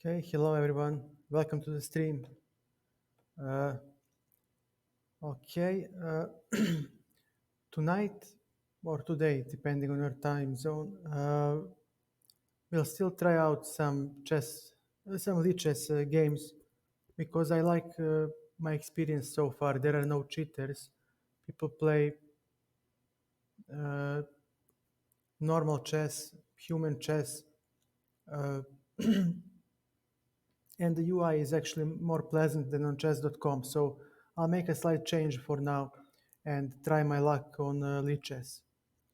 Okay, hello everyone. Welcome to the stream. Uh, okay, tonight or today, depending on your time zone, we'll still try out some chess, some Lichess games because I like my experience so far. There are no cheaters. People play uh, normal chess, human chess, uh, and the UI is actually more pleasant than on chess.com. So I'll make a slight change for now and try my luck on Lichess.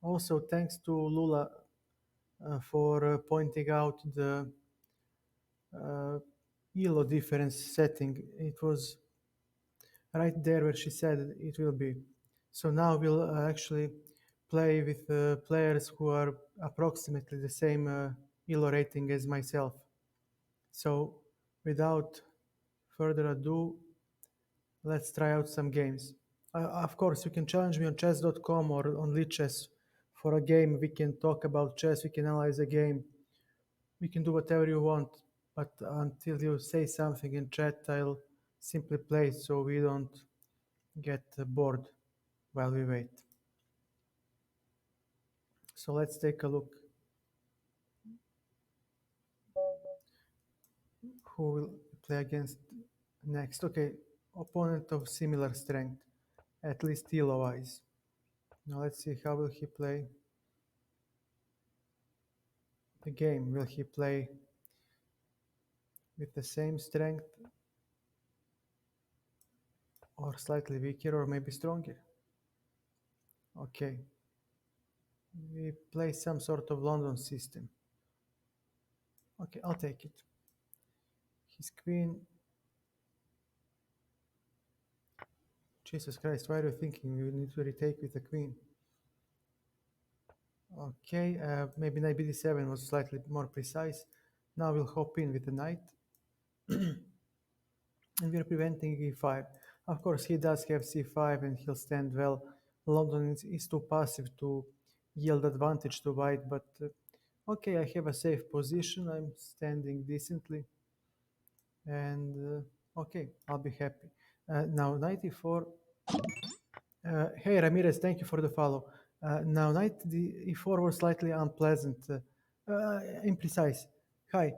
Also, thanks to Lula for pointing out the uh, ELO difference setting. It was right there where she said it will be. So now we'll actually play with players who are approximately the same ELO rating as myself. So without further ado, let's try out some games. Of course, you can challenge me on chess.com or on Lichess for a game. We can talk about chess, we can analyze a game, we can do whatever you want. But until you say something in chat, I'll simply play so we don't get bored while we wait. So let's take a look. Who will play against next? Okay, opponent of similar strength, at least elo-wise. Now let's see how will he play the game. Will he play with the same strength or slightly weaker or maybe stronger? Okay, we play some sort of London system. Okay, I'll take it. His queen. Jesus Christ, why are you thinking you need to retake with the queen? Okay, maybe knight bd7 was slightly more precise. Now we'll hop in with the knight. And we're preventing e5. Of course, he does have c5 and he'll stand well. London is too passive to yield advantage to white, but okay, I have a safe position. I'm standing decently. And okay, I'll be happy. Now, knight e4. Hey, Ramirez, thank you for the follow. Now, knight e4 was slightly unpleasant, imprecise. Hi,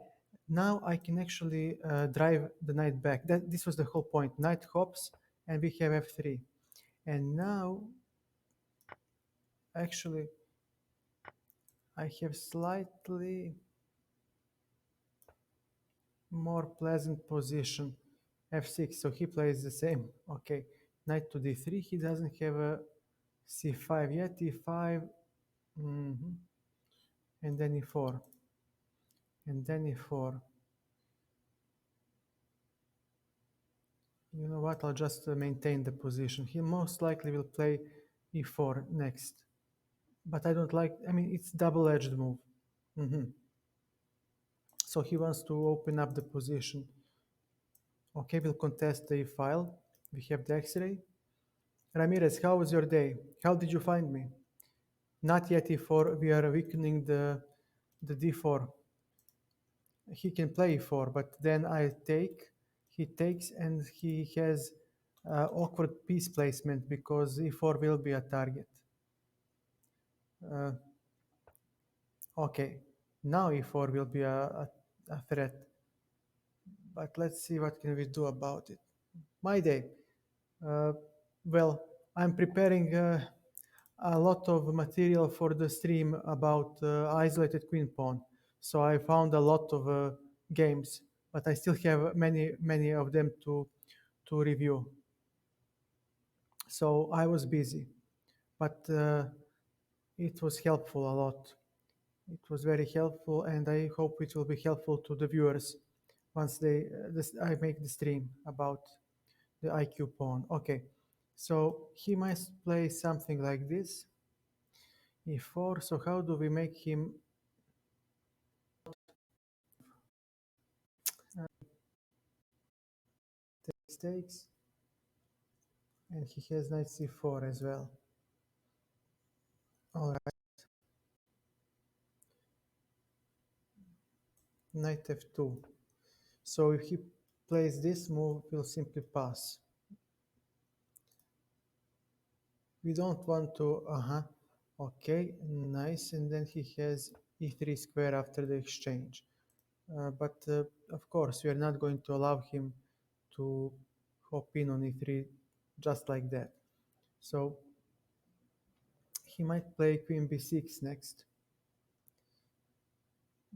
now I can actually drive the knight back. This was the whole point. Knight hops, and we have f3. And now, actually, I have slightly more pleasant position, f6. So he plays the same. Okay, knight to d3. He doesn't have a c5 yet. e5. And then e4. And then e4. You know what? I'll just maintain the position. He most likely will play e4 next. But I don't like, I mean, it's double-edged move. So he wants to open up the position. Okay, we'll contest the e-file. We have the x-ray. Ramirez, how was your day? How did you find me? Not yet e4. We are weakening the d4. He can play e4, but then I take. He takes, and he has awkward piece placement because e4 will be a target. Okay, now e4 will be a threat. But let's see what can we do about it. My day. Well, I'm preparing a lot of material for the stream about isolated queen pawn. So I found a lot of games, but I still have many of them to review. So I was busy, but it was helpful a lot. It was very helpful, and I hope it will be helpful to the viewers once I make the stream about the IQ pawn. Okay, so he must play something like this, e4. So how do we make him takes? And he has knight c4 as well. All right, knight f2. So if he plays this move, we'll simply pass. We don't want to, okay, nice. And then he has e3 square after the exchange. But of course, we are not going to allow him to hop in on e3 just like that. So he might play queen b6 next.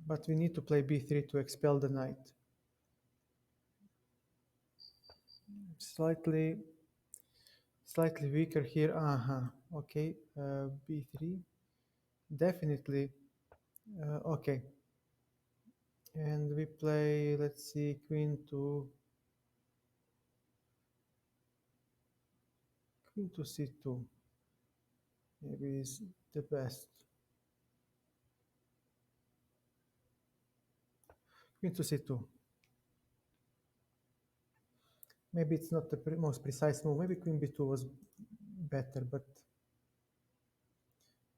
But we need to play b3 to expel the knight. Slightly weaker here. Okay, b3. Definitely. Okay. And we play, let's see, queen to c2. Maybe is the best. Queen to c2. Maybe it's not the most precise move. Maybe queen b2 was better, but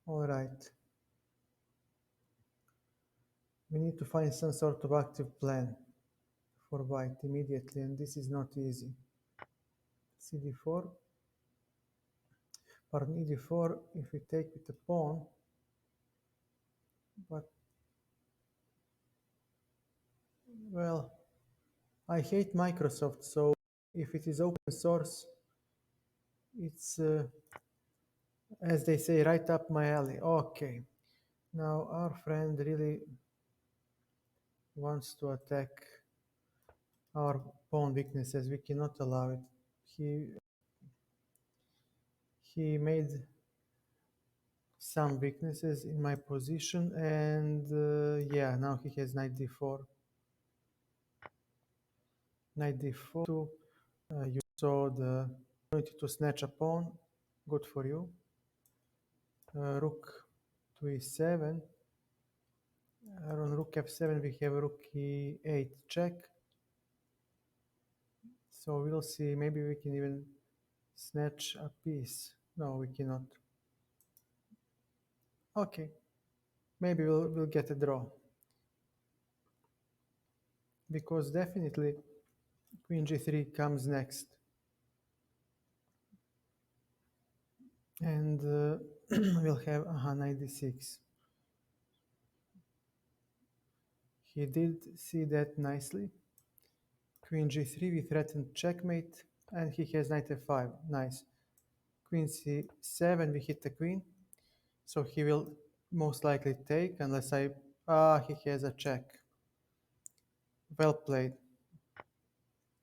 all right. We need to find some sort of active plan for white immediately, and this is not easy. cd4. Pardon, ed4, if we take with the pawn, but, well, I hate Microsoft, so if it is open source, it's, as they say, right up my alley. Okay, now our friend really wants to attack our pawn weaknesses. We cannot allow it. He made some weaknesses in my position, and yeah, now he has knight d4. Knight d4. You saw the opportunity to snatch a pawn. Good for you. Rook to e7. On rook f7 we have rook e8 check. So we'll see. Maybe we can even snatch a piece. No, we cannot. Okay. Maybe we'll get a draw. Because definitely queen g3 comes next. And we'll have knight d6. He did see that nicely. Queen g3, we threatened checkmate, and he has knight f5. Nice. Queen c7, we hit the queen. So he will most likely take, unless I... he has a check. Well played.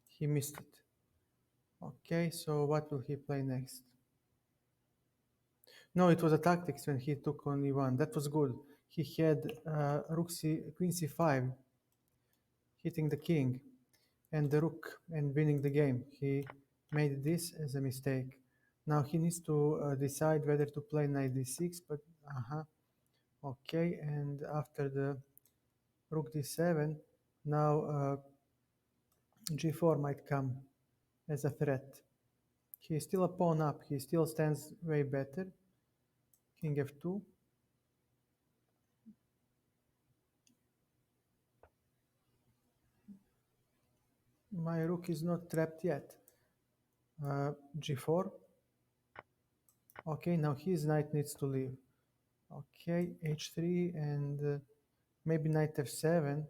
He missed it. Okay, so what will he play next? No, it was a tactics when he took on e1. That was good. He had queen c5, hitting the king, and the rook, and winning the game. He made this as a mistake. Now he needs to decide whether to play knight d6, but okay, and after the rook d7, now g4 might come as a threat. He is still a pawn up. He still stands way better. King f2. My rook is not trapped yet. G4. Okay, now his knight needs to leave. Okay, h3, and maybe knight f7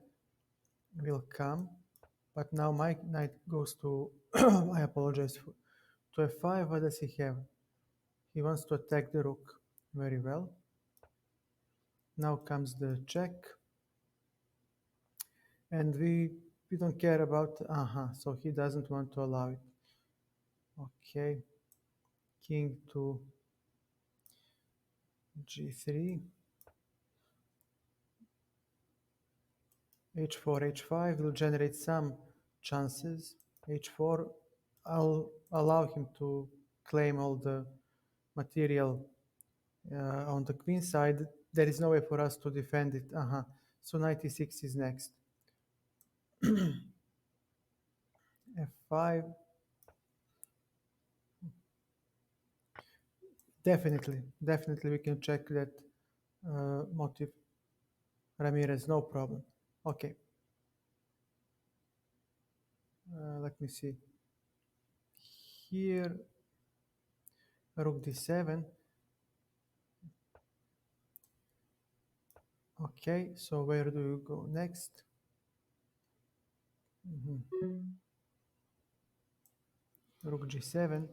will come. But now my knight goes to, I apologize, to f5. What does he have? He wants to attack the rook. Very well. Now comes the check. And we don't care about, so he doesn't want to allow it. Okay. King to g3. h4, h5 will generate some chances. h4, I'll allow him to claim all the material on the queen side. There is no way for us to defend it. So knight e6 is next. f5. Definitely we can check that motive. Ramirez, no problem. Okay. Let me see. Here, rook d7. Okay, so where do you go next? Rook g7.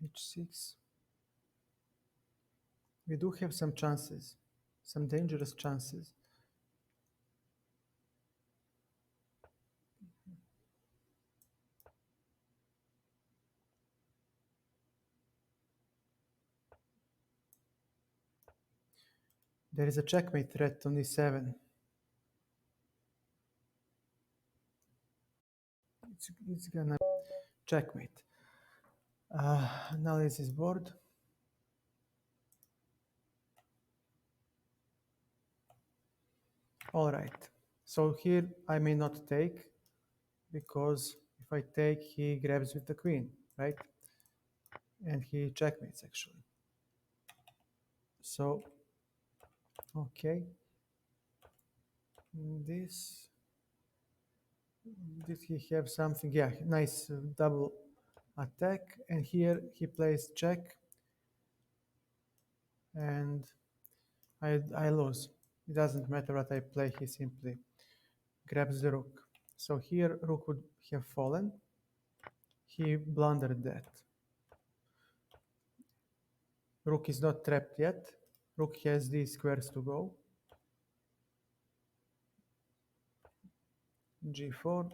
h6. We do have some chances, some dangerous chances. There is a checkmate threat on e7. It's gonna checkmate. Analysis board. All right. So here I may not take because if I take, he grabs with the queen, right? And he checkmates actually. So, okay. This, did he have something? Yeah, nice double attack. And here he plays check and I lose. It doesn't matter what I play, he simply grabs the rook. So here rook would have fallen. He blundered that. Rook is not trapped yet. Rook has these squares to go. G4.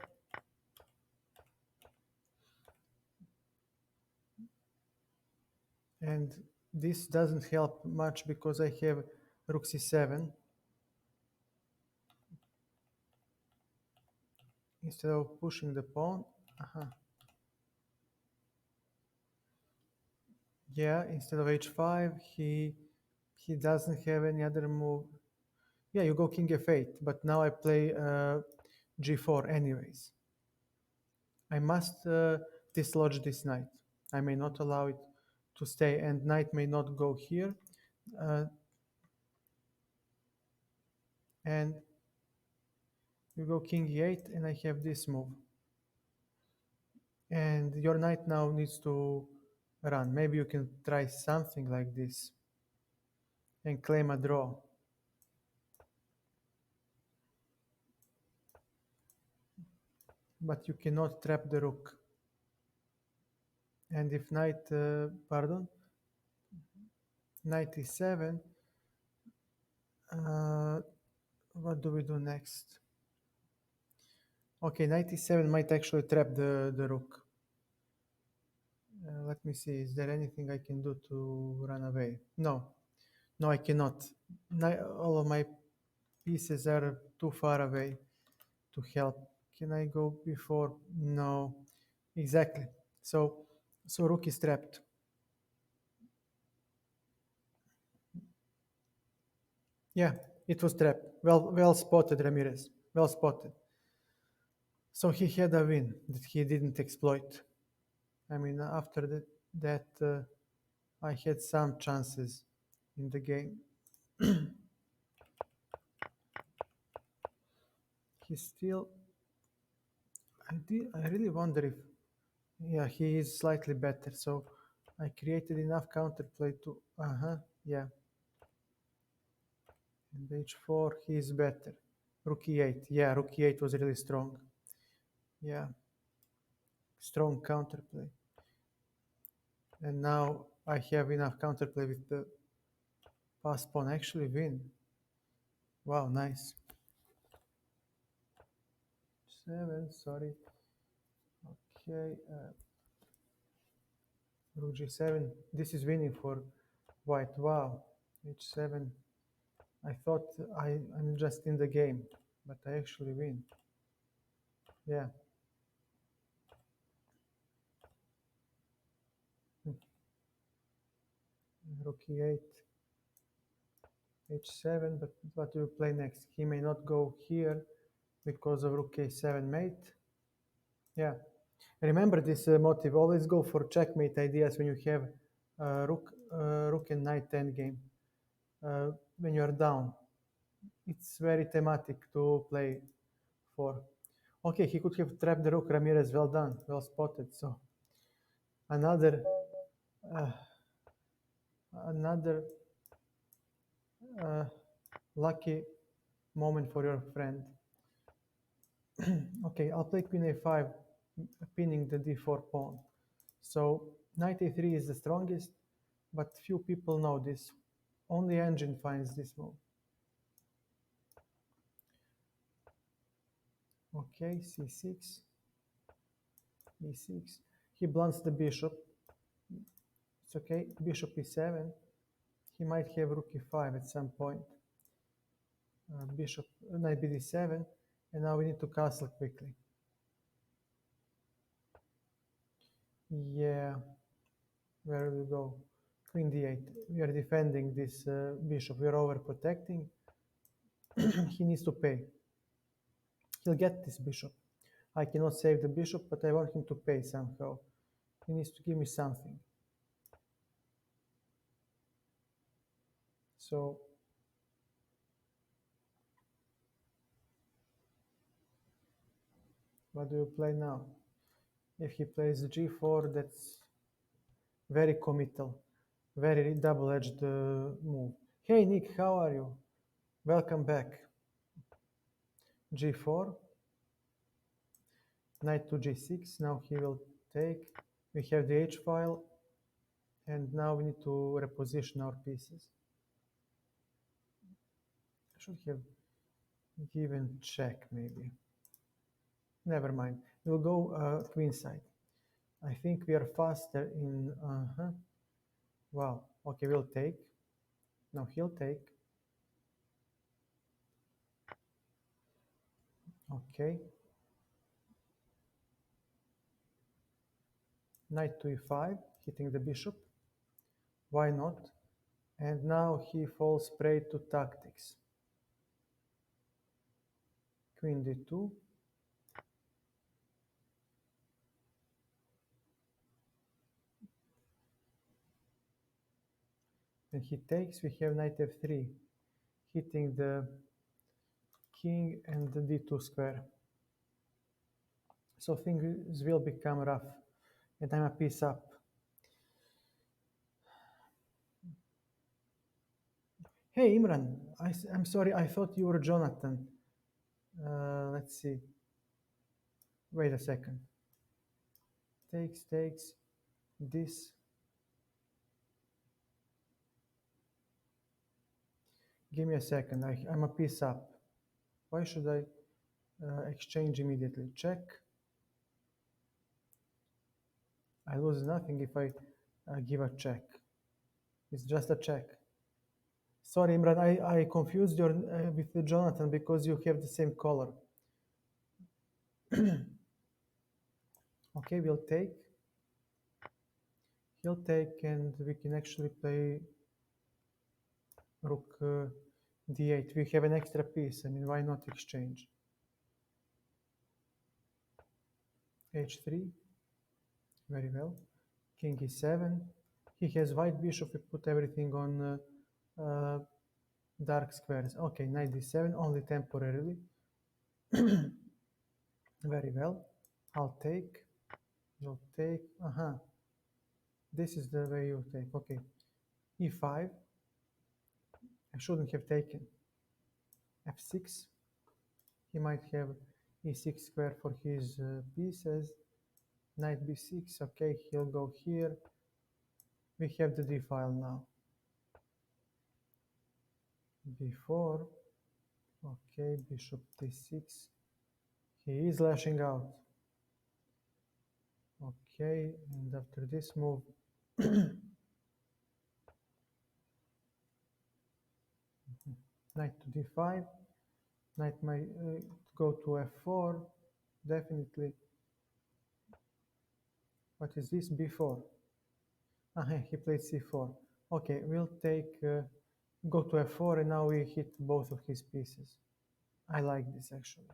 And this doesn't help much because I have rook c7. Instead of pushing the pawn, yeah, instead of h5, he doesn't have any other move. Yeah, you go king f8, but now I play g4 anyways. I must dislodge this knight. I may not allow it to stay, and knight may not go here. And you go king e8, and I have this move. And your knight now needs to run. Maybe you can try something like this and claim a draw. But you cannot trap the rook. And if knight, knight e7, what do we do next? Okay, knight e7 might actually trap the rook. Let me see, is there anything I can do to run away? No, no, I cannot. All of my pieces are too far away to help. Can I go before? No, exactly. So rook is trapped. Yeah, it was trapped. Well spotted, Ramirez. Well spotted. So he had a win that he didn't exploit. I mean, after that I had some chances in the game. He still, I really wonder if, yeah, he is slightly better. So I created enough counterplay to, yeah. And h4, he is better. Rook e8, yeah, rook e8 was really strong. Yeah, strong counterplay. And now I have enough counterplay with the pass pawn. I actually win. Wow, nice. 7, sorry. Okay, rook g7. This is winning for white. Wow, h7. I thought I'm just in the game, but I actually win. Yeah. Rook e8, h7, but what do you play next? He may not go here because of rook a7 mate. Yeah. Remember this motive. Always go for checkmate ideas when you have rook and knight endgame. When you are down, it's very thematic to play for. Okay, he could have trapped the rook. Ramirez, well done, well spotted. So another, uh, another uh, lucky moment for your friend. Okay, I'll play queen a5, pinning the d4 pawn. So knight a3 is the strongest, but few people know this. Only engine finds this move. Okay, c6, e6. He blunts the bishop. It's okay. Bishop e7. He might have rook e5 at some point. Bishop, knight bd7. And now we need to castle quickly. Yeah, where will we go? Queen d8. We are defending this bishop. We are overprotecting. He needs to pay. He'll get this bishop. I cannot save the bishop, but I want him to pay somehow. He needs to give me something. So what do you play now? If he plays g4, that's very committal, very double-edged move. Hey Nick, how are you? Welcome back. g4, knight to g6. Now he will take. We have the h-file, and now we need to reposition our pieces. I should have given check, maybe. Never mind. We'll go queenside. I think we are faster in. Wow. Okay, we'll take. Now he'll take. Okay. Knight to e5, hitting the bishop. Why not? And now he falls prey to tactics. Queen d2. When he takes, we have knight f3, hitting the king and the d2 square. So things will become rough, and I'm a piece up. Hey Imran, I'm sorry, I thought you were Jonathan. Let's see. Wait a second. Takes, this. Give me a second, I'm a piece up. Why should I exchange immediately? Check. I lose nothing if I give a check. It's just a check. Sorry, Imran, I confused your with Jonathan because you have the same color. Okay, we'll take. He'll take, and we can actually play rook d8. We have an extra piece. I mean, why not exchange? h3. Very well. King e7. He has white bishop. We put everything on dark squares. Okay, knight d7, only temporarily. Very well. I'll take. You'll take. This is the way you take. Okay. e5. I shouldn't have taken. f6. He might have e6 square for his pieces. Knight b6. Okay, he'll go here. We have the d file now. b4. Okay, bishop d6. He is lashing out. Okay, and after this move, knight to d5. Knight might go to f4. Definitely. What is this? b4. He played c4. Okay, we'll take, go to f4, and now we hit both of his pieces. I like this actually.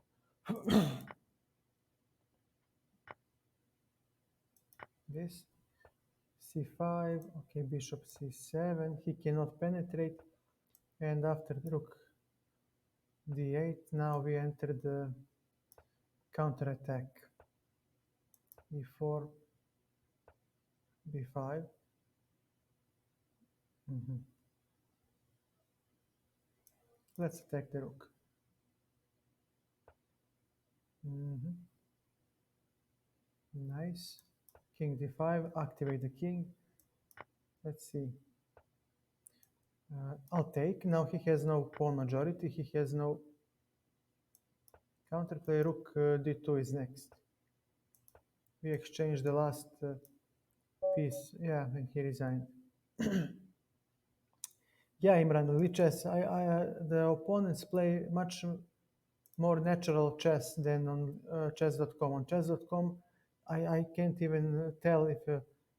this. c5, okay, bishop c7, he cannot penetrate, and after the rook d8, now we enter the counterattack. e4, b5. Mhm. Let's attack the rook. Mhm. Nice. King d5, activate the king. Let's see. I'll take. Now he has no pawn majority. He has no counterplay. Rook d2 is next. We exchanged the last piece. Yeah, and he resigned. Yeah, Imran, Lichess, the opponents play much more natural chess than on chess.com. On chess.com, I can't even tell if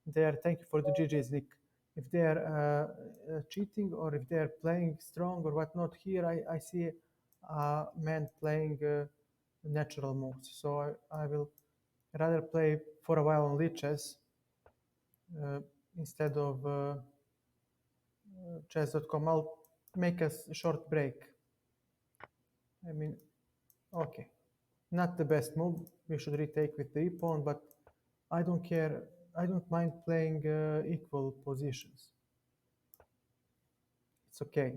they are, thank you for the GG's, Nick, if they are cheating or if they are playing strong or whatnot. Here I see a man playing natural moves. So I will rather play for a while on Lichess uh, instead of chess.com. I'll make a short break. I mean, okay. Not the best move. We should retake with the e-pawn, but I don't care. I don't mind playing equal positions. It's okay.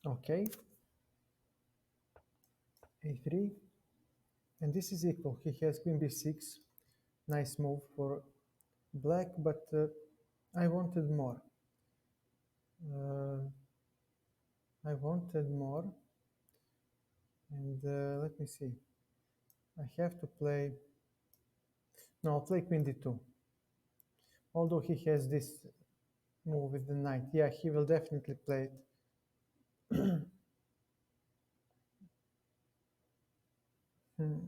Okay. a3. And this is equal. He has queen b6. Nice move for black, but I wanted more. Uh, I wanted more. And let me see. I have to play. No, I'll play queen d2. Although he has this move with the knight. Yeah, he will definitely play it. Hmm.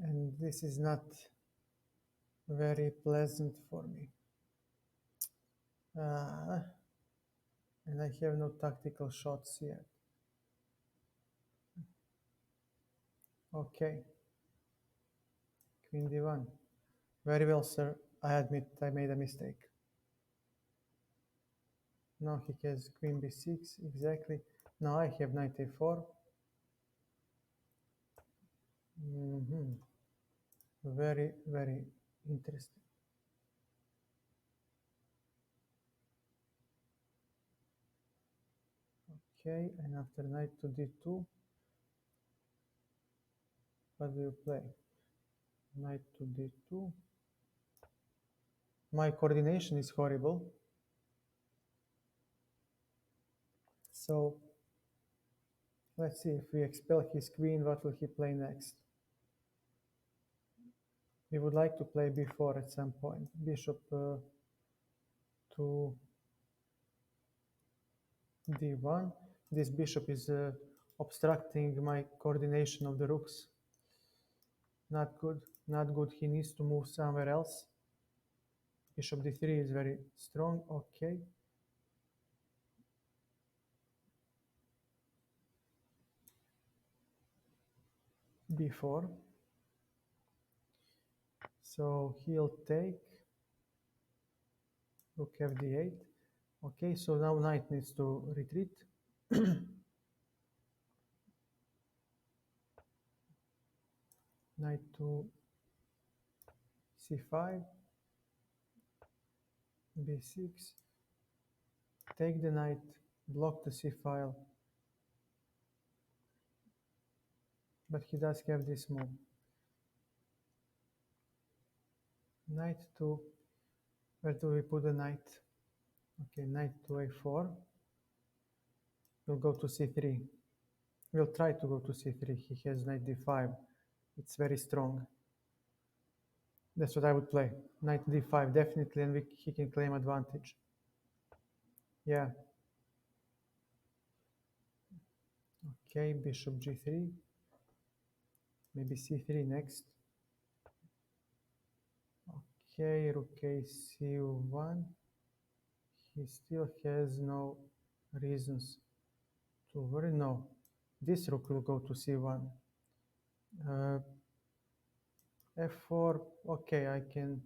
And this is not very pleasant for me. Uh, and I have no tactical shots yet. Okay, queen d1. Very well, sir. I admit I made a mistake. Now he has queen b6, exactly. Now I have knight a4. Very, very interesting. Okay, and after knight to d2, what do you play? Knight to d2. My coordination is horrible. So let's see, if we expel his queen, what will he play next? We would like to play b4 at some point. Bishop to d1. This bishop is obstructing my coordination of the rooks. Not good, not good. He needs to move somewhere else. Bishop d3 is very strong. Okay. b4. So he'll take rook fd8. Okay, so now knight needs to retreat. Knight to c5, b6. Take the knight, block the c file. But he does have this move. Knight to, where do we put the knight? Okay, knight to a4. We'll go to c3. We'll try to go to c3. He has knight d5. It's very strong. That's what I would play. Knight d5, definitely, and he can claim advantage. Yeah. Okay, bishop g3. Maybe c3 next. Okay, rook a c1. He still has no reasons to worry. No, this rook will go to c1. f4. Okay, I can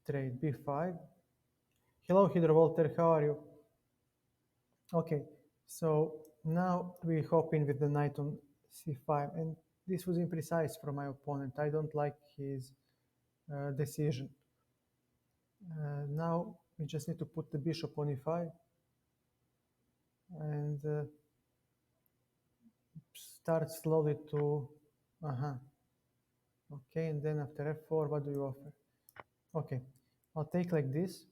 trade b5. Hello, Hydro Walter, how are you? Okay, so now we hop in with the knight on c5, and this was imprecise from my opponent. I don't like his decision. Now we just need to put the bishop on e5 and start slowly to, uh-huh. Okay, and then after f4, what do you offer? Okay, I'll take like this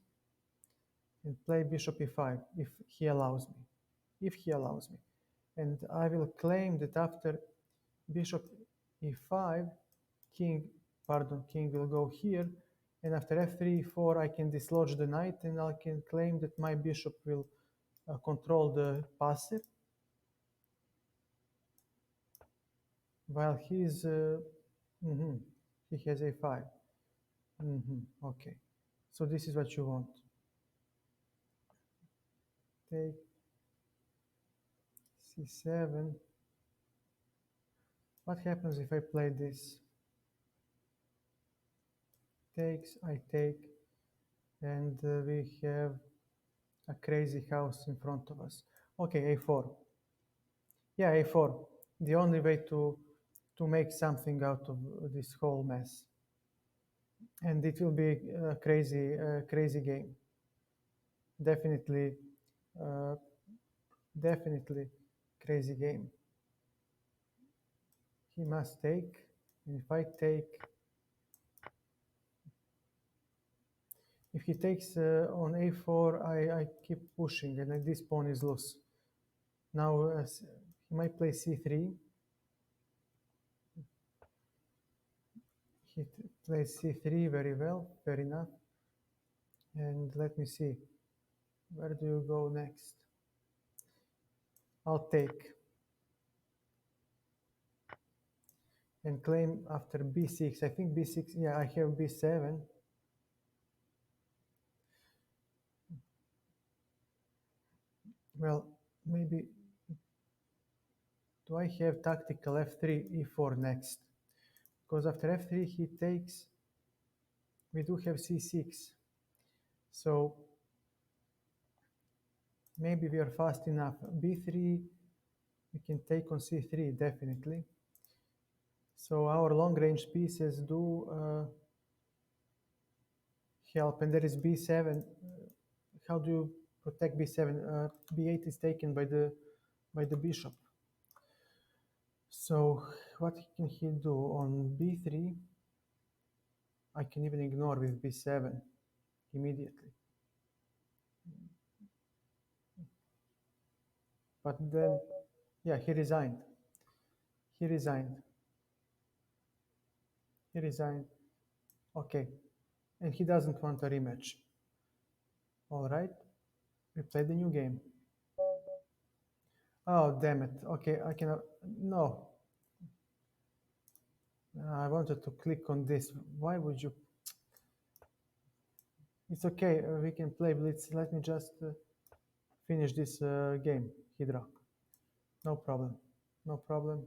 and play bishop e5 if he allows me. If he allows me. And I will claim that after bishop e5, king will go here, and after f3, e4, I can dislodge the knight, and I can claim that my bishop will control the passive, while mhm, he has a5. Okay, so this is what you want. Take c7. What happens if I play this? Takes, I take, and we have a crazy house in front of us. Okay, a4. Yeah, a4. The only way to make something out of this whole mess, and it will be a crazy game. Definitely, uh, definitely, crazy game. He must take, and if I take, if he takes on a4, I keep pushing, and this pawn is loose. Now he might play c3. He plays c3 very well, fair enough. And let me see, where do you go next? I'll take and claim after b6. I think b6, yeah, I have b7. Well, maybe, do I have tactical f3, e4 next? Because after f3 he takes, we do have c6. So maybe we are fast enough. b3, we can take on c3, definitely. So our long range pieces do help, and there is b7. How do you protect b7? b8 is taken by the bishop. So what can he do on b3? I can even ignore with b7 immediately. But then, yeah, he resigned. He resigned. He resigned. Okay, and he doesn't want a rematch. All right, we play the new game. Oh, damn it. Okay, I cannot. No, I wanted to click on this. Why would you? It's okay. We can play Blitz. Let me just finish this game, Hydra. No problem. No problem.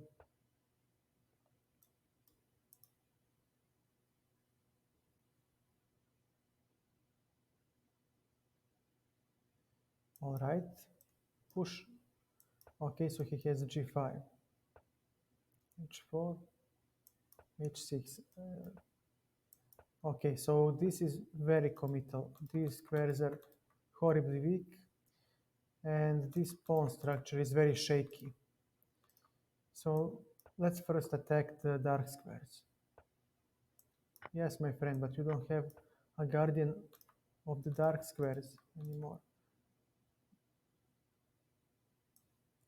All right. Push. Okay, so he has g5, h4, h6. Okay, so this is very committal. These squares are horribly weak, and this pawn structure is very shaky. So let's first attack the dark squares. Yes, my friend, but you don't have a guardian of the dark squares anymore.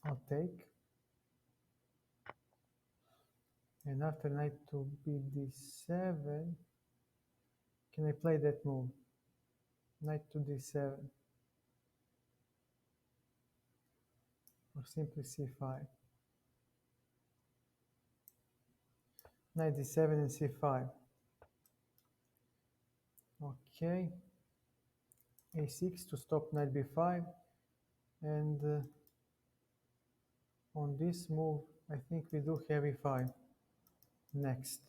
I'll take. And after knight to bd7, can I play that move? Knight to d7. Or simply c5. Knight d7 and c5. Okay. a6 to stop knight b5. And on this move, I think we do have e5. Next,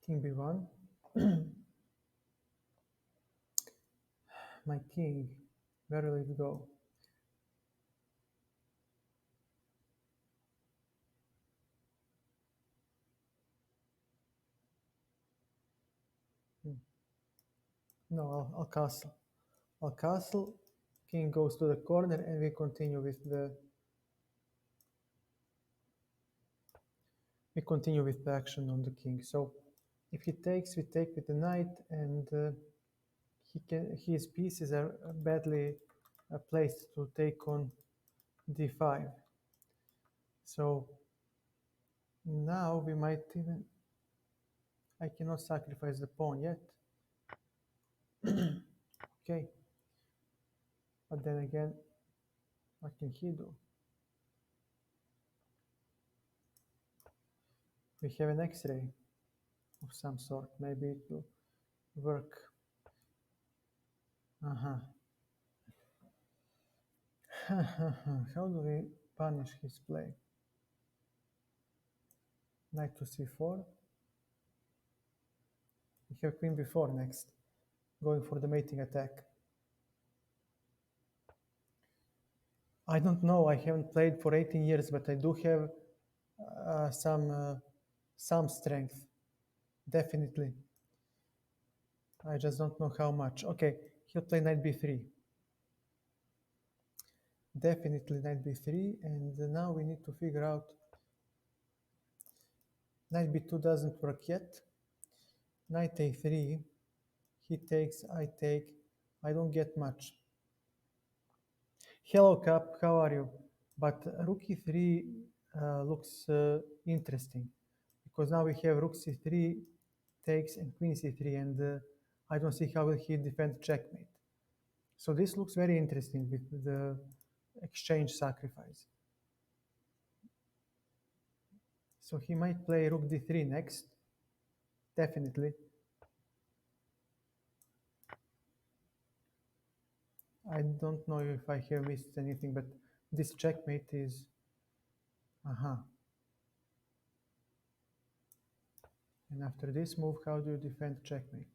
king b1. My king, where will it go? Hmm. No, I'll castle. I'll castle. King goes to the corner, and we continue with the action on the king. So if he takes, we take with the knight, and his pieces are badly placed to take on d5. So now we might even. I cannot sacrifice the pawn yet. Okay, but then again, what can he do? We have an X-ray of some sort. Maybe it will work. Uh-huh. How do we punish his play? Knight to c4. We have queen b4 next, going for the mating attack. I don't know. I haven't played for 18 years, but I do have some strength, definitely. I just don't know how much. Okay, he'll play knight b3. Definitely knight b3, and now we need to figure out. Knight b2 doesn't work yet. Knight a3. He takes, I take. I don't get much. Hello, Cap. How are you? But rook e3 looks interesting because now we have rook c3 takes and queen c3, and I don't see how will he defend checkmate. So this looks very interesting with the exchange sacrifice. So he might play rook d3 next, definitely. I don't know if I have missed anything, but this checkmate is, aha. And after this move, how do you defend checkmate?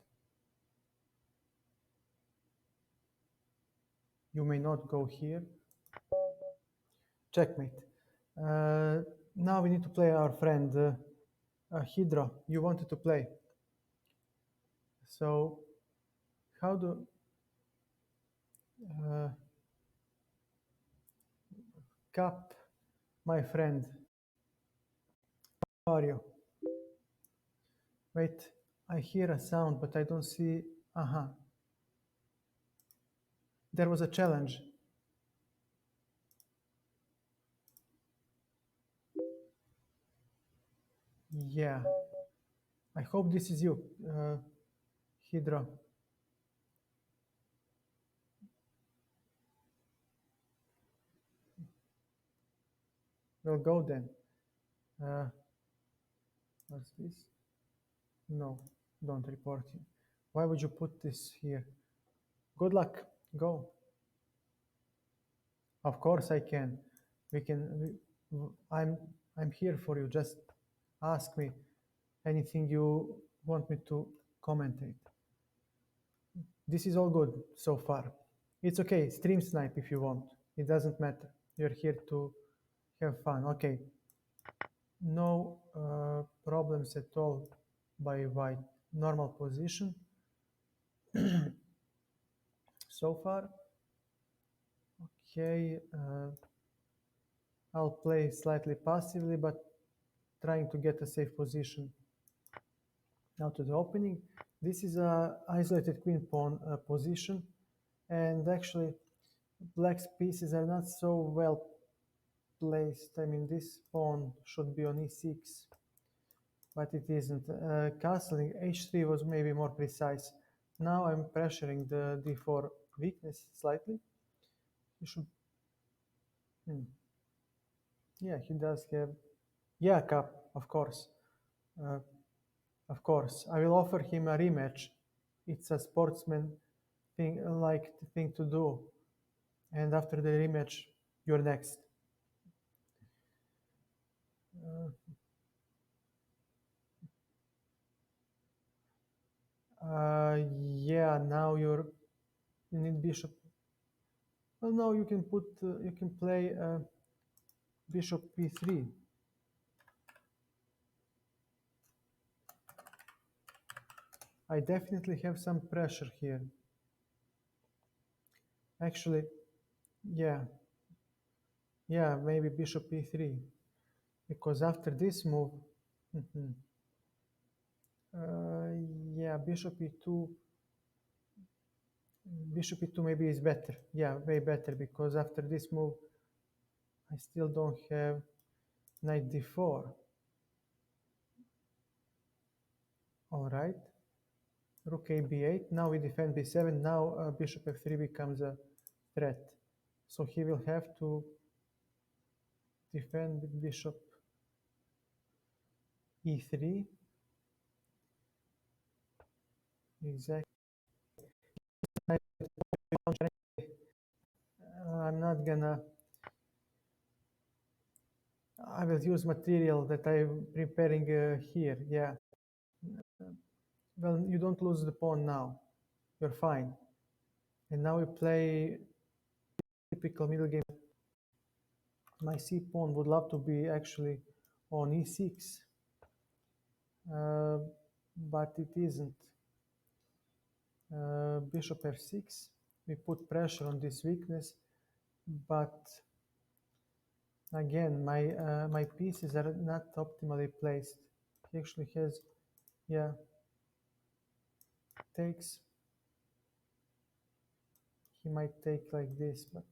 You may not go here. Checkmate. Now we need to play our friend Hydra. You wanted to play. So how do uh, Cap, my friend? How are you? Wait, I hear a sound, but I don't see. Aha. There was a challenge. Yeah. I hope this is you, Hydra. We'll go then. Uh, what's this? No, don't report him. Why would you put this here? Good luck. Go. Of course I can. We can. I'm here for you. Just ask me anything you want me to commentate. This is all good so far. It's okay. Stream snipe if you want. It doesn't matter. You're here to have fun. Okay. No problems at all by white. Normal position so far. Okay. I'll play slightly passively, but trying to get a safe position. Now to the opening. This is a isolated queen pawn position, and actually black's pieces are not so well placed. I mean, this pawn should be on e6, but it isn't. Castling h3 was maybe more precise. Now I'm pressuring the d4 weakness slightly. You should. Yeah, he does have. Yeah, Cap, of course. Uh, Of course, I will offer him a rematch. It's a sportsman thing to do. And after the rematch, you're next. Yeah, now you need bishop. Well, now you can put you can play bishop p3. I definitely have some pressure here. Actually, yeah, yeah, maybe bishop e3, because after this move, mhm, uh, yeah, bishop e2 maybe is better. Yeah, way better, because after this move, I still don't have knight d4. All right, rook a b8. Now we defend b7. Now bishop f3 becomes a threat. So he will have to defend with bishop e3. Exactly. I'm not gonna. I will use material that I'm preparing here. Yeah. Well, you don't lose the pawn now. You're fine. And now we play typical middle game. My c pawn would love to be actually on e6, uh, but it isn't. Bishop f6. We put pressure on this weakness, but again, my pieces are not optimally placed. He actually has, yeah, takes. He might take like this, but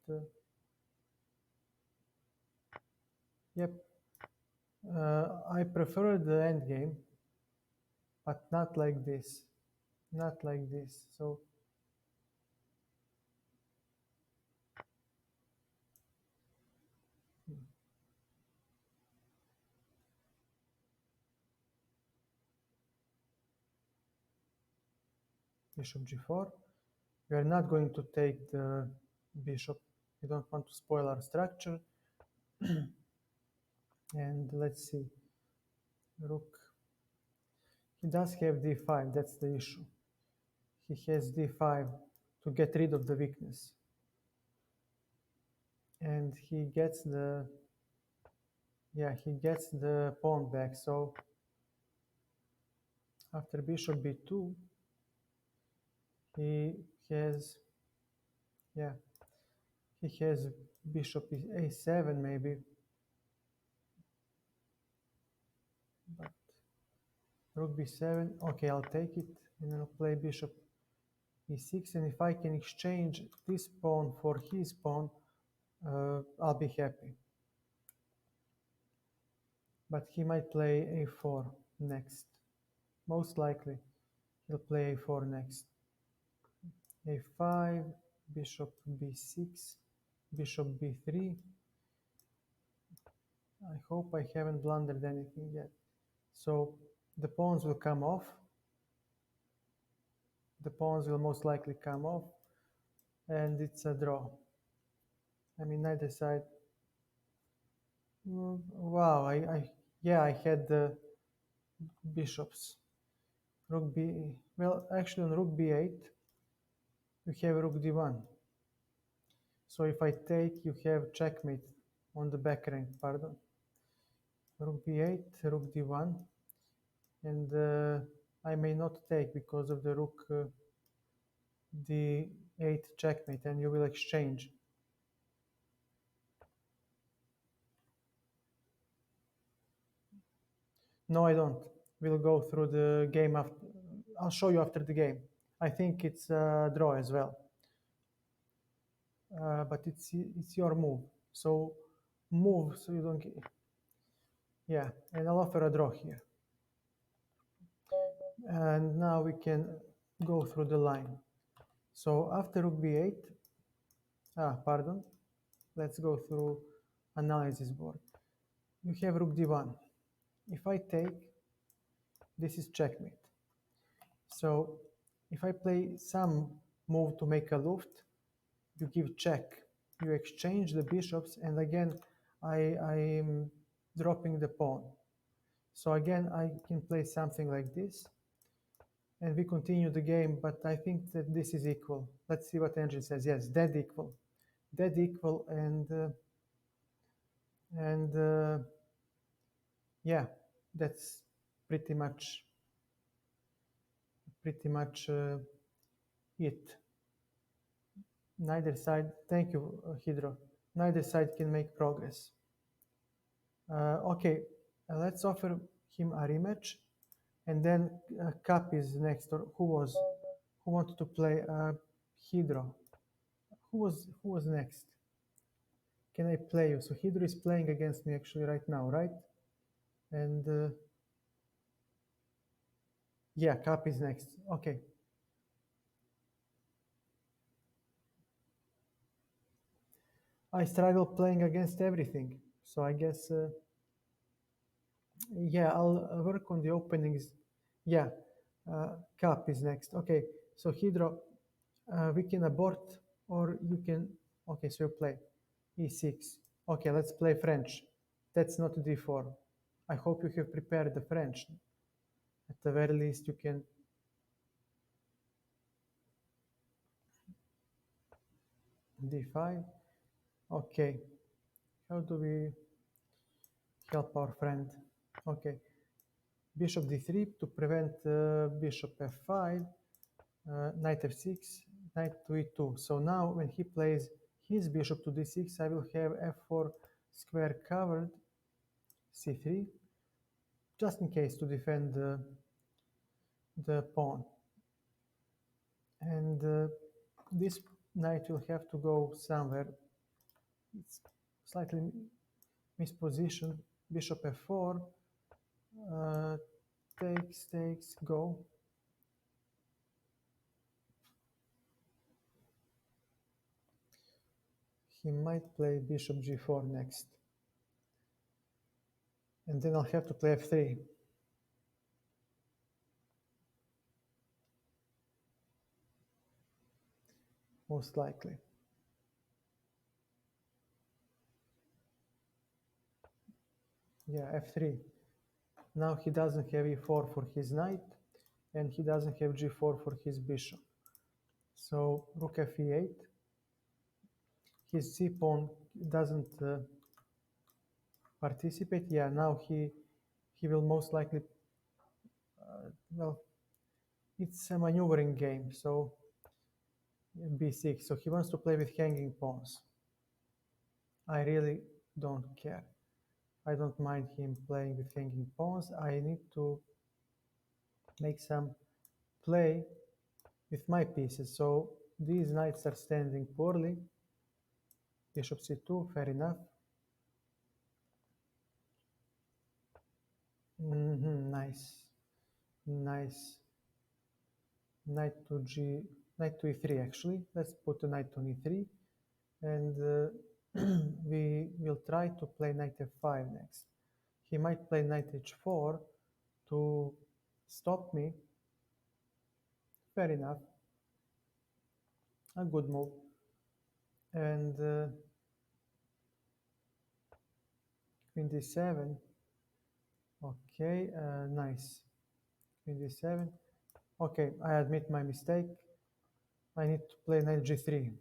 yep. I prefer the end game, but not like this. Not like this. So bishop g4. We are not going to take the bishop. We don't want to spoil our structure. And let's see. Rook. He does have d5. That's the issue. He has d5 to get rid of the weakness. And he gets the, yeah, he gets the pawn back. So after bishop b2, he has, yeah, he has bishop a7 maybe, but rook b7. Okay, I'll take it, and I'll play bishop e6. And if I can exchange this pawn for his pawn, I'll be happy. But he might play a4 next. Most likely, he'll play a4 next. a5, bishop b6, bishop b3. I hope I haven't blundered anything yet. So the pawns will come off. The pawns will most likely come off, and it's a draw. I mean, neither side. Wow, yeah, I had the bishops. Rook b, well, actually on rook b8, you have rook d1. So if I take, you have checkmate on the back rank, pardon. Rook b8, rook d1, and I may not take because of the rook d8 checkmate, and you will exchange. No, I don't. We'll go through the game after. I'll show you after the game. I think it's a draw as well, but it's your move. So move so you don't get. Yeah, and I'll offer a draw here. And now we can go through the line. So after rook b8, pardon, let's go through analysis board. You have rook d1. If I take, this is checkmate. So if I play some move to make a luft, you give check. You exchange the bishops, and again, dropping the pawn. So again, I can play something like this, and we continue the game, but I think that this is equal. Let's see what engine says. Yes, dead equal. Dead equal, and yeah, that's pretty much it. Neither side, thank you, Hydro. Neither side can make progress. Okay, let's offer him a rematch, and then Cap is next. Or who wanted to play Hydro? Who was next? Can I play you? So Hydro is playing against me actually right now, right? And yeah, Cap is next. Okay. I struggle playing against everything, so I guess yeah, I'll work on the openings. Yeah, Cap is next. Okay, so Hydro, we can abort, or you can. Okay, so you play e6. Okay, let's play French. That's not d4. I hope you have prepared the French. At the very least, you can d5. Okay, how do we help our friend? Okay, bishop d3 to prevent bishop f5, knight f6, knight to e2. So now when he plays his bishop to d6, I will have f4 square covered, c3, just in case to defend the pawn. And this knight will have to go somewhere. It's slightly mispositioned. Bishop f4, uh, takes, go. He might play bishop g4 next. And then I'll have to play f3. Most likely. Yeah, f3. Now he doesn't have e4 for his knight, and he doesn't have g4 for his bishop. So rook f e8. His c-pawn doesn't participate. Yeah, now he will most likely, well, it's a maneuvering game, so b6. So he wants to play with hanging pawns. I really don't care. I don't mind him playing with hanging pawns. I need to make some play with my pieces. So these knights are standing poorly. Bishop c2, fair enough. Nice, nice. Knight to g, knight to e3 actually. Let's put the knight on e3, and we will try to play knight f5 next. He might play knight h4 to stop me. Fair enough, a good move. And queen d7. Okay, nice. Queen d7. Okay, I admit my mistake. I need to play knight g3.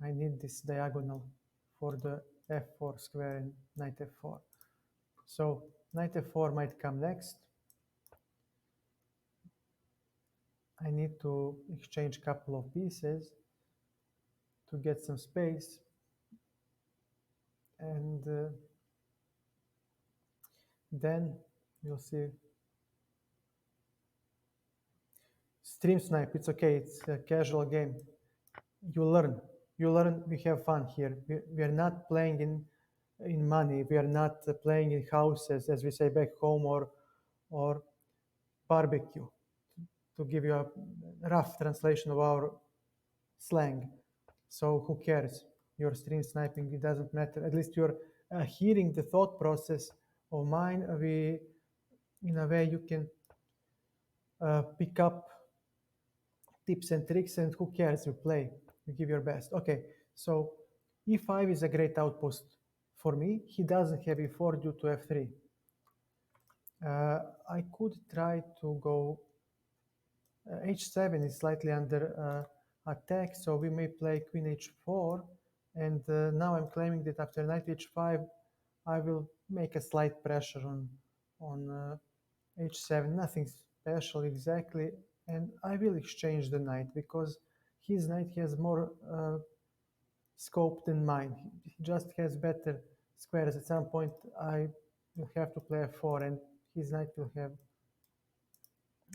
I need this diagonal for the f4 square and knight f4. So knight f4 might come next. I need to exchange a couple of pieces to get some space. And then you'll see. Stream snipe, it's okay, it's a casual game. You learn, we have fun here. We are not playing in money, we are not playing in houses, as we say back home, or barbecue, to give you a rough translation of our slang. So who cares? You're stream sniping, it doesn't matter. At least you're hearing the thought process of mine. In a way, you can pick up tips and tricks, and who cares? You play, you give your best. Okay, so e5 is a great outpost for me. He doesn't have e4 due to f3. I could try to go h7 is slightly under attack, so we may play queen h4. And now I'm claiming that after knight h5, I will make a slight pressure on h7, nothing special exactly. And I will exchange the knight because his knight has more scope than mine. He just has better squares. At some point, I will have to play f4, and his knight will have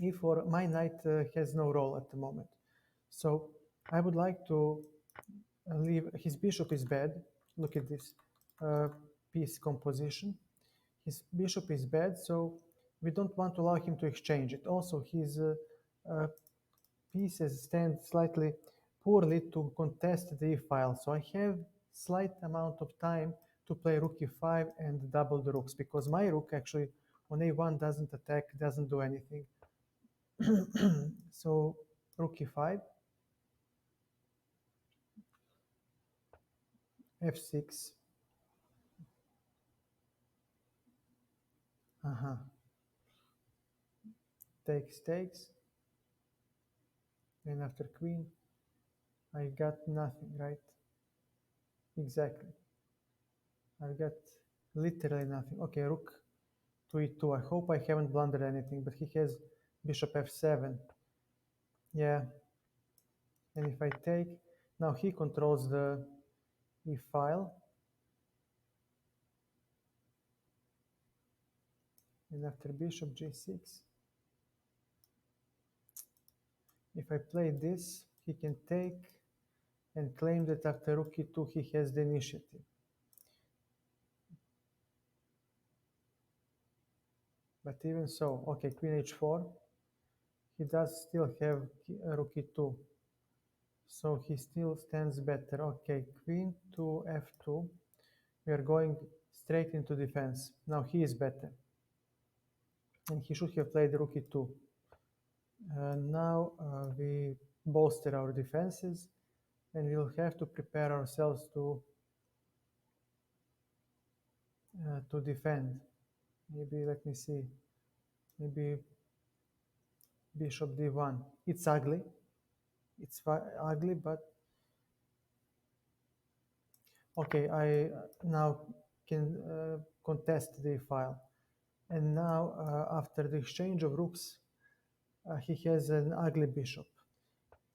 e4. My knight has no role at the moment. So I would like to leave. His bishop is bad. Look at this piece composition. His bishop is bad, so we don't want to allow him to exchange it. Also, his uh, pieces stand slightly poorly to contest the e-file. So I have slight amount of time to play rook e5 and double the rooks, because my rook actually on a1 doesn't attack, doesn't do anything. So rook e5, f6. Uh-huh. Takes, takes. And after queen, I got nothing, right? Exactly. I've got literally nothing. Okay, rook to e2. I hope I haven't blundered anything, but he has bishop f7. Yeah, and if I take, now he controls the e-file. And after bishop g6, if I play this, he can take and claim that after rook e2 he has the initiative. But even so, okay, queen h4, he does still have rook e2. So he still stands better. Okay, queen to f2. We are going straight into defense. Now he is better. And he should have played rook e2. Now we bolster our defenses, and we'll have to prepare ourselves to defend. Maybe, let me see, maybe bishop d1. It's ugly. It's ugly, but okay, I now can contest the file. And now, after the exchange of rooks, he has an ugly bishop.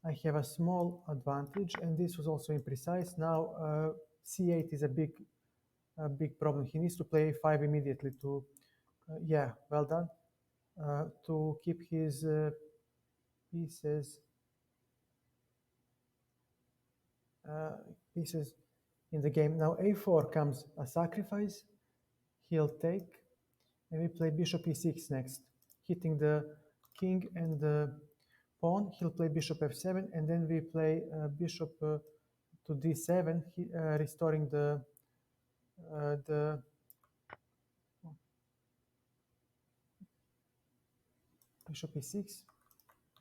I have a small advantage, and this was also imprecise. Now, c8 is a big problem. He needs to play a5 immediately to, yeah, well done, to keep his pieces uh, pieces in the game. Now a4 comes a sacrifice. He'll take, and we play bishop e6 next, hitting the king and the pawn. He'll play bishop f7, and then we play bishop to d7, restoring the bishop e6,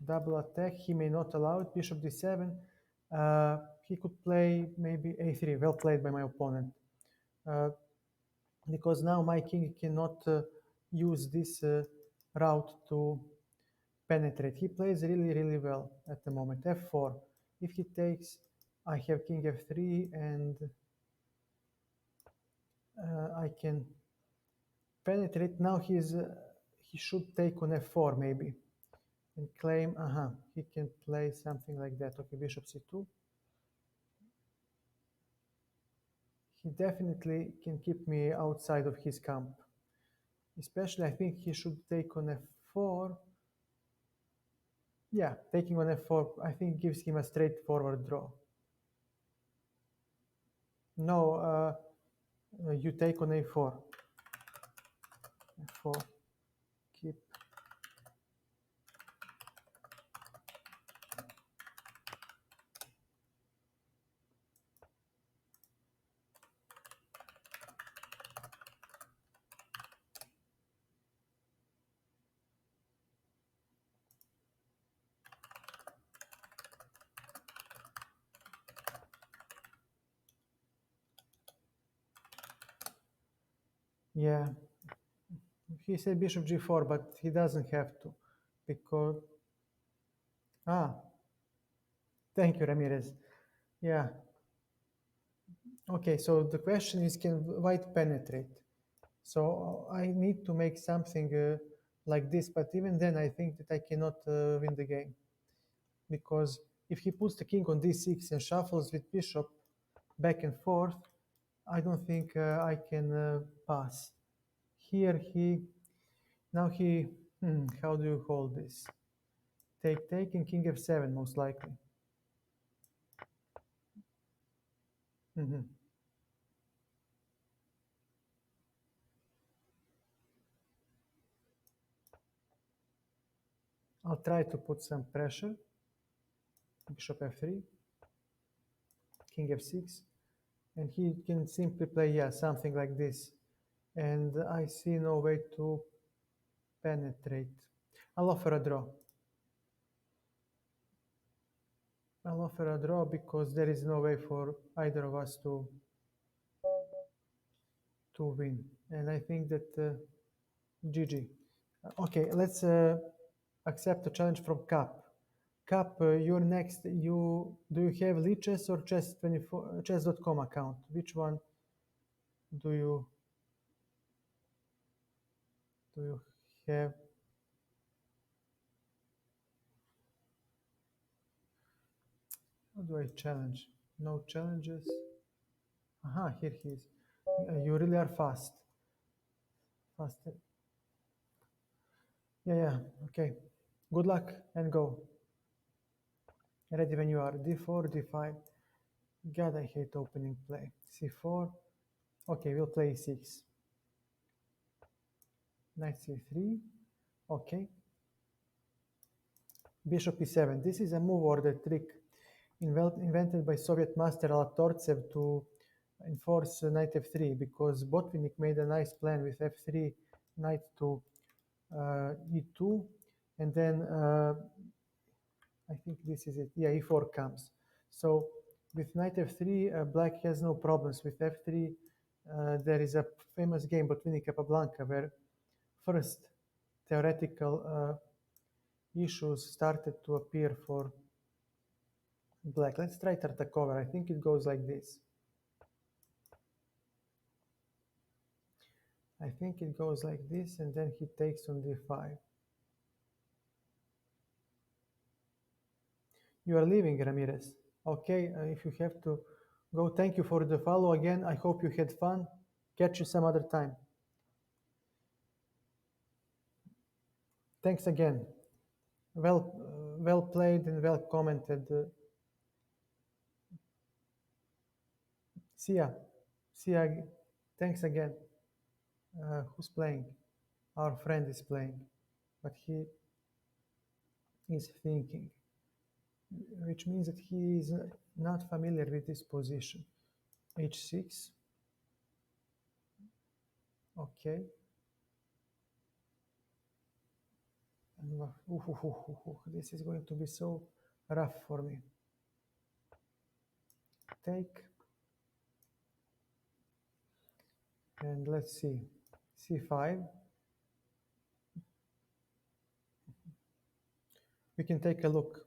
double attack. He may not allow it. Bishop d7. He could play maybe a3. Well played by my opponent. Because now my king cannot use this route to penetrate. He plays really, really well at the moment. f4. If he takes, I have king f3, and I can penetrate. Now he should take on f4 maybe and claim. He can play something like that. Okay, bishop c2. He definitely can keep me outside of his camp. Especially, I think he should take on f4. Yeah, taking on f4, I think gives him a straightforward draw. No, you take on a4. f4, keep. Yeah, he said bishop g4, but he doesn't have to, because ah, thank you, Ramirez. Yeah. Okay, so the question is, can white penetrate? So I need to make something like this, but even then, I think that I cannot win the game, because if he puts the king on d6 and shuffles with bishop back and forth, I don't think I can pass. Here he now he how do you hold this? Take and king f7 most likely. hmm I'll try to put some pressure. Bishop f3, king f6, and he can simply play, yeah, something like this. And I see no way to penetrate. I'll offer a draw. I'll offer a draw because there is no way for either of us to win. And I think that GG. Okay, let's accept a challenge from Cap. Cap, you're next. You do you have Lichess or Chess24 Chess.com account? Which one do you have? How do I challenge? No challenges. Aha, here he is. You really are fast. Faster. Yeah, yeah. Okay. Good luck and go. Ready when you are. D4, D5. God, I hate opening play. C4. Okay, we'll play E6. Knight C3. Okay. Bishop E7. This is a move order trick invented by Soviet master Alatortsev to enforce knight f3, because Botvinnik made a nice plan with f3, knight to e2, and then I think this is it. Yeah, e4 comes. So with knight f3, black has no problems. With f3, there is a famous game between Capablanca where first theoretical issues started to appear for black. Let's try Tartakova. I think it goes like this. I think it goes like this, and then he takes on d5. You are leaving, Ramirez. Okay, if you have to go, thank you for the follow again. I hope you had fun. Catch you some other time. Thanks again. Well played and well commented. See ya. See ya. Thanks again. Who's playing? Our friend is playing, but he is thinking, which means that he is not familiar with this position. H6. Okay. And, this is going to be so rough for me. Take. And let's see. C5. We can take a look.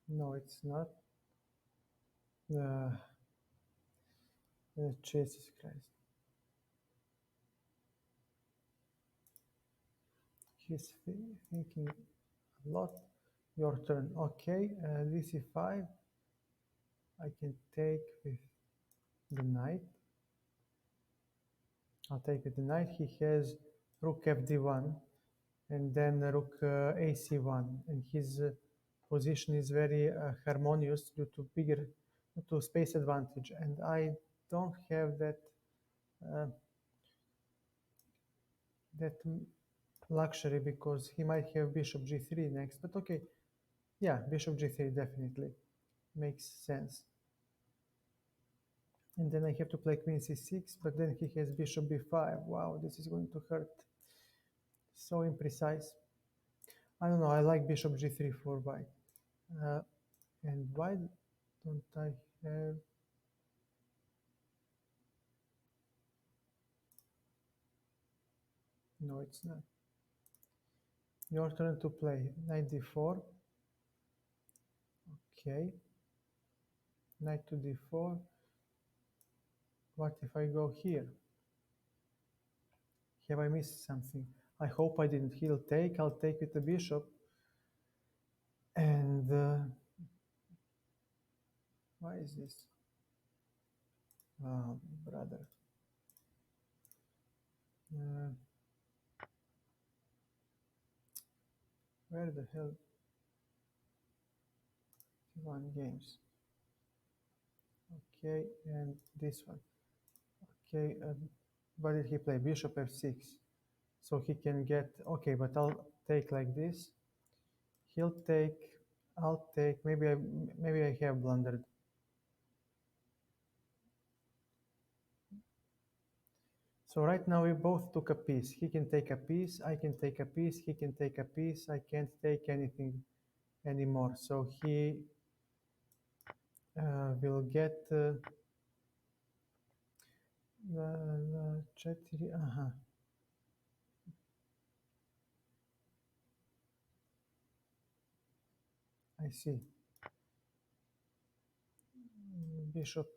No, it's not. Uh, Jesus Christ. He's thinking a lot. Your turn. Okay, dc5. I can take with the knight. I'll take with the knight. He has rook fd1 and then rook ac1, and his position is very harmonious due to space advantage, and I don't have uh, that luxury, because he might have bishop g3 next. But okay, yeah, bishop g3 definitely makes sense. And then I have to play queen c6, but then he has bishop b5. Wow, this is going to hurt. So imprecise. I don't know, I like bishop g3 for white. And why don't I have... No, it's not. Your turn to play. Knight d4. Okay. Knight to d4. What if I go here? Have I missed something? I hope I didn't. He'll take. I'll take with the bishop. And why is this? Oh, brother. Uh, where the hell? One games. Okay, and this one. Okay, what did he play? Bishop f6. So he can get... Okay, but I'll take like this. He'll take. I'll take. Maybe I have blundered. So right now we both took a piece. He can take a piece, I can take a piece, he can take a piece, I can't take anything anymore. So he will get четыре, I see. Bishop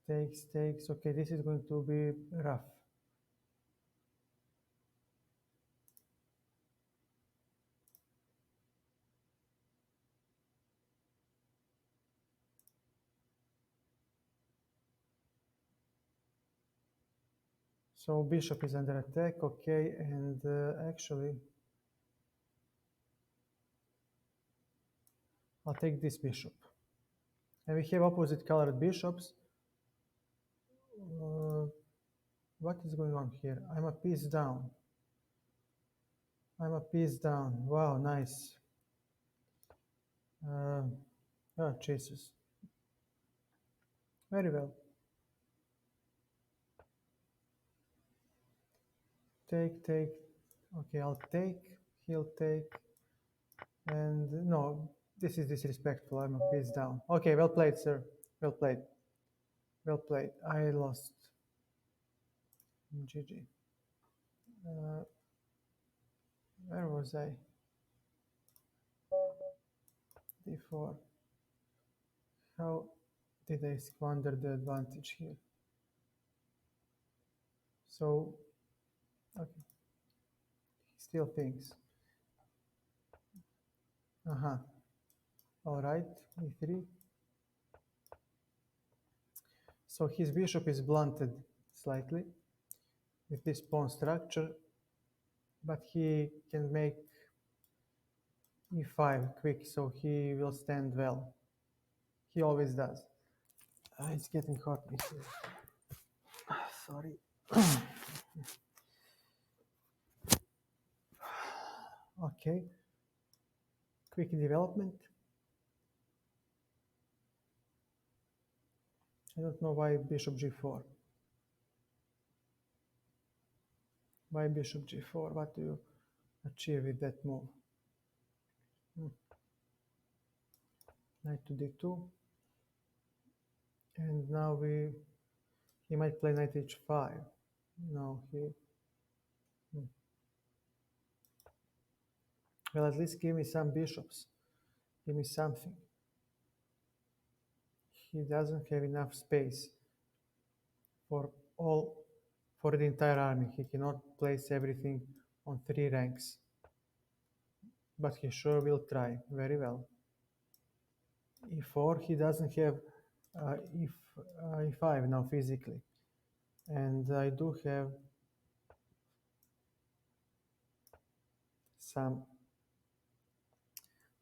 takes. Okay, this is going to be rough. So bishop is under attack, okay, and actually I'll take this bishop. And we have opposite colored bishops. What is going on here? I'm a piece down. I'm a piece down. Wow, nice. Oh, Jesus. Very well. Take. Okay, I'll take. He'll take. And no, this is disrespectful. I'm a piece down. Okay, well played, sir. Well played. Well played. I lost. GG. Where was I? D4. How did I squander the advantage here? So, okay, he still thinks. All right, E3. So his bishop is blunted slightly with this pawn structure, but he can make e5 quick, so he will stand well. He always does. It's getting hot in here. Sorry. Okay. Quick development. I don't know why bishop g4. Why bishop g4? What do you achieve with that move? Knight to d2. And now he might play knight h5. No, well, at least give me some bishops. Give me something. He doesn't have enough space for the entire army. He cannot place everything on 3 ranks. But he sure will try. Very well. E4, he doesn't have E5 now physically. And I do have some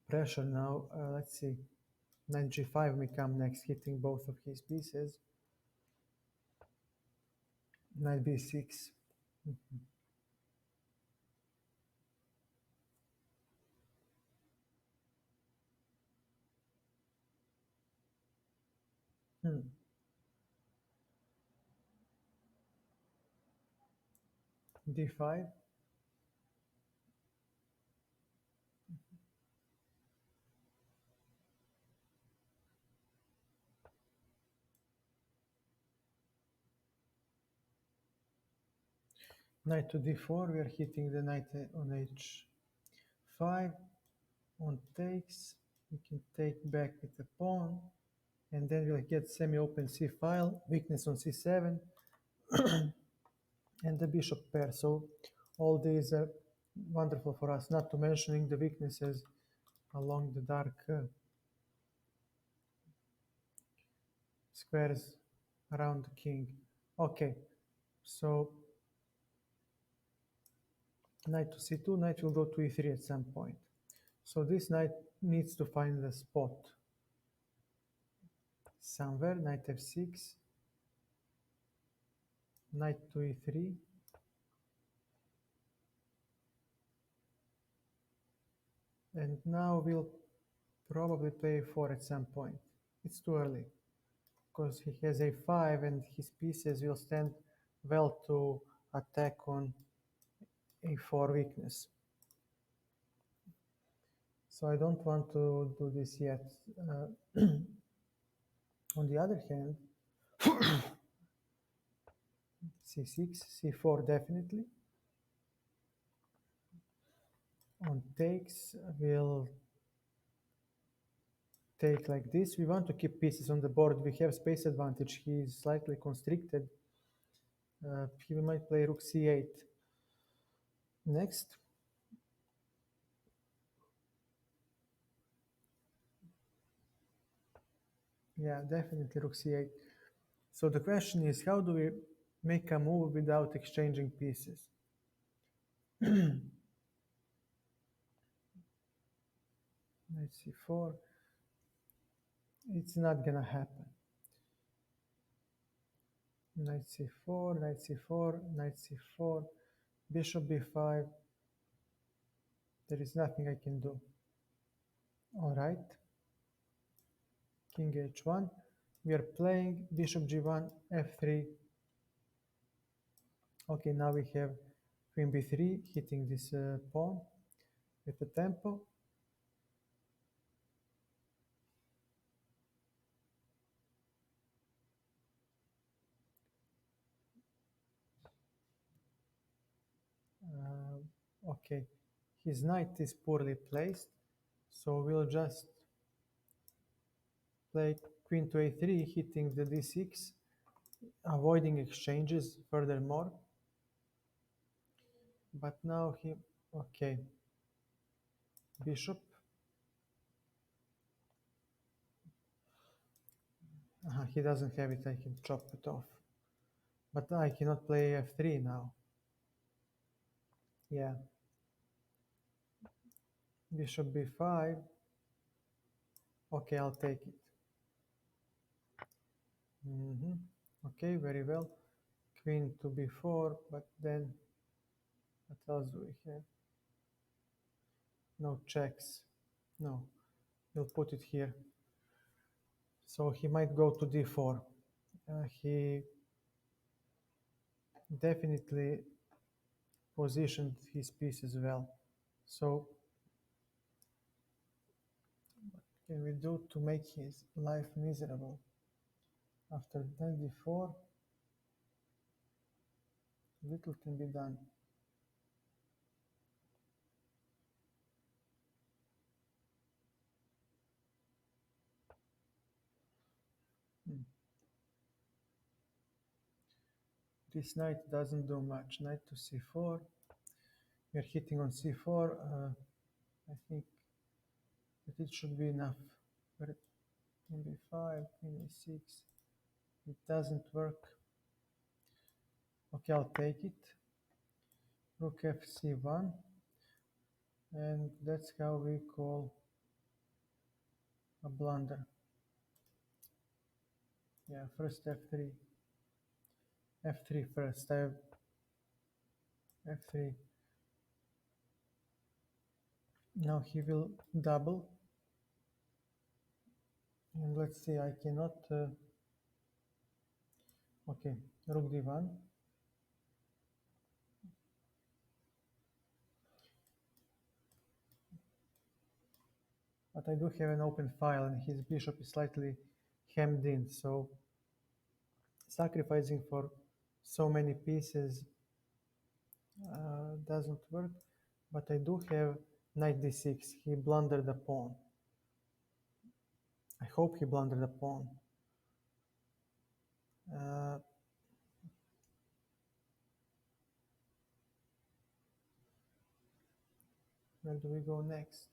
pressure now. Let's see. Knight g5 may come next, hitting both of his pieces. Knight b6. d5. Knight to d4, we are hitting the knight on h5. On takes, we can take back with the pawn, and then we'll get semi-open c file, weakness on c7, and the bishop pair. So all these are wonderful for us, not to mentioning the weaknesses along the dark squares around the king. Okay, so knight to c2, knight will go to e3 at some point. So this knight needs to find the spot somewhere. Knight f6, knight to e3, and now we'll probably play a4 at some point. It's too early because he has a5 and his pieces will stand well to attack on a4 weakness. So I don't want to do this yet. On the other hand, c6, c4 definitely. On takes, we'll take like this. We want to keep pieces on the board. We have space advantage. He is slightly constricted. He might play rook c8. Next. Yeah, definitely rook c8. So the question is, how do we make a move without exchanging pieces? Knight c4. It's not gonna happen. Knight c4, knight c4, knight c4, bishop b5. There is nothing I can do. All right. King h1. We are playing bishop g1, f3. Okay, now we have queen b3 hitting this pawn with the tempo. Okay, his knight is poorly placed, so we'll just play queen to a3, hitting the d6, avoiding exchanges furthermore. But now okay, bishop. He doesn't have it, I can chop it off. But I cannot play f3 now. Yeah. Bishop b5. Okay, I'll take it. Okay, very well. Queen to b4, but then what else do we have? No checks. No, we'll put it here. So he might go to d4. He definitely positioned his pieces well. So what can we do to make his life miserable? After knight d4, little can be done. This knight doesn't do much. Knight to c4. We're hitting on c4. I think that it should be enough. Queen b5, queen a6. It doesn't work. Okay, I'll take it. Rook fc1. And that's how we call a blunder. Yeah, first f3. f3 first. I have f3. Now he will double. And let's see, I cannot. Okay, rook d1. But I do have an open file and his bishop is slightly hemmed in, so sacrificing for so many pieces doesn't work. But I do have knight d6. He blundered a pawn. I hope he blundered a pawn. Uh, where do we go next?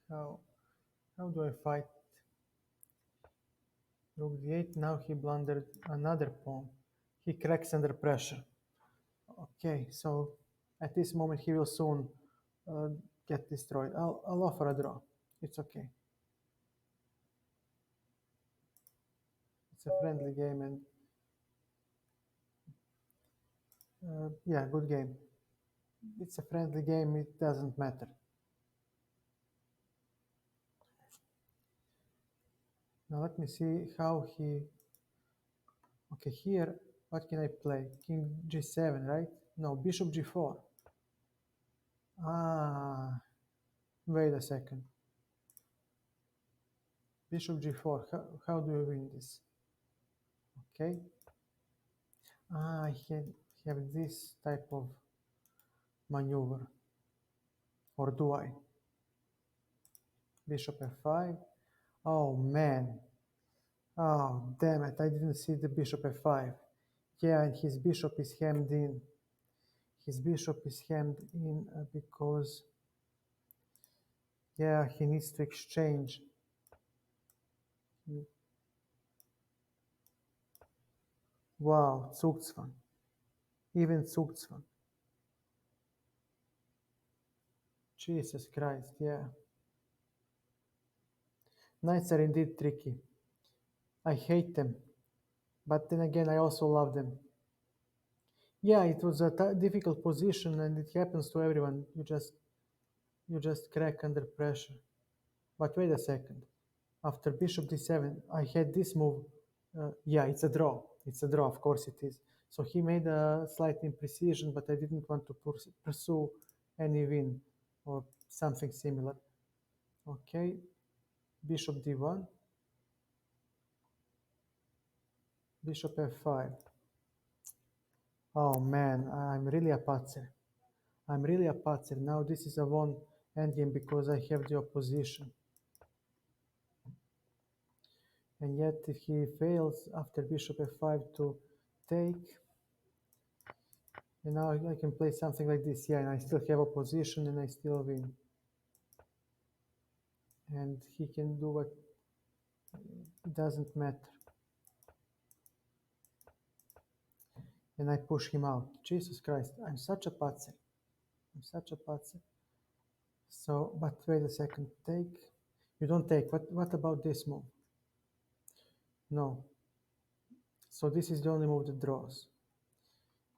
How how do I fight? Rook d8. Now he blundered another pawn. He cracks under pressure. Okay, so at this moment he will soon uh, get destroyed. I'll offer a draw. It's okay. It's a friendly game and yeah, good game. It's a friendly game. It doesn't matter. Now let me see how he. Okay, here what can I play? King g7, right? No, bishop g4. Ah, wait a second. Bishop g4. How do you win this? Okay. I have this type of maneuver. Or do I? Bishop f5. Oh man. Oh damn it, I didn't see the bishop f5. Yeah, and his bishop is hemmed in. His bishop is hemmed in because, yeah, he needs to exchange. Wow, Zugzwang. Even Zugzwang. Jesus Christ, yeah. Knights are indeed tricky. I hate them, but then again, I also love them. Yeah, it was a difficult position, and it happens to everyone. You just crack under pressure. But wait a second. After bishop d7, I had this move. Yeah, it's a draw. It's a draw, of course it is. So he made a slight imprecision, but I didn't want to pursue any win or something similar. Okay, bishop d1, bishop f5. Oh man, I'm really a patzer. I'm really a patzer. Now this is a one endgame because I have the opposition. And yet if he fails after bishop f5 to take, and now I can play something like this, yeah, and I still have opposition and I still win. And he can do what, it doesn't matter. And I push him out. Jesus Christ, I'm such a patzer. I'm such a patzer. So, but wait a second, take. You don't take. What about this move? No. So this is the only move that draws.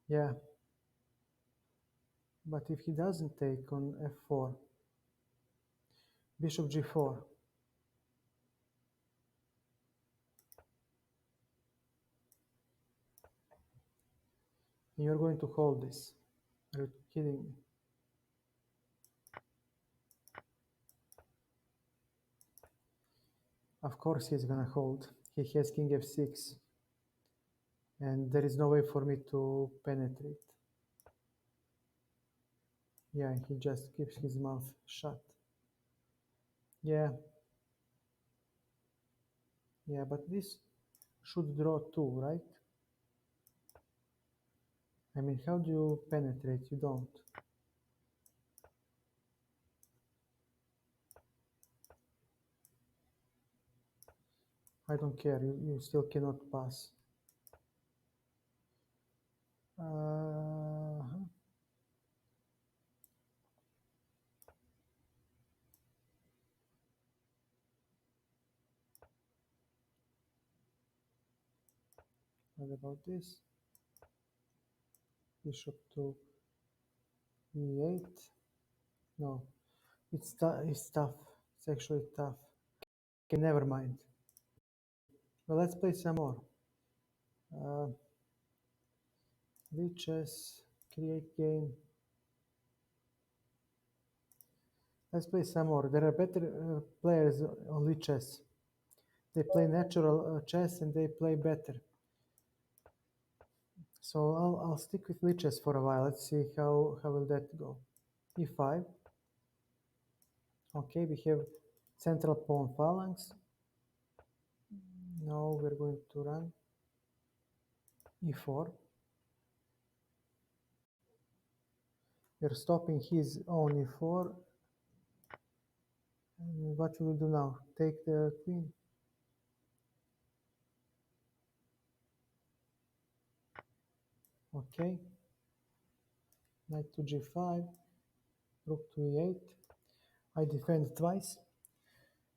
Yeah. But if he doesn't take on f4, bishop g4, you're going to hold this. Are you kidding me? Of course he's gonna hold. He has king f6. And there is no way for me to penetrate. Yeah, he just keeps his mouth shut. Yeah. Yeah, but this should draw too, right? I mean, how do you penetrate? You don't. I don't care. You still cannot pass. Uh, what about this? Bishop to e8. No, it's tough. It's actually tough. Okay, never mind. Well, let's play some more. Lichess, create game. Let's play some more. There are better players on Lichess. They play natural chess and they play better. So I'll stick with Lichess for a while. Let's see how will that go. E5. Okay, we have central pawn phalanx. Now we're going to run E4. We're stopping his own E4. And what will we do now? Take the queen. Okay. Knight to G5. Rook to E8. I defend twice.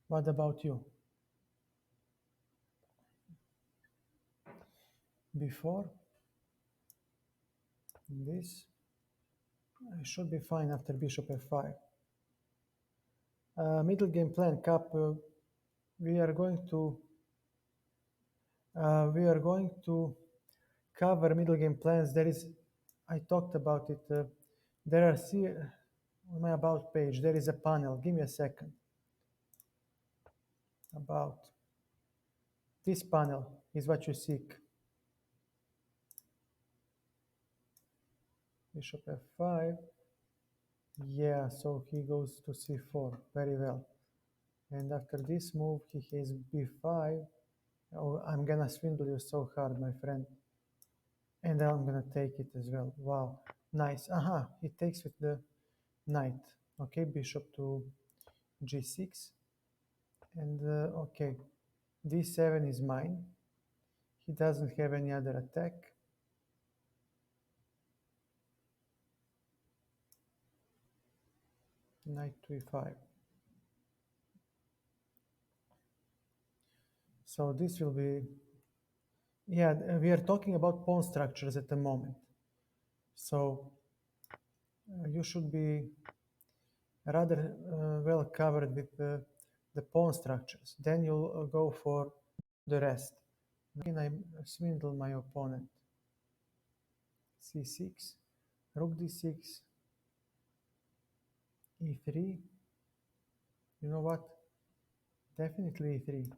What about you? B4. This. I should be fine after bishop f5. Middle game plan cup. We are going to cover middle game plans. I talked about it. There are on my about page. There is a panel. Give me a second. About this panel is what you seek. Bishop f5. Yeah, so he goes to c4. Very well. And after this move, he has b5. Oh, I'm gonna swindle you so hard, my friend. And I'm gonna take it as well. Wow, nice. Aha, he takes with the knight. Okay, bishop to g6. And okay, d7 is mine. He doesn't have any other attack. Knight to e5. So this will be, yeah, we are talking about pawn structures at the moment. So you should be rather well covered with the pawn structures. Then you'll go for the rest. Again, I swindle my opponent. c6, rook d6, e3. You know what? Definitely e3.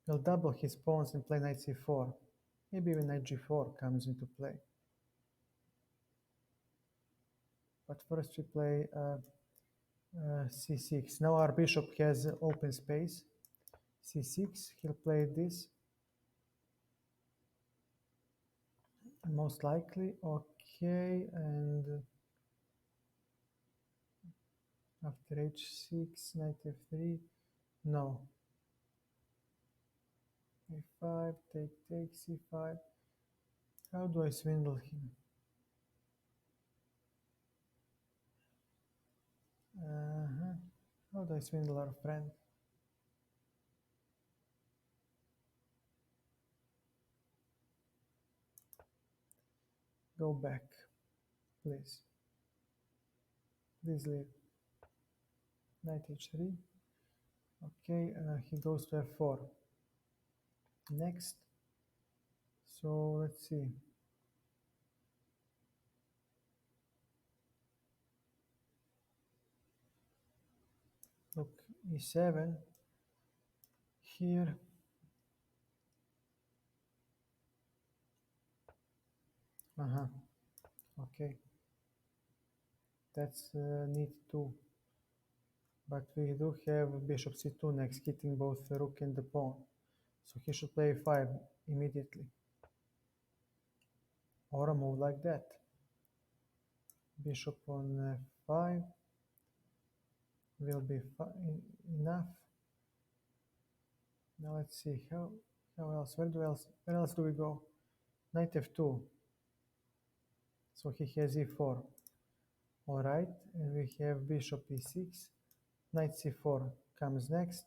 We'll double his pawns and play knight c4. Maybe even knight g4 comes into play. But first we play c6. Now our bishop has open space. c6, he'll play this. Most likely, okay, and after h6, knight f3, no. a5, take, c5. How do I swindle him? How do I swindle our friend? Go back, please. Please leave. Knight h3. Okay, he goes to f4. Next. So let's see. Look, e7 here. Okay. That's neat too. But we do have bishop c2 next, hitting both the rook and the pawn. So he should play 5 immediately. Or a move like that. Bishop on f5 will be enough. Now let's see how else. Where else do we go? Knight f2. So he has e4. All right, and we have bishop e6. Knight c4 comes next.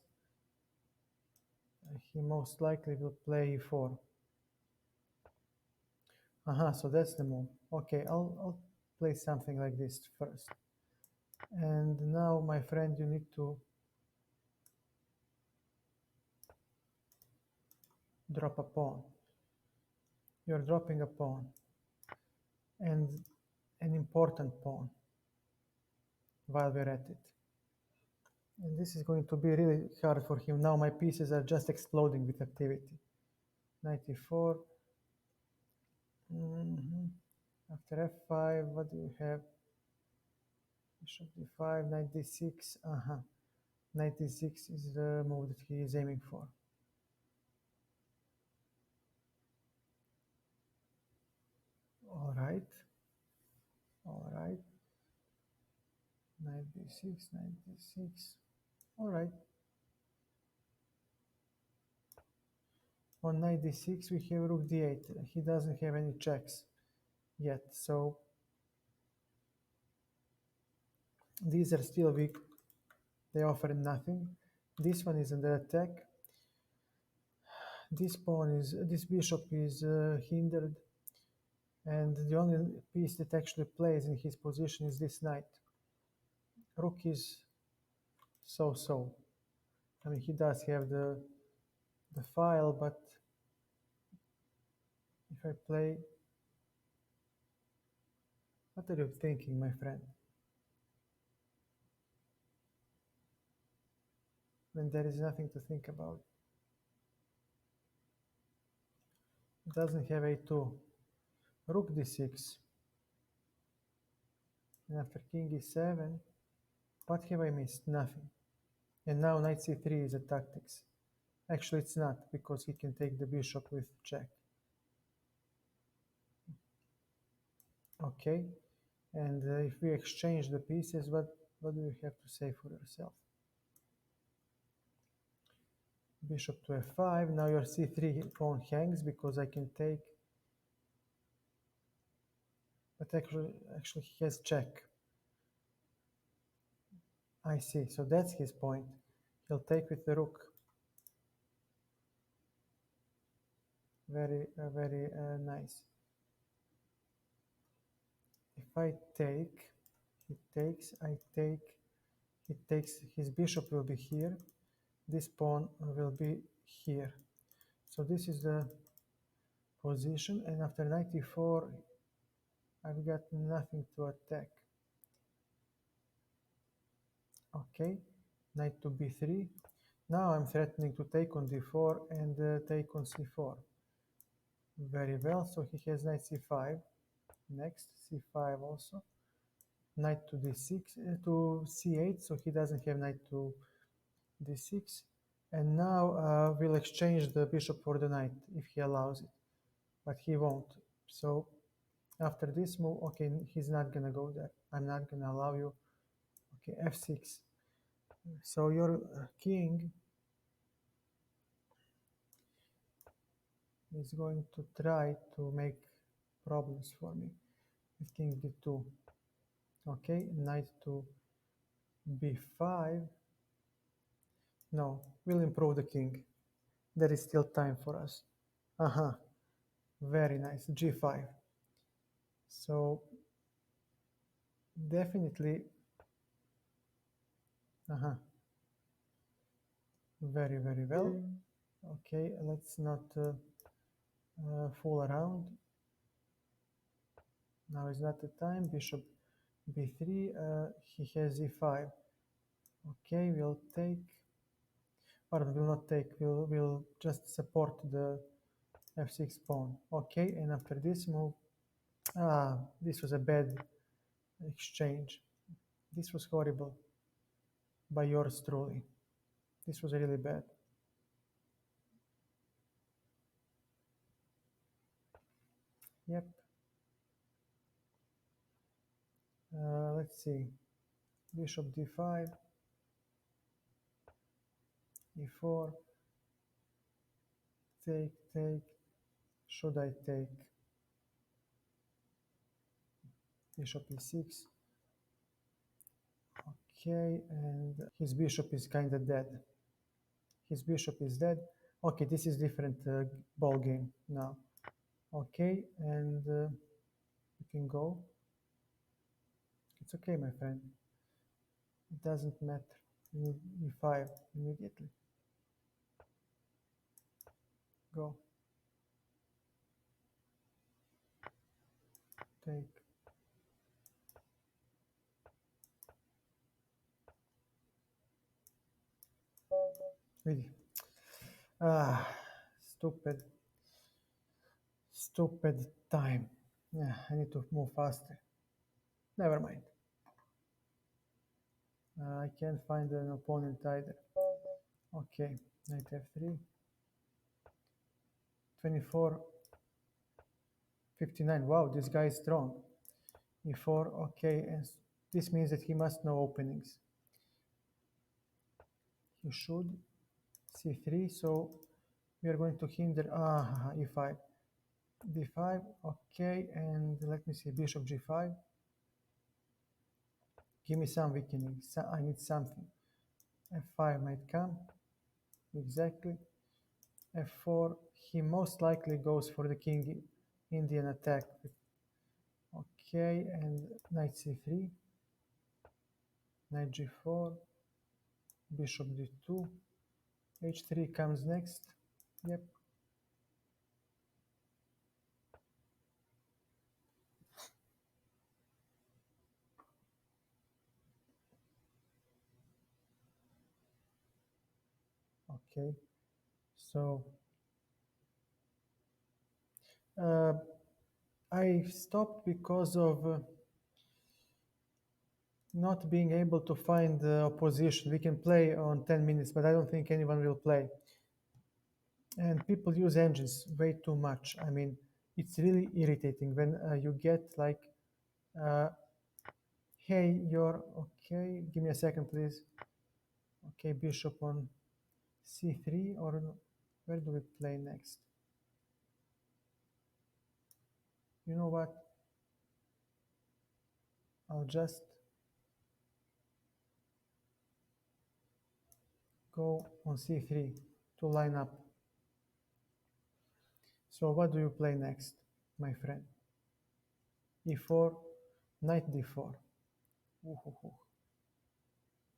He most likely will play e4. So that's the move. Okay, I'll play something like this first. And now, my friend, you need to drop a pawn. You're dropping a pawn. And an important pawn. while we're at it. And this is going to be really hard for him. Now my pieces are just exploding with activity. 94. After f5, what do you have? Bishop d5, knight d6. 96 is the move that he is aiming for. All right. All right. Knight d6, knight d6. All right. On knight d6, we have rook d8. He doesn't have any checks yet, so these are still weak. They offer nothing. This one is under attack. This bishop is hindered, and the only piece that actually plays in his position is this knight. Rook is so-so. I mean, he does have the file, but if I play, what are you thinking, my friend? When there is nothing to think about. It doesn't have a2. Rook d6. And after king e7, what have I missed? Nothing. And now knight c3 is a tactics. Actually, it's not, because he can take the bishop with check. Okay, and if we exchange the pieces, what do you have to say for yourself? Bishop to f5. Now your c3 pawn hangs because I can take, but actually he has check. I see. So that's his point. He'll take with the rook. Very nice. If I take, he takes, I take, he takes, his bishop will be here. This pawn will be here. So this is the position, and after knight e4, I've got nothing to attack. Okay, knight to b3. Now I'm threatening to take on d4 and take on c4. Very well, so he has knight c5. Next, c5 also. Knight to d6, to c8, so he doesn't have knight to d6. And now we'll exchange the bishop for the knight if he allows it, but he won't. So after this move, okay, he's not gonna go there. I'm not gonna allow you. Okay, f6. So your king is going to try to make problems for me with king d2. Okay, knight to b5. No, we'll improve the king. There is still time for us. Very nice, g5. So definitely, very well. Okay, let's not fool around. Now is not the time. Bishop b3. He has e5. Okay, we'll take. Pardon, will not take. We'll just support the f6 pawn. Okay, and after this move, this was a bad exchange. This was horrible by yours truly. This was really bad. Yep. Let's see. Bishop d5, e4, take. Should I take? Bishop e6. Okay, and his bishop is kind of dead. His bishop is dead. Okay, this is different ball game now. Okay, and you can go. It's okay, my friend. It doesn't matter. You need e5 immediately. Go. Take. Vidi. Ah, stupid, stupid time. Yeah, I need to move faster. Never mind. I can't find an opponent either. Okay, knight f3. 24, 59. Wow, this guy is strong. e4, okay, and this means that he must know openings. He should. c3, so we are going to hinder, e5. d5, okay, and let me see, bishop g5. Give me some weakening, I need something. f5 might come, exactly. f4, he most likely goes for the king Indian attack. Okay, and knight c3, knight g4, bishop d2, h3 comes next. Yep. Okay, so uh, I stopped because of not being able to find the opposition. We can play on 10 minutes, but I don't think anyone will play. And people use engines way too much. I mean, it's really irritating when you get like, uh, hey, you're okay. Give me a second, please. Okay, bishop on c3, or where do we play next? You know what? I'll just go on c3 to line up. So what do you play next, my friend? e4, knight d4. Ooh, ooh, ooh.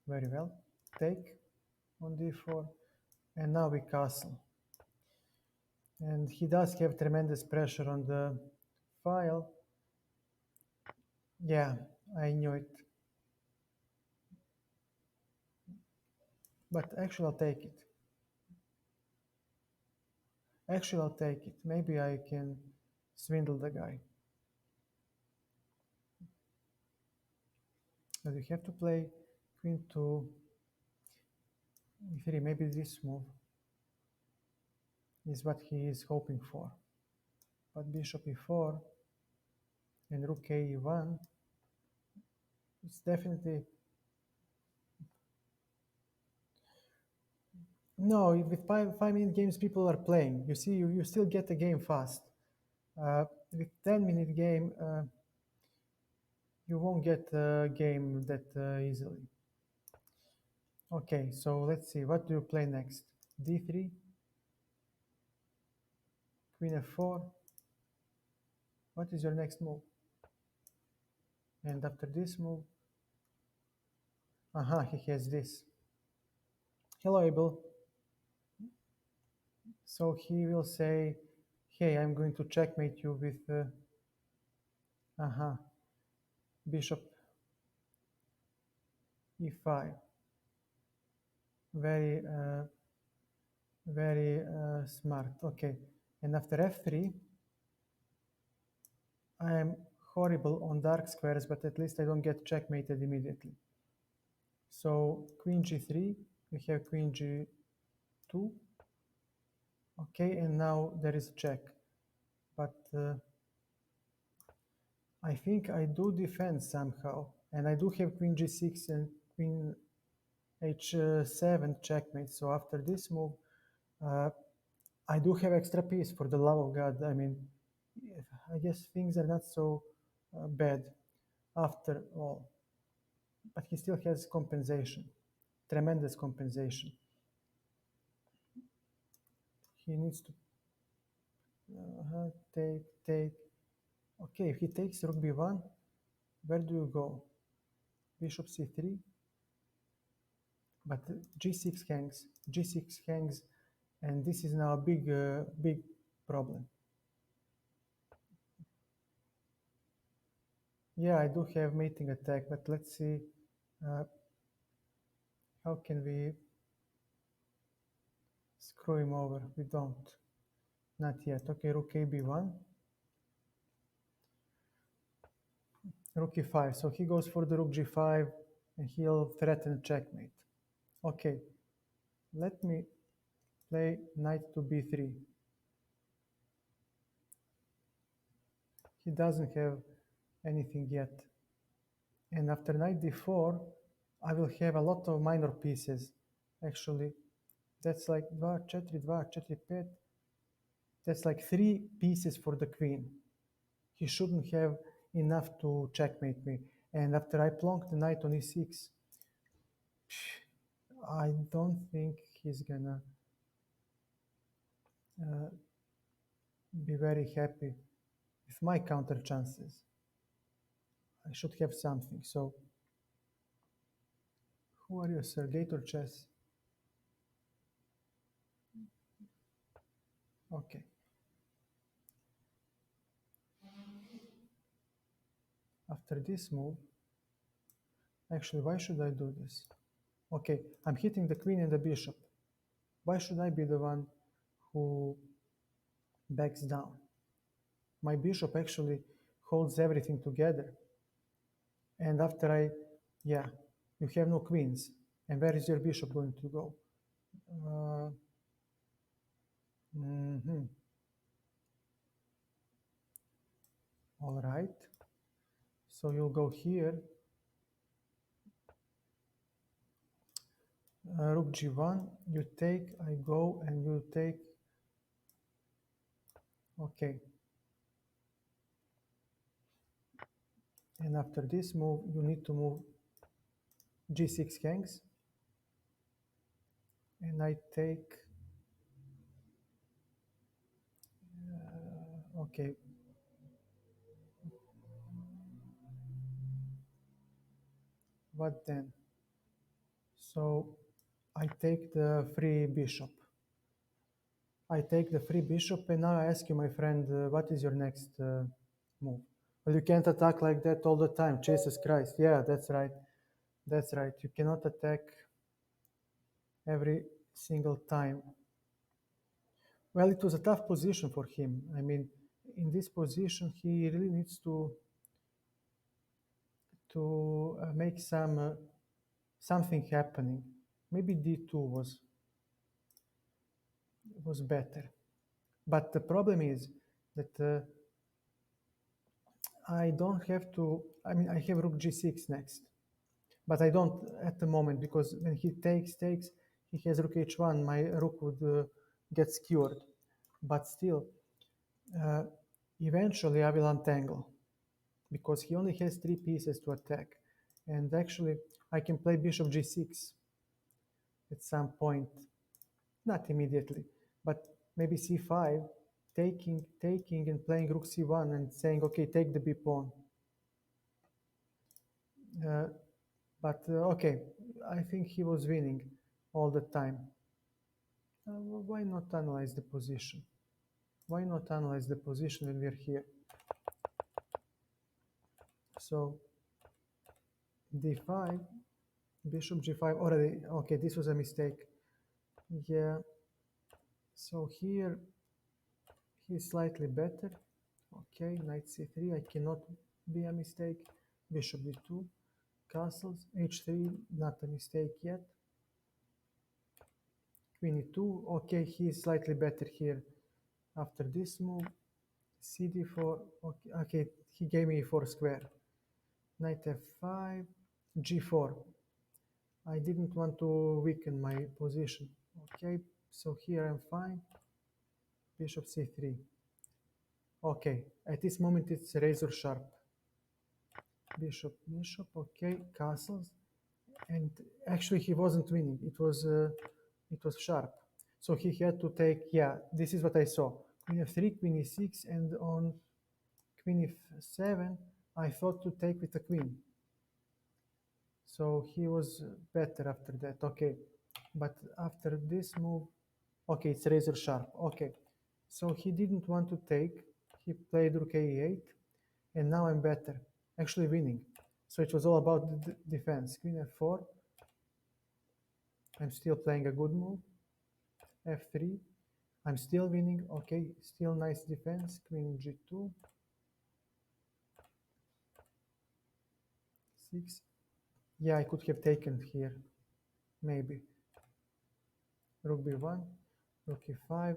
Very well. Take on d4, and now we castle. And he does have tremendous pressure on the file. Yeah, I knew it. But actually, I'll take it. Actually, I'll take it. Maybe I can swindle the guy. But you have to play queen to e3. Maybe this move is what he is hoping for. But bishop e4 and rook e1, it's definitely... No, with five-minute games people are playing. You see, you still get the game fast. With 10-minute game, you won't get a game that easily. Okay, so let's see. What do you play next? d3, queen f4. What is your next move? And after this move, he has this. Hello, Abel. So he will say, hey, I'm going to checkmate you with bishop e5. Very, very smart. Okay, and after f3, I am horrible on dark squares, but at least I don't get checkmated immediately. So queen g3, we have queen g2. Okay, and now there is check. But I think I do defend somehow. And I do have queen g6 and queen h7 checkmate. So after this move, I do have extra piece, for the love of God. I mean, I guess things are not so bad after all. But he still has compensation, tremendous compensation. He needs to take. Okay, if he takes rook b1, where do you go? Bishop c3, but g6 hangs, and this is now a big problem. Yeah, I do have mating attack, but let's see how can we... screw him over. We don't. Not yet. Okay, rook a b1. Rook e5. So he goes for the rook g5 and he'll threaten checkmate. Okay, let me play knight to b3. He doesn't have anything yet. And after knight d4, I will have a lot of minor pieces. Actually, that's like 2, 4, 2, 4, 5. That's like 3 pieces for the queen. He shouldn't have enough to checkmate me. And after I plonk the knight on e6, I don't think he's gonna be very happy with my counter chances. I should have something. So, who are you, sir? Gate or chess? Okay. After this move, actually, why should I do this? Okay, I'm hitting the queen and the bishop. Why should I be the one who backs down? My bishop actually holds everything together. And after yeah, you have no queens. And where is your bishop going to go? Mhm. All right. So you'll go here. Rook g1, you take, I go, and you take. Okay. And after this move, you need to move g6 hangs. And I take, okay. What then? So I take the free bishop. I take the free bishop, and now I ask you, my friend, what is your next move? Well, you can't attack like that all the time. Jesus Christ. Yeah, that's right. That's right. You cannot attack every single time. Well, it was a tough position for him. I mean, in this position, he really needs to make something happening. Maybe d2 was better. But the problem is that I don't have to. I mean, I have rook g6 next, but I don't at the moment because when he takes, he has rook h1. My rook would get skewered, but still, uh, eventually I will untangle because he only has 3 pieces to attack, and actually I can play bishop g6 at some point, not immediately, but maybe c5, taking and playing rook c1 and saying, okay, take the b pawn. But okay, I think he was winning all the time. Why not analyze the position? Why not analyze the position when we're here? So d5, bishop g5 already. Okay, this was a mistake. Yeah. So here he's slightly better. Okay, knight c3. I cannot be a mistake. Bishop d2, castles, h3. Not a mistake yet. Queen e2. Okay, he is slightly better here. After this move, cd4. Okay, he gave me e4 square. Knight f5, g4. I didn't want to weaken my position. Okay, so here I'm fine. Bishop c3. Okay, at this moment it's razor sharp. Bishop, bishop. Okay, castles. And actually he wasn't winning. It was sharp. So he had to take. Yeah, this is what I saw. Queen f3, queen e6, and on queen f7, I thought to take with the queen. So he was better after that. Okay, but after this move, okay, it's razor sharp. Okay, so he didn't want to take. He played rook e8, and now I'm better, actually winning. So it was all about the defense. Queen f4. I'm still playing a good move, f3. I'm still winning. Okay, still nice defense. Queen g2, 6. Yeah, I could have taken here, maybe. Rook b1, rook e5,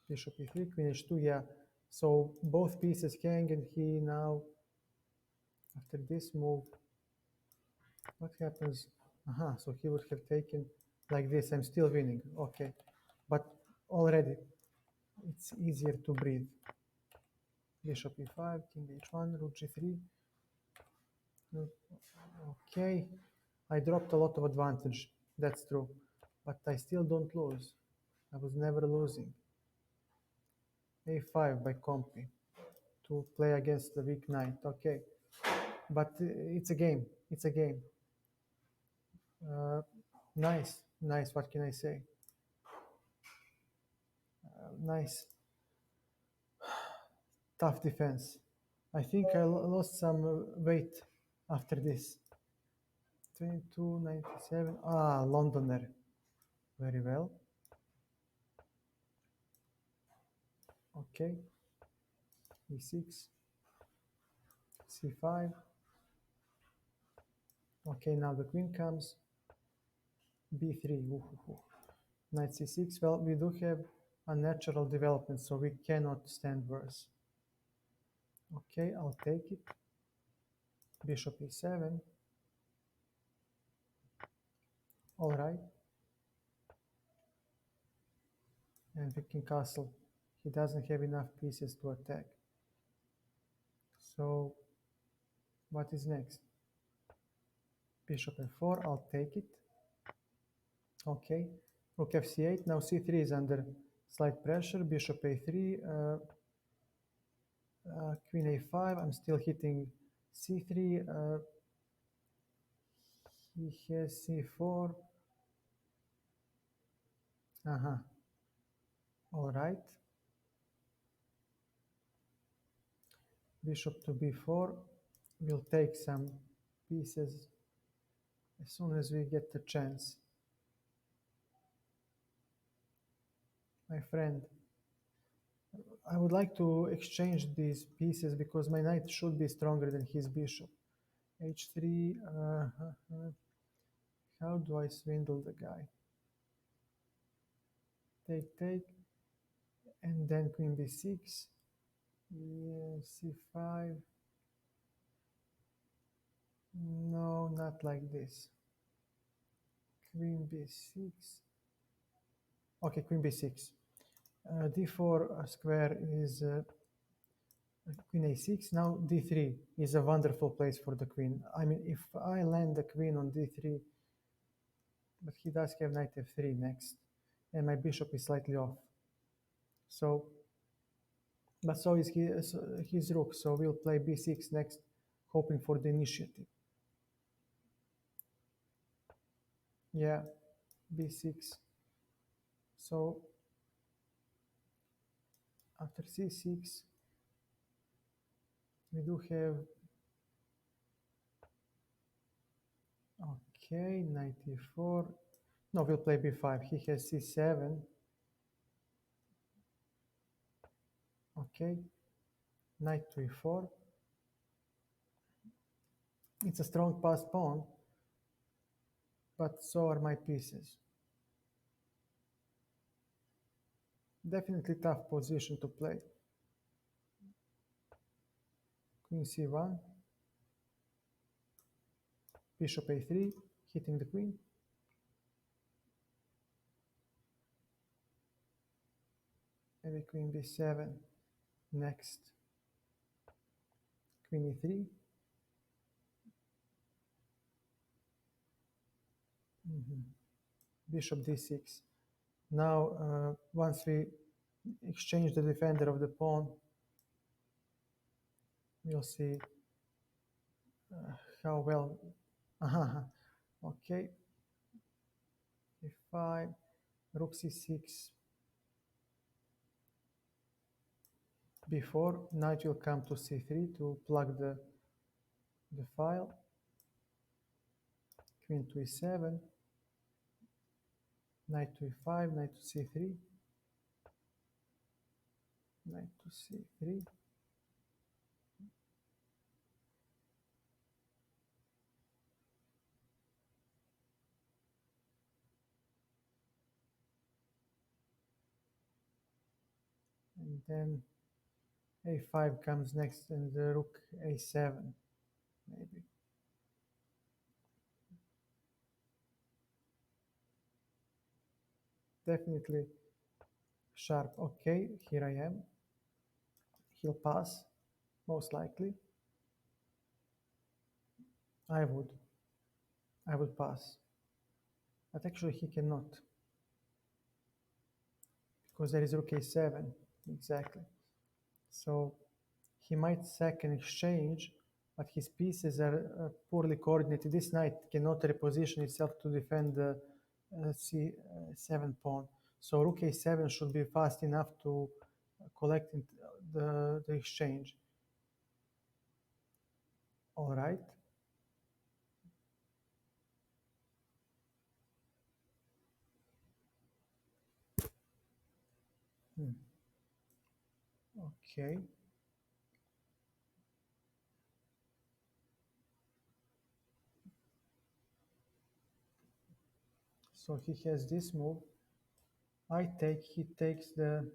bishop e3, queen h2. Yeah, so both pieces hang, and he now, after this move, what happens? Aha, so he would have taken like this. I'm still winning. Okay, but already it's easier to breathe. Bishop e5, king h1, rook g3. Okay, I dropped a lot of advantage. That's true, but I still don't lose. I was never losing. a5 by Compy to play against the weak knight. Okay, but it's a game. It's a game. Uh, nice, nice. What can I say? Nice, tough defense. I think I lost some weight after this. 22.97. Ah, Londoner. Very well. Okay. e6, c5. Okay, now the queen comes. b3. Ooh, ooh, ooh. Knight c6. Well, we do have a natural development, so we cannot stand worse. Okay, I'll take it. Bishop e7. All right. And we can castle. He doesn't have enough pieces to attack. So what is next? Bishop f4. I'll take it. Okay. Rook fc8. Now c3 is under slight pressure. Bishop a3. Queen a5. I'm still hitting c3. He has c4. Uh-huh. All right. Bishop to b4. We'll take some pieces as soon as we get the chance. My friend, I would like to exchange these pieces because my knight should be stronger than his bishop. h3. How do I swindle the guy? Take, take. And then queen b6. Yeah, c5. No, not like this. Queen b6. Okay, queen b6. d4 square is queen a6. Now d3 is a wonderful place for the queen. I mean, if I land the queen on d3, but he does have knight f3 next, and my bishop is slightly off. So, but so is his rook. So we'll play b6 next, hoping for the initiative. Yeah, b6. So after c6, we do have, okay, knight e4. No, we'll play b5. He has c7. Okay, knight to e4. It's a strong passed pawn, but so are my pieces. Definitely tough position to play. Queen c1. Bishop a3, hitting the queen. Maybe queen b7 next. Queen e3. Bishop d6. Now, once we exchange the defender of the pawn, we'll see how well. Okay. e5, rook c6. b4, knight will come to c3 to plug the file. Queen to e7. Knight to e5, knight to c3, knight to c3. And then a5 comes next and the rook a7, maybe. Definitely sharp. Okay, here I am. He'll pass, most likely. I would. I would pass. But actually he cannot, because there is rook a7. Exactly. So he might sack an exchange, but his pieces are poorly coordinated. This knight cannot reposition itself to defend the c7 pawn. So rook a7 should be fast enough to collect the exchange. All right. Hmm. Okay. So he has this move. I take, he takes the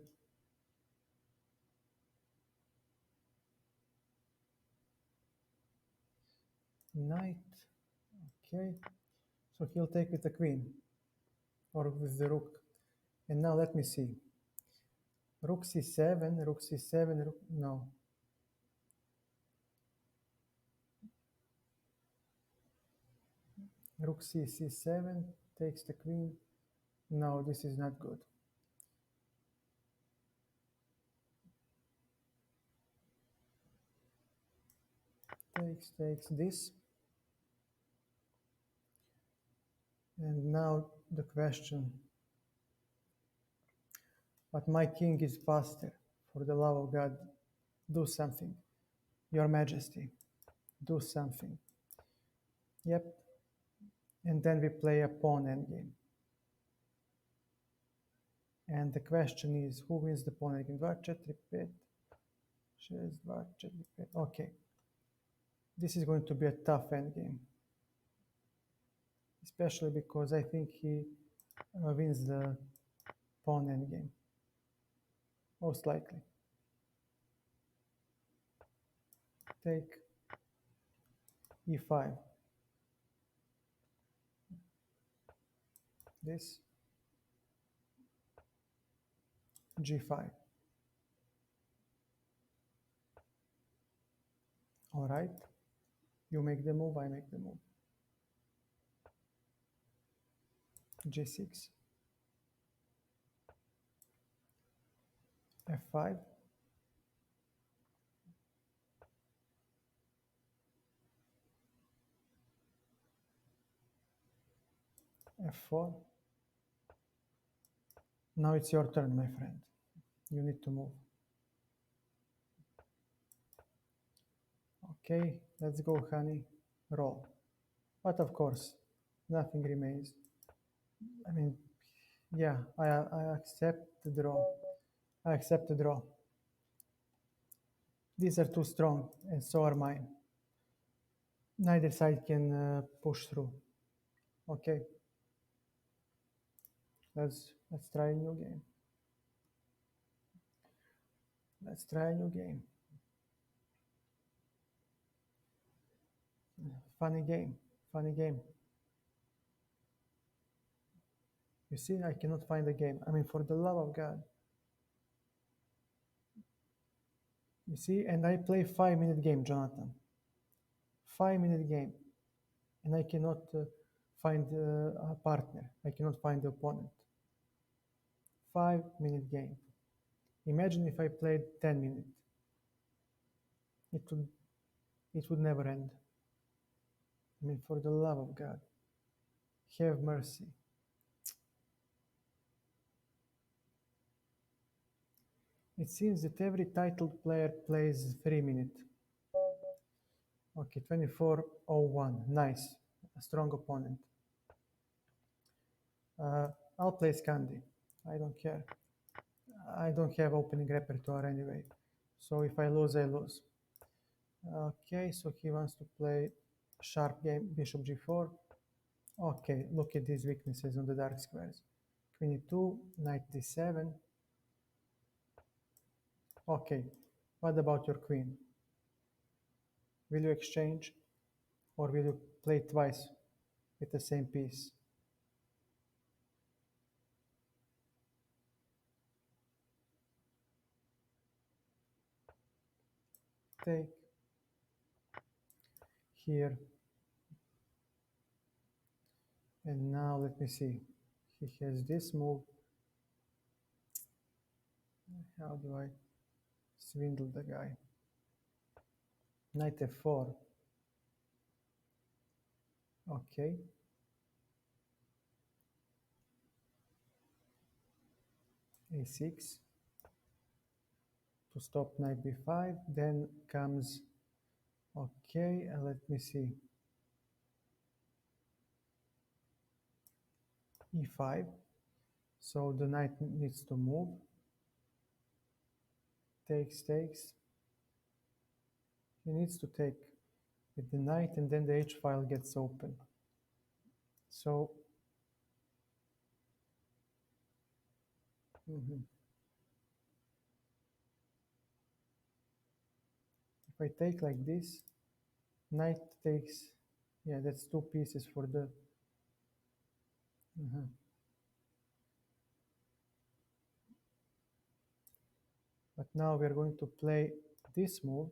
knight. Okay. So he'll take with the queen or with the rook. And now let me see. Rook c7, rook c7, rook, no. Rook c7 takes the queen. No, this is not good. Takes this. And now the question. But my king is faster. For the love of God, do something. Your Majesty, do something. Yep. And then we play a pawn endgame. And the question is, who wins the pawn endgame? 2, 4, 5, 6, 2, 4, 5. Okay. This is going to be a tough endgame. Especially because I think he wins the pawn endgame. Most likely. Take e5. This g5. All right. You make the move, I make the move. g6. f5. f4. Now it's your turn, my friend. You need to move. Okay, let's go, honey. Roll. But of course, nothing remains. I mean, yeah, I accept the draw. I accept the draw. These are too strong, and so are mine. Neither side can push through. Okay, let's try a new game. Let's try a new game. Funny game, funny game. You see, I cannot find the game. I mean, for the love of God. You see, and I play 5-minute game, Jonathan. 5-minute game, and I cannot find a partner. I cannot find the opponent. 5-minute game. Imagine if I played 10 minutes. It would never end. I mean, for the love of God, have mercy. It seems that every titled player plays 3 minutes. Okay, 24:01. Nice. A strong opponent. I'll play Scandi. I don't care. I don't have opening repertoire anyway. So if I lose, I lose. Okay, so he wants to play sharp game, bishop g4. Okay, look at these weaknesses on the dark squares. Queen e2, knight d7. Okay, what about your queen? Will you exchange or will you play twice with the same piece? Take here. And now let me see. He has this move. How do I swindle the guy? Knight f4. Okay. a6 to stop knight b5. Then comes, okay, let me see. e5. So the knight needs to move. Takes, takes. He needs to take with the knight and then the h file gets open. So if I take like this, knight takes, yeah, that's two pieces for the, but now we're going to play this move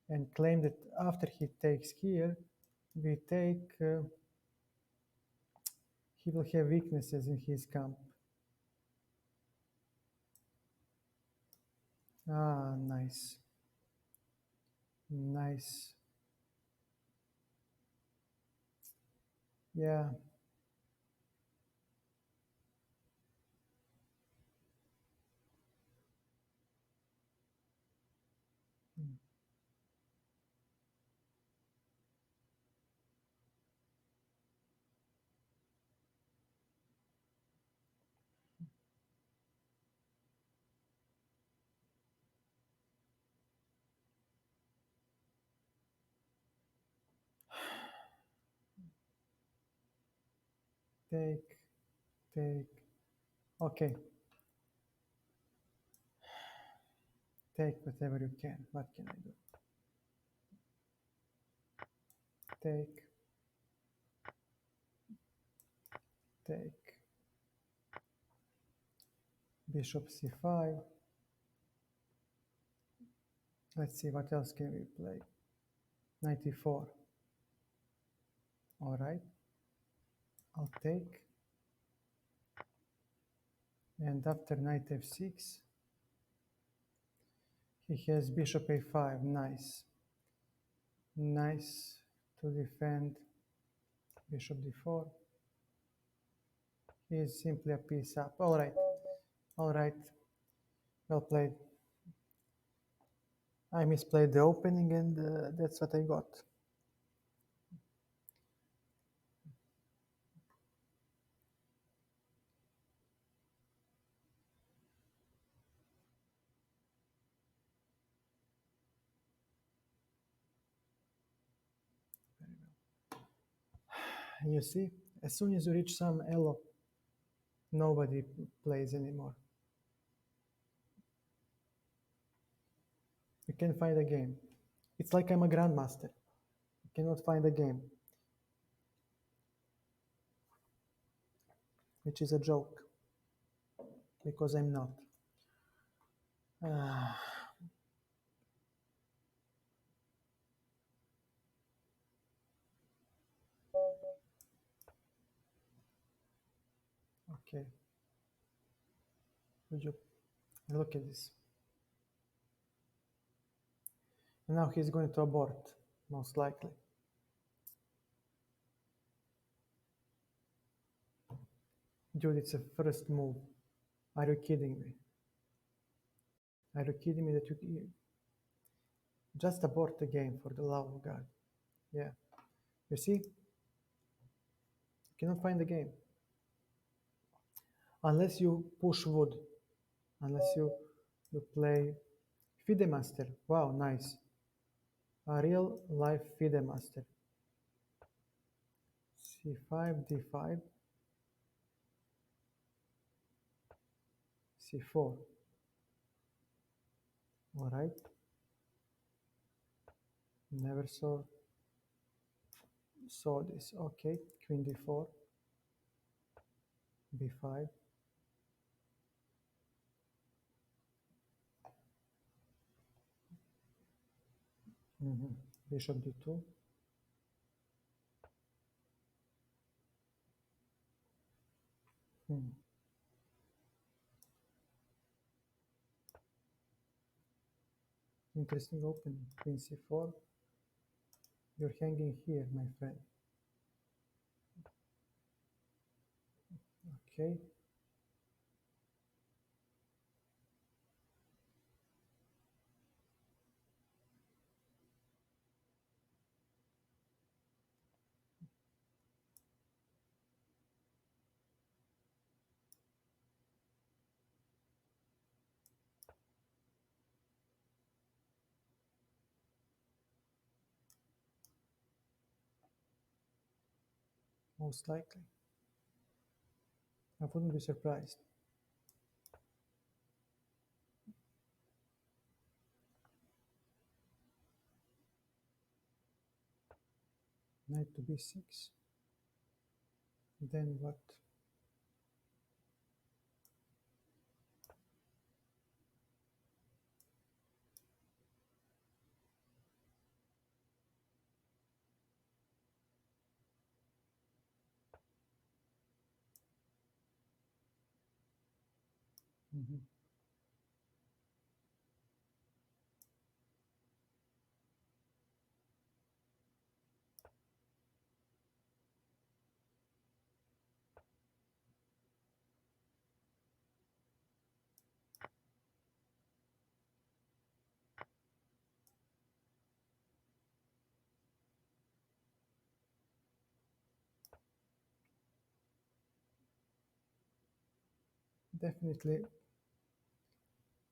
and claim that after he takes here, we take, he will have weaknesses in his camp. Ah, nice. Nice. Yeah. Take, take. Okay. Take whatever you can. What can I do? Take, take. Bishop c5. Let's see, what else can we play? Knight e4. All right. I'll take. And after knight f6, he has bishop a5. Nice. Nice to defend bishop d4. He is simply a piece up. All right. All right. Well played. I misplayed the opening and that's what I got. You see, as soon as you reach some elo, nobody plays anymore. You can find a game. It's like I'm a grandmaster. You cannot find a game, which is a joke, because I'm not. Ah, okay. Would you look at this? And now he's going to abort, most likely. Dude, it's a first move. Are you kidding me? Are you kidding me that you just abort the game, for the love of God? Yeah. You see? You cannot find the game. unless you push wood, unless you play FIDE master. Wow, nice. A real life FIDE master. C5, D5, C4. All right. Never saw this. Okay. Queen D4, B5. Bishop D2. Hmm. Interesting opening. Queen C4. You're hanging here, my friend. Okay. Most likely. I wouldn't be surprised. Knight to B6. Then what? Mhm. Definitely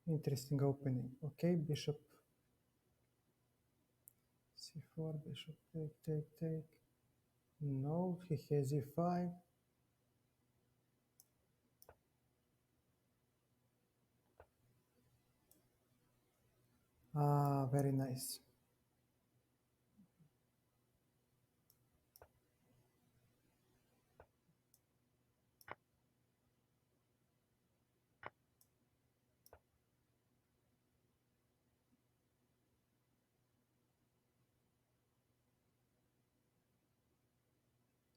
interesting opening. Okay, bishop C4, bishop take, take, take. No, he has E5. Ah, very nice.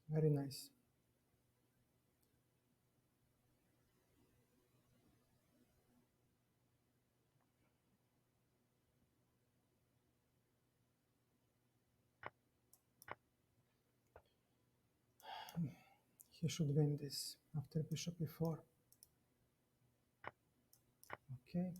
Very nice. He should win this after bishop E4. Okay.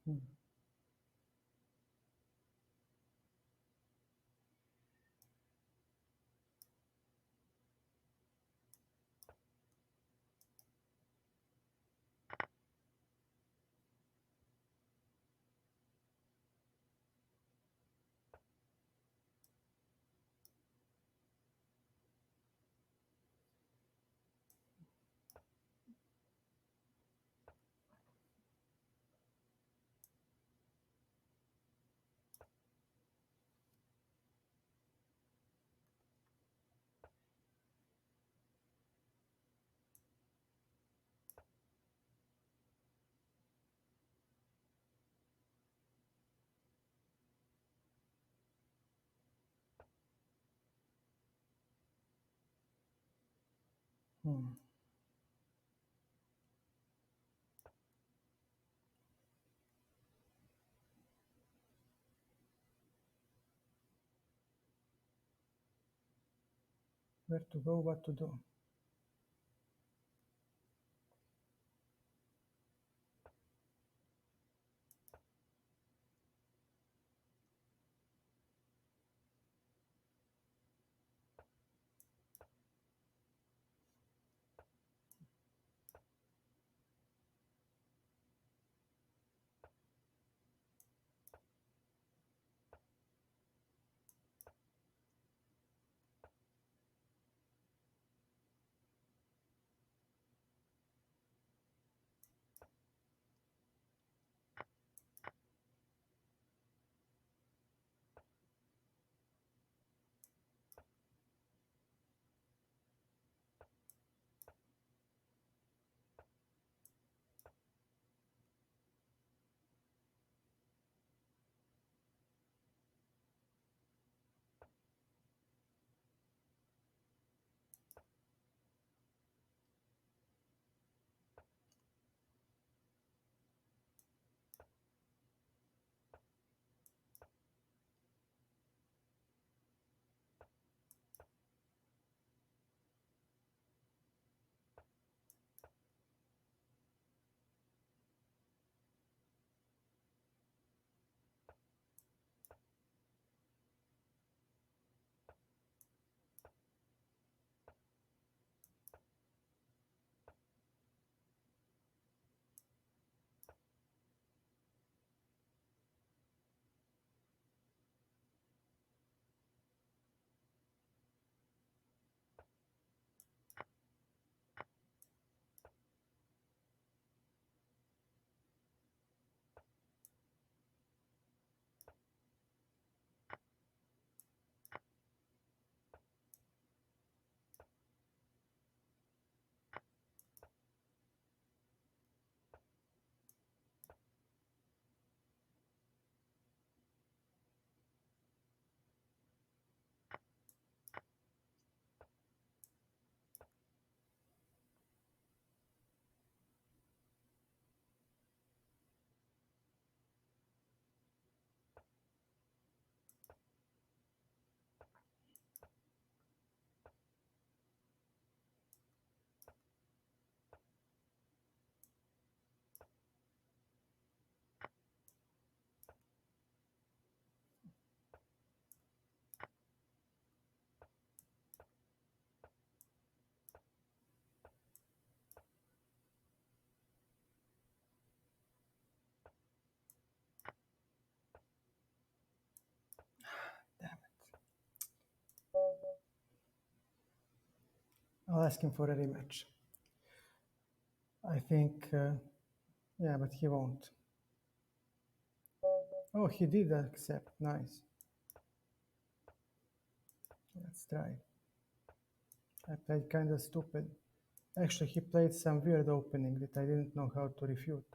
Hmm. Hmm. Where to go, what to do. Damn it. I'll ask him for a rematch. I think, yeah, but he won't. Oh, he did accept. Nice. Let's try. I played kind of stupid. Actually, he played some weird opening that I didn't know how to refute.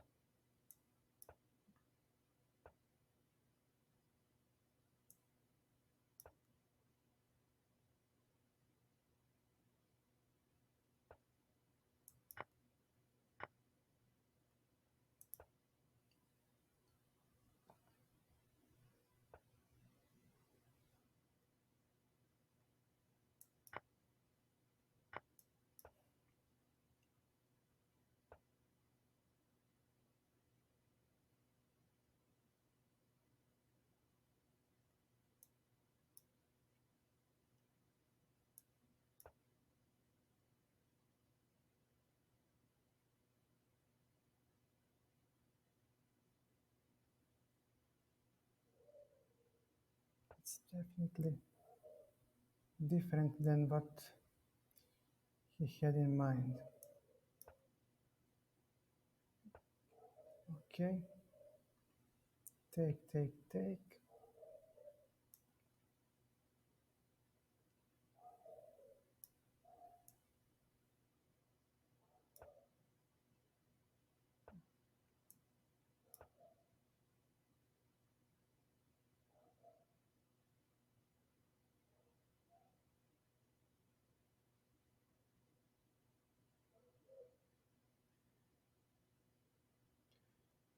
It's definitely different than what he had in mind. Okay, take, take, take.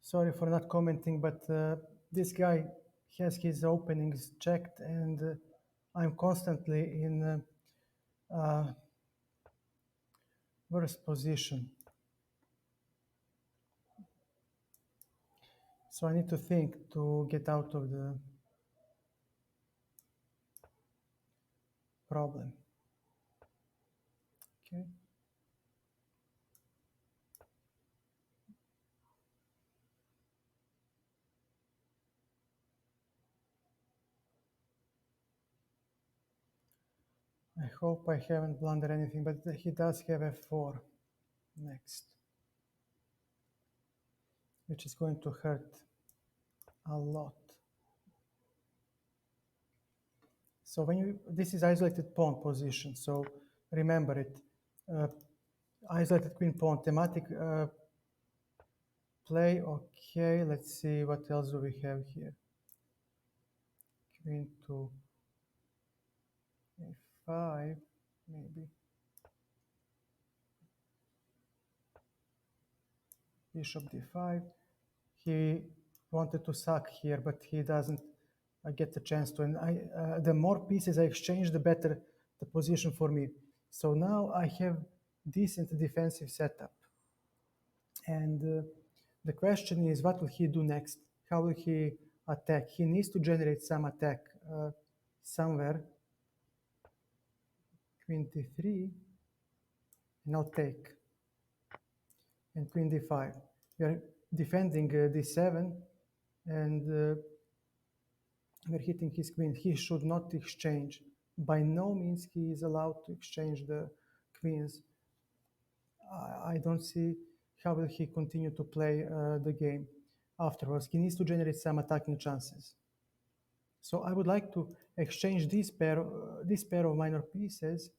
Sorry for not commenting, but this guy has his openings checked, and I'm constantly in worst position. So I need to think to get out of the problem. Okay. I hope I haven't blundered anything, but he does have f4 next, which is going to hurt a lot. So when you, this is isolated pawn position, so remember it. Uh, Isolated queen pawn, thematic play, okay, let's see what else do we have here. Queen to a5, maybe. Bishop d5. He wanted to suck here, but he doesn't get the chance to. And the more pieces I exchange, the better the position for me. So now I have decent defensive setup. And the question is, what will he do next? How will he attack? He needs to generate some attack somewhere. Queen d3, and I'll take. And queen d5. We are defending d7, and we're hitting his queen. He should not exchange. By no means he is allowed to exchange the queens. I don't see how will he continue to play the game afterwards. He needs to generate some attacking chances. So I would like to exchange this pair of minor pieces.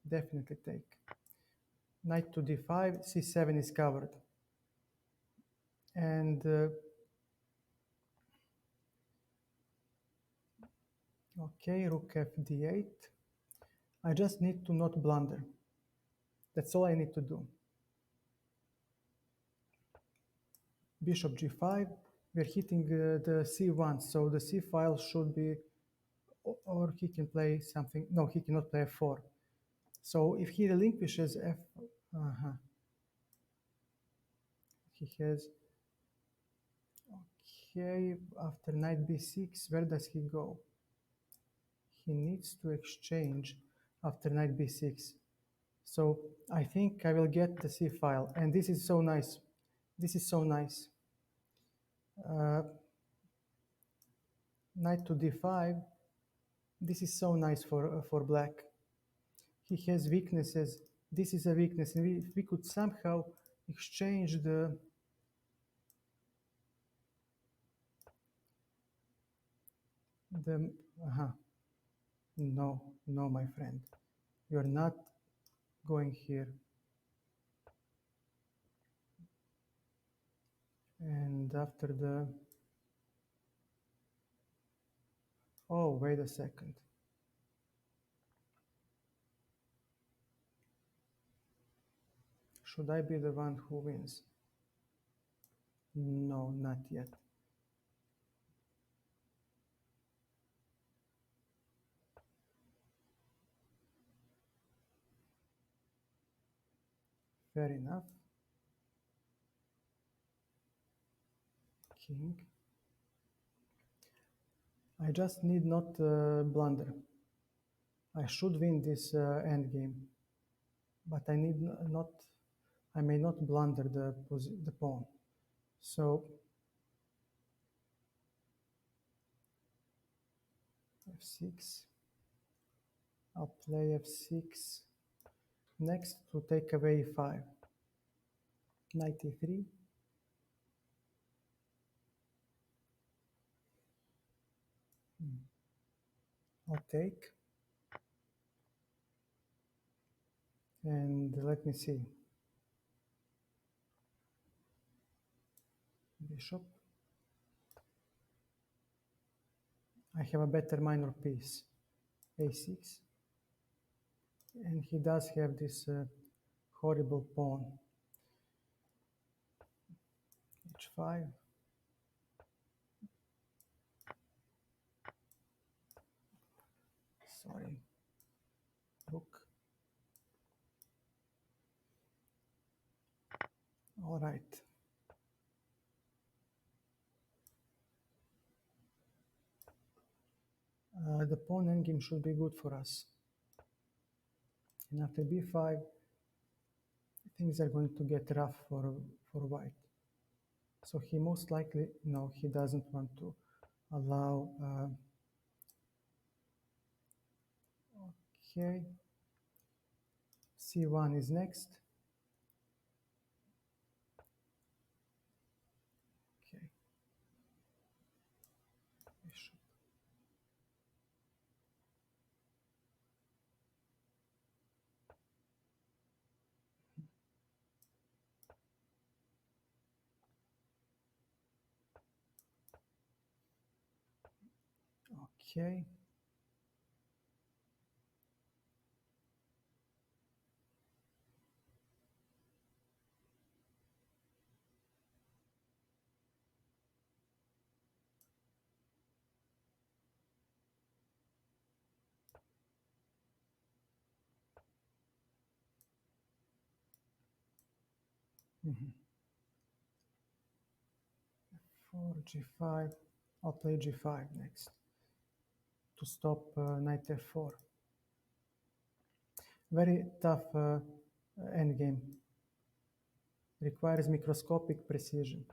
Definitely take. Knight to d5, c7 is covered. And okay, rook f d8. I just need to not blunder. That's all I need to do. Bishop g5. We're hitting the c1, so the c file should be, or he can play something. No, he cannot play f4. So if he relinquishes f, he has, okay, after knight b6, where does he go? He needs to exchange after knight b6. So I think I will get the c file, and this is so nice. This is so nice. Knight to d5. This is so nice for black. He has weaknesses. This is a weakness, and if we could somehow exchange the no, no, my friend, you're not going here. And after the, oh, wait a second. Should I be the one who wins? No, not yet. Fair enough. King. I just need not blunder. I should win this endgame, but I need not. I may not blunder the pawn. So f6. I'll play f6. Next, to take away e5. Knight e3. I'll take. And let me see. Bishop. I have a better minor piece. a6. And he does have this horrible pawn. h5. Sorry, rook. All right. The pawn endgame should be good for us. And after b5, things are going to get rough for white. So he most likely, no, he doesn't want to allow, okay, c1 is next. Okay, bishop. Okay. Mhm. 4, g5. I'll play g5 next to stop knight f4. Very tough endgame. Requires microscopic precision.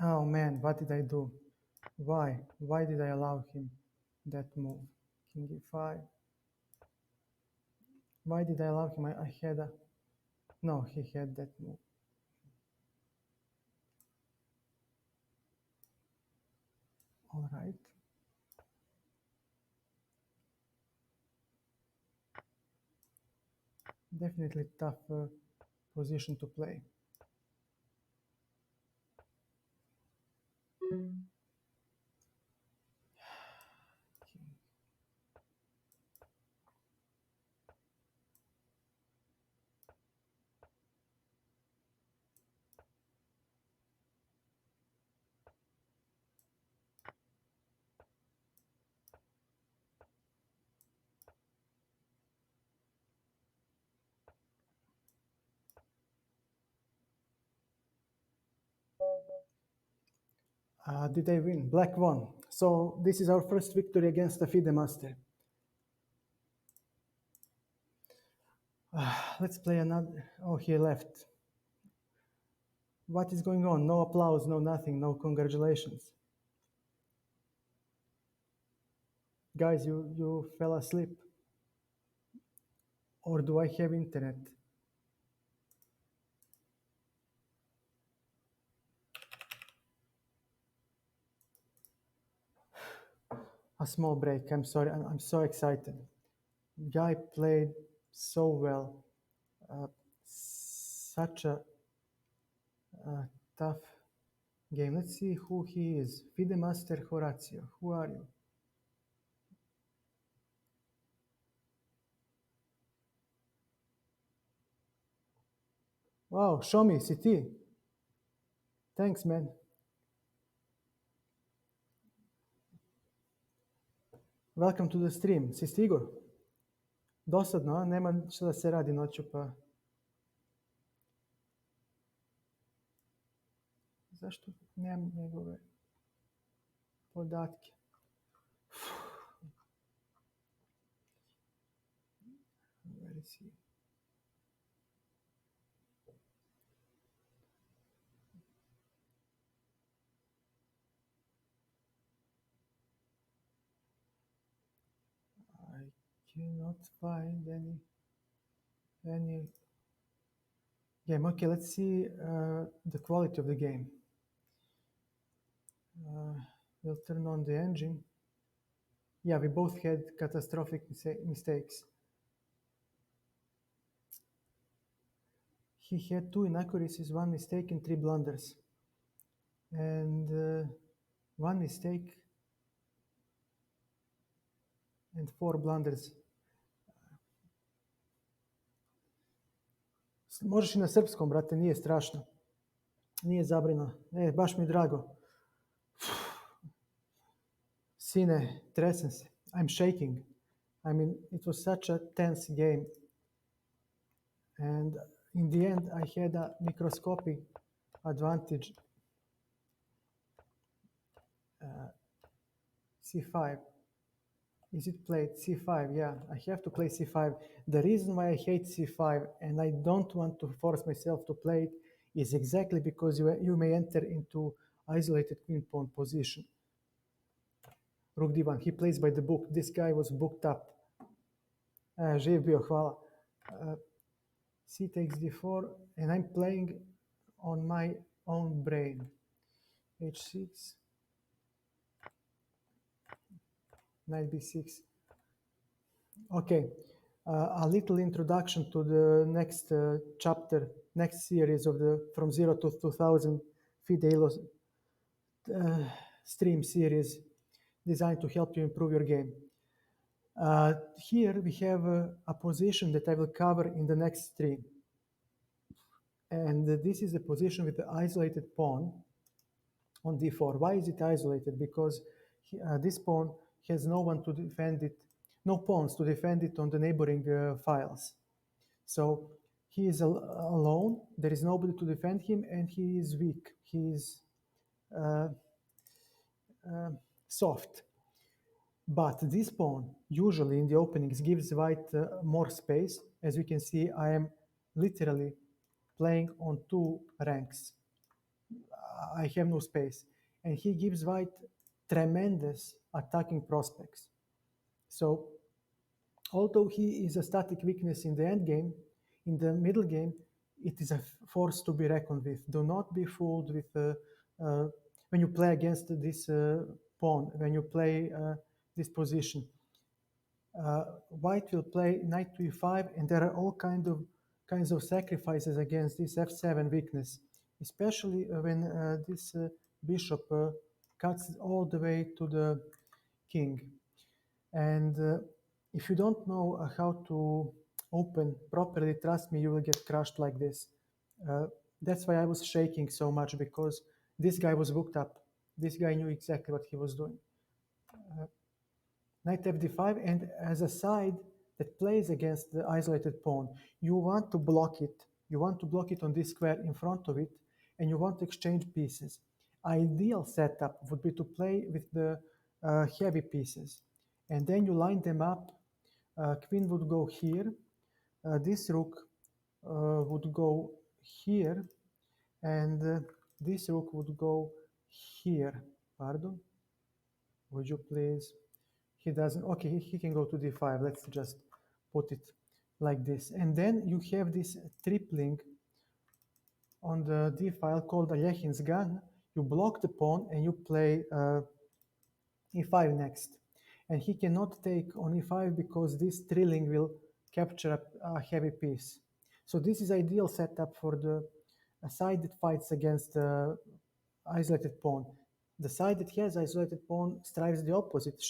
Oh man, what did I do? Why? Why did I allow him that move? King e5. Why did I allow him? I had a... No, he had that move. All right. Definitely tough position to play. Did I win? Black won. So this is our first victory against the FIDE master. Let's play another. Oh, he left. What is going on? No applause, no nothing, no congratulations. Guys, you fell asleep. Or do I have internet? A small break. I'm sorry. I'm so excited. Guy played so well. Such a tough game. Let's see who he is. FIDE Master Horatio. Who are you? Wow, show me, CT. Thanks, man. Welcome to the stream. Si stigo? Dosadno, a? Nema šta da se radi noću, pa... Zašto nemam njegove podatke? Where is he? I cannot find any game. Okay, let's see the quality of the game. We'll turn on the engine. Yeah, we both had catastrophic mistakes. He had 2 inaccuracies, 1 mistake, and 3 blunders. And 1 mistake and 4 blunders. Možeš i na srpskom, brate, nije strašno. Nije zabrino. Baš mi je drago. Sine, tresem se. I'm shaking. I mean, it was such a tense game. And in the end, I had a microscopic advantage. C5. Is it played? C5, yeah. I have to play C5. The reason why I hate C5 and I don't want to force myself to play it is exactly because you may enter into isolated queen pawn position. Rook d1. He plays by the book. This guy was booked up. Živ bio, hvala. C takes d4, and I'm playing on my own brain. H6, knight b6. Okay, a little introduction to the next chapter, next series of the From Zero to 2000 Fidelos stream series designed to help you improve your game. Here we have a position that I will cover in the next stream. And this is a position with the isolated pawn on d4. Why is it isolated? Because this pawn has no one to defend it, no pawns to defend it on the neighboring files. So he is alone, there is nobody to defend him, and he is weak, he is soft. But this pawn, usually in the openings, gives white more space. As you can see, I am literally playing on 2 ranks. I have no space. And he gives white tremendous attacking prospects. So, although he is a static weakness in the end game, in the middle game, it is a force to be reckoned with. Do not be fooled with when you play against this pawn, when you play this position. White will play knight to e5, and there are all kinds of sacrifices against this f7 weakness, especially when this bishop cuts all the way to the king. And if you don't know how to open properly, trust me, you will get crushed like this. That's why I was shaking so much, because this guy was booked up. This guy knew exactly what he was doing. Knight fd5, and as a side that plays against the isolated pawn, you want to block it. You want to block it on this square in front of it, and you want to exchange pieces. Ideal setup would be to play with the heavy pieces, and then you line them up. Queen would go here, this rook would go here, and this rook would go here. Pardon? Would you please? He doesn't. Okay, he can go to d5. Let's just put it like this. And then you have this tripling on the d file called Alekhin's gun. You block the pawn and you play e5 next. And he cannot take on e5 because this trilling will capture a heavy piece. So this is ideal setup for the side that fights against the isolated pawn. The side that has isolated pawn strives the opposite.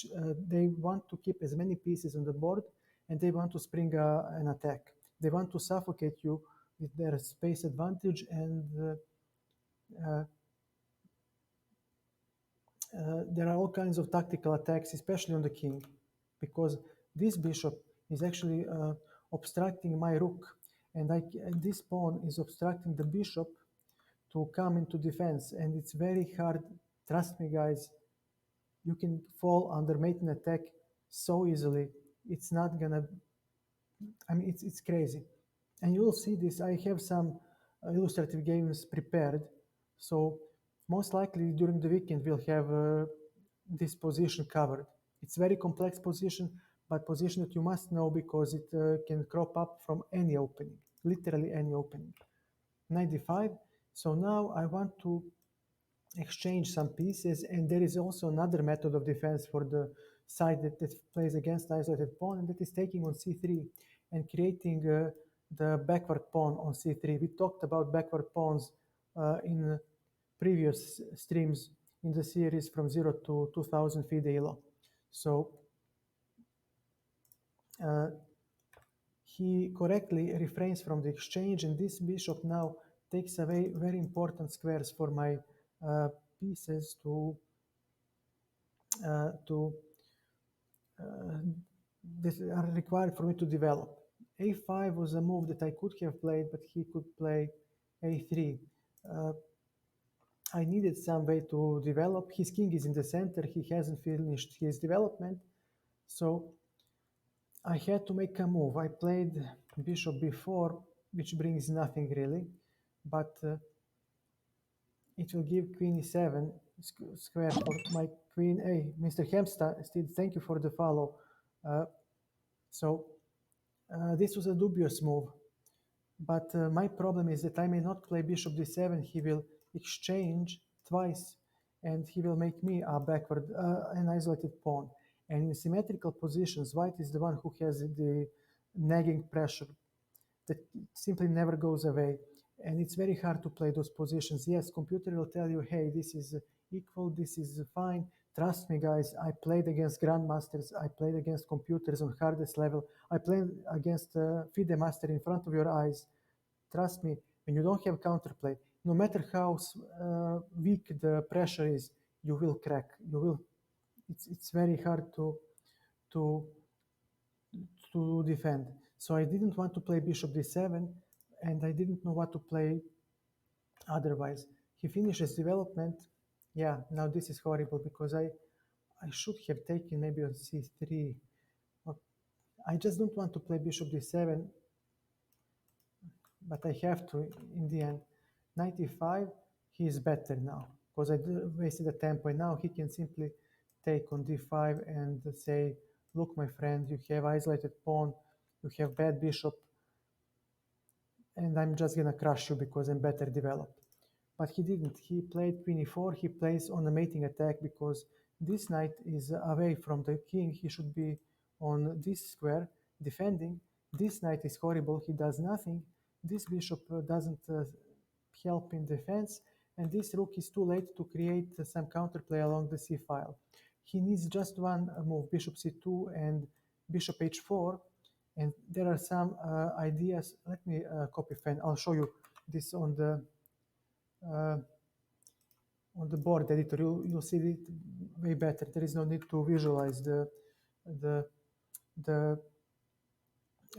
They want to keep as many pieces on the board, and they want to spring an attack. They want to suffocate you with their space advantage, and there are all kinds of tactical attacks, especially on the king, because this bishop is actually obstructing my rook, and this pawn is obstructing the bishop to come into defense, and it's very hard. Trust me, guys, you can fall under mate and attack so easily. It's not gonna, I mean, it's crazy. And you will see this. I have some illustrative games prepared. So most likely during the weekend, we'll have this position covered. It's very complex position, but position that you must know because it can crop up from any opening, literally any opening. Knight d5. So now I want to exchange some pieces, and there is also another method of defense for the side that plays against isolated pawn, and that is taking on c3 and creating the backward pawn on c3. We talked about backward pawns in previous streams in the series From Zero to 2000 FIDE Elo. So he correctly refrains from the exchange, and this bishop now takes away very important squares for my pieces to that are required for me to develop. A5 was a move that I could have played, but he could play A3. I needed some way to develop. His king is in the center. He hasn't finished his development. So I had to make a move. I played bishop b4, which brings nothing really, but it will give queen e7 square for my queen. Hey, Mr. Hempstead, thank you for the follow. So this was a dubious move, but my problem is that I may not play bishop d7. He will exchange twice, and he will make me a backward, an isolated pawn. And in symmetrical positions, white is the one who has the nagging pressure that simply never goes away. And it's very hard to play those positions. Yes, computer will tell you, hey, this is equal, this is fine. Trust me, guys, I played against grandmasters. I played against computers on hardest level. I played against FIDE master in front of your eyes. Trust me, when you don't have counterplay, no matter how weak the pressure is, you will crack. You will. It's very hard to to defend. So I didn't want to play bishop d7, and I didn't know what to play otherwise. He finishes development. Yeah, now this is horrible because I should have taken maybe on c3. Or I just don't want to play bishop d7, but I have to in the end. Knight e5, he is better now because I wasted the tempo, and now he can simply take on d5 and say, look, my friend, you have isolated pawn, you have bad bishop, and I'm just gonna crush you because I'm better developed. But he didn't. He played queen e4. He plays on a mating attack because this knight is away from the king. He should be on this square defending. This knight is horrible. He does nothing. This bishop doesn't help in defense, and this rook is too late to create some counterplay along the c file. He needs just one move, bishop c2 and bishop h4, and there are some ideas. Let me copy pen. I'll show you this uh, on the board editor. You'll see it way better. There is no need to visualize the the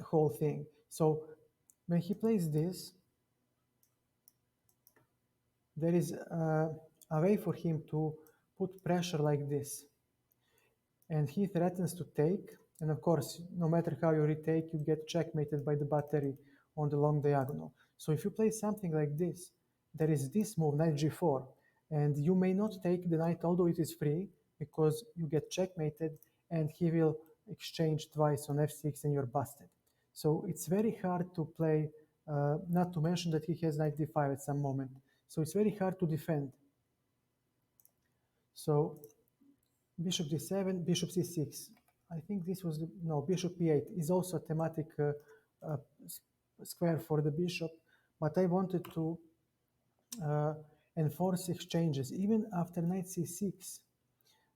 whole thing. So when he plays this, there is a way for him to put pressure like this, and he threatens to take. And of course, no matter how you retake, you get checkmated by the battery on the long diagonal. So if you play something like this, there is this move, knight g4, and you may not take the knight, although it is free, because you get checkmated, and he will exchange twice on f6 and you're busted. So it's very hard to play, not to mention that he has knight d5 at some moment. So it's very hard to defend. So bishop d7, bishop c6. I think this was, no, bishop e8 is also a thematic uh, square for the bishop, but I wanted to enforce exchanges. Even after knight c6,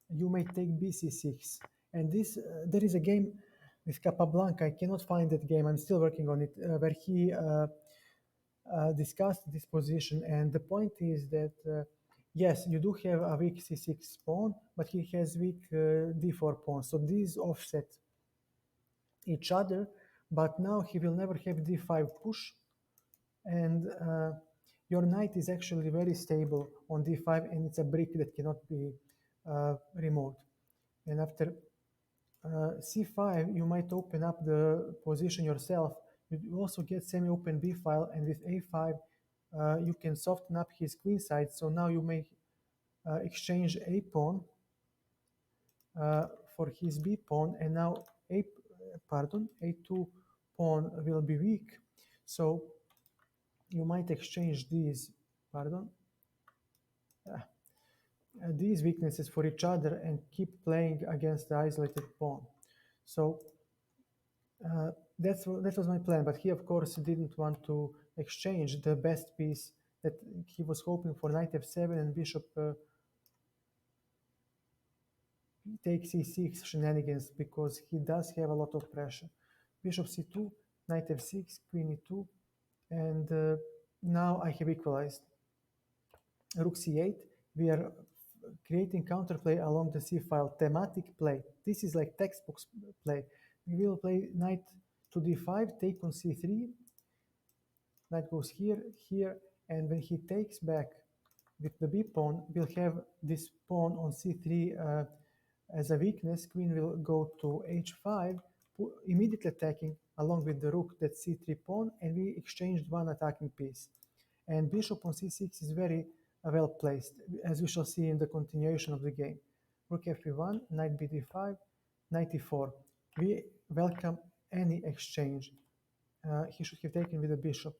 you may take bc6. And this, there is a game with Capablanca, I cannot find that game, I'm still working on it, where he discussed this position. And the point is that yes, you do have a weak c6 pawn, but he has weak d4 pawn. So these offset each other, but now he will never have d5 push, and your knight is actually very stable on d5, and it's a brick that cannot be removed. And after c5, you might open up the position yourself. You also get semi-open b file, and with a5, you can soften up his queen side. So now you may exchange a pawn for his b pawn, and now a2 pawn will be weak. So you might exchange these, these weaknesses for each other and keep playing against the isolated pawn. So that was my plan, but he of course didn't want to exchange the best piece that he was hoping for, knight f7 and bishop takes c6 shenanigans, because he does have a lot of pressure. Bishop c2, knight f6, queen e2, and now I have equalized. Rook c8, we are creating counterplay along the c file, thematic play. This is like textbook play. We will play knight to d5, take on c3, knight goes here, here, and when he takes back with the b pawn, we'll have this pawn on c3 as a weakness. Queen will go to h5, immediately attacking along with the rook, that c3 pawn, and we exchanged one attacking piece. And bishop on c6 is very well placed, as we shall see in the continuation of the game. Rook f1, knight bd5, knight e4. We welcome any exchange. He should have taken with the bishop.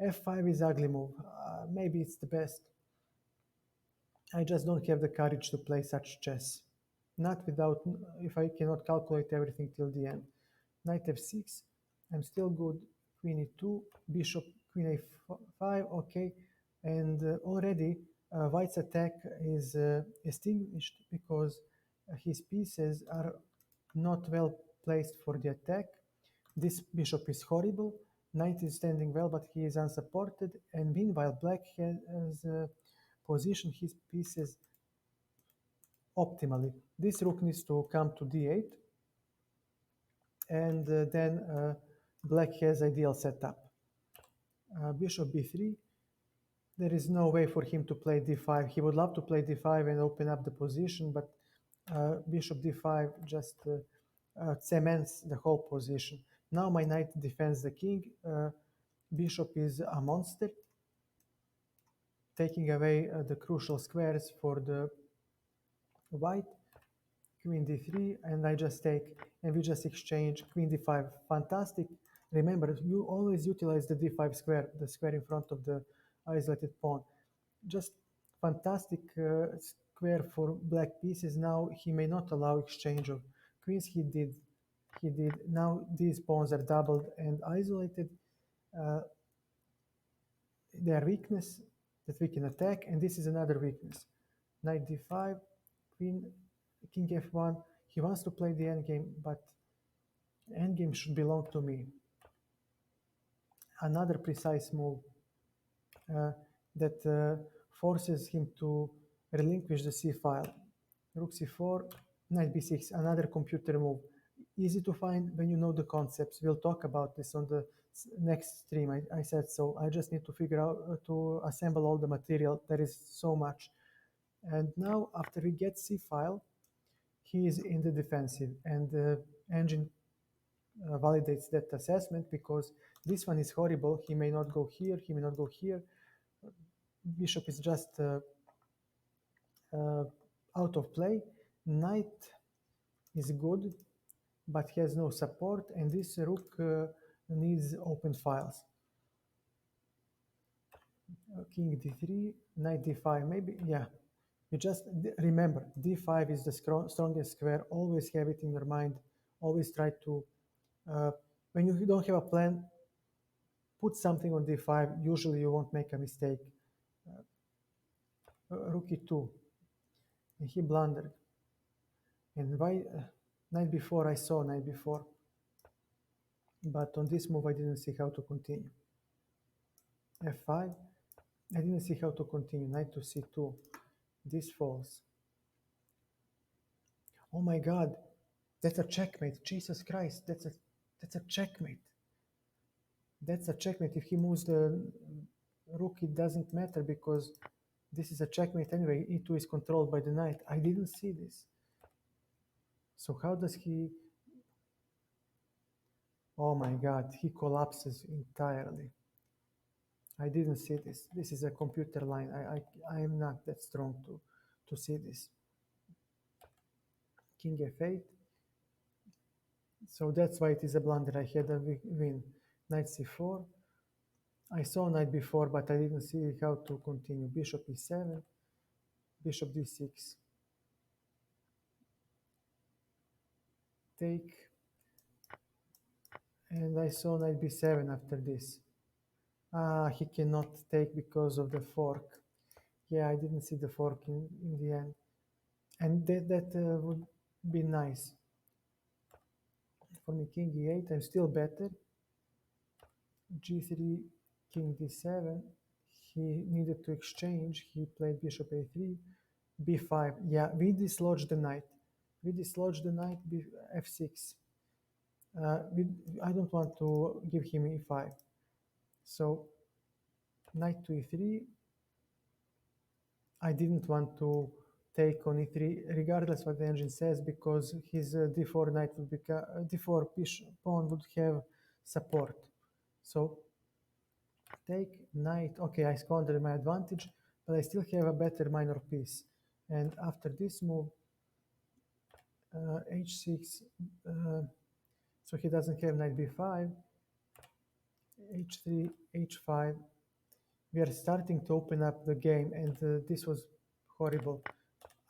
f5 is ugly move. Maybe it's the best. I just don't have the courage to play such chess. Not without, if I cannot calculate everything till the end. Knight f6, I'm still good. Queen e2, bishop, queen a5, okay. And already White's attack is extinguished because his pieces are not well placed for the attack. This bishop is horrible. Knight is standing well, but he is unsupported. And meanwhile, black has positioned his pieces optimally. This rook needs to come to d8, and then black has ideal setup. Bishop b3. There is no way for him to play d5. He would love to play d5 and open up the position, but bishop d5 just cements the whole position. Now my knight defends the king. Bishop is a monster, taking away the crucial squares for the white. Queen d3, and I just take, and we just exchange queen d5. Fantastic. Remember, you always utilize the d5 square, the square in front of the isolated pawn. Just fantastic square for black pieces. Now he may not allow exchange of queens. He did. He did. Now these pawns are doubled and isolated. They are weakness that we can attack, and this is another weakness. Knight d5, queen, king f1. He wants to play the endgame, but endgame should belong to me. Another precise move that forces him to relinquish the c file. Rook c4, knight b6, another computer move. Easy to find when you know the concepts. We'll talk about this on the next stream. I said so. I just need to figure out to assemble all the material. There is so much. And now after we get c file, he is in the defensive, and the engine validates that assessment because this one is horrible. He may not go here, he may not go here. Bishop is just out of play. Knight is good, but has no support, and this rook needs open files. King d3, knight d5, maybe, yeah. You just remember, d5 is the strongest square. Always have it in your mind. Always try to, when you don't have a plan, put something on d5. Usually you won't make a mistake. Rook e2, and he blundered. And why, night before I saw night before, but on this move I didn't see how to continue. f5, I didn't see how to continue. Knight to c2, this falls. Oh my God, that's a checkmate. Jesus Christ, that's a checkmate. That's a checkmate. If he moves the rook, it doesn't matter because this is a checkmate anyway. e2 is controlled by the knight. I didn't see this. So how does he... Oh my God, he collapses entirely. I didn't see this. This is a computer line. I am not that strong to see this. King f8. So that's why it is a blunder. I had a win. Knight c4. I saw knight before, but I didn't see how to continue. Bishop e7. Bishop d6. Take. And I saw knight b7 after this. He cannot take because of the fork. Yeah, I didn't see the fork in the end. And that would be nice. For me, king e8, I'm still better. g3, king d7. He needed to exchange. He played bishop a3, b5. Yeah, we dislodged the knight. We dislodged the knight, f6. We, I don't want to give him e5. So knight to e3. I didn't want to take on e3, regardless what the engine says, because his d4 knight would become d4 pawn would have support. So take knight. Okay, I squandered my advantage, but I still have a better minor piece. And after this move, h6. So he doesn't have knight b5, h3, h5. We are starting to open up the game, and this was horrible.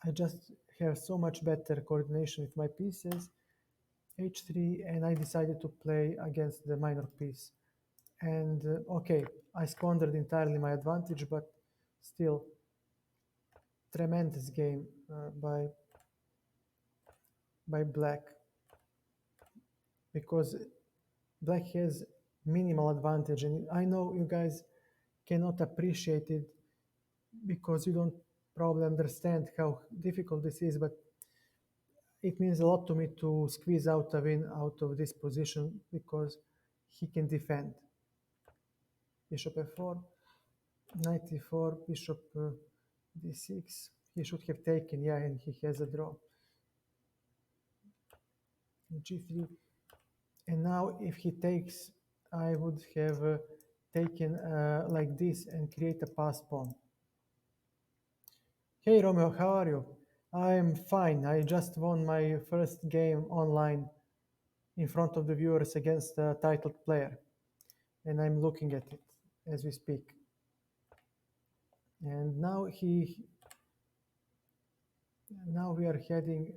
I just have so much better coordination with my pieces. h3, and I decided to play against the minor piece. And okay, I squandered entirely my advantage, but still, tremendous game by black, because black has minimal advantage, and I know you guys cannot appreciate it because you don't probably understand how difficult this is, but it means a lot to me to squeeze out a win out of this position because he can defend. Bishop f4, knight e4, bishop d6. He should have taken, yeah, and he has a draw. g3. And now if he takes, I would have taken like this and create a pass pawn. Hey Romeo, how are you? I'm fine. I just won my first game online in front of the viewers against a titled player, and I'm looking at it as we speak. And now we are heading.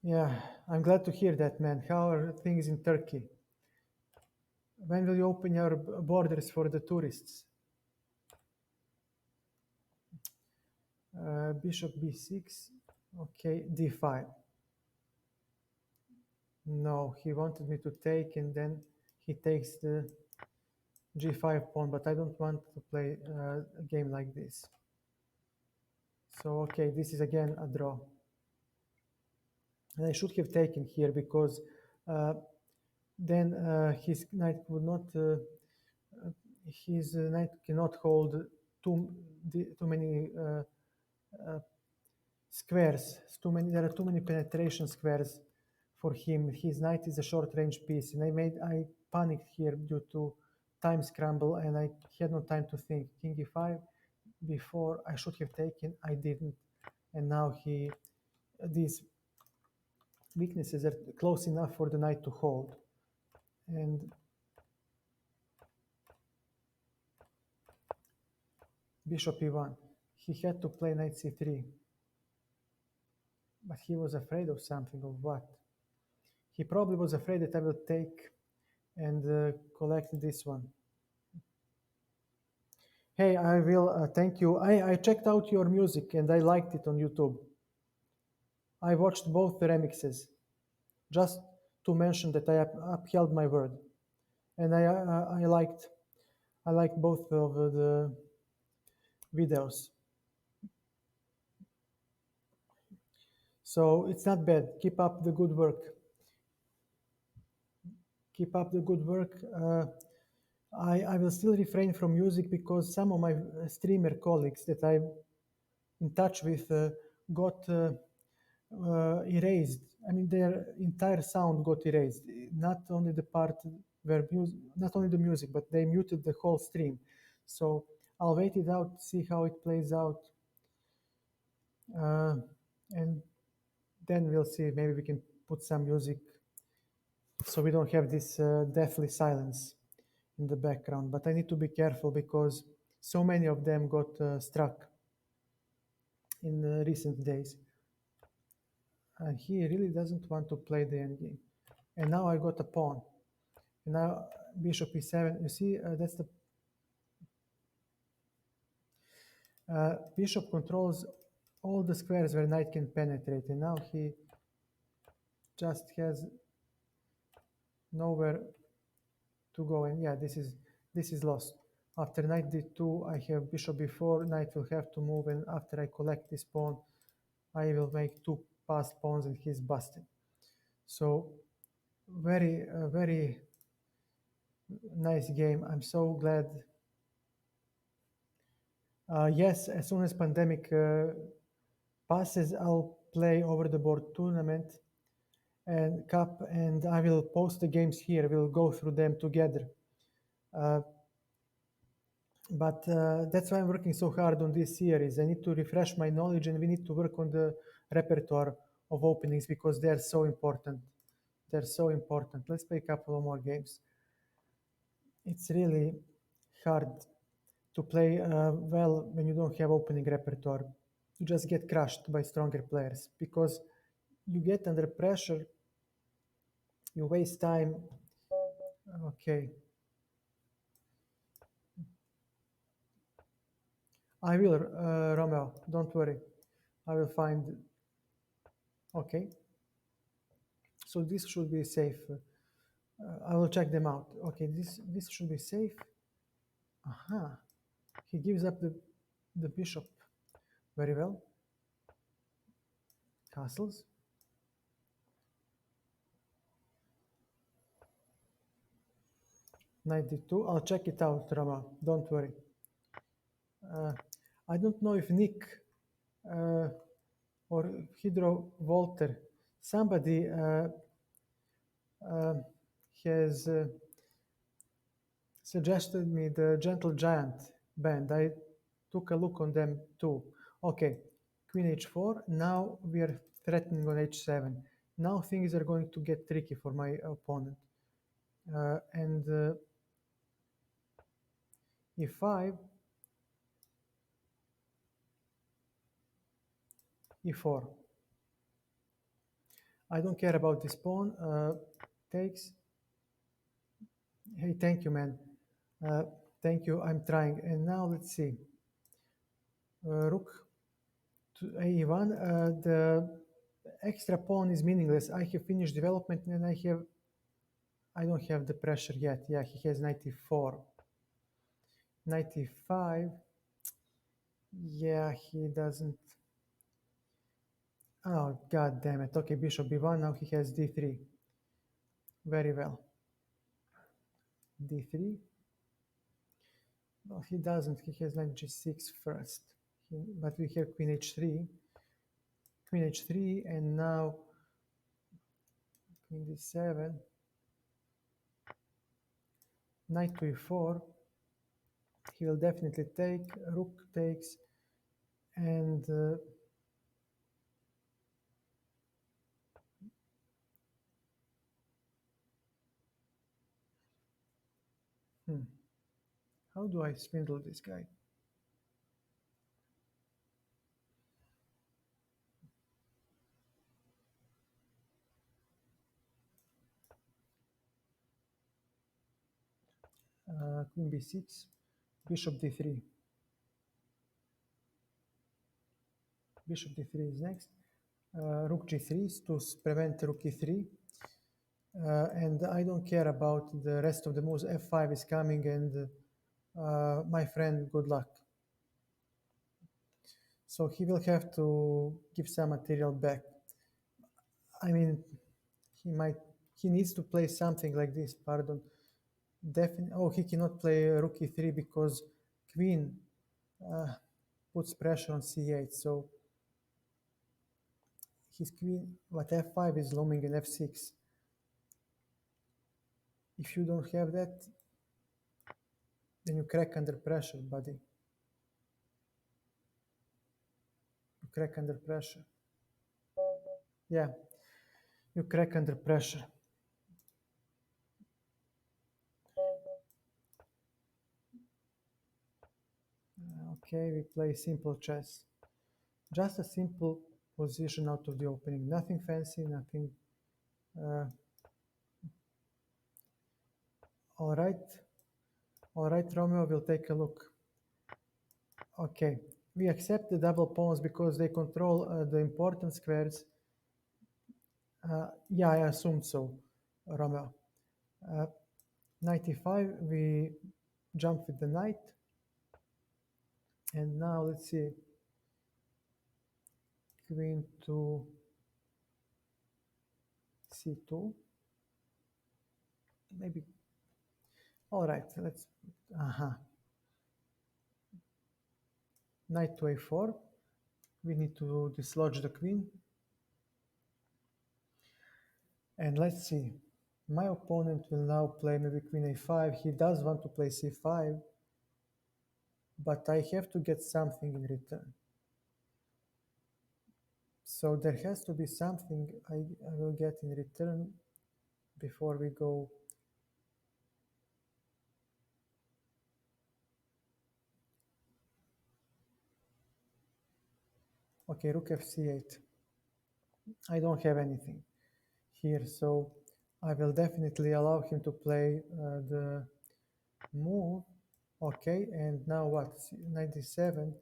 Yeah, I'm glad to hear that, man. How are things in Turkey? When will you open your borders for the tourists? Bishop b6. Okay, d5. No, he wanted me to take, and then he takes the g5 pawn, but I don't want to play a game like this. So, okay, this is again a draw. And I should have taken here because then his knight would not, his knight cannot hold too many squares. There are too many penetration squares for him. His knight is a short-range piece, and I panicked here due to time scramble, and I had no time to think. King e5. Before I should have taken, I didn't, and now these weaknesses are close enough for the knight to hold. And bishop e1. He had to play knight c3, but he was afraid of something. Of what? He probably was afraid that I will take and collect this one. Hey, I will thank you. I checked out your music and I liked it on YouTube. I watched both the remixes, just to mention that I upheld my word, and I liked both of the videos. So it's not bad. Keep up the good work. Keep up the good work. I will still refrain from music because some of my streamer colleagues that I'm in touch with got erased. I mean, their entire sound got erased. Not only the part where not only the music, but they muted the whole stream. So I'll wait it out, see how it plays out, and then we'll see. Maybe we can put some music so we don't have this deathly silence in the background. But I need to be careful because so many of them got struck in recent days. And he really doesn't want to play the endgame. And now I got a pawn. And now bishop e7. You see, that's the bishop controls all the squares where knight can penetrate. And now he just has nowhere to go, and yeah, this is lost. After knight d2, I have bishop b4. Knight will have to move, and after I collect this pawn, I will make two passed pawns, and he's busted. So very nice game. I'm so glad. Yes, as soon as pandemic passes, I'll play over the board tournament and cup, and I will post the games here. We'll go through them together. Uh, but that's why I'm working so hard on this series. I need to refresh my knowledge, and we need to work on the repertoire of openings because they're so important. They're so important. Let's play a couple of more games. It's really hard to play well when you don't have opening repertoire. You just get crushed by stronger players because you get under pressure, you waste time. Okay, I will, Romeo, don't worry. I will find. Okay, so this should be safe. I will check them out. Okay, this should be safe. Aha, he gives up the bishop. Very well. Castles. Knight d2. I'll check it out, Rama. Don't worry. Uh, I don't know if Nick uh, or Hydro Walter, somebody uh, has suggested me the Gentle Giant band. I took a look on them too. Okay, Queen h4. Now we are threatening on h7. Now things are going to get tricky for my opponent. And e5, e4. I don't care about this pawn. Takes. Hey, thank you, man. Uh, thank you. I'm trying. And now let's see. Rook to a1. The extra pawn is meaningless. I have finished development, and I don't have the pressure yet. Yeah, he has 94. 95. Yeah, he doesn't. Oh, god damn it. Okay, bishop b1. Now he has d3. Very well. d3. Well, he doesn't. He has knight g6 first. But we have queen h3. Queen h3, and now queen d7. Knight to e4. He will definitely take. Rook takes. And how do I swindle this guy? Queen b6, bishop d3. Bishop d3 is next. Rook g3 to prevent rook e3. And I don't care about the rest of the moves. f5 is coming, and my friend, good luck. So he will have to give some material back. I mean, he needs to play something like this, pardon. Oh, he cannot play rook e3 because queen uh, puts pressure on c8. So his queen, but f5 is looming in f6. If you don't have that, then you crack under pressure, buddy. You crack under pressure. Yeah, you crack under pressure. Okay, we play simple chess. Just a simple position out of the opening. Nothing fancy, nothing. All right. All right, Romeo, we'll take a look. Okay, we accept the double pawns because they control the important squares. Yeah, I assumed so, Romeo. Uh, Knight e5, we jump with the knight. And now let's see, queen to c2. Maybe, all right, let's, knight to a4. We need to dislodge the queen. And let's see, my opponent will now play maybe queen a5. He does want to play c5, but I have to get something in return. So there has to be something I will get in return before we go. Okay, rook fc8. I don't have anything here, so I will definitely allow him to play the move. Okay, and now what? 97.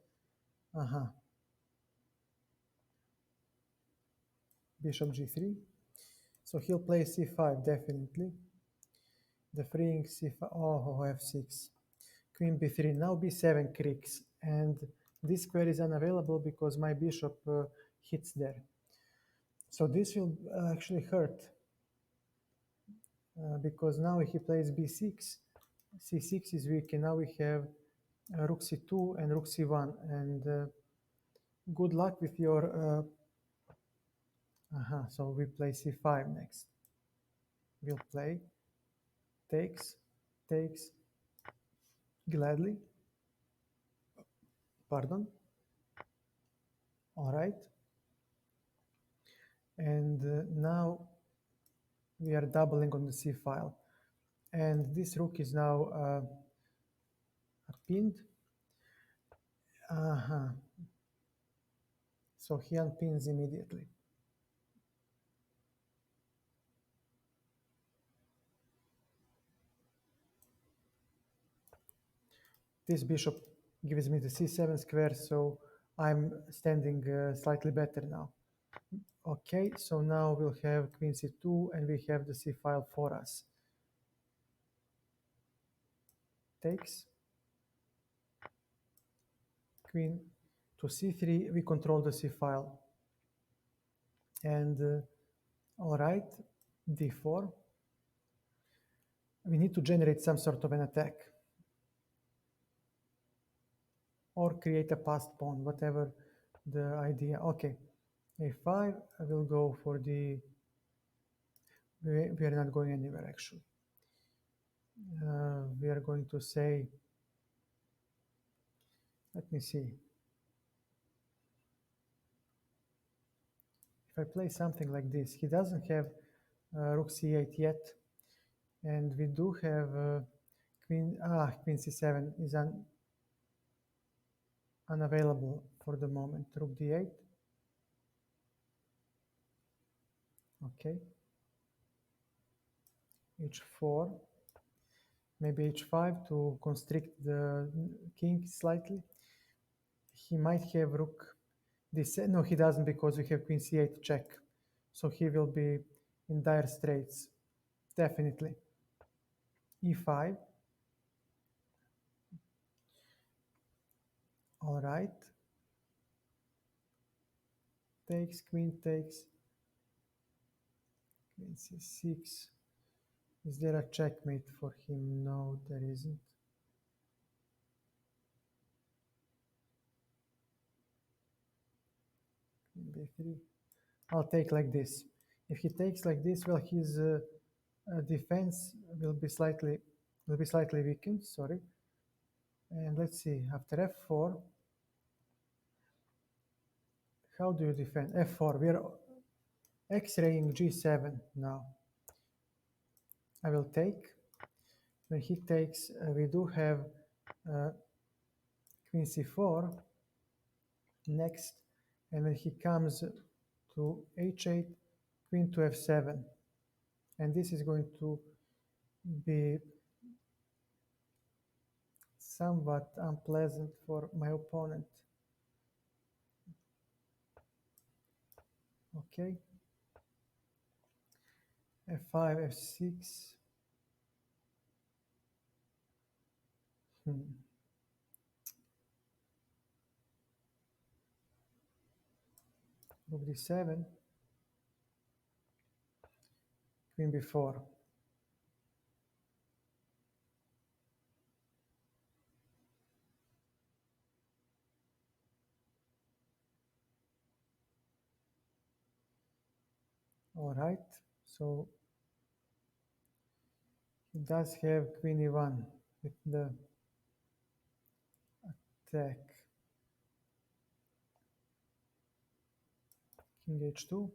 Bishop g3. So he'll play c5 definitely. The freeing c5. Oh, f6. Queen b3. Now b7 creaks, and this square is unavailable because my bishop hits there. So this will actually hurt because now he plays b6. c6 is weak, and now we have rook c2 and rook c1. And good luck with your. So we play c5 next. We'll play takes, takes, gladly. Pardon. All right. And now we are doubling on the c file. And this rook is now pinned. So he unpins immediately. This bishop gives me the c7 square, so I'm standing slightly better now. Okay, so now we'll have queen c2, and we have the c file for us. Takes. Queen to c3, we control the c file. And all right, d4. We need to generate some sort of an attack or create a passed pawn, whatever the idea. Okay, a5, I will go for the, we are not going anywhere actually. We are going to say, let me see. If I play something like this, he doesn't have rook c8 yet, and we do have queen c7 is unavailable for the moment. Rook d8. Okay. h4. Maybe h5 to constrict the king slightly. He might have rook this. No, he doesn't, because we have queen c8 check. So he will be in dire straits, definitely. e5. All right. Takes, queen takes. Queen c6. Is there a checkmate for him? No, there isn't. Queen b3. I'll take like this. If he takes like this, well, his defense will be slightly weakened. Sorry. And let's see. After f4, how do you defend f4? We are x-raying g7 now. I will take. When he takes, we do have queen c4 next, and when he comes to h8, queen to f7, and this is going to be somewhat unpleasant for my opponent. Okay, f5, f6. Rook d7, queen b4. All right, so he does have queen e1 with the attack. King h2,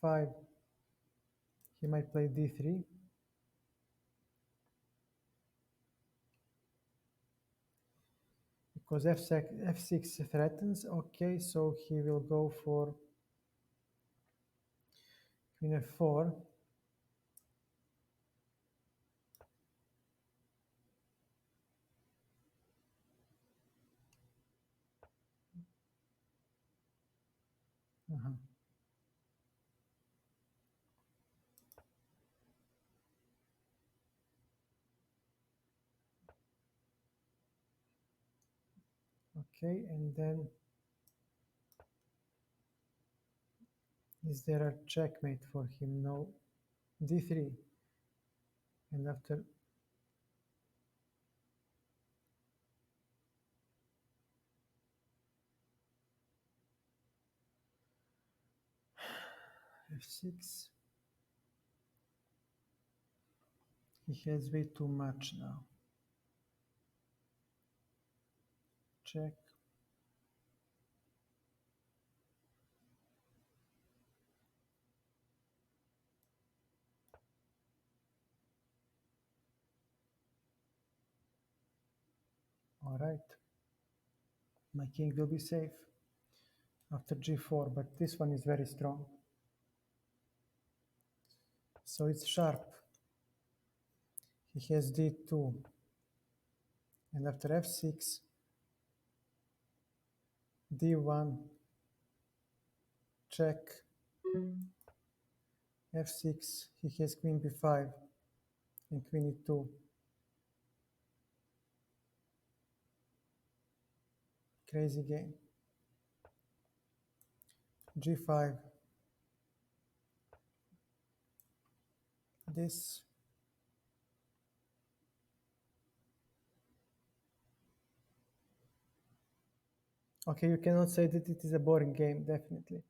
f5, he might play d3. Because f6 threatens, okay, so he will go for queen f4. Uh-huh. Okay, and then is there a checkmate for him? No, d3, and after f6, he has way too much now. Check. All right, my king will be safe after g4, but this one is very strong. So it's sharp. He has d2, and after f6, d1, check, f6, he has queen b5 and queen e2. Crazy game. g5, this. Okay, you cannot say that it is a boring game, definitely.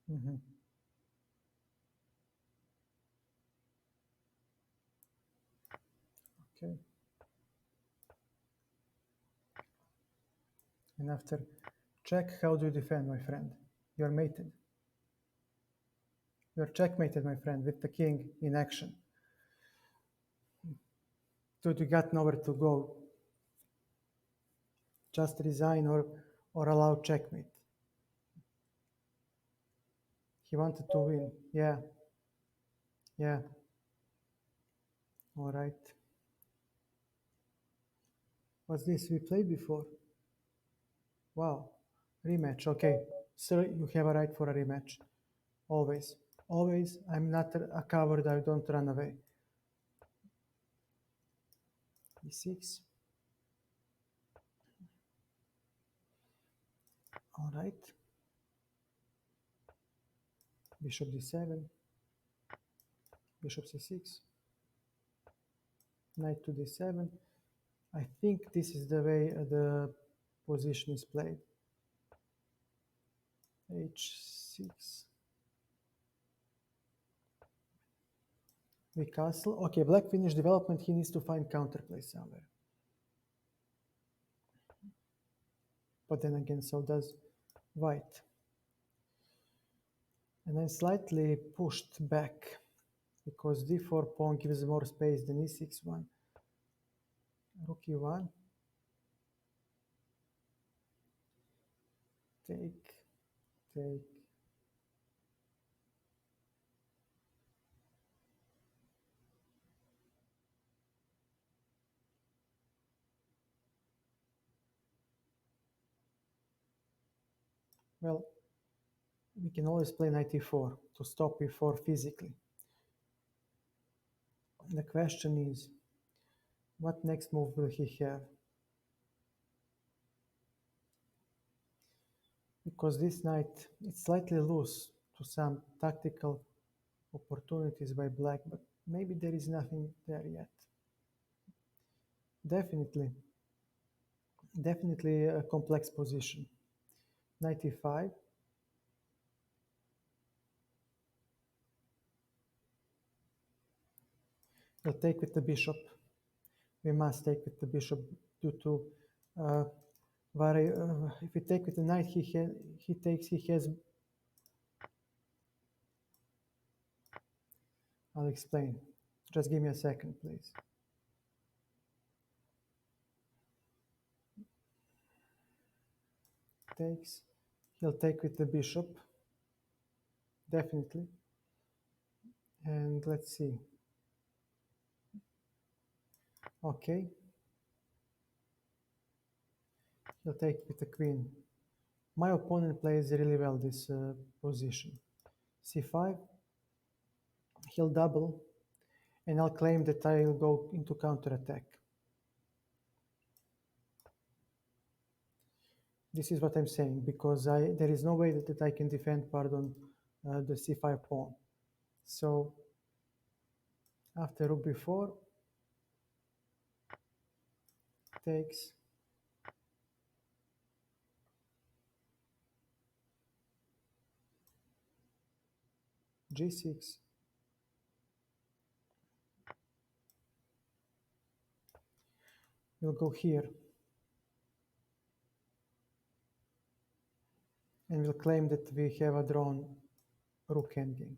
Mhm. Okay. And after check, how do you defend, my friend? You're mated. You're checkmated, my friend, with the king in action. Dude, you got nowhere to go. Just resign or allow checkmate. He wanted to win. Yeah. Yeah. All right. What's this? We played before. Wow. Rematch. Okay. Sir, you have a right for a rematch. Always. Always. I'm not a coward. I don't run away. e6. All right. Bishop d7. Bishop c6. Knight to d7. I think this is the way the position is played. h6. We castle. Okay, black finished development. He needs to find counterplay somewhere. But then again, so does white. And I slightly pushed back because d4 pawn gives more space than e6 one. Rook e1. Take, take. Well, we can always play knight e4 to stop e4 physically. The question is, what next move will he have? Because this knight, it's slightly loose to some tactical opportunities by black, but maybe there is nothing there yet. Definitely, definitely a complex position. Knight e5. We'll take with the bishop. We must take with the bishop due to uh, if we take with the knight, he takes. He has. I'll explain. Just give me a second, please. Takes. He'll take with the bishop, definitely. And let's see. Okay. He'll take with the queen. My opponent plays really well this position. c5. He'll double, and I'll claim that I'll go into counterattack. This is what I'm saying, because there is no way that I can defend, pardon, the c5 pawn. So after rook b4, takes, g6, we'll go here, and we'll claim that we have a drawn rook endgame.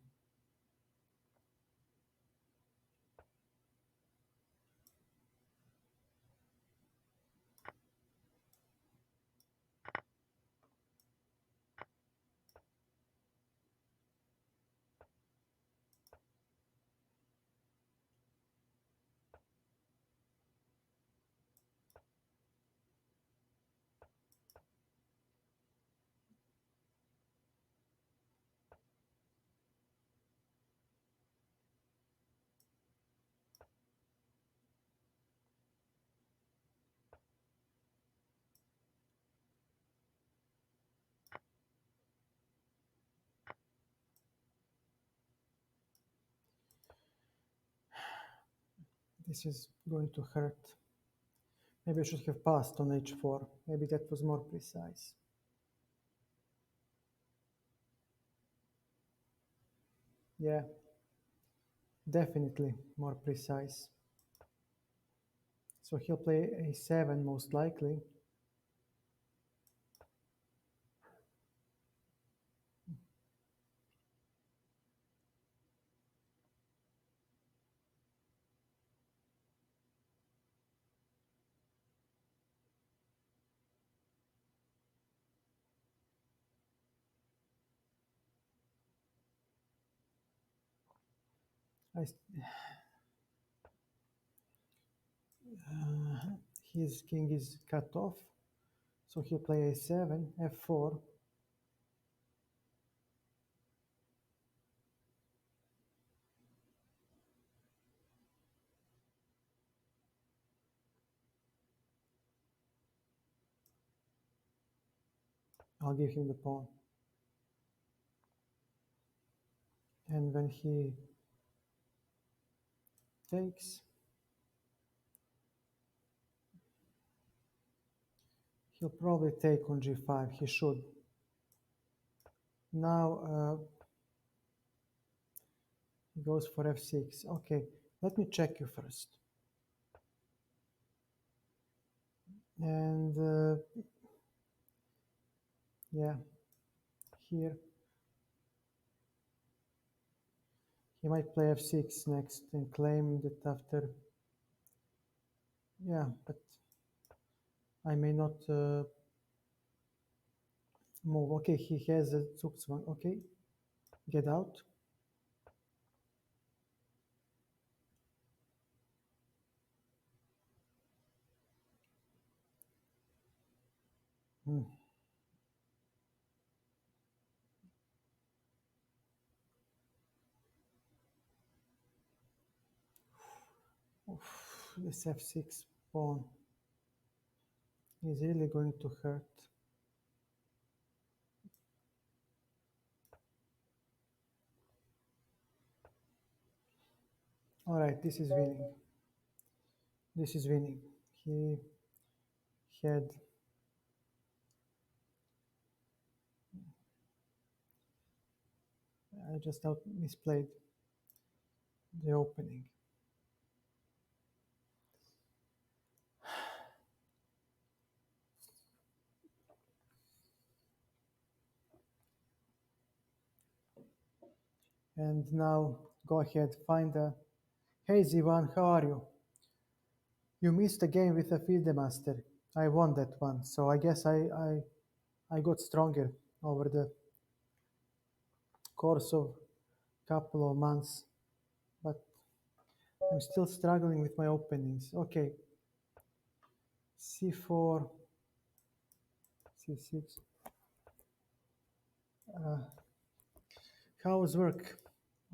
This is going to hurt. Maybe I should have passed on h4. Maybe that was more precise. Yeah, definitely more precise. So he'll play a7 most likely. I, his king is cut off, so he'll play a7, f4. I'll give him the pawn. And when he takes, he'll probably take on g5. He should. Now he goes for f6. Okay, let me check you first. And yeah, here he might play f6 next and claim that after. Yeah, but I may not move. Okay, he has a Zugzwang. Okay, get out. Hmm. This f6 pawn is really going to hurt. All right, this is winning. This is winning. He had I just out misplayed the opening. And now go ahead, find a. Hey Zivan, how are you? You missed a game with a FIDE master. I won that one, so I guess I got stronger over the course of couple of months, but I'm still struggling with my openings. Okay, c4, c6. Uh, how's work?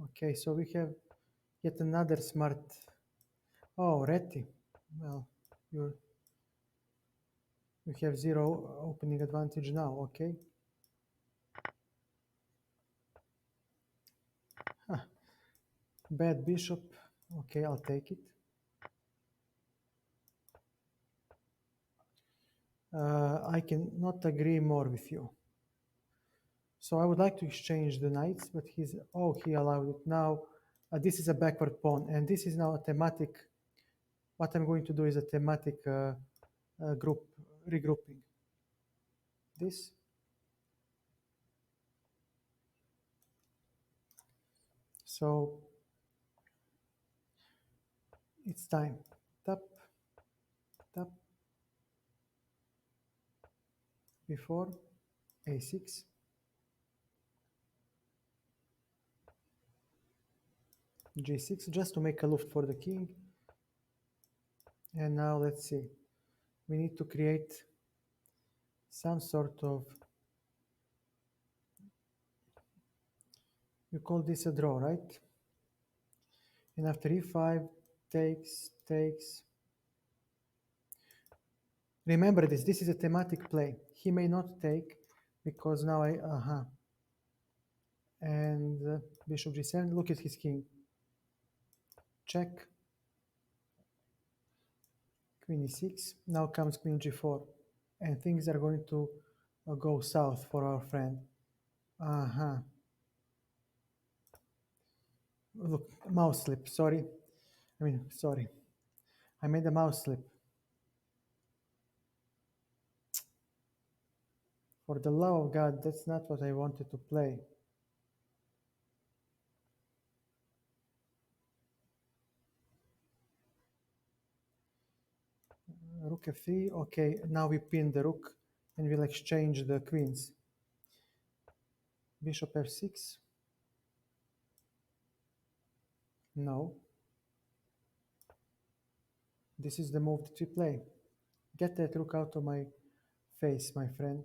Okay, so we have yet another smart. Oh, Reti. Well, you you have zero opening advantage now. Okay. Huh. Bad bishop. Okay, I'll take it. I cannot agree more with you. So I would like to exchange the knights, but he allowed it. Now, this is a backward pawn, and this is now a thematic. What I'm going to do is a thematic group regrouping. This. So it's time. Tap, tap, before, a6. g6, just to make a loft for the king. And now let's see. We need to create some sort of, you call this a draw, right? And after e5, takes. Remember this is a thematic play. He may not take because now and bishop g7, look at his king. Check, queen e6, now comes queen g4. And things are going to go south for our friend. Look, mouse slip, sorry. Sorry. I made a mouse slip. For the love of God, that's not what I wanted to play. Rook f3, okay, now we pin the rook and we'll exchange the queens. Bishop f6, no. This is the move that we play. Get that rook out of my face, my friend.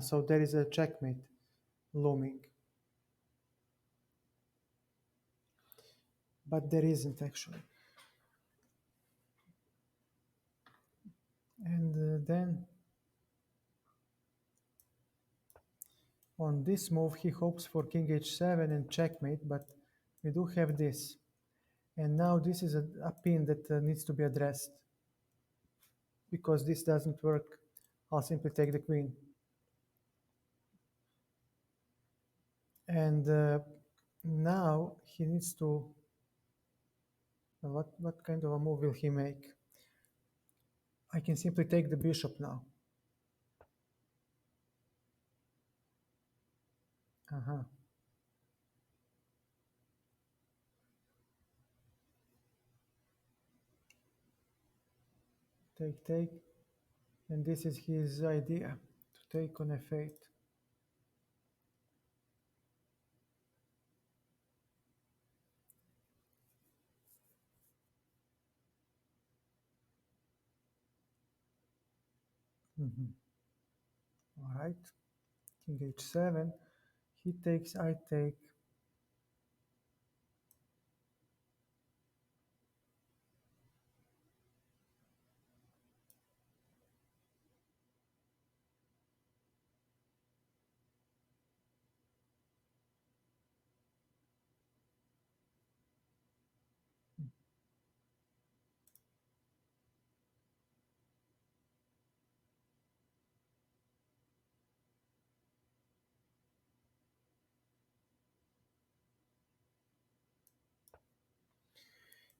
So there is a checkmate looming. But there isn't actually. And then on this move, he hopes for king h7 and checkmate, but we do have this. And now this is a pin that needs to be addressed. Because this doesn't work, I'll simply take the queen. And now he needs to, what kind of a move will he make? I can simply take the bishop now. Take, and this is his idea, to take on f8. All right, king h7, he takes, I take.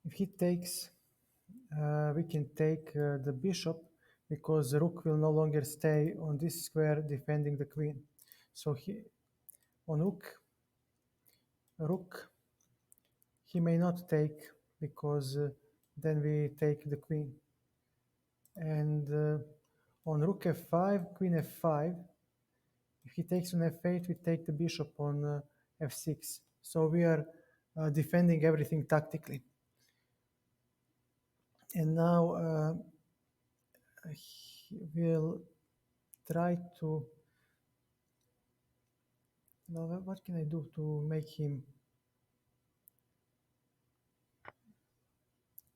If he takes, we can take the bishop because the rook will no longer stay on this square defending the queen. So he on rook, he may not take because then we take the queen. And on rook f5, queen f5, if he takes on f8, we take the bishop on f6. So we are defending everything tactically. And now we'll try to, well, what can I do to make him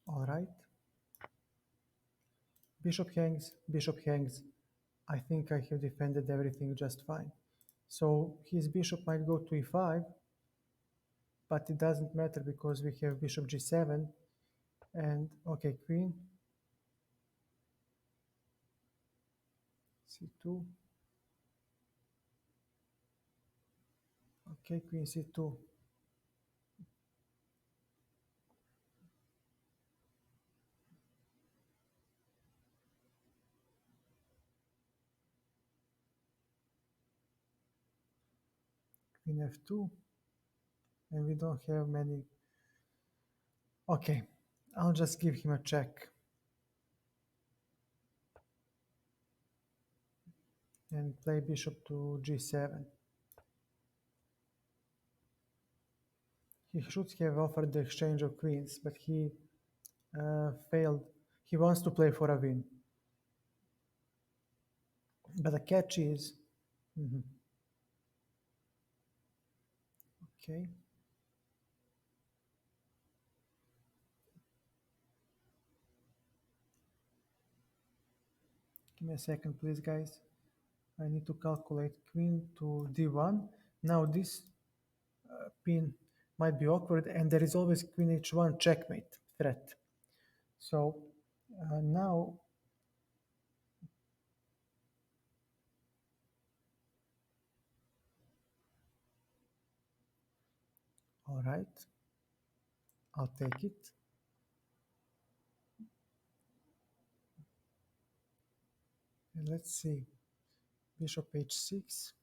all right? Bishop hangs, bishop hangs. I think I have defended everything just fine. So his bishop might go to e5, but it doesn't matter because we have bishop g7 and okay, queen c2. Okay, queen c2. Queen f2, and we don't have many. Okay, I'll just give him a check and play bishop to g7. He should have offered the exchange of queens, but he failed. He wants to play for a win. But the catch is, okay. Give me a second, please, guys. I need to calculate queen to d1. Now this pin might be awkward, and there is always queen h1 checkmate threat. So now, all right, I'll take it. And let's see, bishop h6.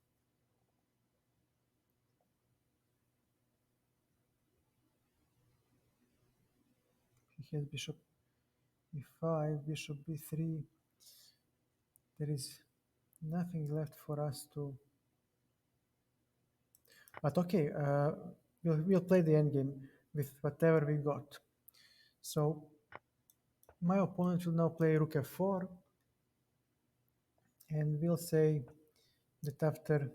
He has bishop e5, bishop b3. There is nothing left for us to. But okay, we'll play the endgame with whatever we got. So my opponent will now play rook f4, and we'll say that after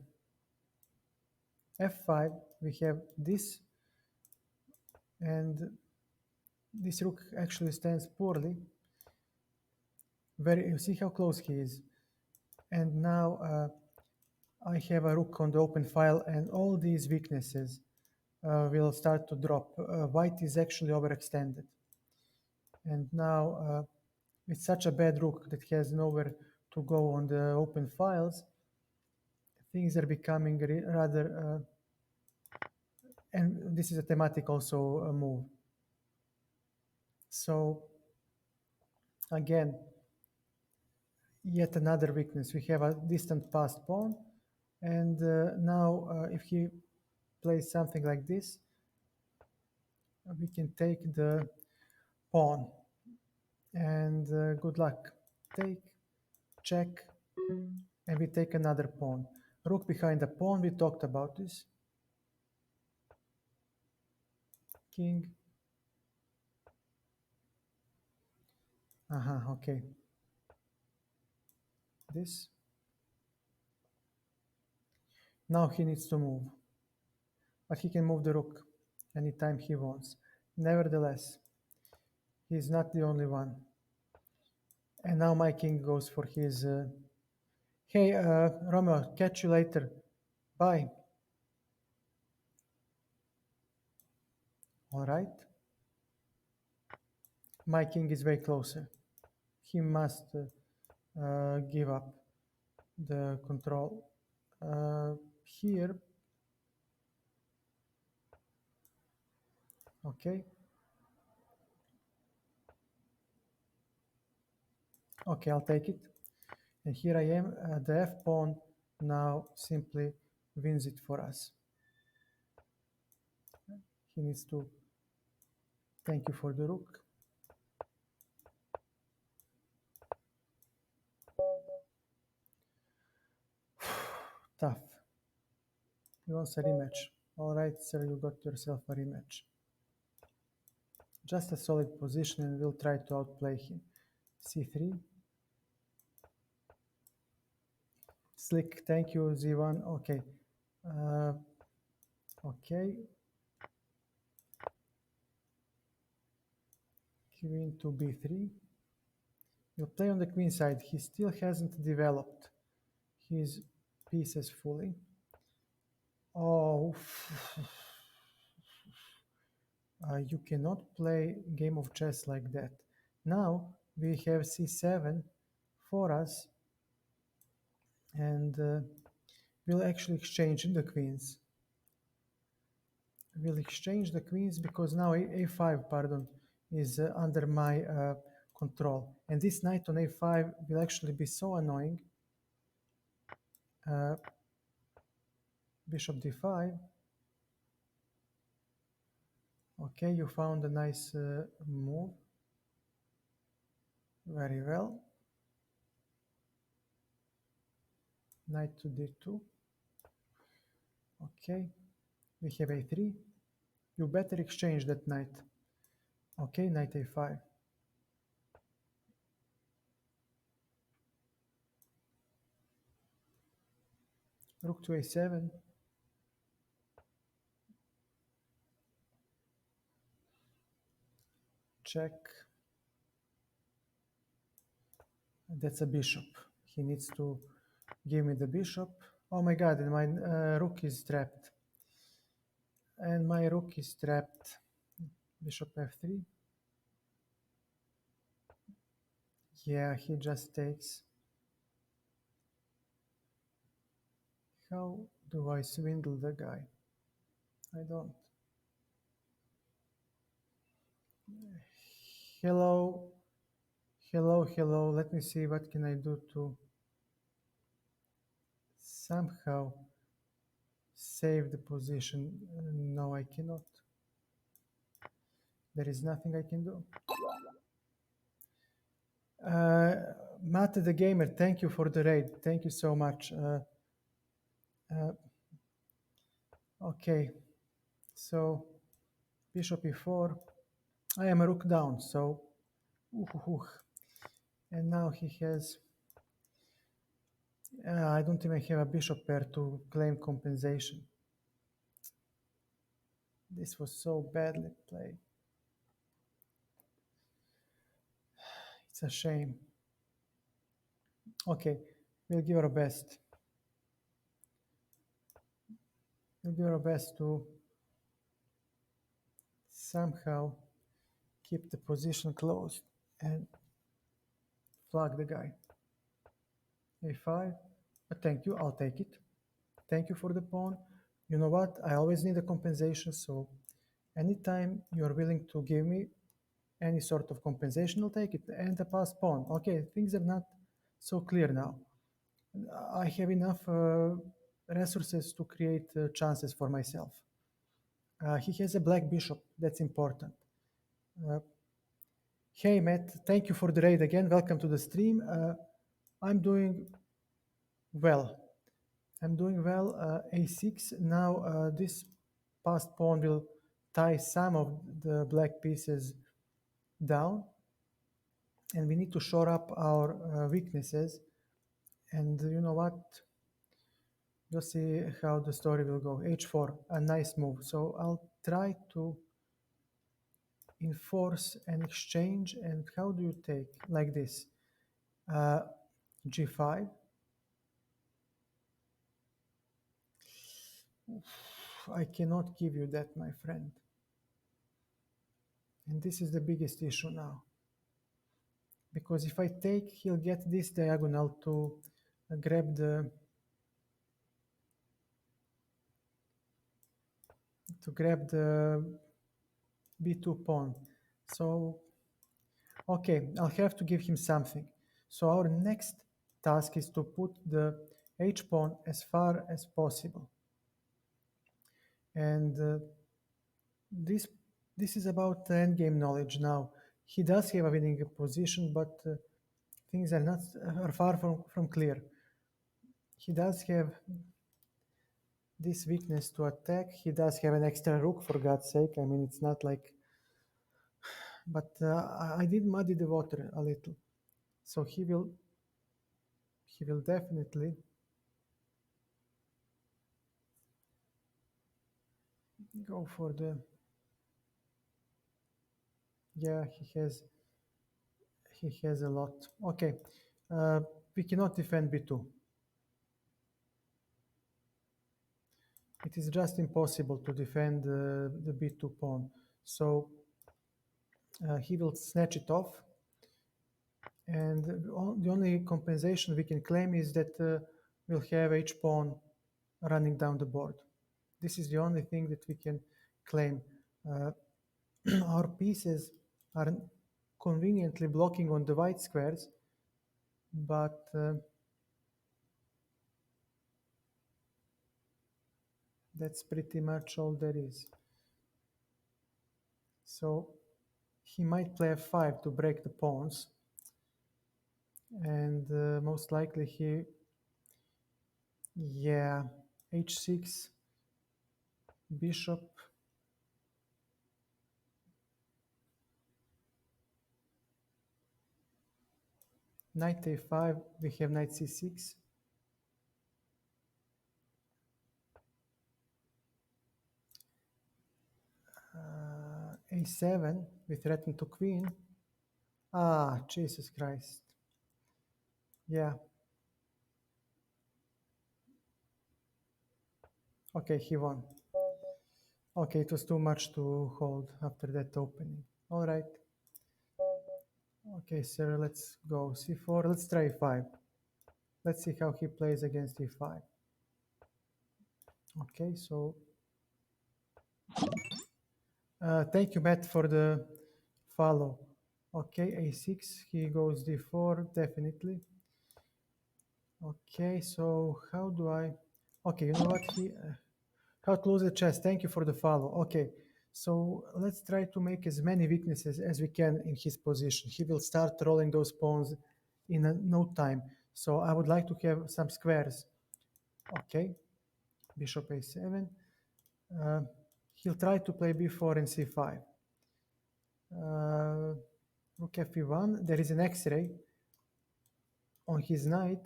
f5 we have this, and this rook actually stands poorly. You see how close he is. And now I have a rook on the open file, and all these weaknesses will start to drop. White is actually overextended. And now with such a bad rook that has nowhere to go on the open files, things are becoming rather, and this is a thematic also move. So again, yet another weakness. We have a distant passed pawn, and now if he plays something like this, we can take the pawn, and good luck. Take, check, and we take another pawn. Rook behind the pawn, we talked about this. King. Okay. This. Now he needs to move, but he can move the rook anytime he wants. Nevertheless, he's not the only one. And now my king goes for his. Hey, Romeo, catch you later. Bye. All right. My king is way closer. He must give up the control. Here, okay. Okay, I'll take it. And here I am. The f pawn now simply wins it for us. He needs to thank you for the rook. Tough. He wants a rematch. All right, sir, you got yourself a rematch. Just a solid position and we'll try to outplay him. c3. Slick, thank you, z1. Okay. Uh, okay. Queen to b3. We'll play on the queen side. He still hasn't developed his pieces fully. Oh, you cannot play game of chess like that. Now we have c7 for us, and we'll actually exchange the queens. We'll exchange the queens because now a5, pardon, is under my control. And this knight on a5 will actually be so annoying. Bishop d5. Okay, you found a nice move. Very well. Knight to d2. Okay, we have a3. You better exchange that knight. Okay, knight a5. Rook to a7. Check. That's a bishop. He needs to give me the bishop. Oh my god, and my rook is trapped. And my rook is trapped. Bishop f3. Yeah, he just takes. How do I swindle the guy? I don't. Hello. Hello, hello. Let me see what can I do to somehow save the position. No, I cannot. There is nothing I can do. Matt the Gamer, thank you for the raid. Thank you so much. Uh, okay, so bishop e4. I am a rook down, so and now he has. I don't even have a bishop pair to claim compensation. This was so badly played. It's a shame. Okay, we'll give our best. We'll do our best to somehow keep the position closed and flag the guy. a5. Thank you, I'll take it. Thank you for the pawn. You know what? I always need a compensation, so anytime you're willing to give me any sort of compensation, I'll take it. And the passed pawn. Okay, things are not so clear now. I have enough resources to create chances for myself. He has a black bishop. That's important. Hey, Matt. Thank you for the raid again. Welcome to the stream. I'm doing well. I'm doing well. A6. Now this passed pawn will tie some of the black pieces down. And we need to shore up our weaknesses. And you know what? You'll see how the story will go. H4, a nice move. So I'll try to enforce an exchange. And how do you take? Like this. G5. I cannot give you that, my friend. And this is the biggest issue now. Because if I take, he'll get this diagonal to grab the b2 pawn. So, okay, I'll have to give him something. So our next task is to put the h pawn as far as possible. And this this is about endgame knowledge now. He does have a winning position, but things are not are far from clear. He does have this weakness to attack. He does have an extra rook, for God's sake. I mean, it's not like, but I did muddy the water a little. So he will definitely go for the, yeah, he has a lot. Okay, uh, we cannot defend b2. It is just impossible to defend the b2 pawn. So he will snatch it off, and the only compensation we can claim is that we'll have h pawn running down the board. This is the only thing that we can claim. Uh, our pieces are conveniently blocking on the white squares, but that's pretty much all there is. So he might play f5 to break the pawns, and most likely yeah, h6, bishop, knight a5, we have knight c6, a7, we threaten to queen. Ah, Jesus Christ. Yeah. Okay, he won. Okay, it was too much to hold after that opening. All right. Okay, sir, let's go c4. Let's try e5. Let's see how he plays against e5. Okay, so thank you, Matt, for the follow. Okay, a6, he goes d4, definitely. Okay, so how do I... Okay, you know what? How to lose the chess. Thank you for the follow. Okay, so let's try to make as many weaknesses as we can in his position. He will start rolling those pawns in no time. So I would like to have some squares. Okay, bishop a7. Uh, he'll try to play b4 and c5. Rook f1. There is an x-ray on his knight.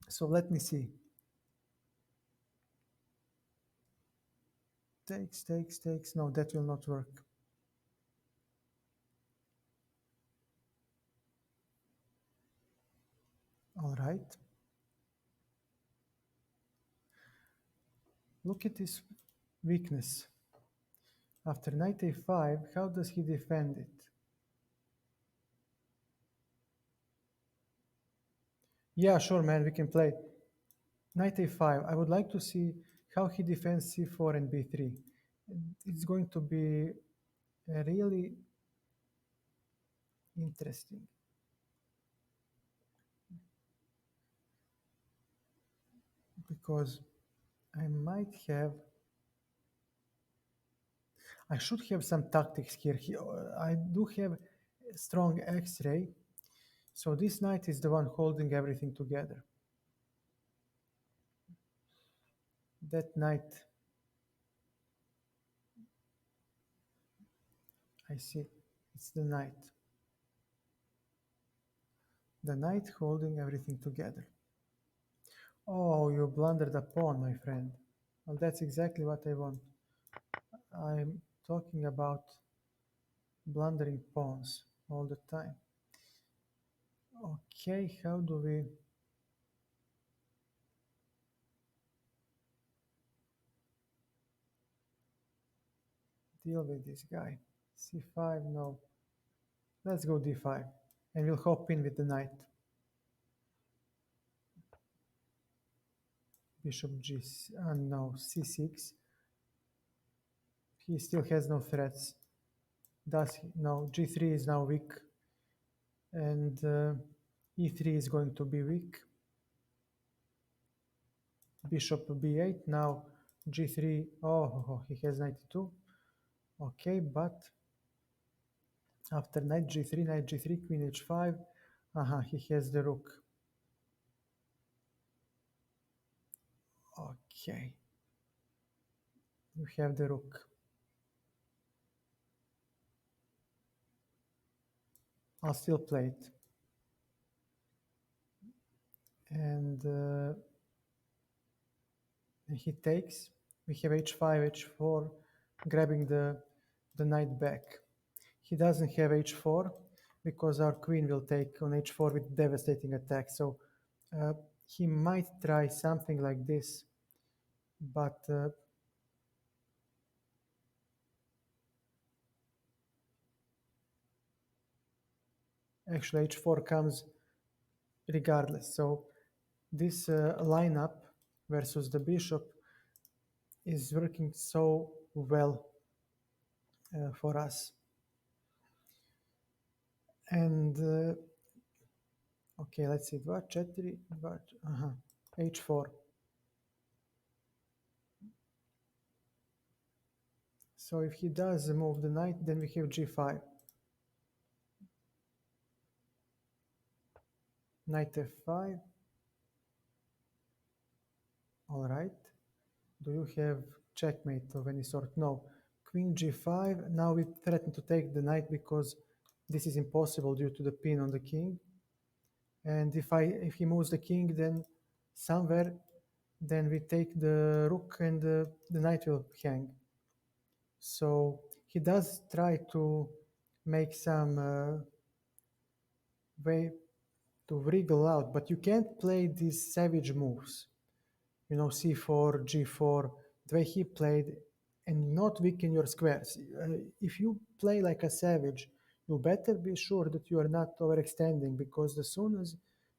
So let me see. Takes, takes, takes. No, that will not work. All right. Look at this weakness. After knight a5, how does he defend it? Yeah, sure, man, we can play. Knight a5. I would like to see how he defends c4 and b3. It's going to be really interesting. Because I might have... I should have some tactics here. I do have strong x-ray. So this knight is the one holding everything together. That knight... I see. It's the knight. The knight holding everything together. Oh, you blundered a pawn, my friend. Well, that's exactly what I want. I'm talking about blundering pawns all the time. Okay, how do we... deal with this guy? c5, no. Let's go d5. And we'll hop in with the knight. Bishop g... no, c6. He still has no threats. Does he? No, g3 is now weak. and e3 is going to be weak. Bishop b8. Now g3. Oh, he has 92. Okay, but after knight g3, knight g3, queen h5. He has the rook. Okay, you have the rook. I'll still play it. And he takes. We have h5, h4, grabbing the knight back. He doesn't have h4 because our queen will take on h4 with devastating attack. So he might try something like this, but actually h4 comes regardless. So this lineup versus the bishop is working so well for us. And okay, let's see, 2, 4, h4. So if he does move the knight, then we have g5. Knight f5. All right. Do you have checkmate of any sort? No. Queen g5. Now we threaten to take the knight because this is impossible due to the pin on the king. And if he moves the king, then somewhere, then we take the rook and the knight will hang. So he does try to make some way to wriggle out, but you can't play these savage moves. You know, c4, g4, the way he played, and not weaken your squares. If you play like a savage, you better be sure that you are not overextending, because as soon as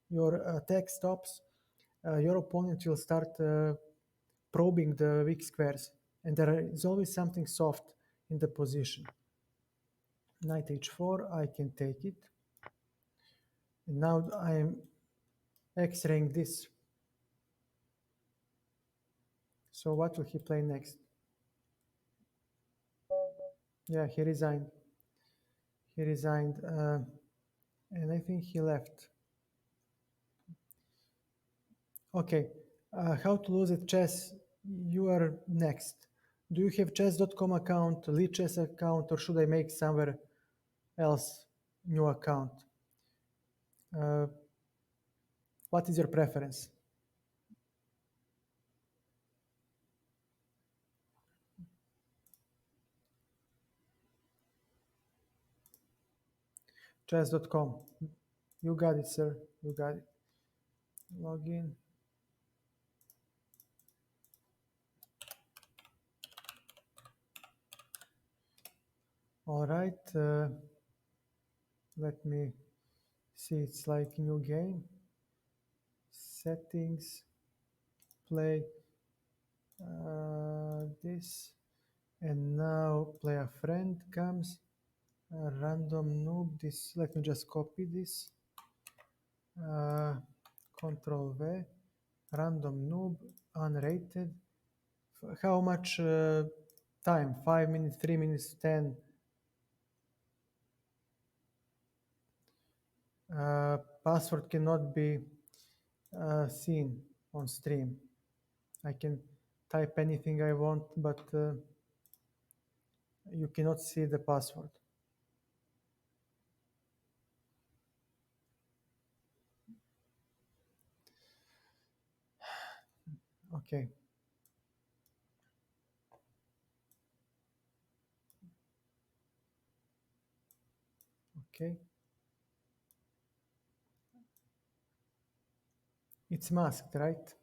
your attack stops, your opponent will start probing the weak squares, and there is always something soft in the position. Knight h4, I can take it. And now I am x-raying this. So what will he play next? Yeah, he resigned. He resigned, and I think he left. Okay, how to lose at chess? You are next. Do you have chess.com account, Lichess account, or should I make somewhere else new account? Uh, what is your preference? Chess.com. You got it, sir. You got it. Login. All right. Let me see. It's like new game. Settings. Play this. And now play a friend comes. Random noob. This. Let me just copy this. Control V. Random noob. Unrated. How much time? 5 minutes, 3 minutes, 10. Password cannot be seen on stream. I can type anything I want, but you cannot see the password. Okay. Okay. It's masked, right?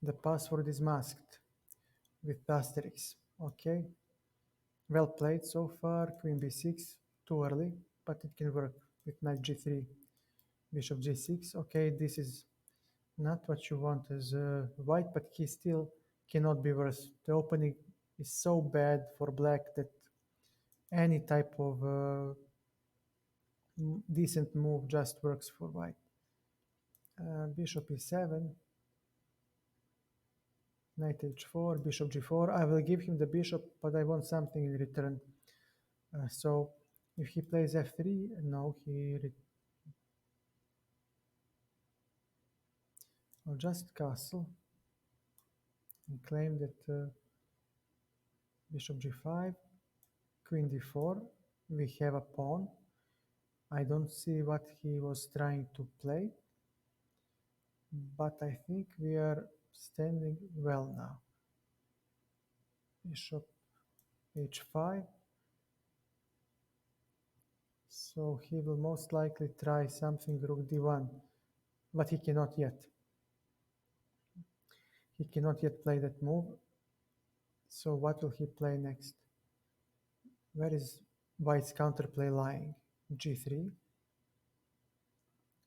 The password is masked with asterisks. Okay. Well played so far. Queen b6, too early, but it can work with knight g3, bishop g6. Okay, this is not what you want as white, but he still cannot be worse. The opening is so bad for black that any type of decent move just works for white. Bishop e7, knight h4, bishop g4. I will give him the bishop, but I want something in return. So if he plays f3, no, I'll just castle and claim that bishop g5, queen d4. We have a pawn. I don't see what he was trying to play, but I think we are standing well now. Bishop h5. So he will most likely try something rook d1, but he cannot yet. He cannot yet play that move. So what will he play next? Where is white's counterplay lying? g3,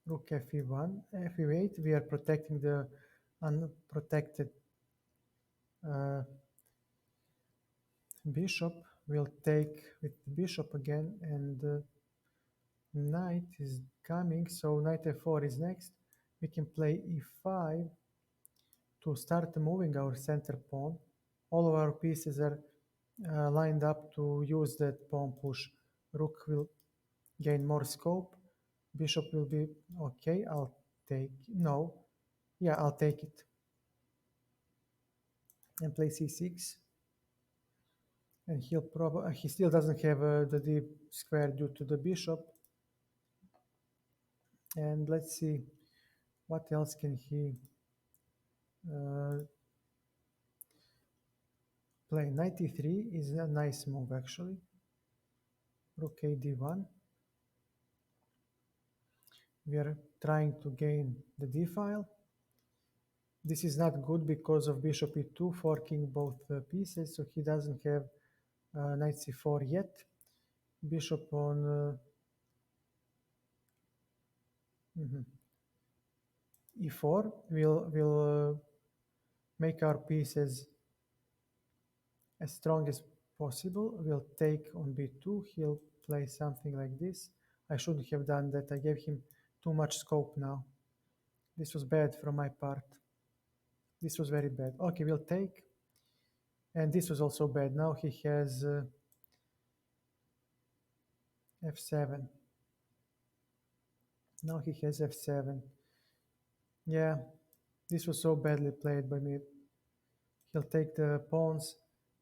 rook fe1, fe8. We are protecting the unprotected bishop. We'll take with the bishop again, and knight is coming. So knight f4 is next. We can play e5 to start moving our center pawn. All of our pieces are lined up to use that pawn push. Rook will gain more scope. Bishop will be okay. I'll take, no, yeah, I'll take it. And play c6. And he'll probably, he still doesn't have the deep square due to the bishop. And let's see, what else can he play? Knight e3 is a nice move actually. Rook a d1. We are trying to gain the d file. This is not good because of bishop e2 forking both pieces, so he doesn't have knight c4 yet. Bishop on e4 will make our pieces as strong as possible. We'll take on b2. He'll play something like this. I shouldn't have done that. I gave him too much scope now. This was bad from my part. This was very bad. Okay, we'll take. And this was also bad. Now he has f7. Now he has f7. Yeah, this was so badly played by me. He'll take the pawns,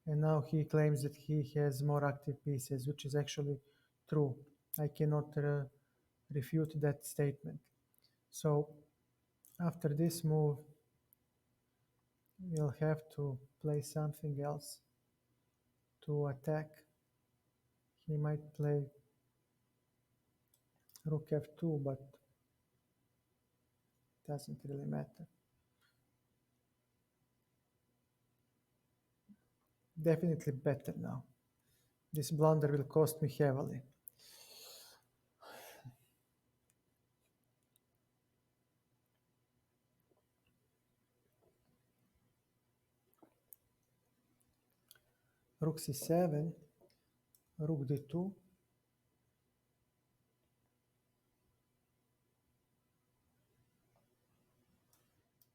and now he claims that he has more active pieces, which is actually true. I cannot refute that statement. So after this move, we'll have to play something else to attack. He might play rook f2, but doesn't really matter. Definitely better now. This blunder will cost me heavily. Rook c7, rook d2.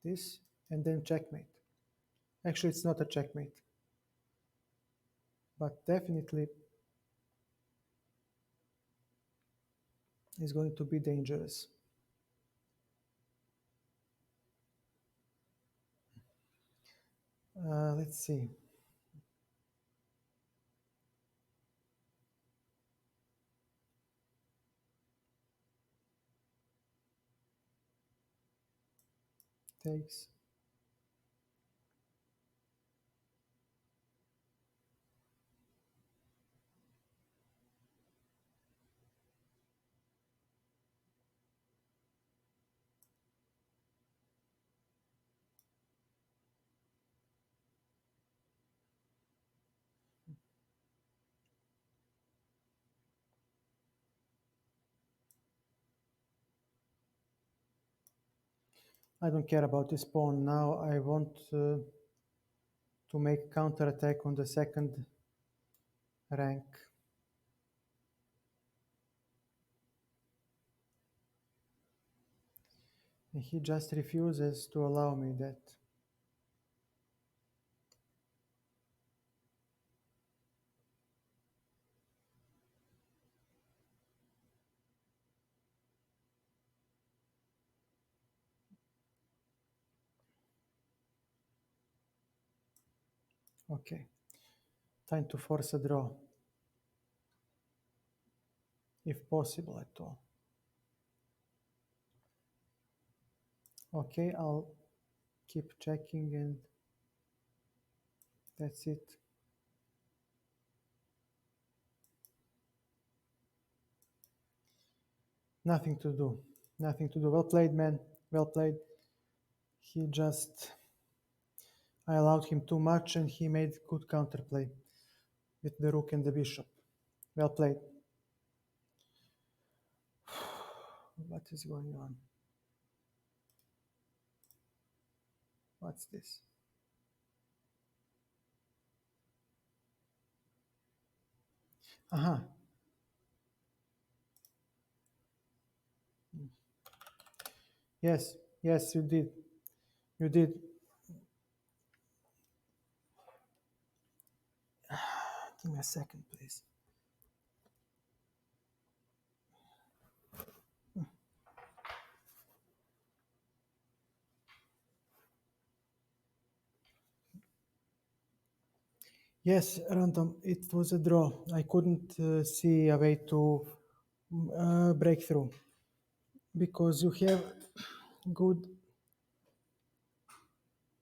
This, and then checkmate. Actually, it's not a checkmate, but definitely is going to be dangerous. Let's see. Takes. I don't care about this pawn now. I want to make counterattack on the second rank. And he just refuses to allow me that. Okay, time to force a draw, if possible at all. Okay, I'll keep checking and that's it. Nothing to do. Nothing to do. Well played, man. Well played. He just, I allowed him too much and he made good counterplay with the rook and the bishop. Well played. What is going on? What's this? Aha. Yes, yes, you did. You did. Give me a second, please. Yes, random. It was a draw. I couldn't see a way to break through because you have good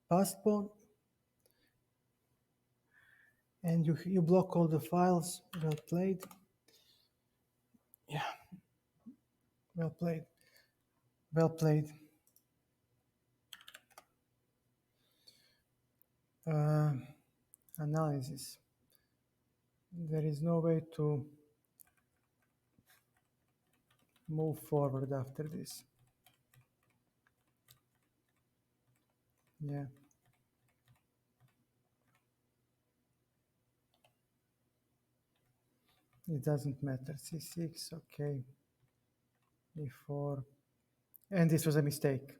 passed pawn and you block all the files. Well played. Yeah, well played. Well played. Uh, Analysis. There is no way to move forward after this. Yeah. It doesn't matter. C6, okay. E4. And this was a mistake.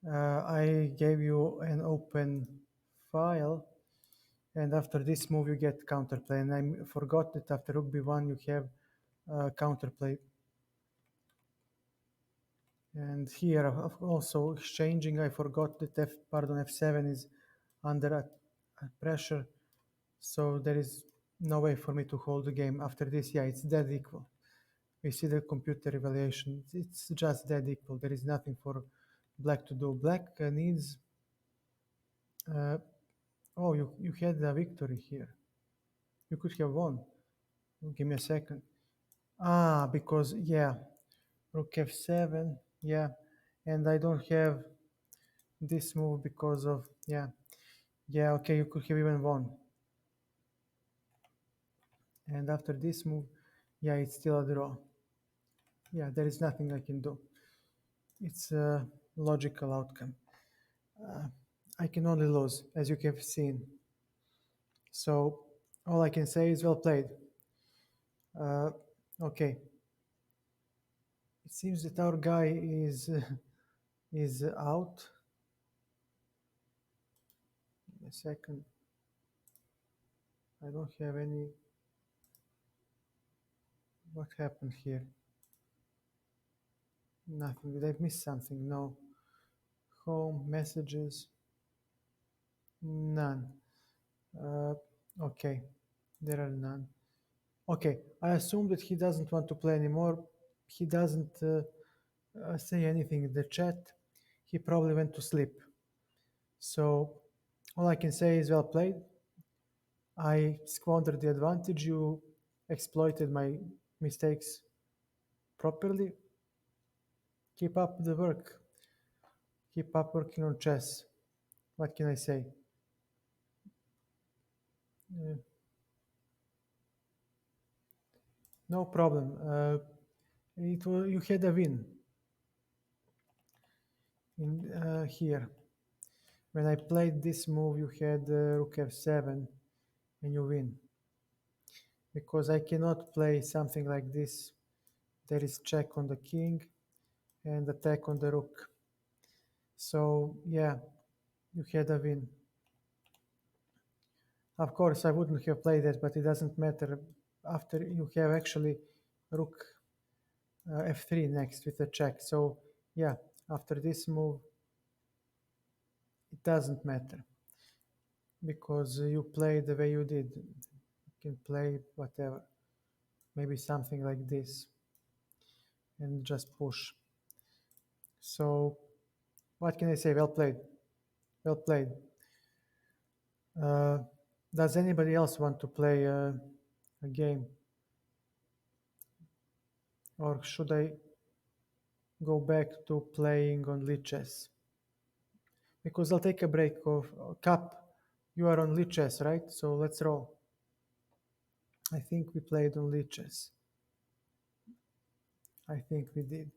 I gave you an open file, and after this move you get counterplay. And I forgot that after rook b1 you have counterplay. And here also exchanging, I forgot that f7 is under pressure, so there is no way for me to hold the game. After this, yeah, it's dead equal. We see the computer evaluation. It's just dead equal. There is nothing for black to do. Black needs. Uh, oh, you had a victory here. You could have won. Give me a second. Ah, because yeah, rook f7. Yeah, and I don't have this move because of yeah, yeah. Okay, you could have even won. And after this move, yeah, it's still a draw. Yeah, there is nothing I can do. It's a logical outcome. Uh, I can only lose, as you have seen. So all I can say is well played. Uh, okay. It seems that our guy is out. A second. I don't have any. What happened here? Nothing. Did I miss something? No. Home messages. None. Uh, okay. There are none. Okay. I assume that he doesn't want to play anymore. He doesn't say anything in the chat. He probably went to sleep. So all I can say is well played. I squandered the advantage. You exploited my mistakes properly. Keep up the work. Keep up working on chess. What can I say? Uh, no problem. You had a win in here. When I played this move, you had rook f7 and you win. Because I cannot play something like this. There is check on the king and attack on the rook. So yeah, you had a win. Of course, I wouldn't have played it, but it doesn't matter. After you have actually rook f3 next with a check. So yeah, after this move, it doesn't matter because you play the way you did. You can play whatever, maybe something like this, and just push. So what can I say? Well played. Well played. Uh, does anybody else want to play a game, or should I go back to playing on Lichess? Because I'll take a break of Cup. You are on Lichess, right? So let's roll. I think we played on Lichess. I think we did.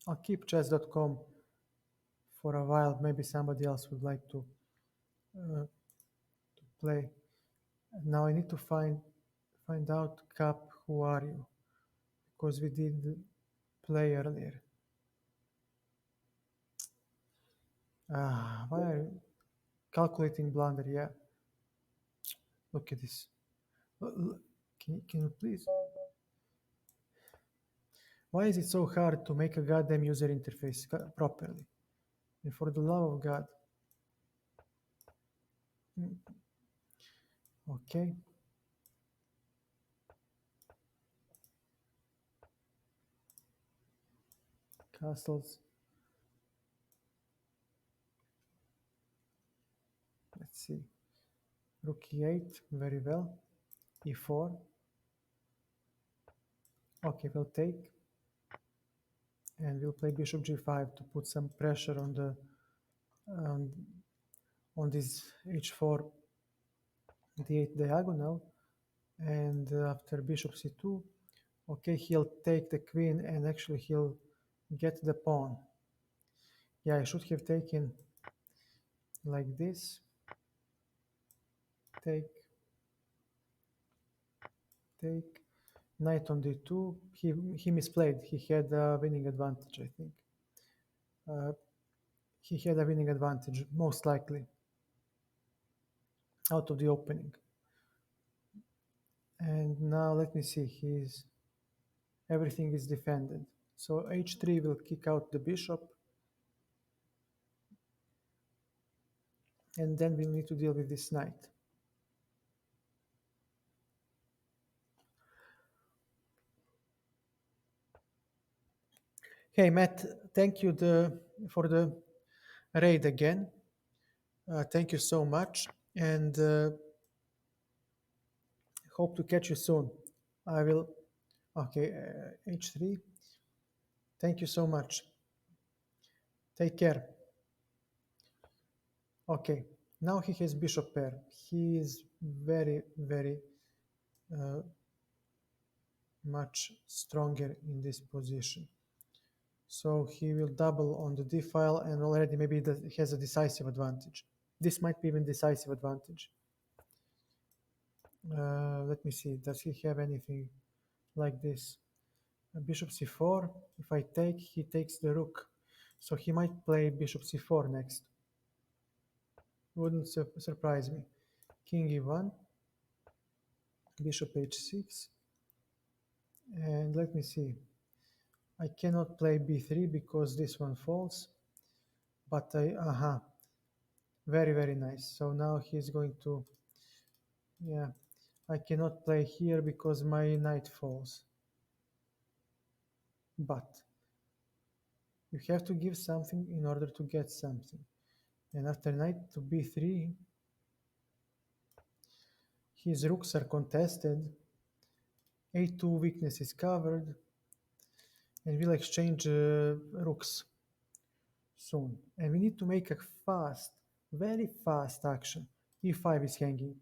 I'll keep chess.com for a while. Maybe somebody else would like uh, to play. Now I need to find out Cup. Who are you? Because we did play earlier. Why are you calculating blunder? Yeah. Look at this. Can you please? Why is it so hard to make a goddamn user interface properly? And for the love of God. Mm, okay. Castles. Let's see. Rook e8. Very well. E4. Okay, we'll take. And we'll play bishop g5 to put some pressure on, on this h4 d8 diagonal. And after bishop c2, okay, he'll take the queen and actually he'll get the pawn. Yeah, I should have taken like this. Take, take. Knight on d2. He misplayed. He had a winning advantage, I think. Uh, he had a winning advantage, most likely, out of the opening. And now let me see. Everything is defended. So h3 will kick out the bishop. And then we'll need to deal with this knight. Hey, Matt, thank you for the raid again. Thank you so much. And hope to catch you soon. I will. Okay, h3. Thank you so much. Take care. Okay, now he has bishop pair. He is very, very uh, much stronger in this position. So he will double on the d file and already maybe he has a decisive advantage. This might be even decisive advantage. Let me see, does he have anything like this? Bishop c4, if I take, he takes the rook. So he might play bishop c4 next. Wouldn't surprise me. King e1, bishop h6, and let me see. I cannot play b3 because this one falls, but very, very nice. So now he's going to, yeah, I cannot play here because my knight falls. But you have to give something in order to get something. And after knight to b3, his rooks are contested, a2 weakness is covered, and we'll exchange rooks soon. And we need to make a fast, very fast action. e5 is hanging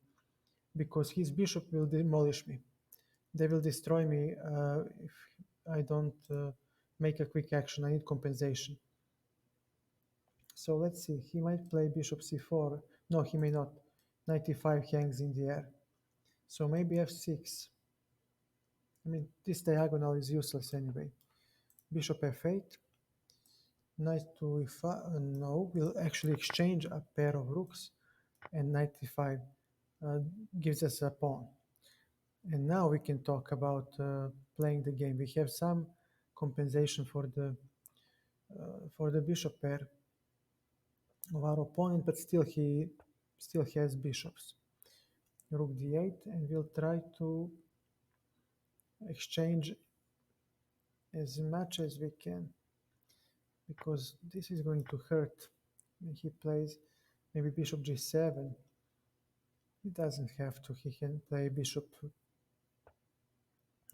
because his bishop will demolish me. They will destroy me if I don't make a quick action. I need compensation. So let's see. He might play bishop c4. No, he may not. Knight e5 hangs in the air. So maybe f6. I mean, this diagonal is useless anyway. Bishop f8. Knight to e5. No, we'll actually exchange a pair of rooks, and knight e5 uh, gives us a pawn. And now we can talk about playing the game. We have some compensation for the bishop pair of our opponent, but still he still has bishops. Rook d8, and we'll try to exchange as much as we can, because this is going to hurt when he plays maybe bishop g7. He doesn't have to. He can play bishop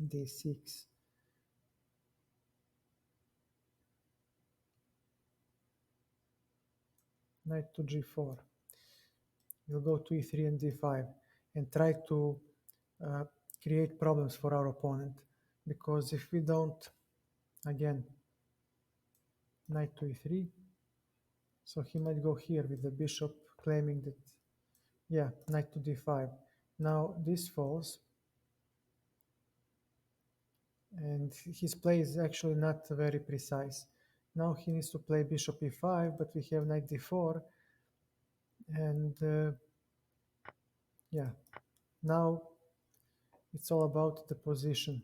d6. Knight to g4. We'll go to e3 and d5 and try to uh, create problems for our opponent, because if we don't, again, knight to e3, so he might go here with the bishop, claiming that, yeah, knight to d5. Now this falls, and his play is actually not very precise. Now he needs to play bishop e5, but we have knight d4, and yeah, now it's all about the position.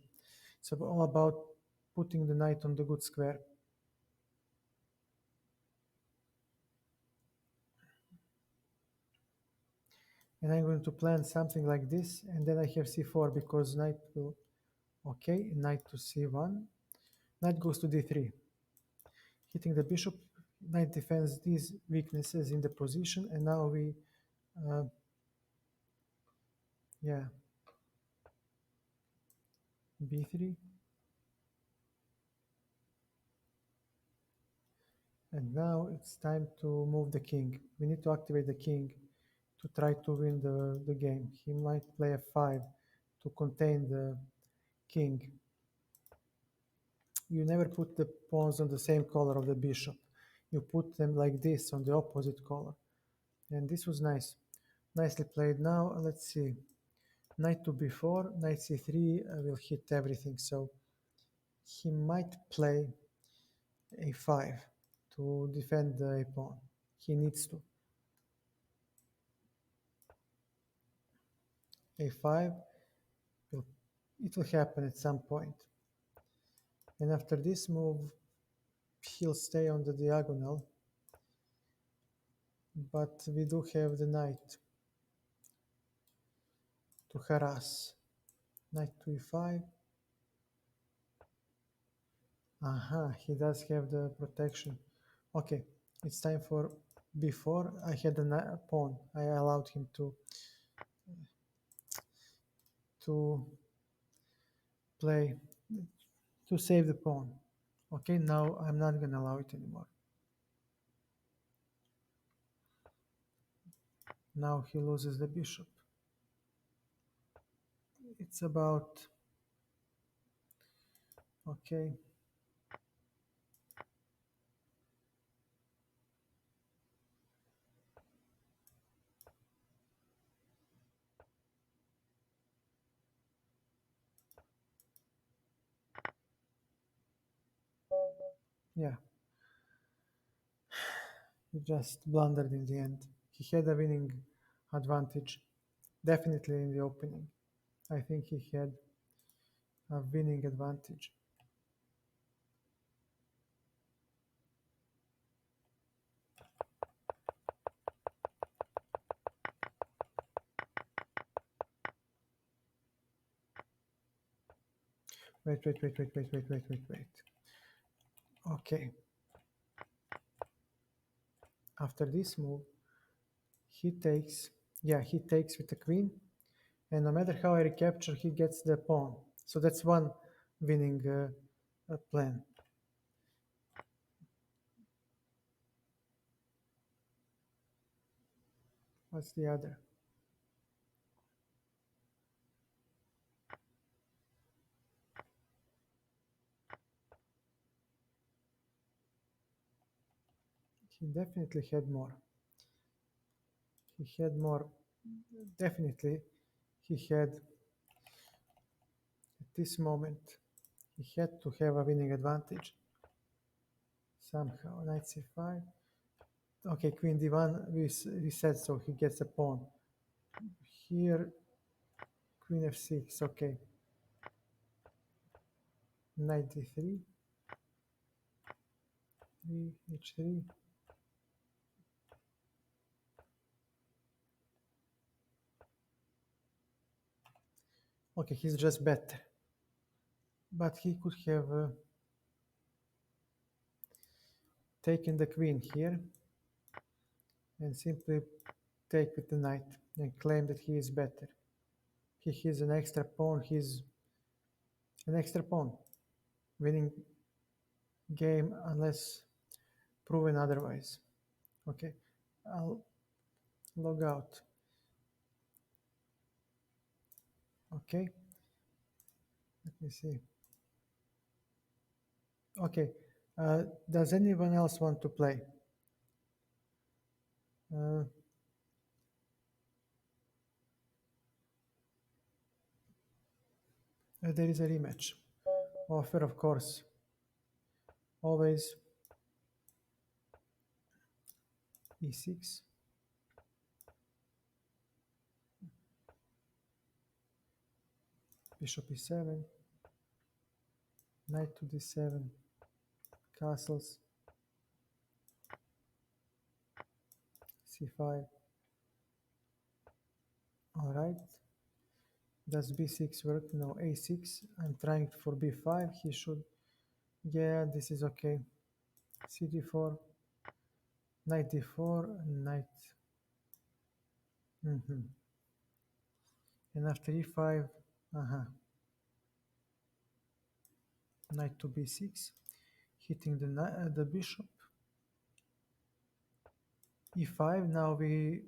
It's all about putting the knight on the good square. And I'm going to plan something like this, and then I have c4 because knight will, okay, knight to c1, knight goes to d3, hitting the bishop. Knight defends these weaknesses in the position, and now we, uh, yeah, b3, and now it's time to move the king. We need to activate the king to try to win the game. He might play f5 to contain the king. You never put the pawns on the same color of the bishop. You put them like this on the opposite color. And this was nice. Nicely played. Now, let's see. Knight to b4, knight c3 will hit everything. So he might play a5 to defend the pawn. He needs to. a5, it will happen at some point. And after this move, he'll stay on the diagonal. But we do have the knight to harass. Knight to e5. Aha, he does have the protection. Okay, it's time for b4. I had a pawn. I allowed him to play, to save the pawn. Okay, now I'm not gonna allow it anymore. Now he loses the bishop. It's about, okay. Yeah, he just blundered in the end. He had a winning advantage, definitely in the opening. I think he had a winning advantage. Wait. Okay, after this move, he takes, yeah, he takes with the queen, and no matter how I recapture, he gets the pawn. So that's one winning plan. What's the other? He definitely had more. He had more. Definitely, he had at this moment. He had to have a winning advantage. somehow. Knight c5. Okay, queen d1, we said so, he gets a pawn. Here, queen f6, okay. Knight d3, 3, h3. Okay, he's just better. But he could have taken the queen here and simply take with the knight and claim that he is better. He has an extra pawn, he's an extra pawn. Winning game unless proven otherwise. Okay, I'll log out. Okay, let me see. Okay, does anyone else want to play? Uh, there is a rematch. Offer, of course. Always e6. Bishop e7. Knight to d7. Castles. c5. All right. Does b6 work? No, a6. I'm trying for b5. He should. Yeah, this is okay. cd4. Knight d4. Knight. And after e5. Uh-huh. Knight to b6. Hitting the bishop. e5. Now we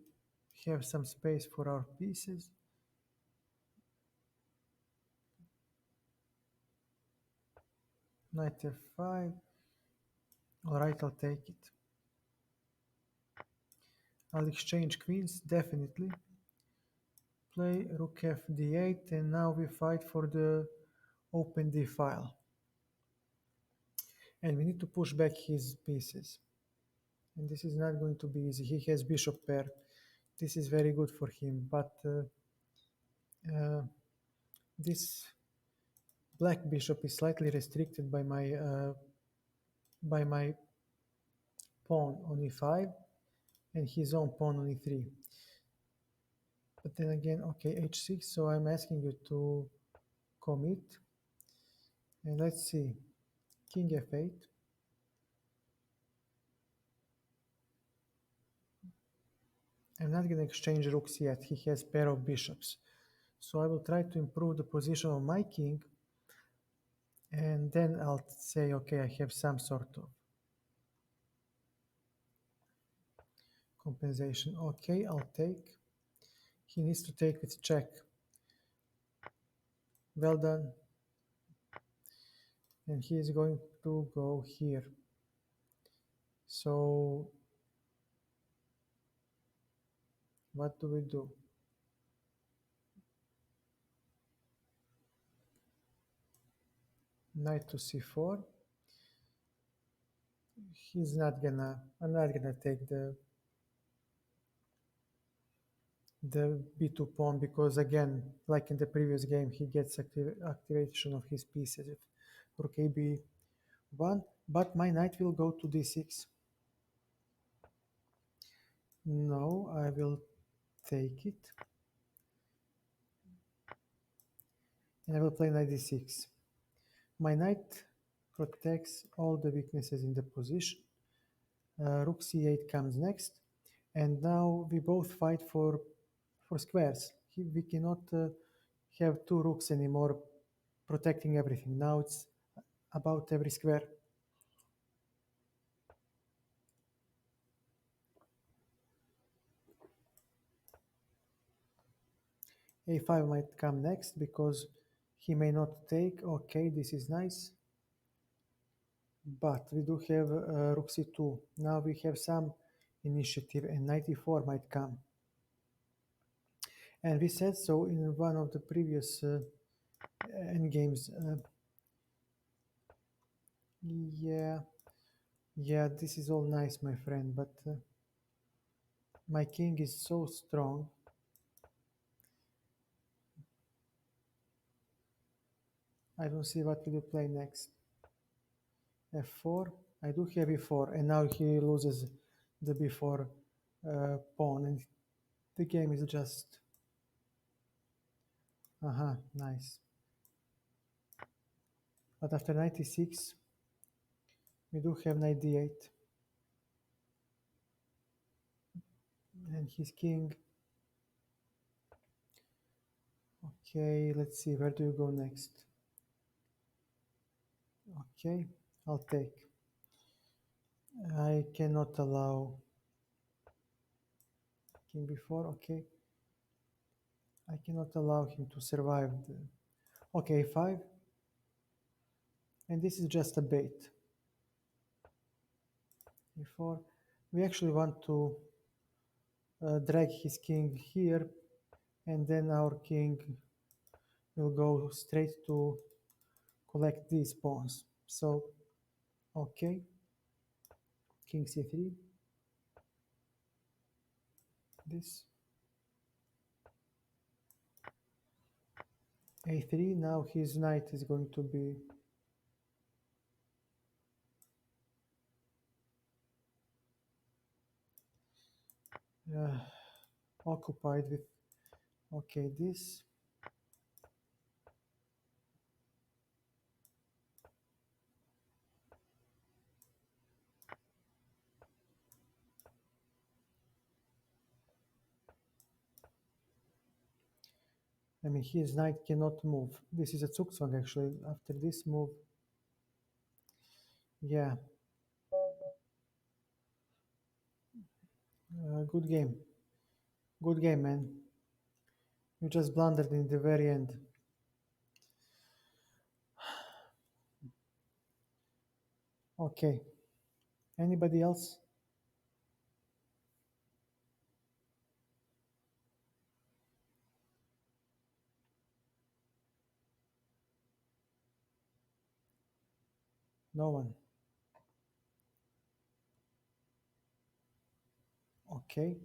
have some space for our pieces. Knight f5. All right, I'll take it. I'll exchange queens, definitely. Play rook f d8, and now we fight for the open d file. And we need to push back his pieces. And this is not going to be easy. He has bishop pair. This is very good for him, but this black bishop is slightly restricted by my pawn on e5 and his own pawn on e3. But then again, okay, h6, so I'm asking you to commit. And let's see, king f8. I'm not going to exchange rooks yet. He has pair of bishops. So I will try to improve the position of my king. And then I'll say, okay, I have some sort of compensation. Okay, I'll take. He needs to take with check. Well done. And he is going to go here. So what do we do? Knight to c4. I'm not gonna take the b2 pawn because again, like in the previous game, he gets activation of his pieces if rook a b1, but my knight will go to d6. No, I will take it. And I will play knight d6. My knight protects all the weaknesses in the position. Rook c8 comes next. And now we both fight for squares. We cannot have two rooks anymore protecting everything. Now it's about every square. a5 might come next because he may not take. Okay, this is nice. But we do have rook c2. Now we have some initiative and knight e4 might come. And we said so in one of the previous endgames. Yeah, Yeah, this is all nice, my friend, but my king is so strong. I don't see what will you play next. F4. I do have E4, and now he loses the B4 pawn, and the game is just. Nice. But after 96, we do have knight d8, and his king. Okay, let's see, where do you go next? Okay, I'll take. I cannot allow king b4. Okay, I cannot allow him to survive. Okay, 5, and this is just a bait. E4. We actually want to drag his king here, and then our king will go straight to collect these pawns. So, okay, king c3, this, a3. Now his knight is going to be uh, occupied with, okay, this. I mean, his knight cannot move. This is a Zugzwang, actually. After this move, yeah, good game. Good game, man. You just blundered in the very end. Okay. Anybody else? No one. Okay.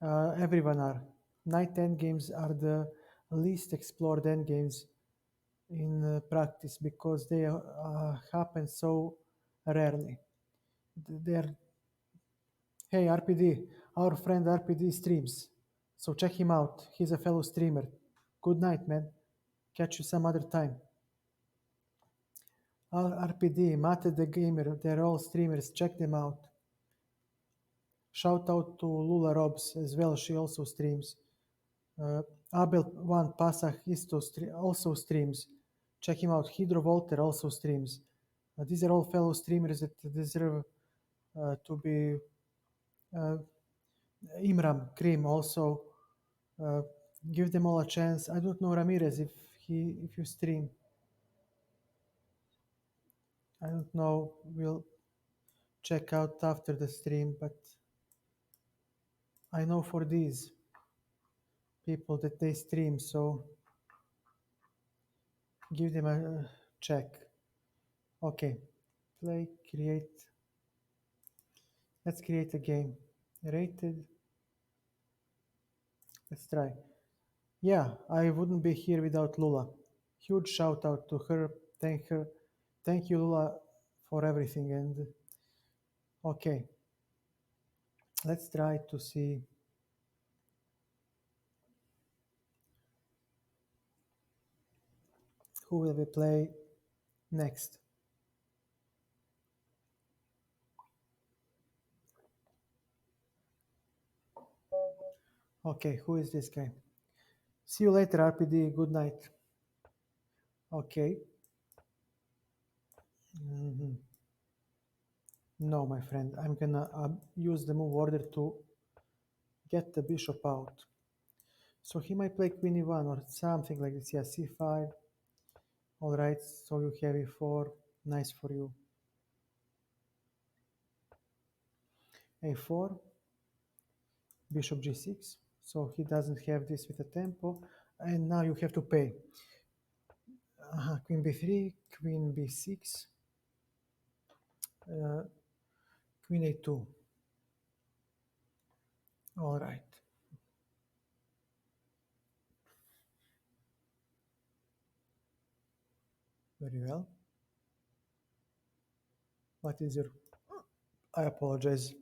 Everyone are. Night endgames are the least explored endgames in practice because they happen so rarely. They're, hey, RPD, our friend RPD streams. So check him out. He's a fellow streamer. Good night, man. Catch you some other time. RPD, Mate the Gamer, they're all streamers. Check them out. Shout out to Lula Robs as well. She also streams. Abel One Pasach also streams. Check him out. Hydro Volter also streams. These are all fellow streamers that deserve to be. Imram Krim also. Uh, give them all a chance. I don't know Ramirez if you stream. I don't know. We'll check out after the stream, but I know for these people that they stream, so give them a check. Okay, play, create. Let's create a game. Rated. Let's try. Yeah, I wouldn't be here without Lula. Huge shout out to her. Thank her. Thank you, Lula, for everything. And okay, let's try to see who will we play next. Okay, who is this guy? See you later, RPD. Good night. Okay. Mhm. No, my friend. I'm gonna use the move order to get the bishop out. So he might play queen e1 or something like this. Yeah, c5. All right. So you have e4. Nice for you. a4. Bishop g6. So he doesn't have this with a tempo. And now you have to pay. Queen b3, queen b6. Uh, Queen a2. All right. Very well. What is your... I apologize.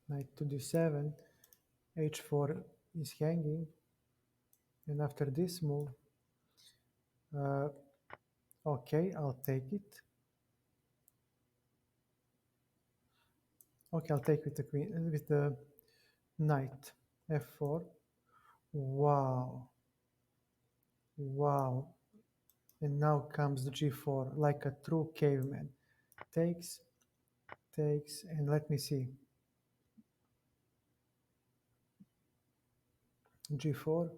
Knight to d7. h4 is hanging. And after this move, uh, okay, I'll take it. Okay, I'll take with the queen, with the knight. f4. Wow. Wow. And now comes the g4, like a true caveman. Takes, takes, and let me see. G4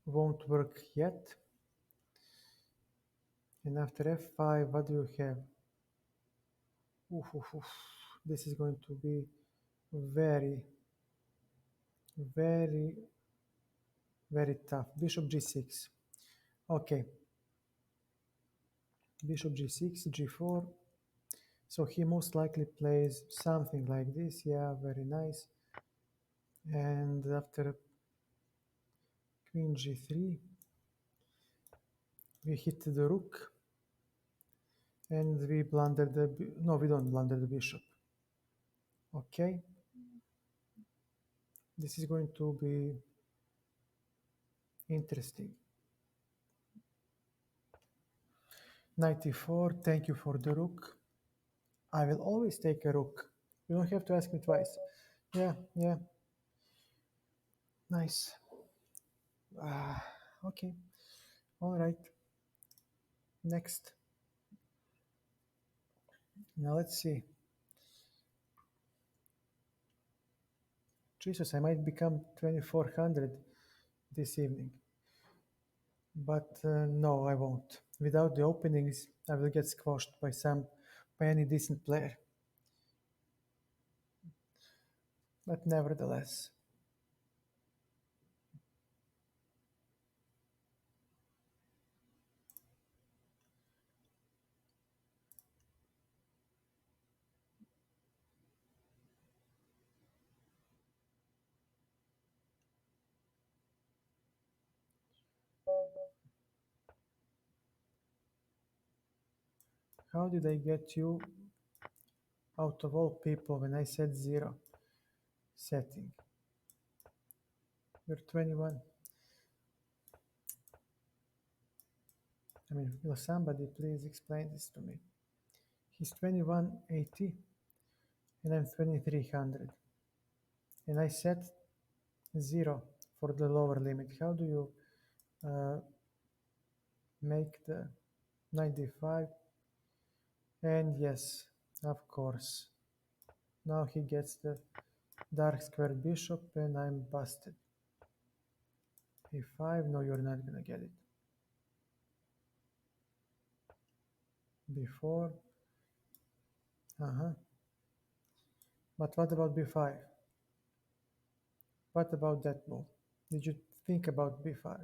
won't work yet. And after f5, what do you have? Oof, oof, oof. This is going to be very, very, very tough. Bishop g6. Okay. Bishop g6, g4. So he most likely plays something like this. Yeah, very nice. And after queen g3, we hit the rook. And we blunder the... No, we don't blunder the bishop. Okay. This is going to be interesting. Knight e4, thank you for the rook. I will always take a rook. You don't have to ask me twice. Yeah, yeah. Nice. Okay. All right. Next. Now let's see. Jesus, I might become 2400 this evening. But no, I won't. Without the openings, I will get squashed by any decent player. But nevertheless. How did I get you out of all people when I said 0 setting? You're 21. I mean, will somebody please explain this to me? He's 2180 and I'm 2300. And I set 0 for the lower limit. How do you make the 95? And yes, of course. Now he gets the dark square bishop and I'm busted. a5, no, you're not gonna get it. b4, but what about b5? What about that move? Did you think about b5?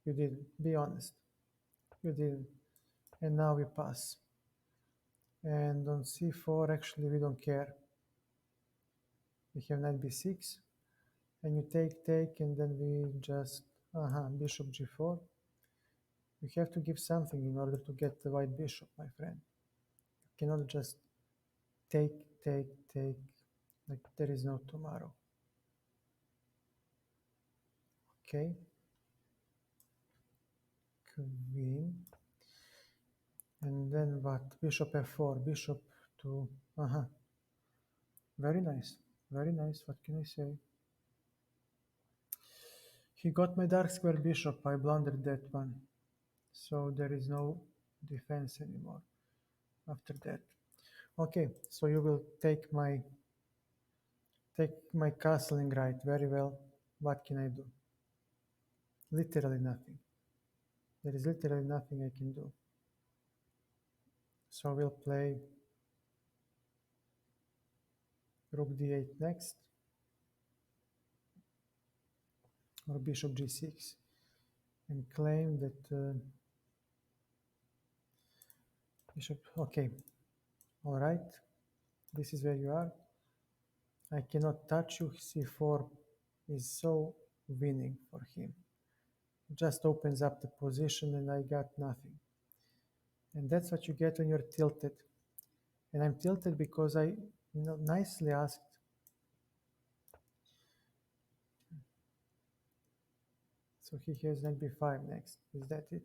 You didn't. Be honest. You didn't. And now we pass. And on c4, actually, we don't care. We have knight b6. And you take, and then we just... bishop g4. You have to give something in order to get the white bishop, my friend. You cannot just take, like there is no tomorrow. Okay. Queen. And then what? Bishop f4, bishop to... Very nice. Very nice. What can I say? He got my dark square bishop. I blundered that one. So there is no defense anymore after that. Okay, so you will take my castling right. Very well. What can I do? Literally nothing. There is literally nothing I can do. So we'll play rook d8 next. or bishop g6 and claim that bishop, okay, all right, this is where you are. I cannot touch you. c4 is so winning for him. It just opens up the position and I got nothing. And that's what you get when you're tilted. And I'm tilted because I nicely asked. So he has knight b5 next. Is that it?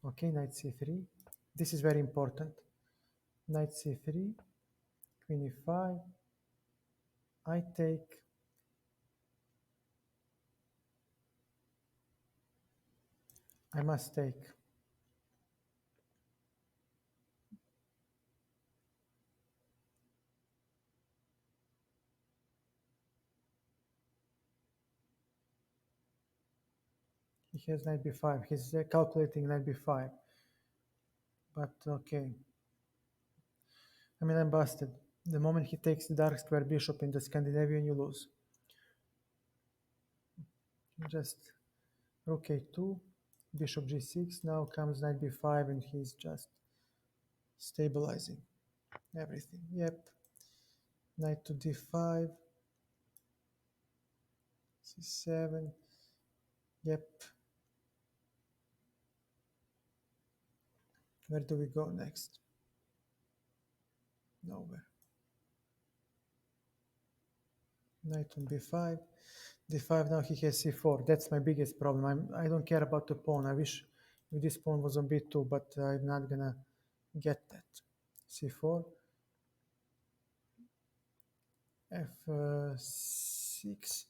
Okay, knight c3. This is very important. Knight c3, queen e5. I take. I must take. He has knight b5. He's calculating knight b5. But okay. I mean, I'm busted. The moment he takes the dark square bishop in the Scandinavian, you lose. Just rook a2, bishop g6. Now comes knight b5, and he's just stabilizing everything. Yep. Knight to d5, c7. Yep. Where do we go next? Nowhere. Knight on b5. d5, now he has c4. That's my biggest problem. I don't care about the pawn. I wish this pawn was on b2, but I'm not gonna get that. c4. f6.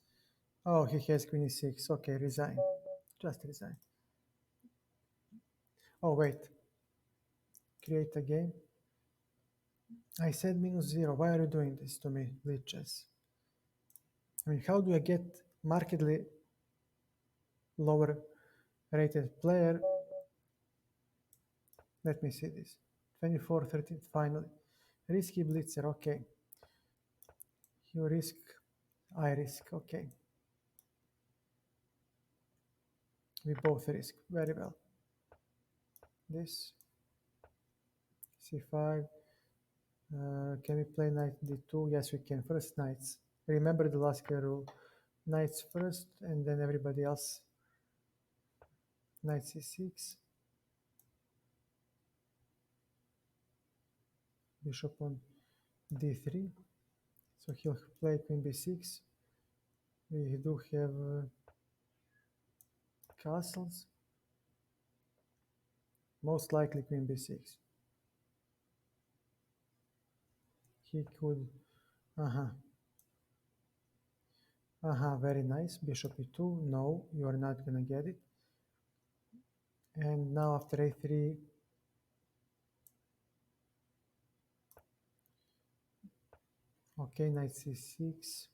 Oh, he has queen e6. Okay, resign. Just resign. Oh, wait. Create a game. I said -0. Why are you doing this to me, Lichess? I mean, how do I get markedly lower rated player? Let me see this. 24, 13, finally. Risky blitzer, okay. You risk, I risk, okay. We both risk, very well. This, c5. Can we play knight d2? Yes, we can. First knights. Remember the last clear rule. Knights first, and then everybody else. Knight c6. Bishop on d3. So he'll play queen b6. We do have castles. Most likely queen b6. He could... very nice. Bishop e2. No, you are not gonna get it. And now after a3, okay, knight c6,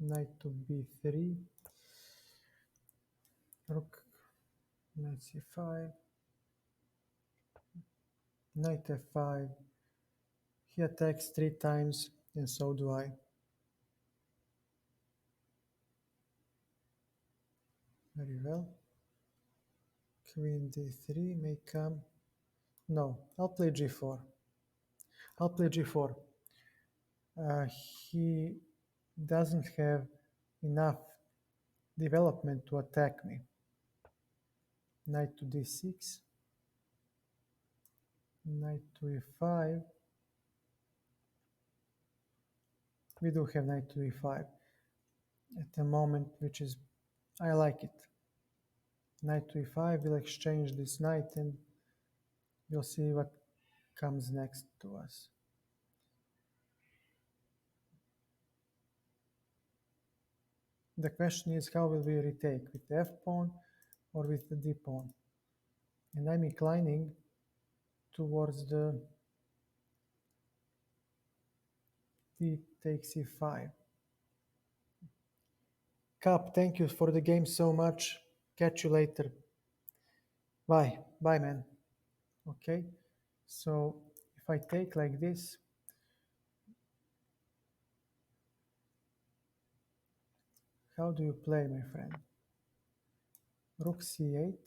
knight to b3, rook, knight c5, knight f5. He attacks 3 times, and so do I. Very well. Queen d3 may come. No, I'll play g4. I'll play g4. He doesn't have enough development to attack me. Knight to d6, knight to e5. We do have knight to e5 at the moment, which is, I like it. Knight to e5, we'll exchange this knight and we'll see what comes next to us. The question is, how will we retake, with the f-pawn or with the d-pawn? And I'm inclining towards the d takes e5. Cap, thank you for the game so much. Catch you later. Bye. Bye, man. Okay. So if I take like this, How do you play, my friend? Rook c8,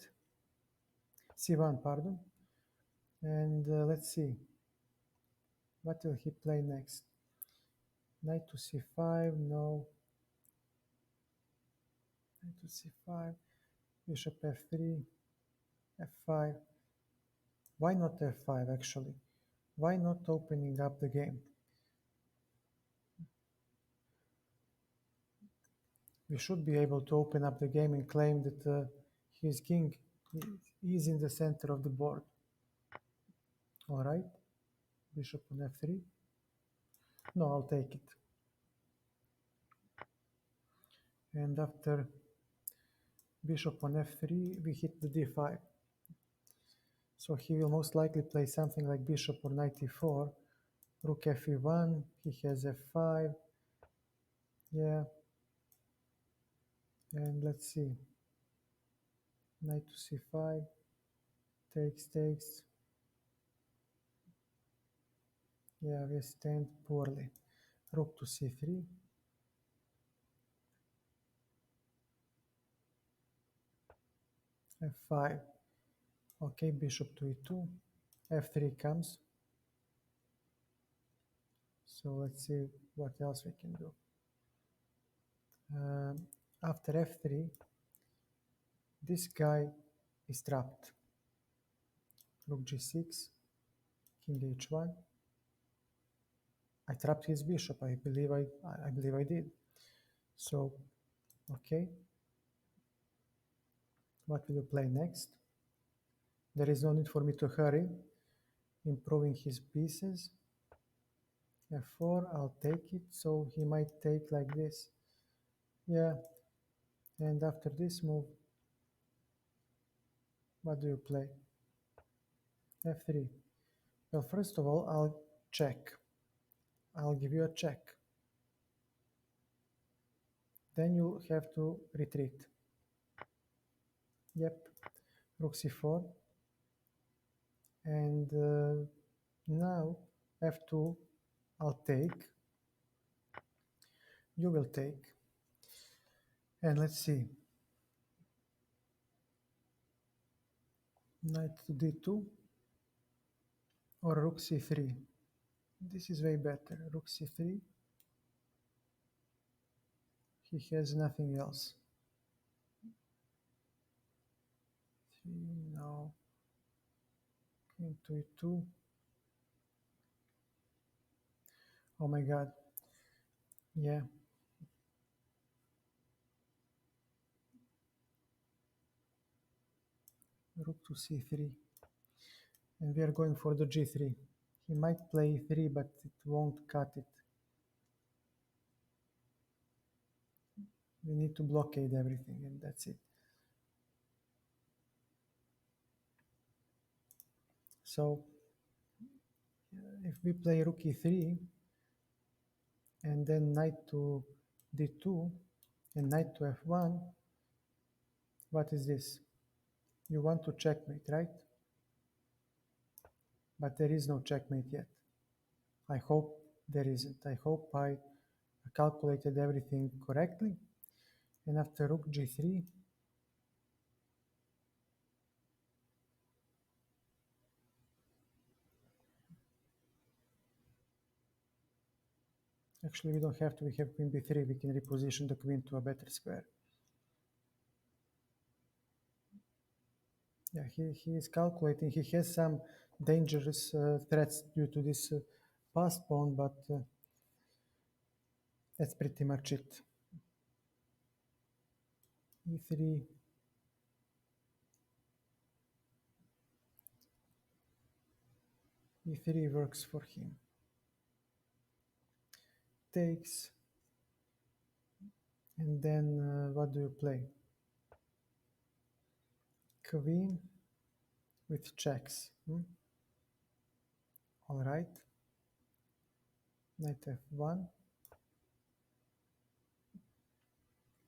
c1, pardon. And let's see, what will he play next? Knight to c5, no. Knight to c5, bishop f3, f5. Why not f5 actually? Why not opening up the game? We should be able to open up the game and claim that his king is in the center of the board. All right, bishop on f3. No, I'll take it. And after bishop on f3, we hit the d5. So he will most likely play something like bishop or knight e4, rook fe1, he has f5, yeah, and let's see, knight to c5, takes, yeah, we stand poorly, rook to c3, f5, okay, bishop to e2, f3 comes, so let's see what else we can do. After f3, this guy is trapped. Rook g6, king h1. I trapped his bishop. I believe I did. So, okay. What will you play next? There is no need for me to hurry. Improving his pieces. f4, I'll take it. So he might take like this. Yeah. And after this move, what do you play? f3. Well, first of all, I'll check. I'll give you a check. Then you have to retreat. Yep. Rook c4. And now f2, I'll take. You will take. And let's see. Knight to d2 or rook c3. This is way better. Rook c3. He has nothing else. No. King to e2. Oh my god. Yeah. Rook to c3. And we are going for the g3. He might play e3, but it won't cut it. We need to blockade everything, and that's it. So, if we play rook e3, and then knight to d2, and knight to f1, what is this? You want to checkmate, right? But there is no checkmate yet. I hope there isn't. I hope I calculated everything correctly. And after rook g3, actually we don't have to, we have queen b3, we can reposition the queen to a better square. Yeah, he is calculating, he has some dangerous threats due to this passed pawn, but that's pretty much it. e3, e3 works for him. Takes, and then what do you play? Queen with checks. All right. Knight f1.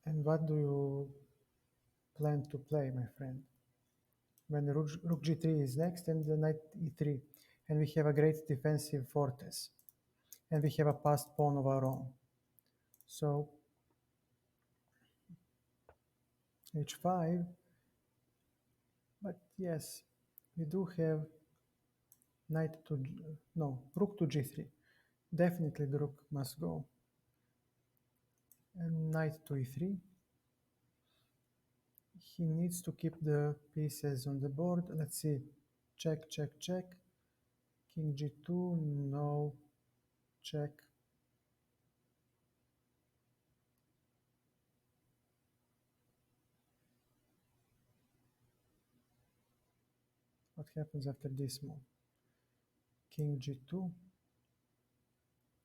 And what do you plan to play, my friend? When rook g3 is next and the knight e3. And we have a great defensive fortress. And we have a passed pawn of our own. So h5, but yes, we do have knight to, no, rook to g3. Definitely the rook must go. And knight to e3. He needs to keep the pieces on the board. Let's see. Check, check, check. King g2, no. Check. What happens after this move? King g2.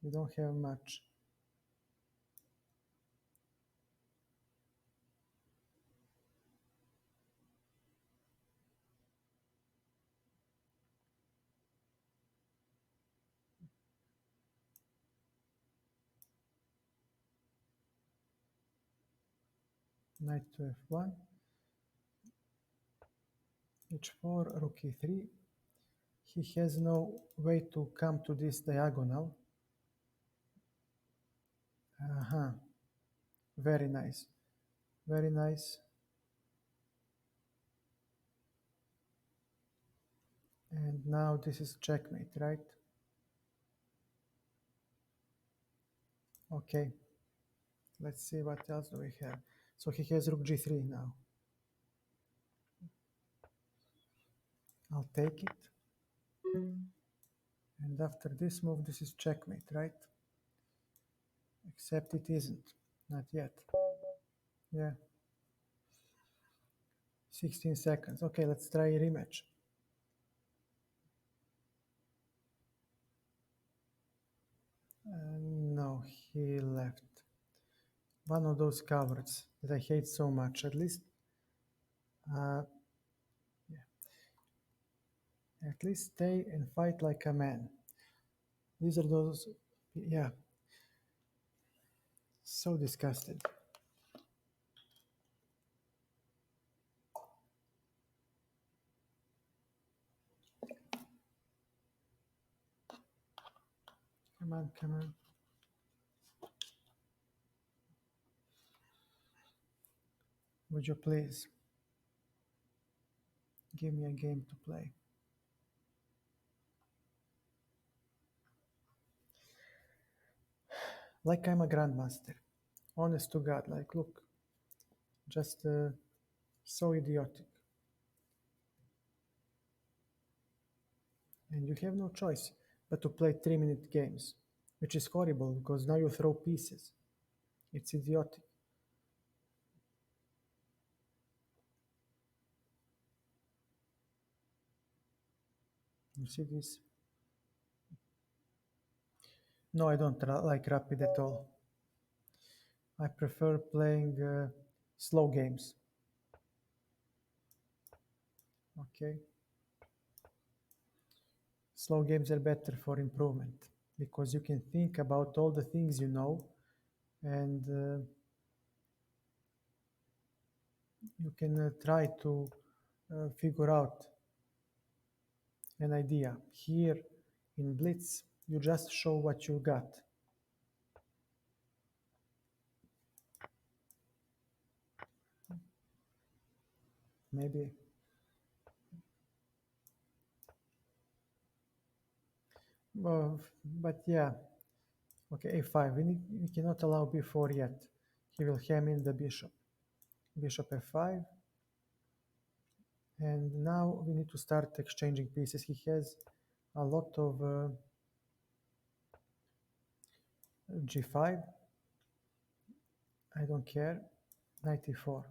We don't have much. Knight to f1. h4, rook e3. He has no way to come to this diagonal. Uh-huh. Very nice. Very nice. And now this is checkmate, right? Okay. Let's see what else do we have. So he has rook g3 now. I'll take it. And after this move, this is checkmate, right? Except it isn't. Not yet. Yeah. 16 seconds. Okay, let's try a rematch. No, he left. One of those cowards that I hate so much. At least, uh, at least stay and fight like a man. These are those, yeah, so disgusted. Come on, come on. Would you please give me a game to play? Like I'm a grandmaster. Honest to God, like, look, just so idiotic. And you have no choice but to play 3-minute games, which is horrible because now you throw pieces. It's idiotic. You see this? No, I don't like rapid at all. I prefer playing slow games. Okay? Slow games are better for improvement because you can think about all the things you know and you can try to figure out an idea. Here in Blitz, you just show what you got. Maybe. But yeah, okay, a5. We cannot allow b4 yet. He will ham in the bishop. Bishop f5. And now we need to start exchanging pieces. He has a lot of g5. I don't care. Knight e4.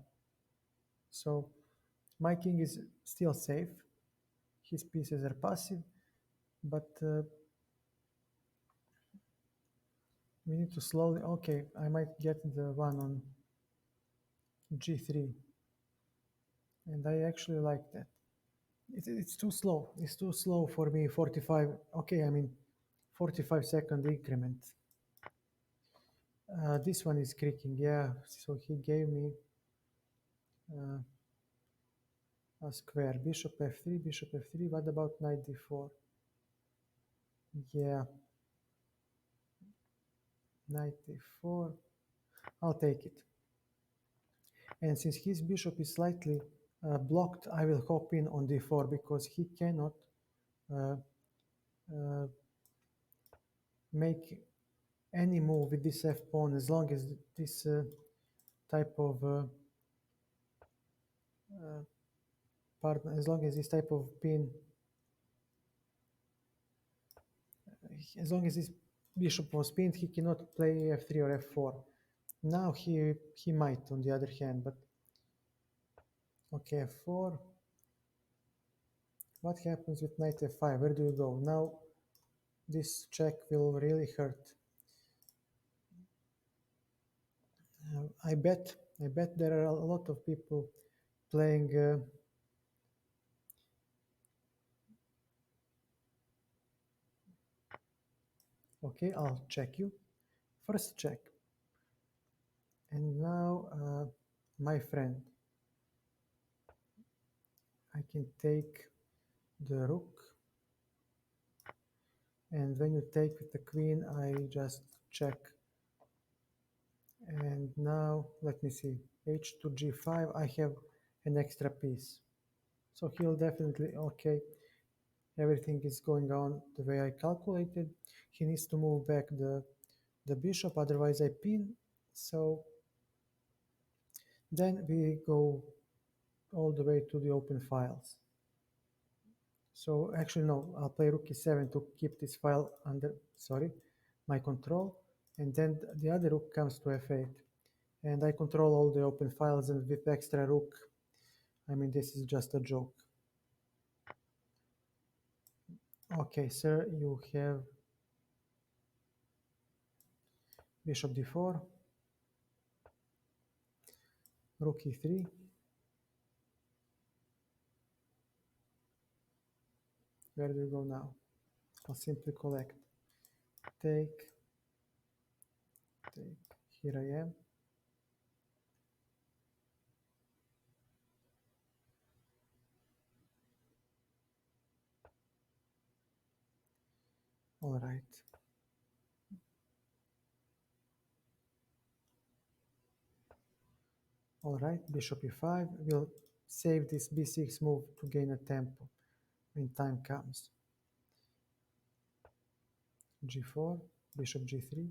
So my king is still safe. His pieces are passive, but we need to slowly. Okay, I might get the one on g3, and I actually like that. It's too slow. It's too slow for me. 45. Okay, I mean, 45-second increment. This one is creaking. Yeah, so he gave me uh, a square. Bishop f3. Bishop f3. What about knight d4? Yeah, knight d4. I'll take it. And since his bishop is slightly blocked, I will hop in on d4 because he cannot uh, uh, make any move with this f pawn as long as this type of pardon, as long as this type of pin, as long as this bishop was pinned, he cannot play f3 or f4. Now he might, on the other hand, but okay, f4. What happens with knight f5? Where do you go? Now this check will really hurt. I bet there are a lot of people playing. Okay, I'll check you. First check. And now, my friend, I can take the rook. And when you take with the queen, I just check. And now, let me see, h to g5, I have an extra piece. So he'll definitely, okay, everything is going on the way I calculated. He needs to move back the bishop, otherwise I pin. So then we go all the way to the open files. So actually, no, I'll play rook e7 to keep this file under, sorry, my control. And then the other rook comes to f8. And I control all the open files, and with extra rook, I mean, this is just a joke. Okay, sir, you have bishop d4, rook e3. Where do you go now? I'll simply collect. Take, take. Here I am. All right. All right, bishop e5. We'll save this b6 move to gain a tempo when time comes. g4, bishop g3.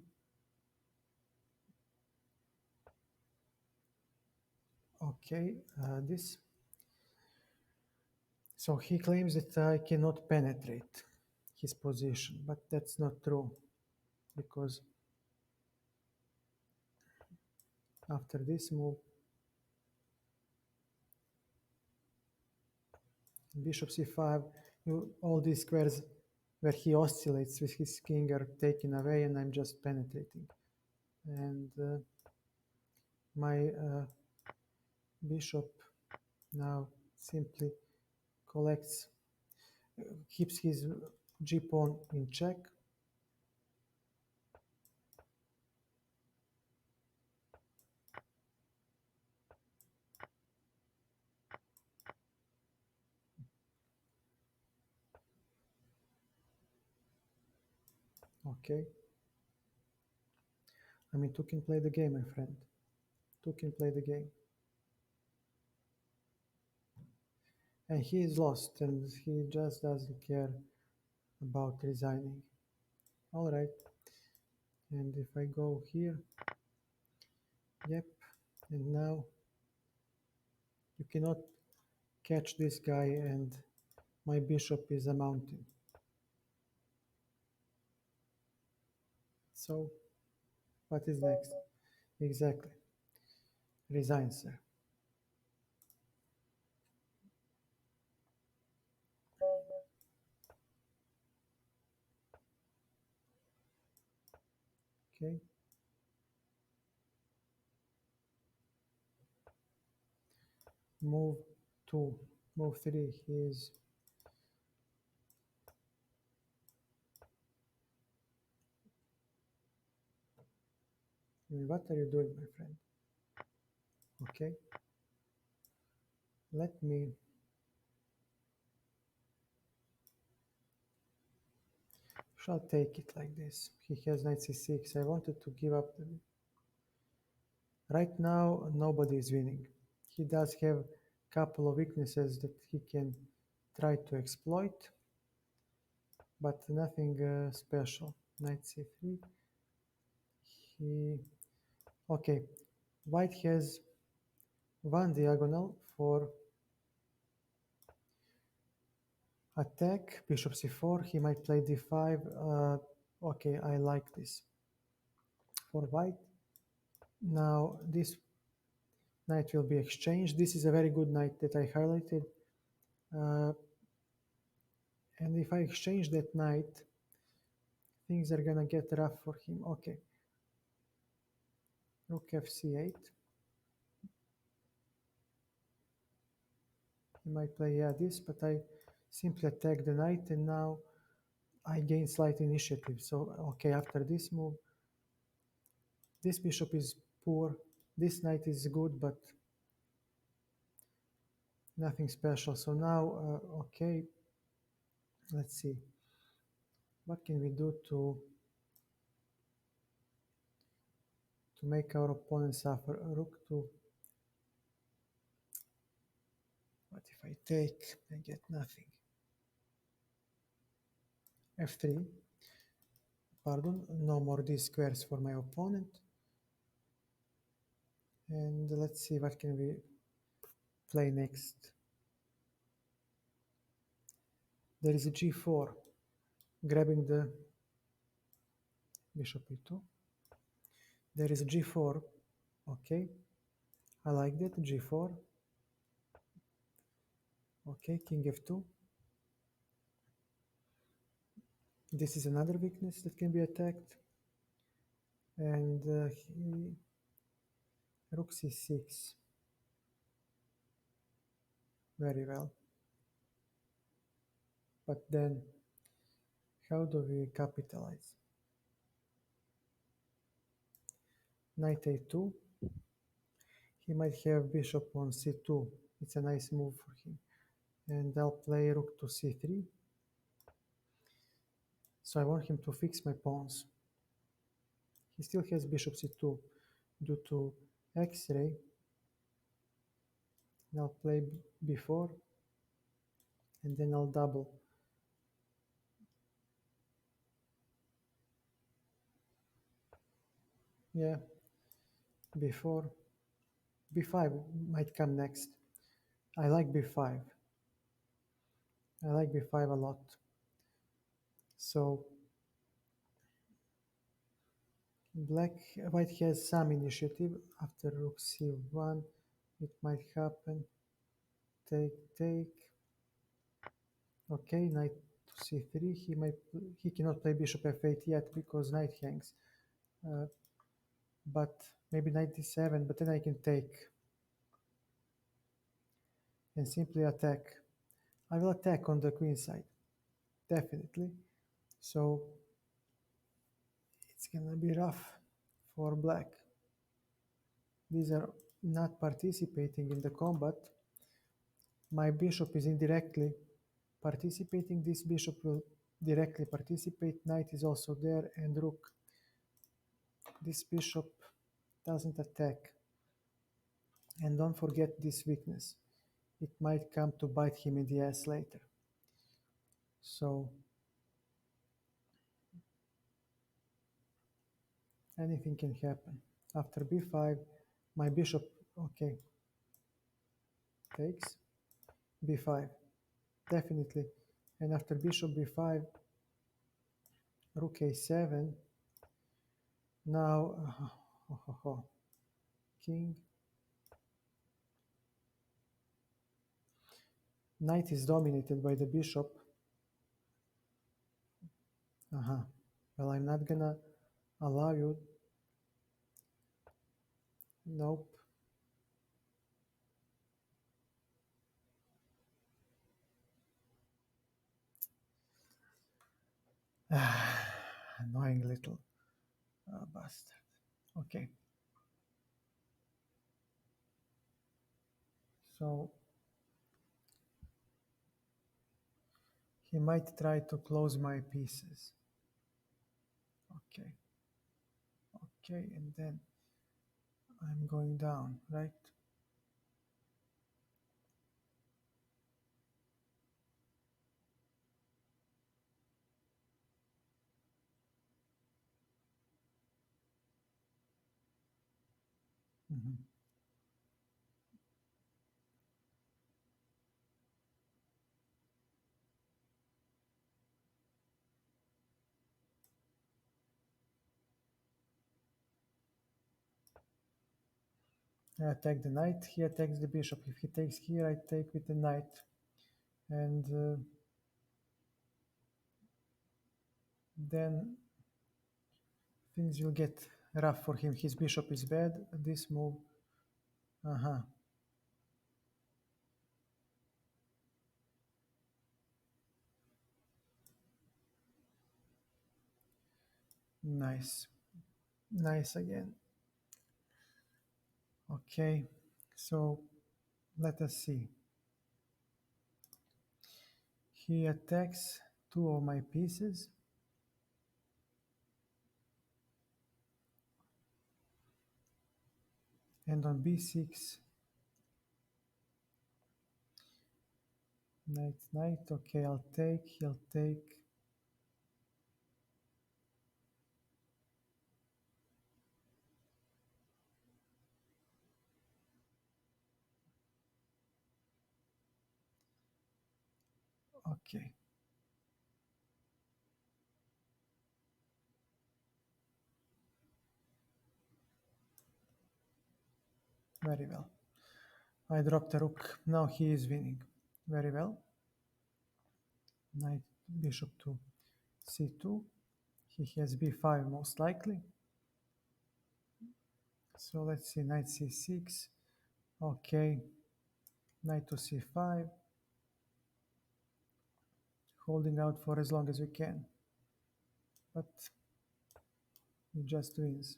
Okay, this. So he claims that I cannot penetrate his position, but that's not true because after this move, bishop c5, all these squares where he oscillates with his king are taken away, and I'm just penetrating. And my bishop now simply collects, keeps his g pawn in check. Okay. I mean, two can play the game, my friend. Two can play the game. And he is lost, and he just doesn't care about resigning. All right. And if I go here, yep. And now you cannot catch this guy, and my bishop is a mountain. So what is next? Exactly. Resign, sir. Okay. Move 2. Move 3. He is. I mean, what are you doing, my friend? Okay. Let me. Shall take it like this. He has knight c6. I wanted to give up. Right now, nobody is winning. He does have couple of weaknesses that he can try to exploit, but nothing special. Knight c3. He okay. White has one diagonal for attack. Bishop c4. He might play d5. Okay, I like this for white. Now this knight will be exchanged. This is a very good knight that I highlighted. Uh, and if I exchange that knight, things are gonna get rough for him. Okay, rook fc8. He might play, yeah, this, but I simply attack the knight, and now I gain slight initiative. So, okay, after this move, this bishop is poor. This knight is good, but nothing special. So now, okay, let's see. What can we do to make our opponent suffer? Rook to... What if I take? I get nothing. F3. Pardon, no more d squares for my opponent. And let's see what can we play next. There is a g4, grabbing the bishop e2. There is a g4, okay. I like that, g4. Okay, king f2. This is another weakness that can be attacked. And rook c6. Very well. But then, how do we capitalize? Knight a2. He might have bishop on c2. It's a nice move for him. And I'll play rook to c3. So I want him to fix my pawns. He still has bishop c2 due to x-ray. And I'll play b4. And then I'll double. Yeah, b4. b5 might come next. I like b5. I like b5 a lot. So white has some initiative after rook c1. It might happen. Take. Okay, knight to c3. He cannot play bishop f8 yet because knight hangs. But maybe knight d7. But then I can take and simply attack. I will attack on the queen side, definitely. So it's gonna be rough for black. These are not participating in the combat. My bishop is indirectly participating. This bishop will directly participate. Knight is also there, and rook. This bishop doesn't attack. And don't forget this weakness. It might come to bite him in the ass later. So anything can happen. After b5, my bishop, okay, takes b5, definitely. And after bishop b5, rook a7. Now, king. Knight is dominated by the bishop. Well, I'm not gonna allow you. Nope. Annoying little bastard. Okay. So he might try to close my pieces. Okay. Okay, and then I'm going down, right? Mhm. I attack the knight, he attacks the bishop. If he takes here, I take with the knight. And then things will get rough for him. His bishop is bad. This move. Uh-huh. Nice. Nice again. Okay. So let us see. He attacks two of my pieces. And on b6, knight, knight. Okay, I'll take. He'll take. Okay. Very well. I dropped a rook. Now he is winning. Very well. Knight, bishop to c2. He has b5 most likely. So let's see, knight c6. Okay. Knight to c5. Holding out for as long as we can. But he just wins.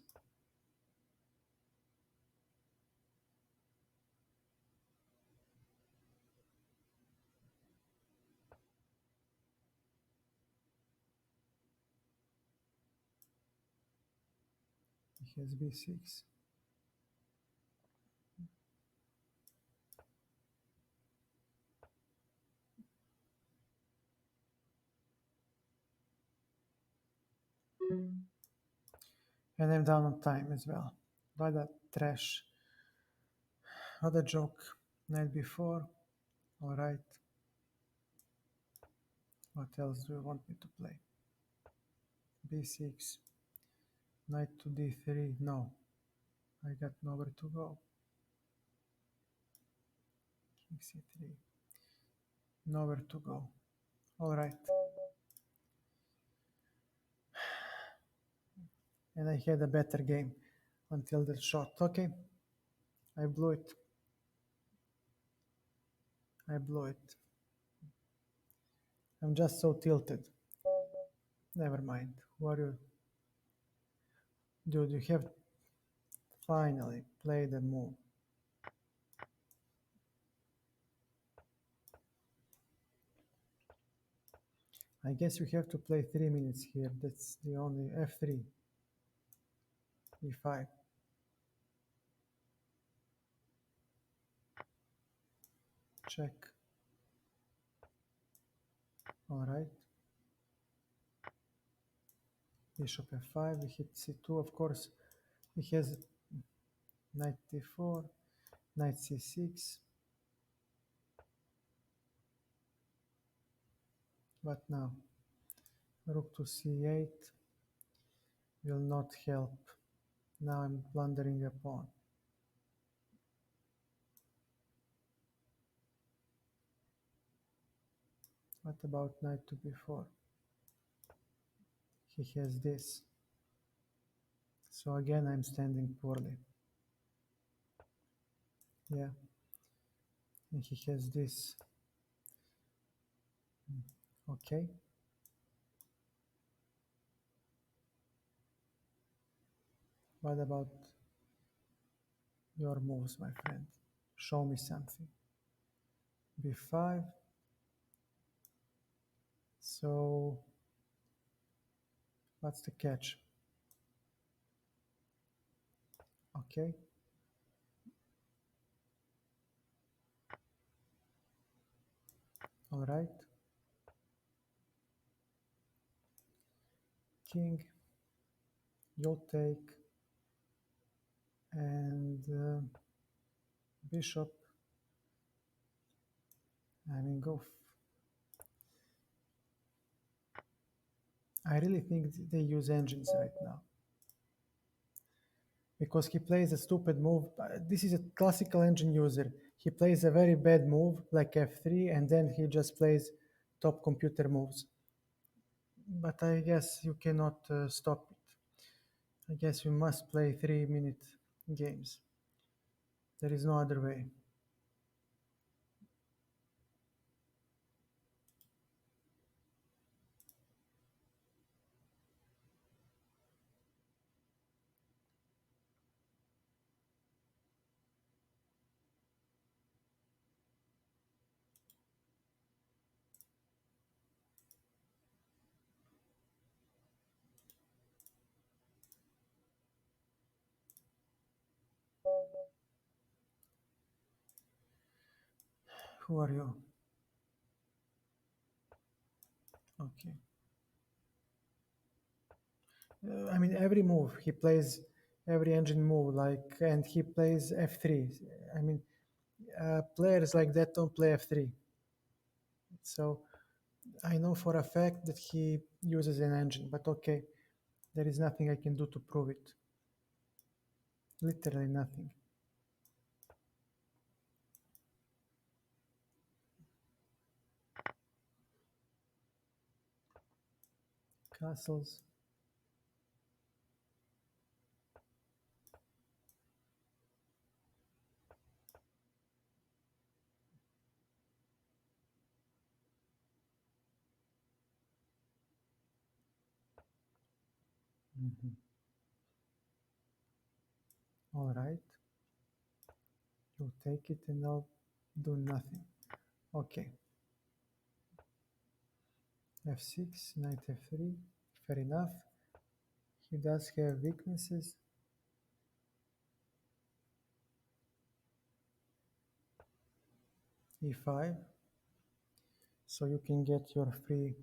He has b6. And I'm down on time as well. By that trash. What a joke. Night before. Alright. What else do you want me to play? b6. Knight to d3. No. I got nowhere to go. King c3. Nowhere to go. Alright. And I had a better game until that shot. Okay. I blew it. I blew it. I'm just so tilted. Never mind. Who are you? Dude, you have finally played the move. I guess you have to play 3 minutes here. That's the only f3, e5. Check. All right. Bishop f5. We hit c2, of course. He has knight d4, knight c6. But now, rook to c8 will not help. Now I'm blundering a pawn. What about knight to b4? He has this. So again, I'm standing poorly. Yeah. And he has this. Okay. What about your moves, my friend? Show me something. b5. So what's the catch? Okay. All right. King. You'll take. And and bishop. I mean, I really think they use engines right now because he plays a stupid move. This is a classical engine user. He plays a very bad move like f3, and then he just plays top computer moves. But I guess you cannot stop it. I guess you must play 3-minute games. There is no other way. Who are you? Okay. I mean, every move he plays, every engine move, like, and he plays f3. I mean, players like that don't play f3. So I know for a fact that he uses an engine, but okay, there is nothing I can do to prove it. Literally nothing. Castles. Mhm. All right. You take it and I'll do nothing. Okay. f6, knight f3. Fair enough. He does have weaknesses. e5. So you can get your free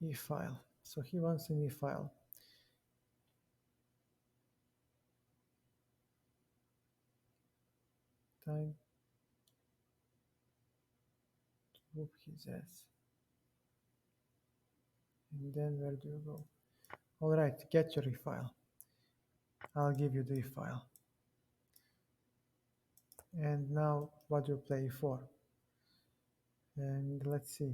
e-file. So he wants an e-file. Time to whoop his ass. And then where do you go? All right, get your e-file. I'll give you the e-file. And now what do you play for? And let's see.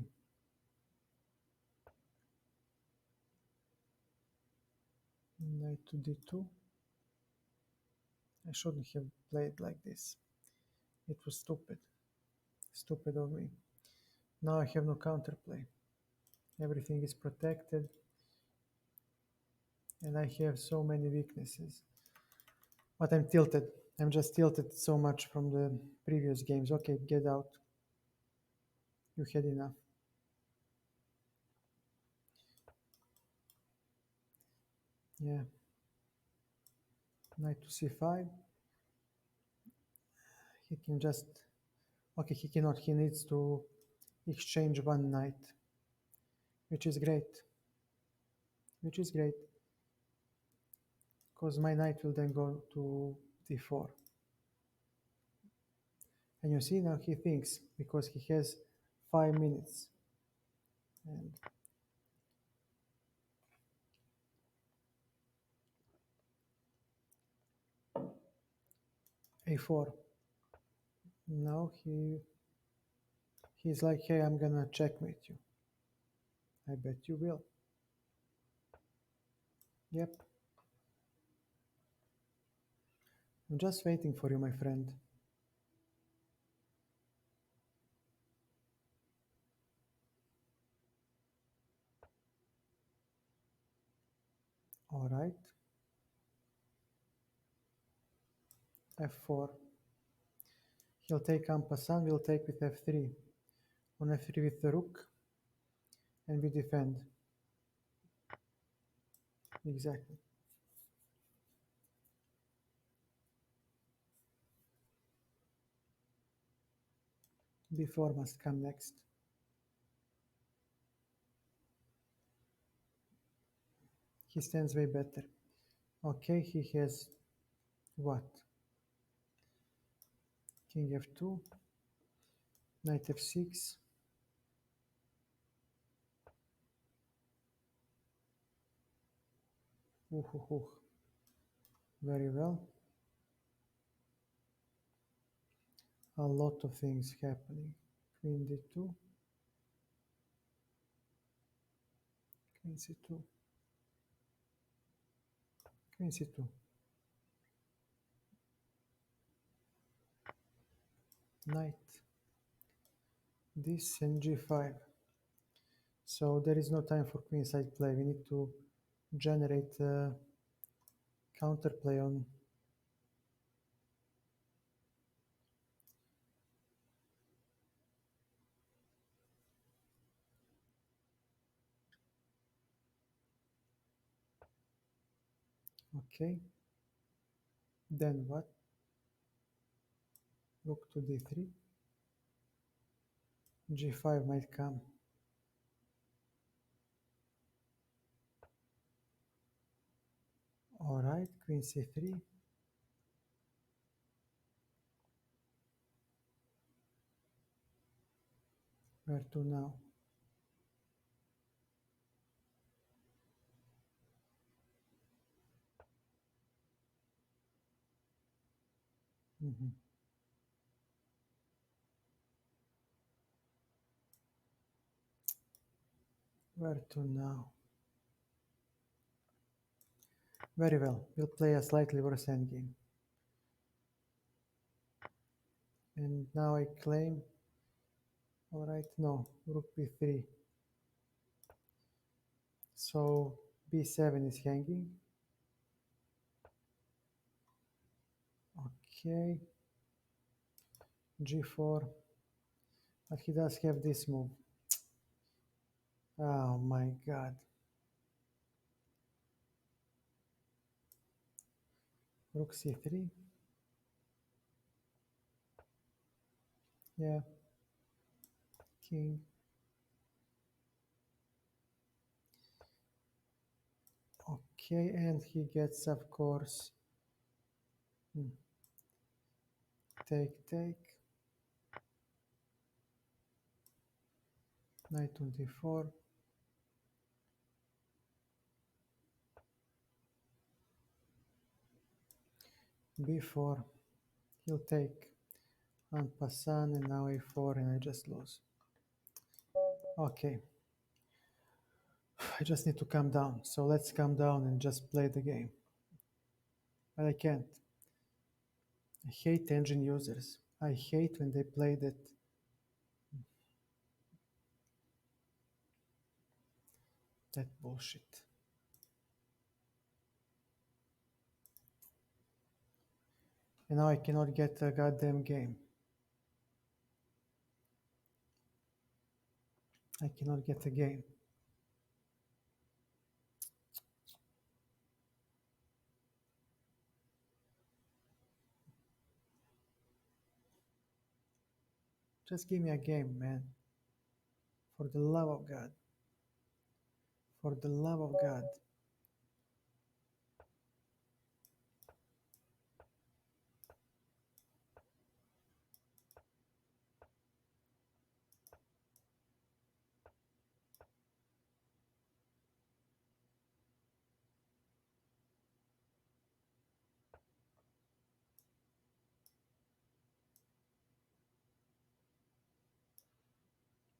Knight to d2. I shouldn't have played like this. It was stupid. Stupid of me. Now I have no counterplay. Everything is protected. And I have so many weaknesses. But I'm tilted. I'm just tilted so much from the previous games. Okay, get out. You had enough. Yeah. Knight to c5. He can just... Okay, he cannot. He needs to exchange one knight. Which is great. Which is great. Because my knight will then go to d4. And you see now he thinks, because he has 5 minutes. And a4. Now he's like, hey, I'm gonna checkmate you. I bet you will. Yep. I'm just waiting for you, my friend. All right. f4. He'll take en passant, we'll take with f3. On f3 with the rook, and we defend. Exactly. b4 must come next. He stands way better. Okay, he has what? King f2, knight f6. Very well. A lot of things happening. Queen d2, queen c2, queen c2, knight, this and g5. So there is no time for queenside play. We need to generate counterplay on. Okay. Then what? Rook to d3. g5 might come. All right, queen c3. Where to now? Mhm. Where to now? Very well. We'll play a slightly worse endgame. And now I claim. All right, no. Rook b3. So b7 is hanging. Okay. g4. But he does have this move. Oh my god. Rook c3. Yeah. King. Okay, and he gets, of course, take, take. Knight on d4. b4. He'll take en passant, and now a4, and I just lose. Okay. I just need to calm down. So let's calm down and just play the game. But I can't. I hate engine users. I hate when they play that bullshit. And now I cannot get a goddamn game. I cannot get a game. Just give me a game, man. For the love of God. For the love of God.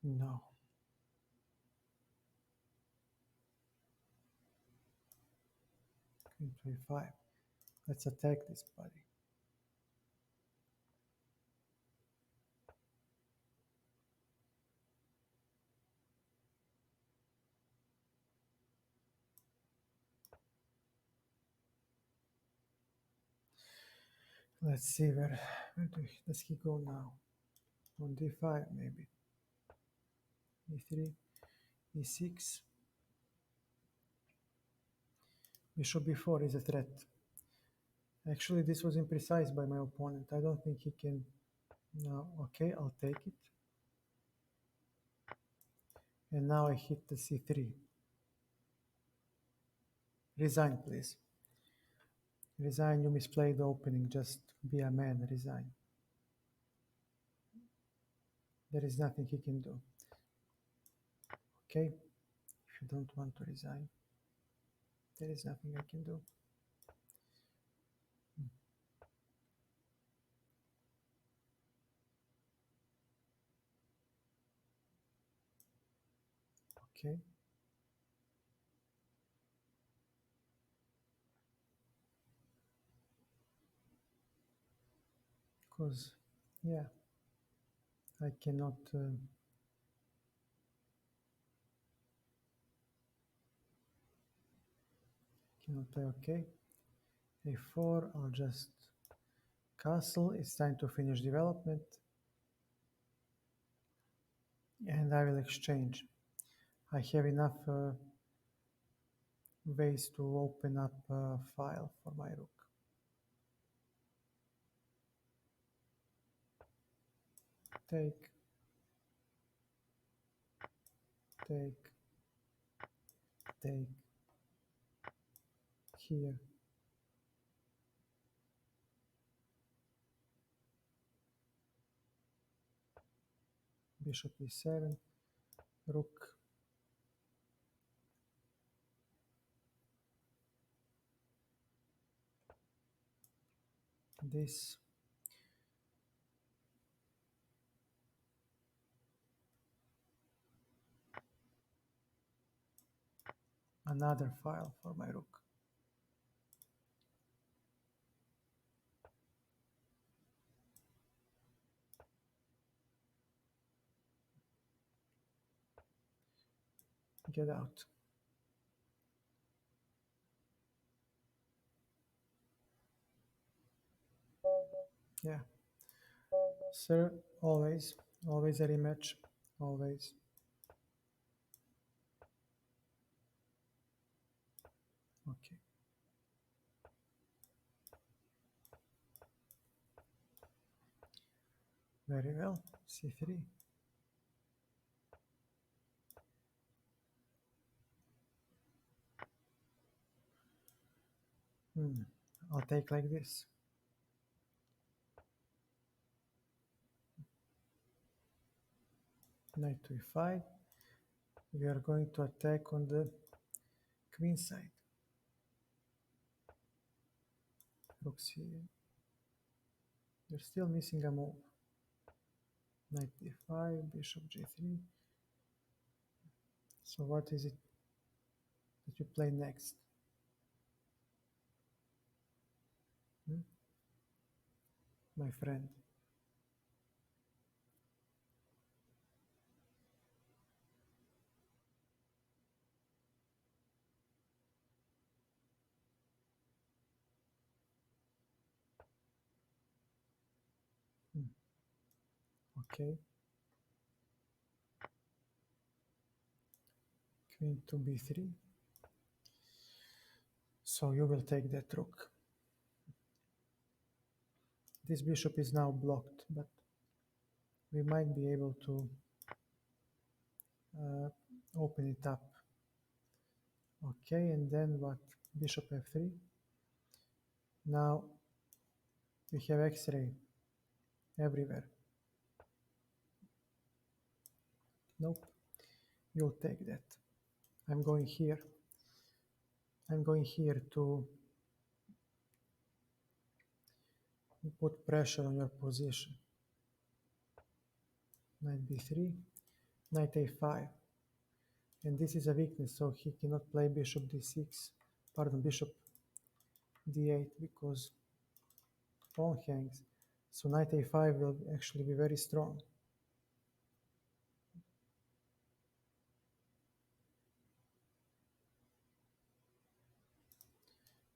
No. Queen 25. Let's attack this buddy. Let's see where does he go now? On d5 maybe. e3, e6. Bishop b4 is a threat. Actually, this was imprecise by my opponent. I don't think he can. No, okay, I'll take it. And now I hit the c3. Resign, please. Resign, you misplayed the opening. Just be a man, resign. There is nothing he can do. Okay? If you don't want to resign, there is nothing I can do. Okay? Because, yeah, I cannot play. Okay? a4, I'll just castle. It's time to finish development. And I will exchange. I have enough ways to open up a file for my rook. Take, take, take, here. Bishop e7, rook, this, another file for my rook. Get out. Yeah. Sir, always, always a rematch, always. Okay. Very well. c3. I'll take like this. Knight to e5. We are going to attack on the queen side. Rook c. You're still missing a move. Knight d5, bishop g3. So what is it that you play next? My friend? Okay. Queen to b3. So you will take that rook. This bishop is now blocked, but we might be able to open it up. Okay, and then what? Bishop f3. Now we have x-ray everywhere. Nope, you'll take that. I'm going here. I'm going here to put pressure on your position. Knight b3, knight a5. And this is a weakness, so he cannot play bishop d6, pardon, bishop d8 because pawn hangs. So knight a5 will actually be very strong.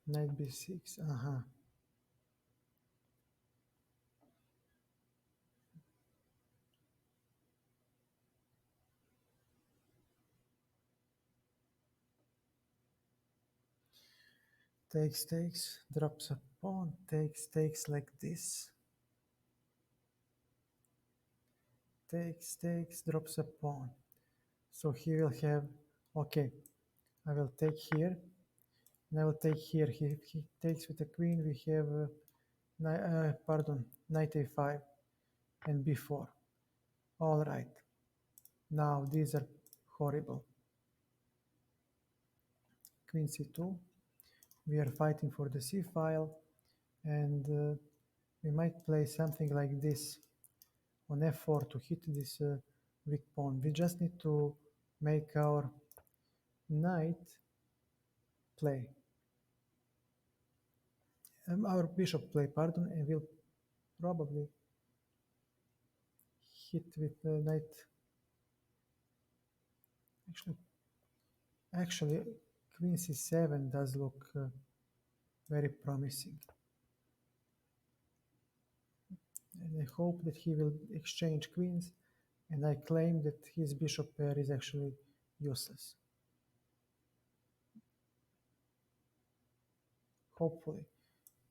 Knight b6, Takes, takes, drops a pawn, takes, takes like this. Takes, takes, drops a pawn. So he will have, okay, I will take here, and I will take here. He takes with the queen, we have, knight a5 and b4. All right, now these are horrible. Queen c2, we are fighting for the c file, and we might play something like this on f4 to hit this weak pawn. We just need to make our knight play, our bishop play, pardon, and we'll probably hit with knight. Actually, queen c7 does look very promising, and I hope that he will exchange queens, and I claim that his bishop pair is actually useless. Hopefully.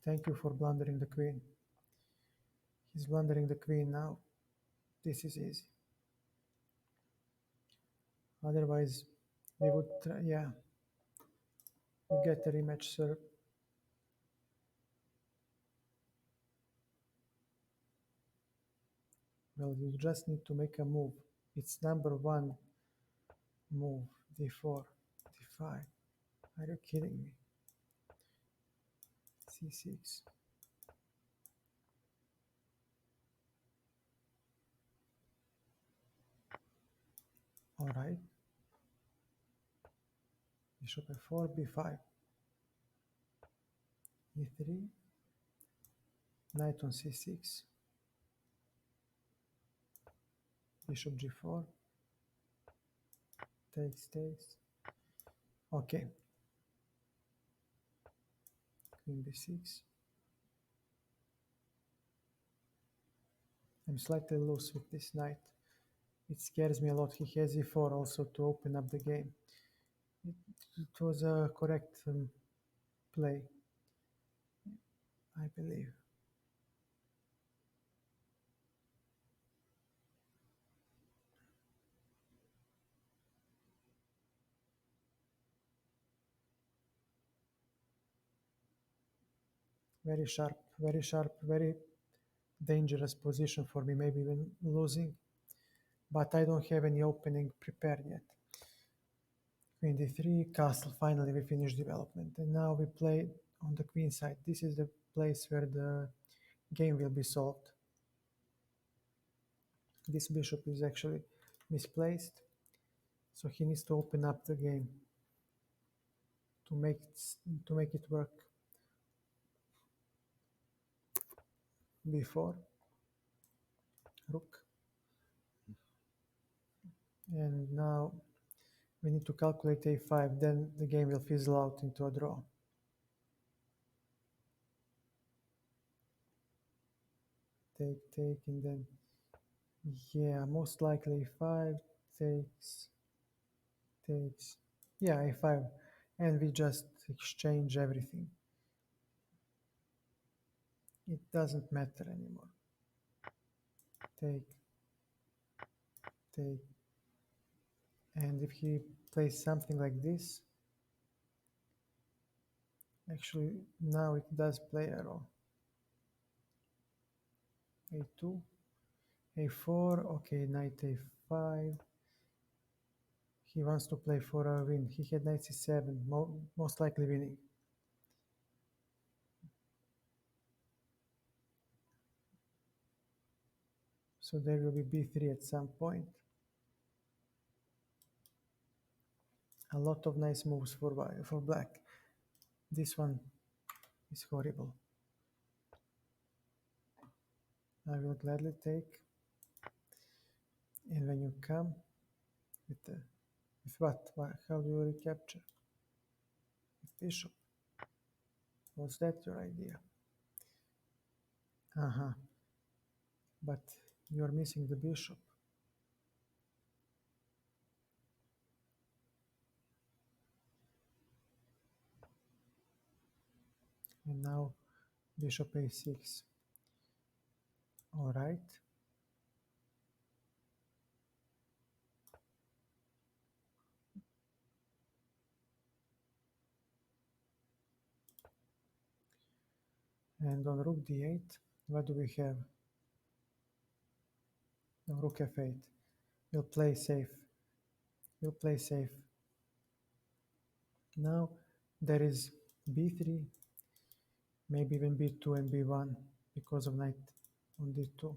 Thank you for blundering the queen. He's blundering the queen now. This is easy. Otherwise, we would try, yeah. We get a rematch, sir. Well, you just need to make a move. It's number one move. d4, d5. Are you kidding me? c6. All right. Bishop f4, b5. e3. Knight on c6. Bishop g4. Takes. Okay. Queen b6. I'm slightly loose with this knight. It scares me a lot. He has e4 also to open up the game. It was a correct play, I believe. Very sharp, very dangerous position for me, maybe even losing. But I don't have any opening prepared yet. Queen d3, castle, finally we finish development. And now we play on the queen side. This is the place where the game will be solved. This bishop is actually misplaced, so he needs to open up the game to make it work. b4, rook, and now we need to calculate a5, then the game will fizzle out into a draw. Take, and then, yeah, most likely a5, takes, yeah, a5, and we just exchange everything. It doesn't matter anymore. Take, and if he plays something like this, actually now it does play a role. a2, a4, okay, knight a5. He wants to play for a win. He had knight c7, most likely winning. So there will be b3 at some point. A lot of nice moves for black. This one is horrible. I will gladly take. And when you come with what? How do you recapture? With bishop. Was that your idea? But you're missing the bishop. And now bishop a6. All right. And on rook d8, what do we have? No, rook f8. We'll play safe. We'll play safe. Now there is b3, maybe even b2 and b1 because of knight on d2.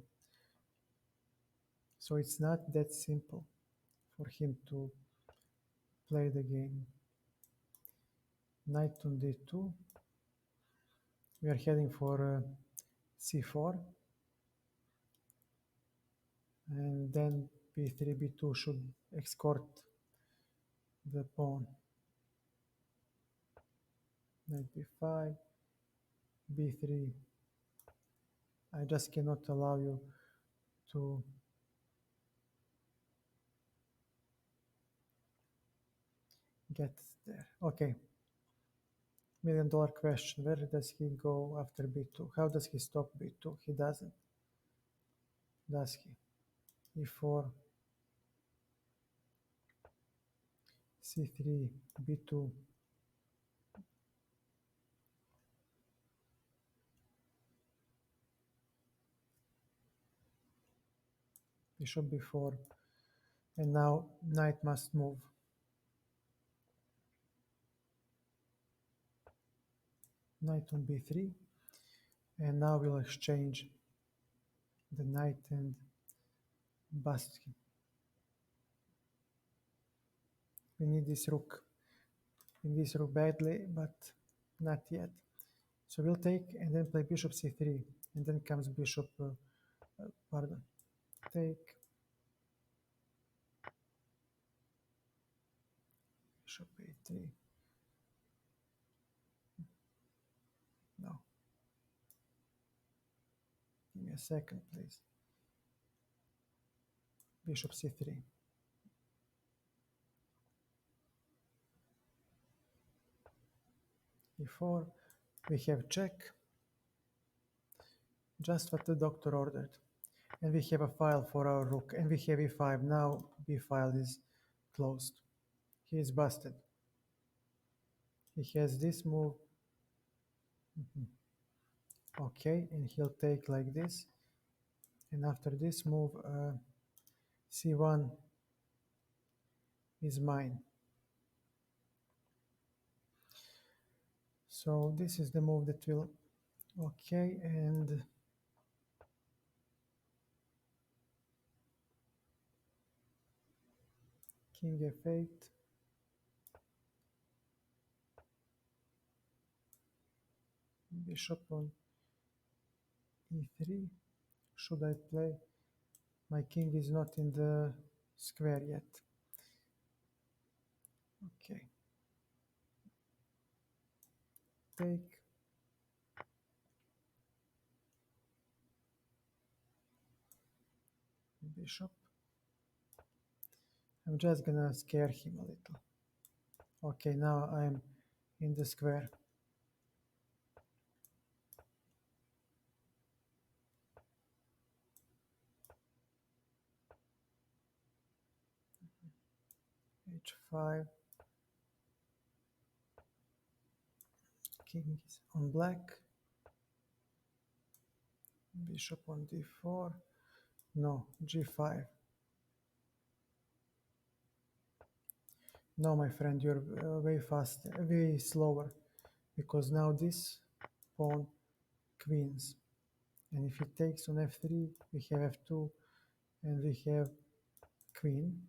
So it's not that simple for him to play the game. Knight on d2. We are heading for c4. And then b3, b2 should escort the pawn. Knight b5, b3. I just cannot allow you to get there. Okay. $1 million question. Where does he go after b2? How does he stop b2? He doesn't. Does he? e4, c3, b2. Bishop b4. And now knight must move. Knight on b3. And now we'll exchange the knight and bust him. We need this rook. We need this rook badly, but not yet. So we'll take and then play bishop c3. And then comes bishop, pardon, take, bishop a3. No. Give me a second, please. Bishop c3. e4. We have check. Just what the doctor ordered. And we have a file for our rook. And we have e5. Now b file is closed. He is busted. He has this move. Okay, and he'll take like this. And after this move, c1 is mine. So this is the move that will, okay, and king f8. Bishop on e3. Should I play? My king is not in the square yet. Okay. Take. Bishop. I'm just gonna scare him a little. Okay, now I'm in the square. h5. King is on black. Bishop on d4. No, g5. No, my friend, you're way faster, way slower, because now this pawn queens. And if he takes on f3, we have f2, and we have queen.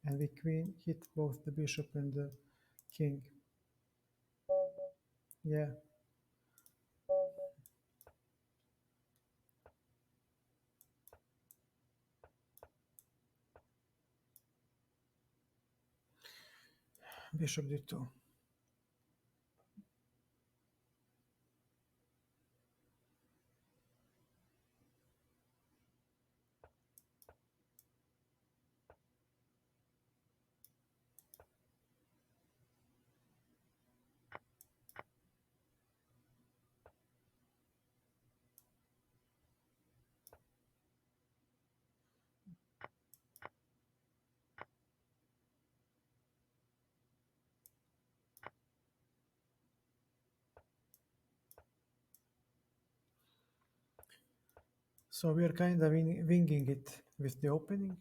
And the queen hit both the bishop and the king. Yeah. Bishop d2. So we are kind of winging it with the opening.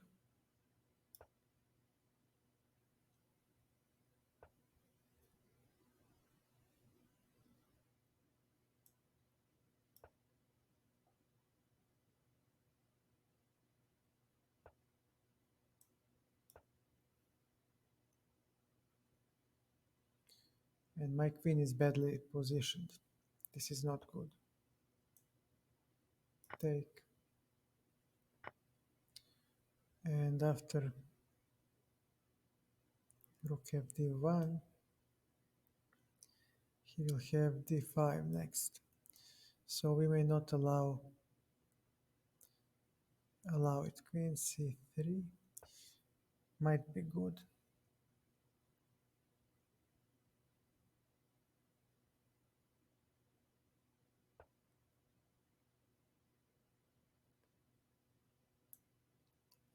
And my queen is badly positioned. This is not good. Take. And after rook f d1, he will have d5 next. So we may not allow it. Queen c3 might be good.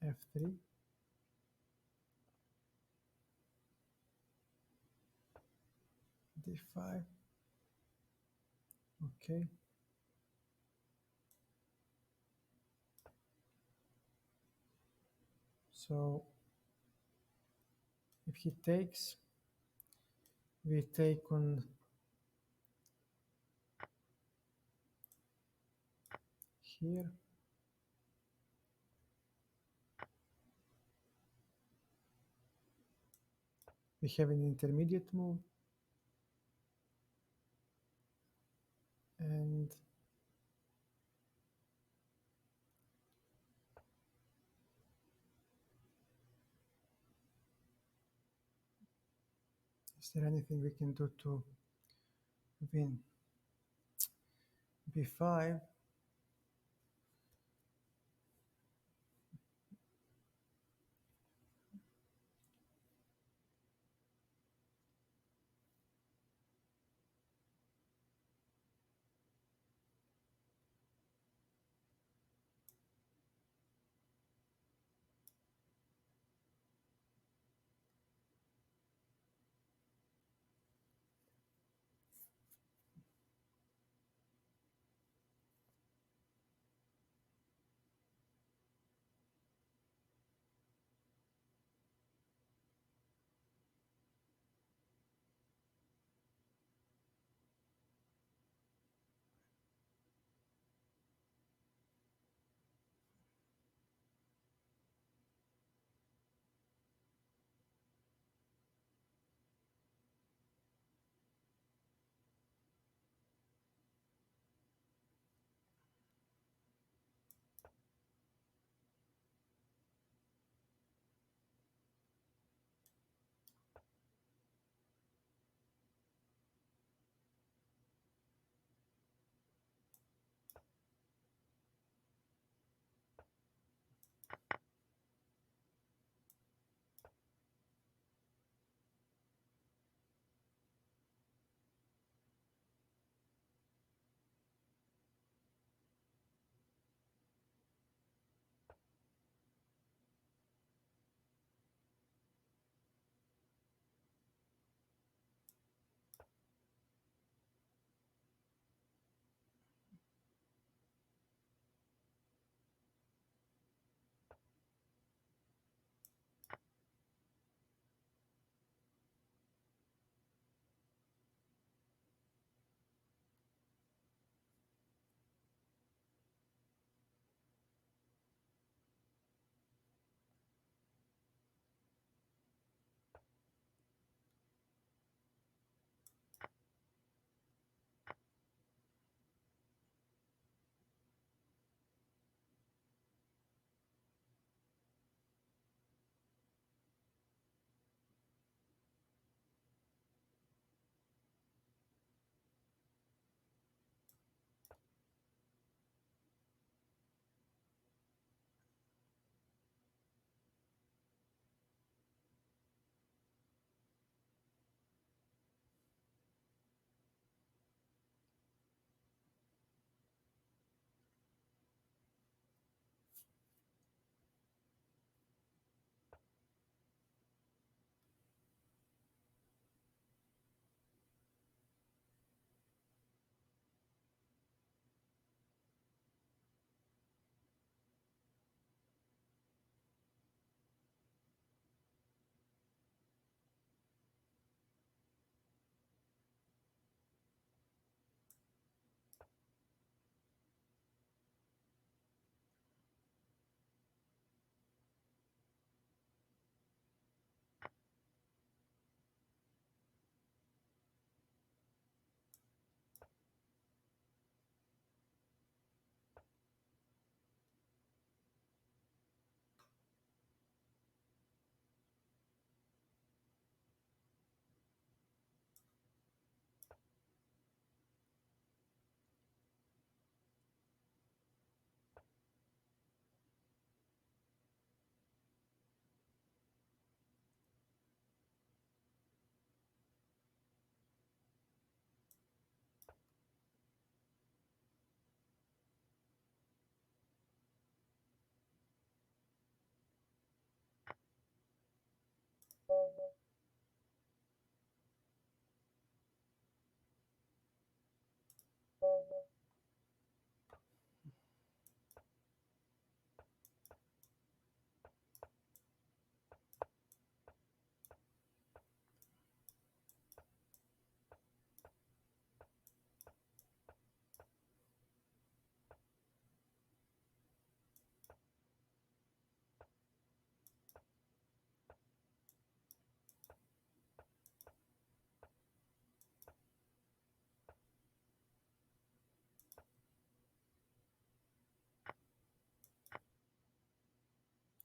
f3. d5. Okay. So if he takes, we take on here. We have an intermediate move. And is there anything we can do to win? b5.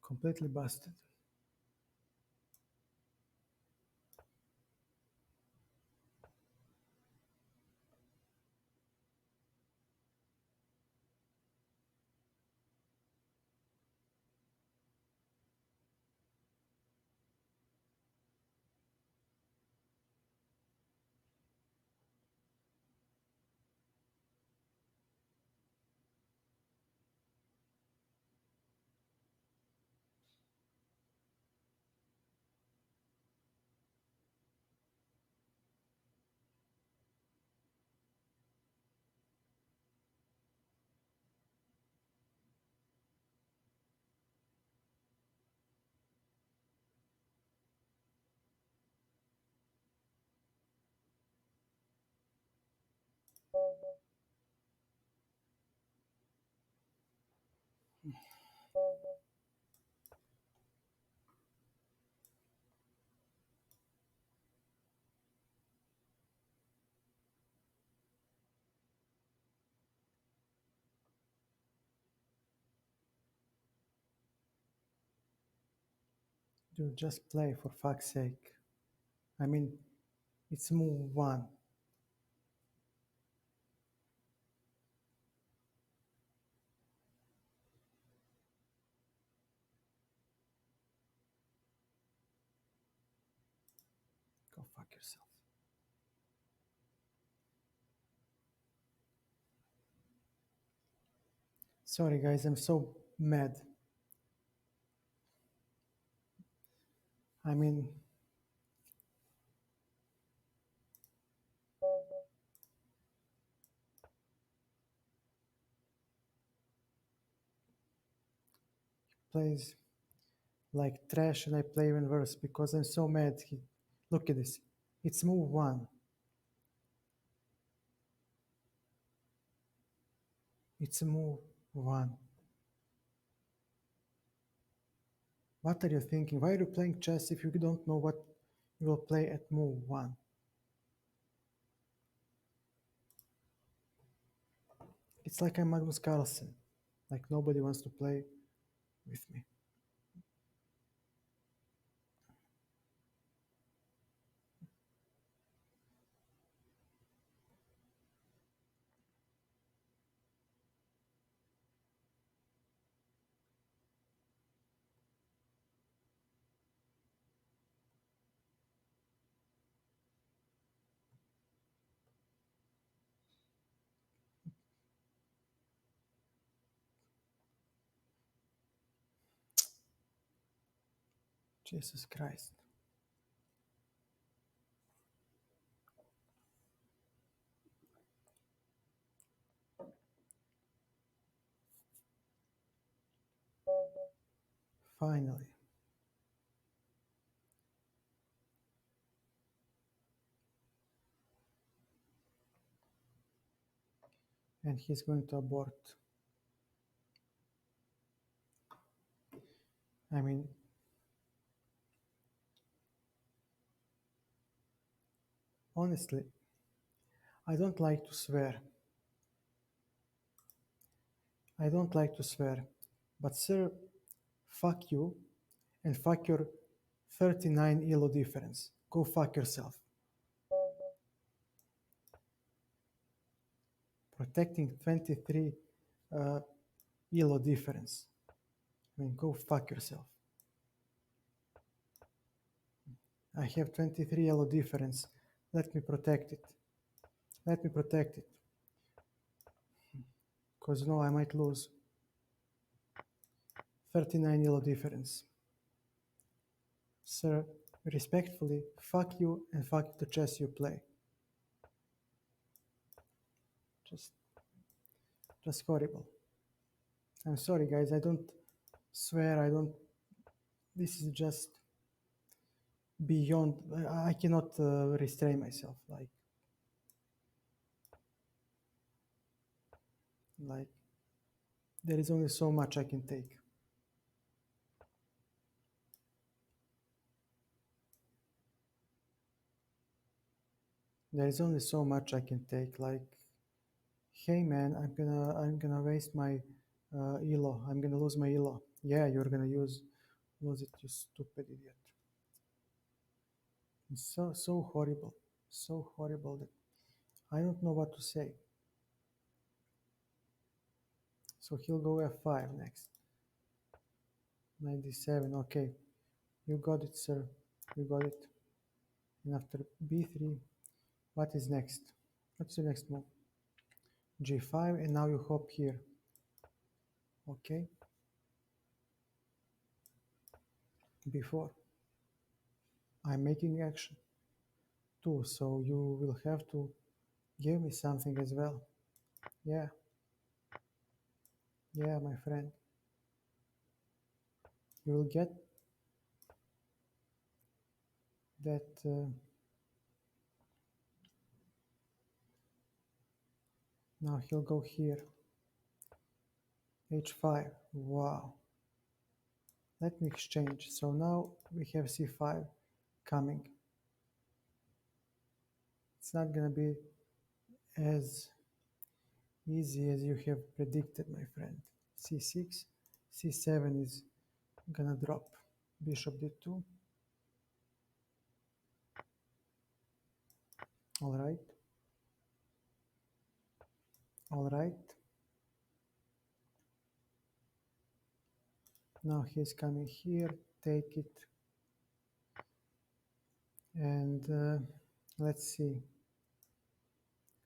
Completely busted. Dude, just play for fuck's sake. I mean, it's move one. Go fuck yourself. Sorry, guys, I'm so mad. I mean, plays like trash and I play even worse because I'm so mad. Look at this. It's move one. It's move one. What are you thinking? Why are you playing chess if you don't know what you will play at move one? It's like I'm Magnus Carlsen. Like nobody wants to play with me. Jesus Christ. Finally. And he's going to abort. I mean, honestly, I don't like to swear. I don't like to swear. But sir, fuck you and fuck your 39 elo difference. Go fuck yourself. Protecting 23 uh, elo difference. I mean, go fuck yourself. I have 23 elo difference. Let me protect it. Let me protect it. Because no, I might lose. 39 elo difference. Sir, respectfully, fuck you and fuck the chess you play. Just, just horrible. I'm sorry, guys. I don't swear. I don't. This is just beyond. I cannot restrain myself. Like there is only so much I can take. There is only so much I can take. Like, hey man, I'm gonna waste my elo. I'm gonna lose my elo. Yeah, you're gonna use Lose it, you stupid idiot. It's so horrible. So horrible that I don't know what to say. So he'll go f5 next. 97, okay. You got it, sir. You got it. And after b3, what is next? What's the next move? g5, and now you hop here. Okay. b4. I'm making action too, so you will have to give me something as well. Yeah. Yeah, my friend. You will get that. Now he'll go here. h5. Wow. Let me exchange. So now we have c5 coming. It's not gonna be as easy as you have predicted, my friend. c6, c7 is gonna drop. Bishop d2. All right. All right. Now he's coming here. Take it. And let's see.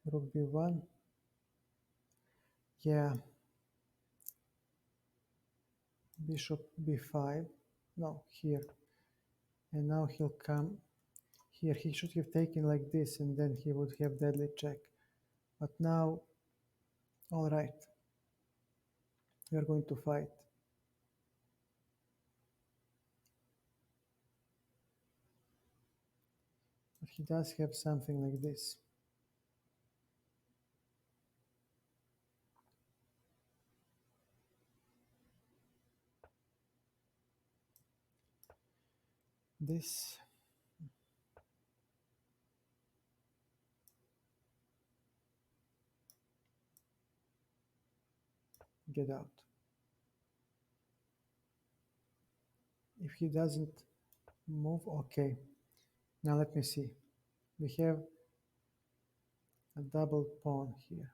Rook b1. Yeah. Bishop b5. No, here. And now he'll come here. He should have taken like this, and then he would have deadly check. But now, all right. We are going to fight. But he does have something like this. This. Get out. If he doesn't move, okay. Now let me see. We have a double pawn here.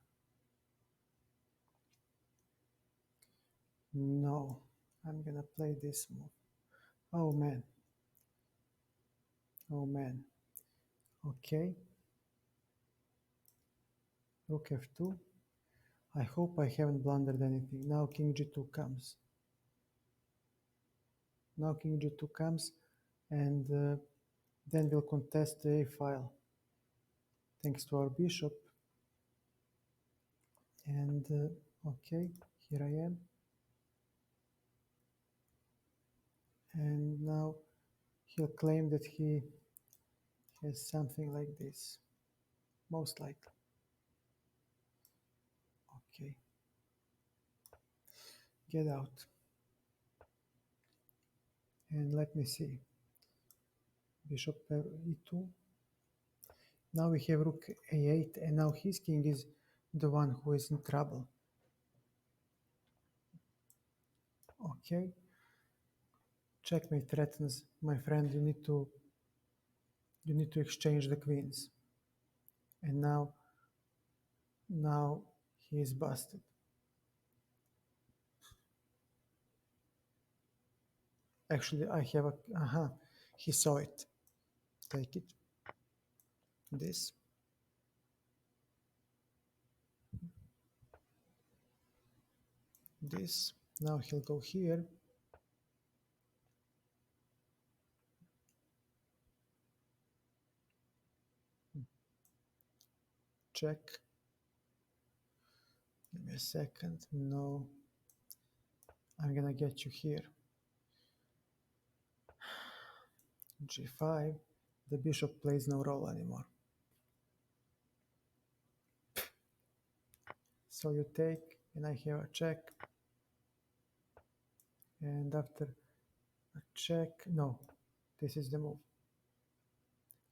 No, I'm gonna play this move. Oh man. Oh man. Okay. Rook f2. I hope I haven't blundered anything. Now king g2 comes. Now king g2 comes, and then we'll contest the a file. Thanks to our bishop. And okay, here I am. And now he'll claim that he has something like this, most likely. Okay, get out. And let me see. Bishop e2. Now we have rook a8, and now his king is the one who is in trouble. Okay. Checkmate threatens, my friend. You need to exchange the queens. And now he is busted. Actually, I have a he saw it. Take it. This. This. Now he'll go here. Check. Give me a second. No. I'm gonna get you here. g5. The bishop plays no role anymore. So you take, and I have a check. And after a check, no, this is the move.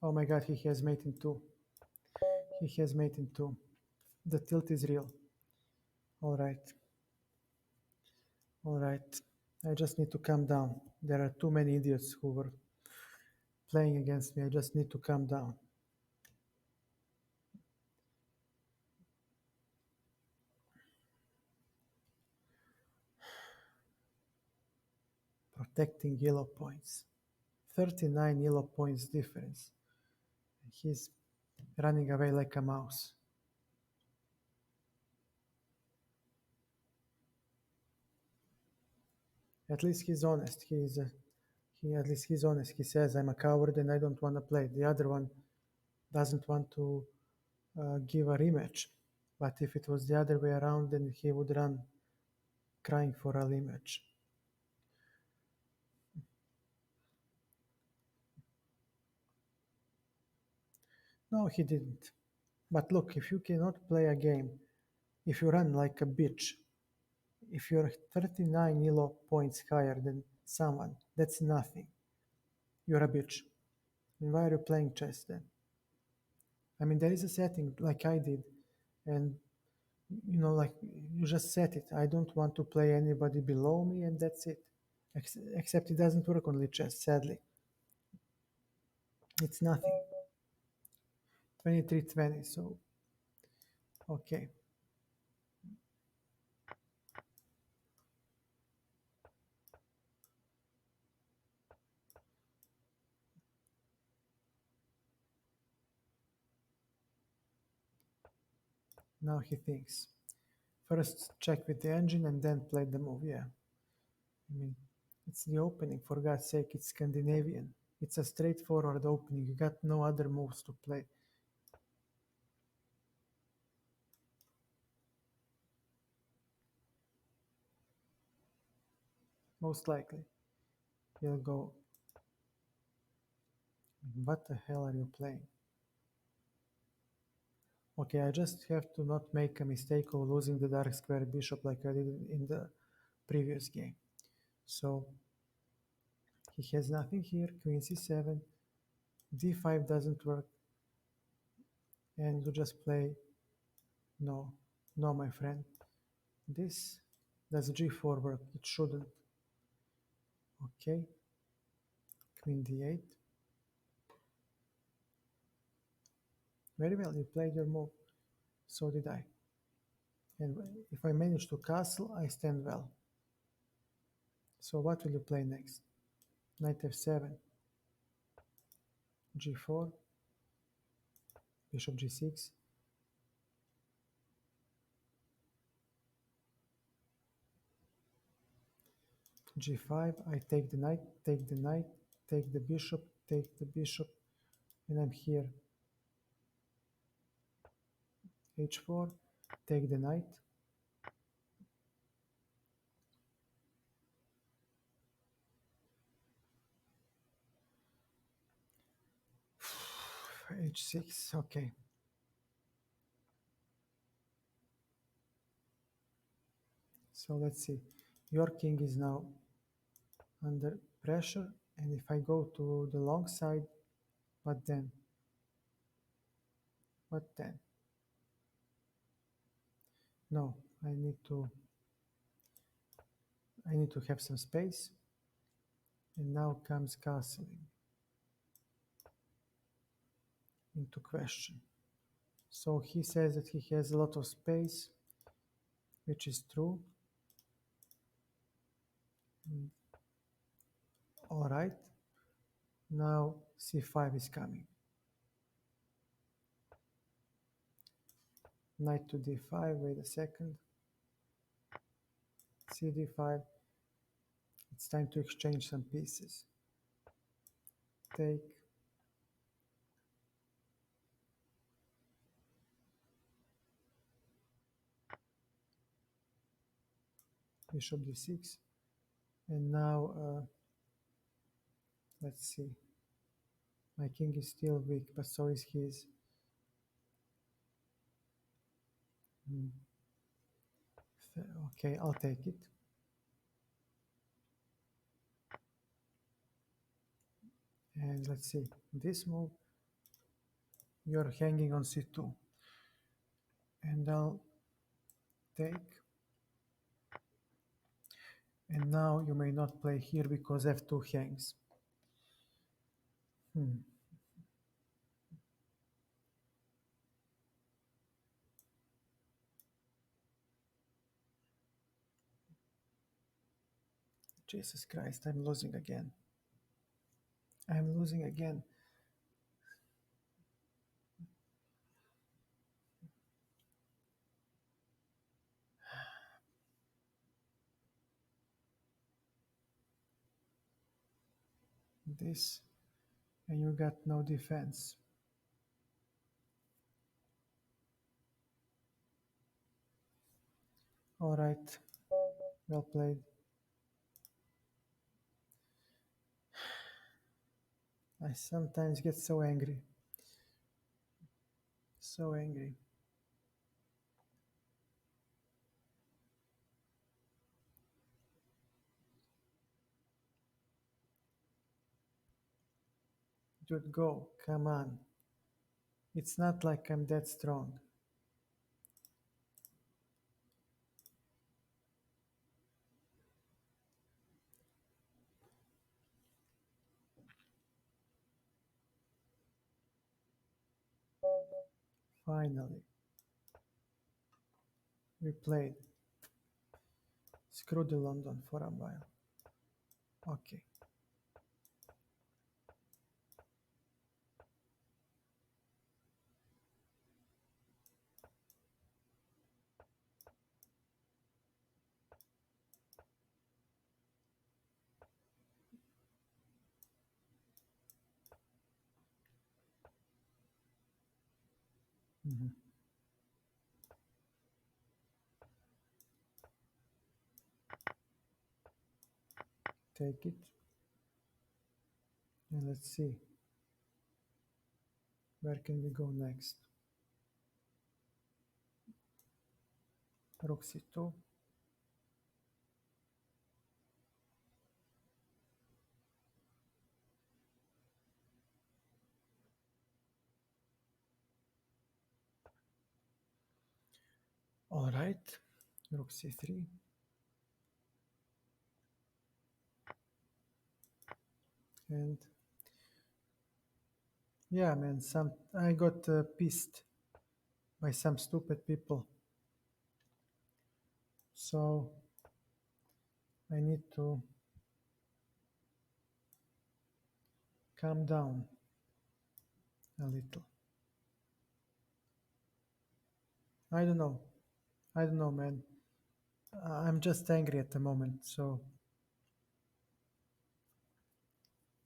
Oh my god, he has mate in 2. He has mate in 2. The tilt is real. All right. All right. I just need to calm down. There are too many idiots who were playing against me. I just need to calm down. Protecting yellow points. 39 yellow points difference. He's running away like a mouse. At least he's honest. At least he's honest. He says, "I'm a coward and I don't want to play." The other one doesn't want to give a rematch. But if it was the other way around, then he would run crying for a rematch. No, he didn't. But look, if you cannot play a game, if you run like a bitch, if you're 39 yellow points higher than someone, that's nothing. You're a bitch. And why are you playing chess then? I mean, there is a setting like I did, and like you just set it. I don't want to play anybody below me, and that's it. Except it doesn't work on Lichess, sadly. It's nothing. 23-20. So, okay. Now he thinks. First check with the engine and then play the move. Yeah. I mean, it's the opening, for God's sake. It's Scandinavian. It's a straightforward opening. You got no other moves to play. Most likely. He'll go, what the hell are you playing? Okay, I just have to not make a mistake of losing the dark square bishop like I did in the previous game. So he has nothing here. Queen c7. d5 doesn't work. And you just play, no, no, my friend. This does g4 work? It shouldn't. Okay, queen d8. Very well, you played your move. So did I. And if I manage to castle, I stand well. So what will you play next? Knight f7, g4, bishop g6, g5. I take the knight, take the knight, take the bishop, and I'm here. h4, take the knight, h6. Okay. So let's see. Your king is now under pressure, and if I go to the long side, what then? What then? No, I need to have some space. And now comes castling into question. So he says that he has a lot of space, which is true. All right. Now c5 is coming. Knight to d5. Wait a second. cd5. It's time to exchange some pieces. Take. Bishop d6. And now, let's see. My king is still weak, but so is his. Okay, I'll take it. And let's see. This move, you're hanging on c2. And I'll take. And now you may not play here because f2 hangs. Hmm. Jesus Christ, I'm losing again. I'm losing again. This, and you got no defense. All right, well played. I sometimes get so angry. So angry. Dude, go. Come on. It's not like I'm that strong. Finally, we played. Screw the London for a while. Okay. Mhm. Take it. And let's see. Where can we go next? Rook c2. All right. Rook c3. And yeah, man, some I got pissed by some stupid people. So I need to calm down a little. I don't know. I don't know, man. I'm just angry at the moment, so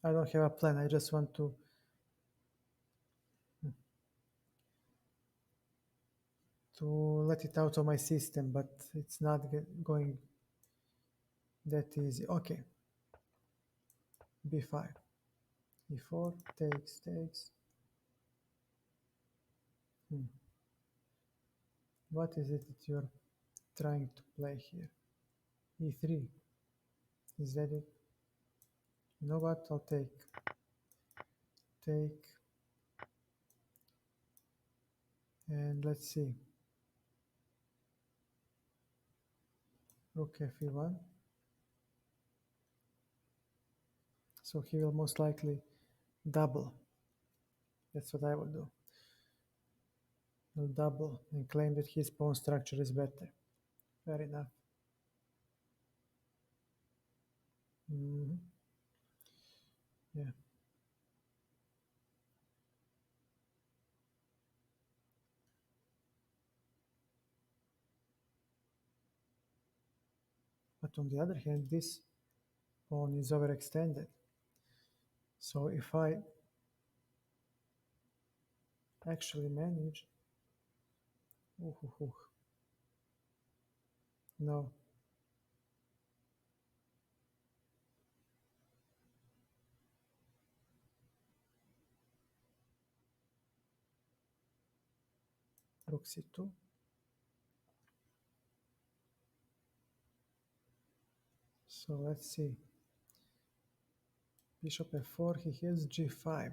I don't have a plan. I just want to let it out of my system, but it's not going that easy. Okay, b5, e4, takes. Hmm. What is it that you're trying to play here? e3. Is that it? You know what? I'll take, and let's see. Rook fe1. So he will most likely double. That's what I will do. He'll double and claim that his pawn structure is better. Fair enough. Mhm. Yeah. But on the other hand, this pawn is overextended. So if I actually manage, uh, no, rook c2. So let's see. Bishop f4, he has g5.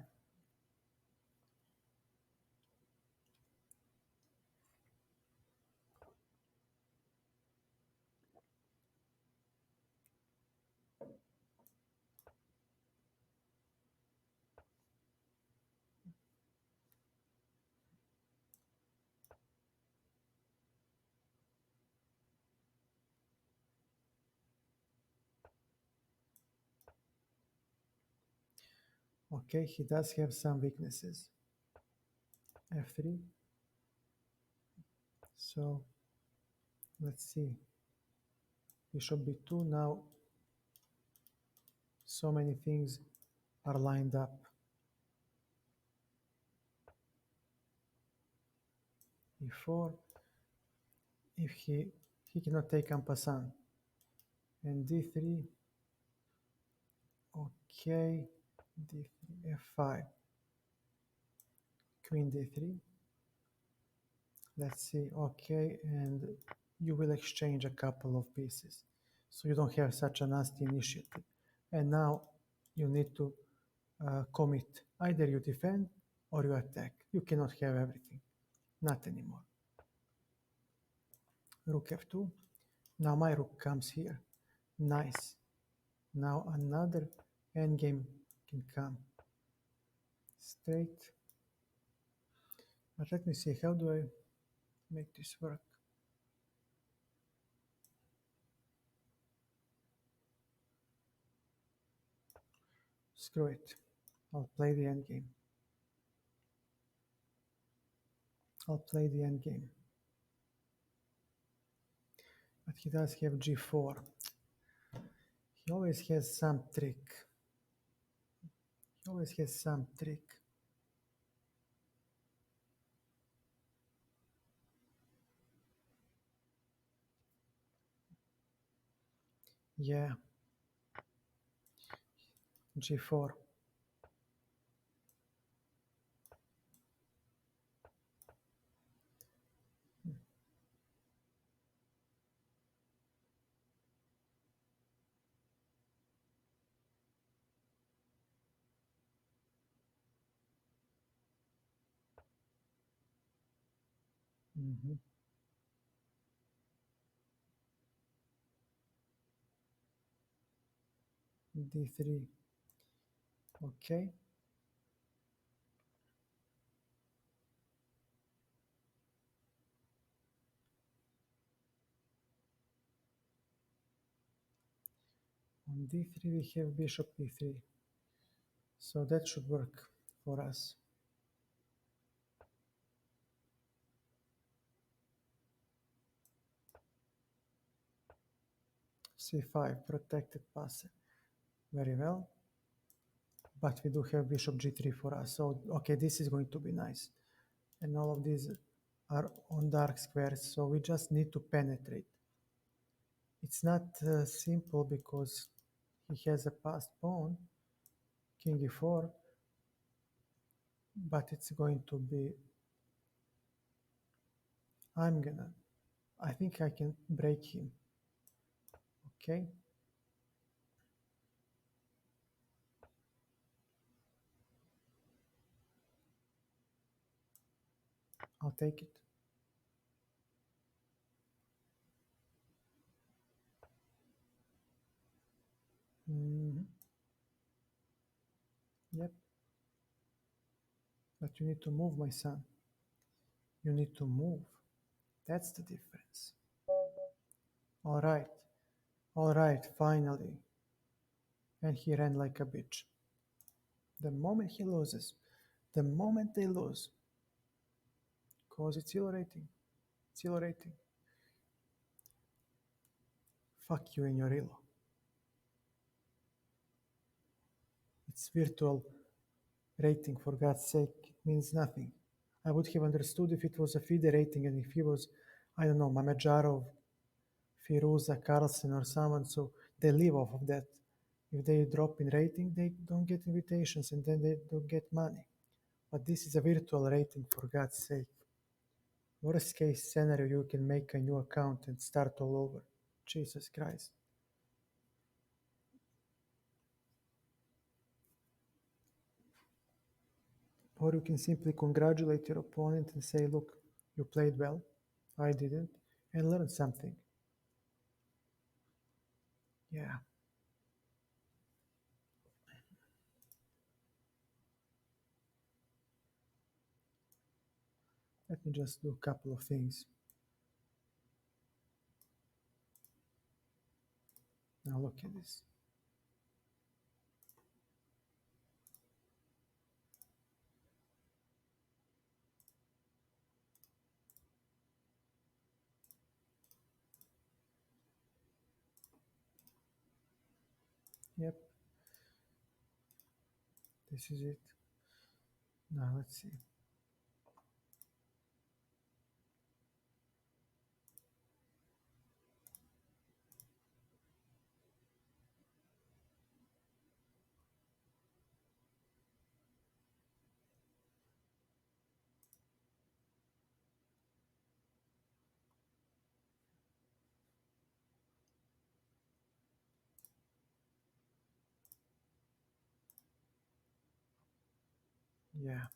Okay, he does have some weaknesses. F3. So let's see. Bishop b2. Now so many things are lined up. e4. If he cannot take en passant. And d3. Okay. d3, f5. Queen d3. Let's see. Okay, and you will exchange a couple of pieces, so you don't have such a nasty initiative. And now you need to commit. Either you defend or you attack. You cannot have everything. Not anymore. Rook f2. Now my rook comes here. Nice. Now another endgame can come. Straight. But let me see, how do I make this work? Screw it. I'll play the endgame. I'll play the endgame. But he does have g4. He always has some trick. He always has some trick. Yeah. g4. Mhm. d3. Okay. On d3 we have bishop e3. So that should work for us. c5, protected pass. Very well. But we do have bishop g3 for us. So, okay, this is going to be nice. And all of these are on dark squares, so we just need to penetrate. It's not simple because he has a passed pawn, king e4, but it's going to be, I think I can break him. Okay. I'll take it. Mhm. Yep. But you need to move, my son. You need to move. That's the difference. All right. All right, finally. And he ran like a bitch. The moment he loses, the moment they lose, because it's exhilarating. Exhilarating. Fuck you and your elo. It's virtual rating, for God's sake. It means nothing. I would have understood if it was a FIDE rating and if he was, I don't know, Mamedyarov, Firuza, Carlsen, or someone, so they live off of that. If they drop in rating, they don't get invitations and then they don't get money. But this is a virtual rating, for God's sake. Worst case scenario, you can make a new account and start all over. Jesus Christ. Or you can simply congratulate your opponent and say, look, you played well, I didn't, and learn something. Yeah. Let me just do a couple of things. Now look at this. Yep, this is it. Now let's see. Yeah,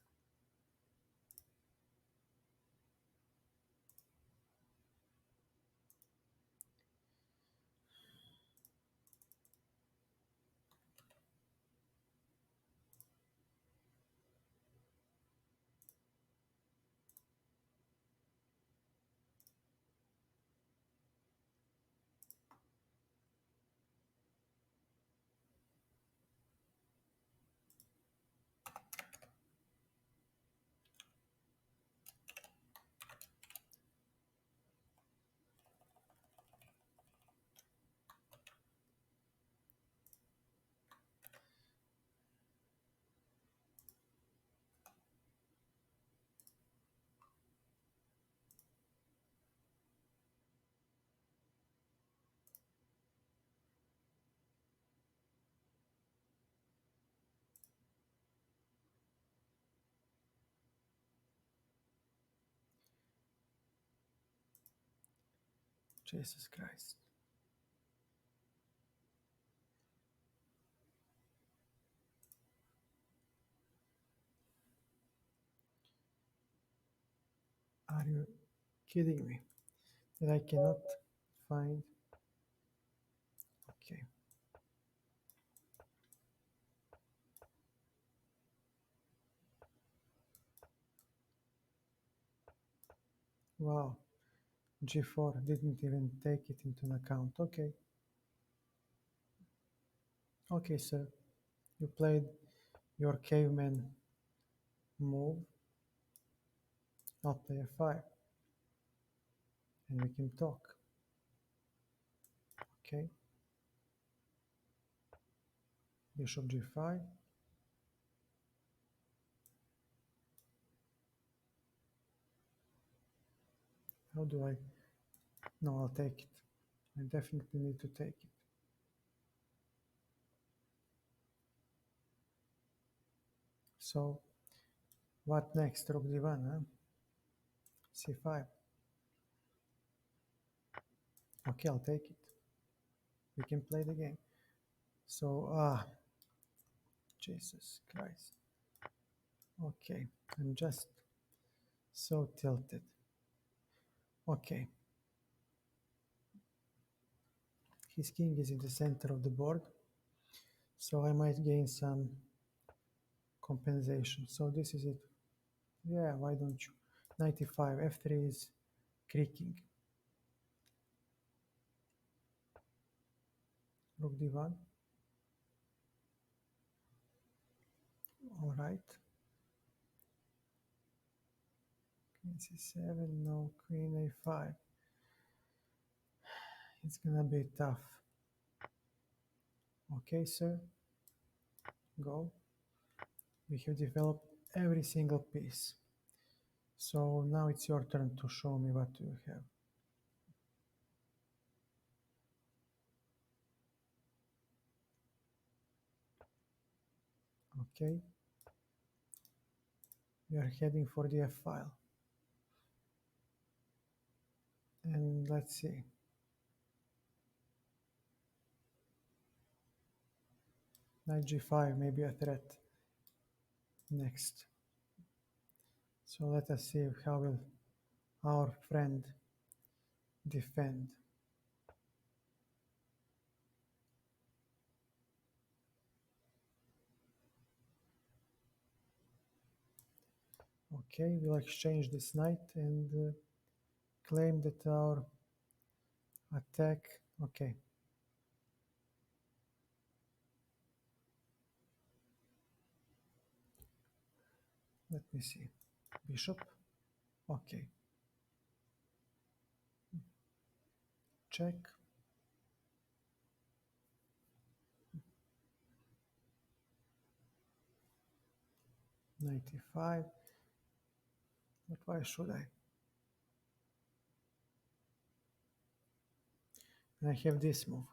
Jesus Christ. Are you kidding me? That I cannot find. Okay. Wow. G4 didn't even take it into an account. Okay. Okay, sir. You played your caveman move. I'll play a 5 and we can talk. Okay. Bishop G5. How do I? No, I'll take it. I definitely need to take it. So, what next? Rook D1, huh? C5. Okay, I'll take it. We can play the game. So, Jesus Christ. Okay, I'm just so tilted. Okay, his king is in the center of the board, so I might gain some compensation. So this is it. Yeah, why don't you? 95, F3 is creaking. Rook D1. All right. Queen C7, no, Queen A5. It's gonna be tough. Okay, sir, go. We have developed every single piece. So now it's your turn to show me what you have. Okay, we are heading for the F file. And let's see. Knight G5 may be a threat next. So let us see how will our friend defend. Okay, we'll exchange this knight and claim that our attack. Okay. Let me see. Bishop. Okay. Check. 95. But why should I? And I have this move.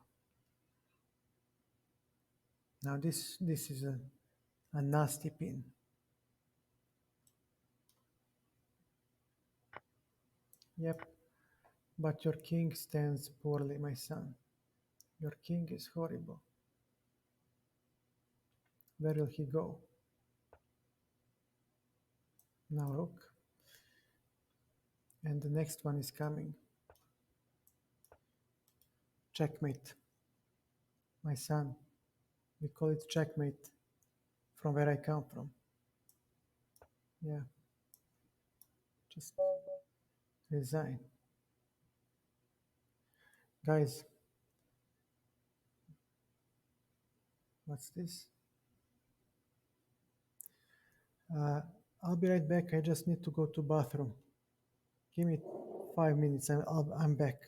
Now this is a nasty pin. Yep, but your king stands poorly, my son. Your king is horrible. Where will he go? Now rook. And the next one is coming. Checkmate. My son, we call it checkmate from where I come from. Yeah, just resign. Guys, what's this? Uh, I'll be right back. I just need to go to bathroom. Give me 5 minutes and I'm back.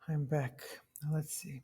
I'm back. Let's see.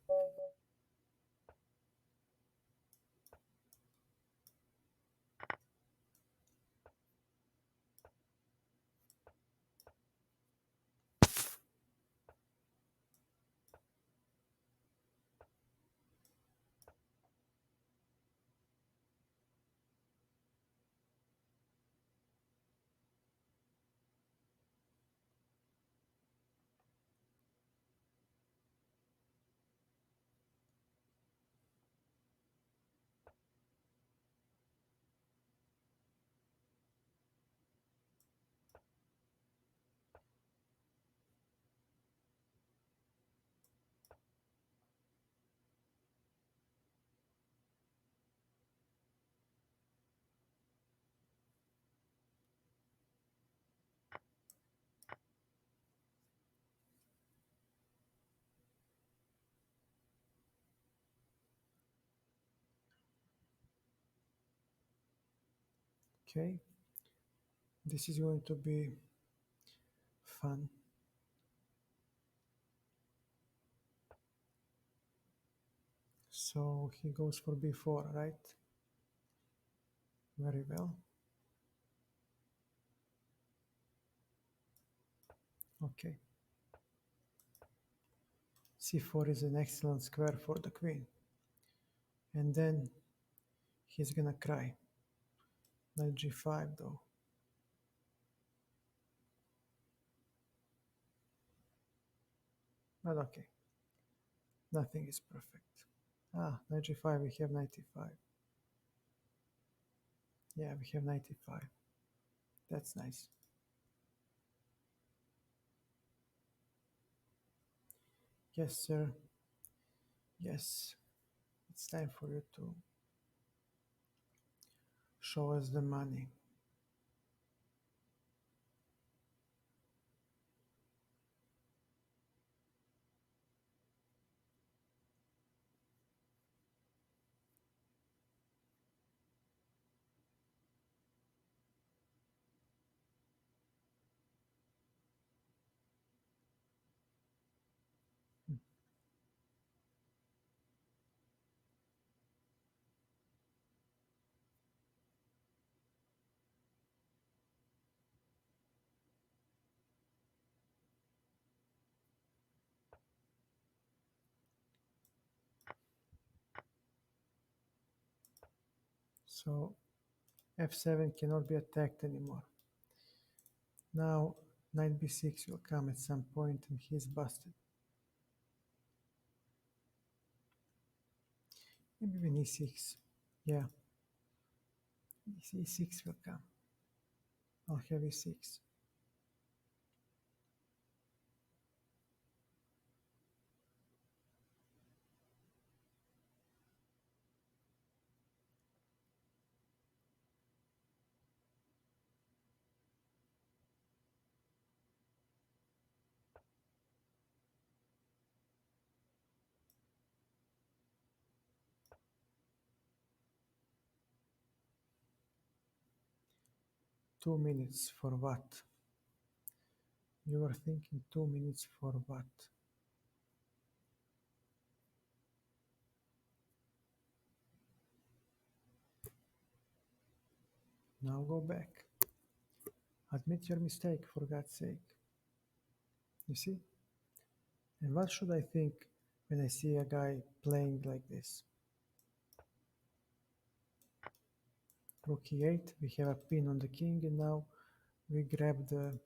Okay, this is going to be fun. So he goes for b4, right? Very well. Okay. c4 is an excellent square for the queen. And then he's gonna cry. Knight g5 though. But okay, nothing is perfect. Ah, knight g5, we have knight e5. Yeah, we have knight e5. That's nice. Yes, sir. Yes, it's time for you to show us the money. So f7 cannot be attacked anymore. Now knight b6 will come at some point and he's busted. Maybe even e6. Yeah, e6 will come. I'll have e6. 2 minutes for what? You are thinking 2 minutes for what? Now go back. Admit your mistake, for God's sake. You see? And what should I think when I see a guy playing like this? Rook e8, we have a pin on the king, and now we grab the...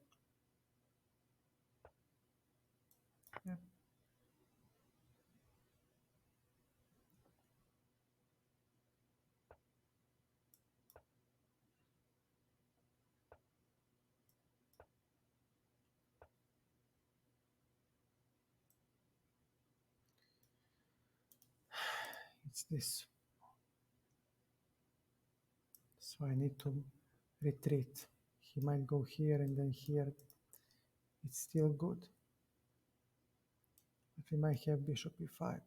Yeah, it's this. So I need to retreat. He might go here and then here. It's still good. But we might have bishop e5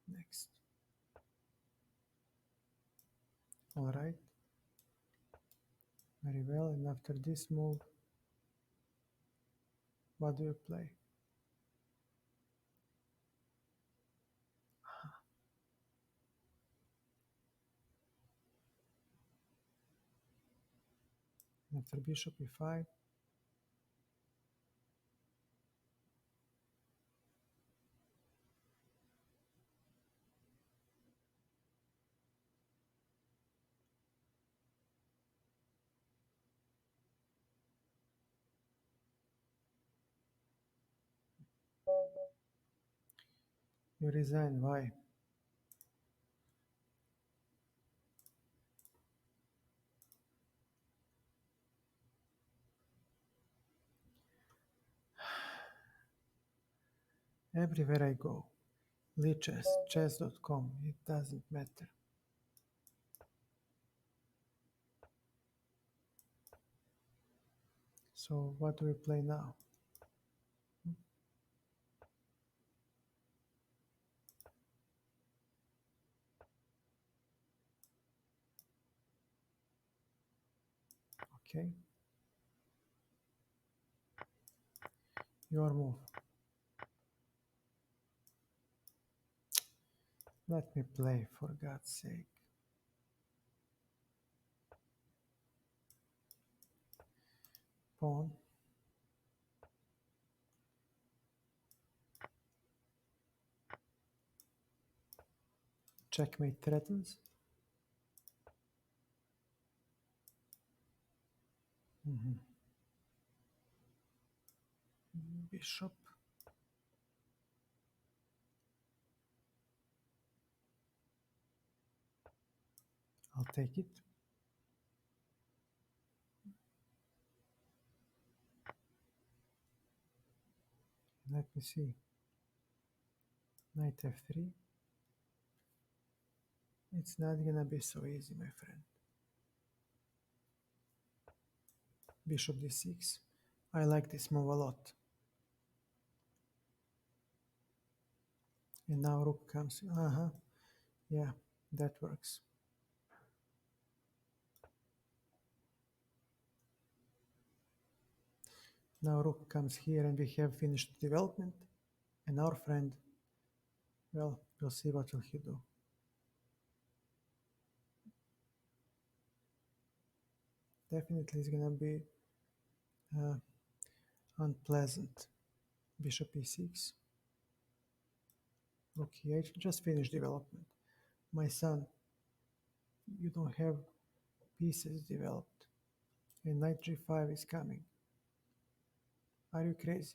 next. Alright. Very well. And after this move, what do you play? After bishop e5, you resign. Why? Everywhere I go. Lichess, chess.com, it doesn't matter. So what do we play now? Okay. Your move. Let me play, for God's sake. Pawn. Checkmate threatens. Mhm. Bishop. I'll take it. Let me see. Knight f3. It's not gonna be so easy, my friend. Bishop d6. I like this move a lot. And now rook comes. Uh-huh. Yeah, that works. Now rook comes here and we have finished development. And our friend, well, we'll see what will he do. Definitely is gonna be uh, unpleasant. Bishop e6. Rook e8. Just finished development. My son, you don't have pieces developed. And knight g5 is coming. Are you crazy?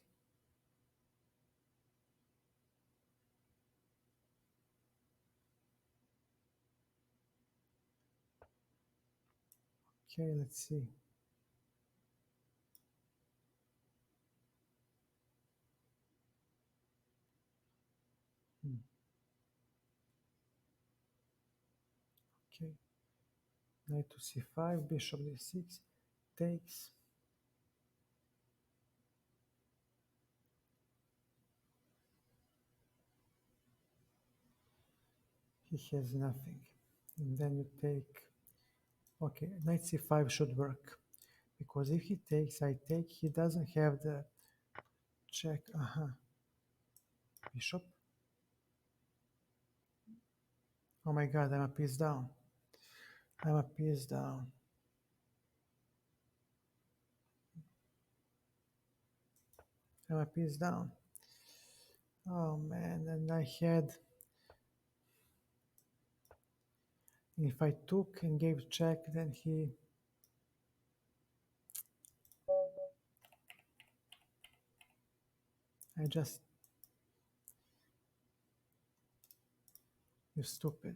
Okay, let's see. Hmm. Okay, knight to c5, bishop d6, takes. He has nothing. And then you take. Okay, knight c5 should work. Because if he takes, I take, he doesn't have the check. Uh-huh. Bishop. Oh my god, I'm a piece down. I'm a piece down. I'm a piece down. Oh man, and I had. If I took and gave check, then he. I just. You stupid.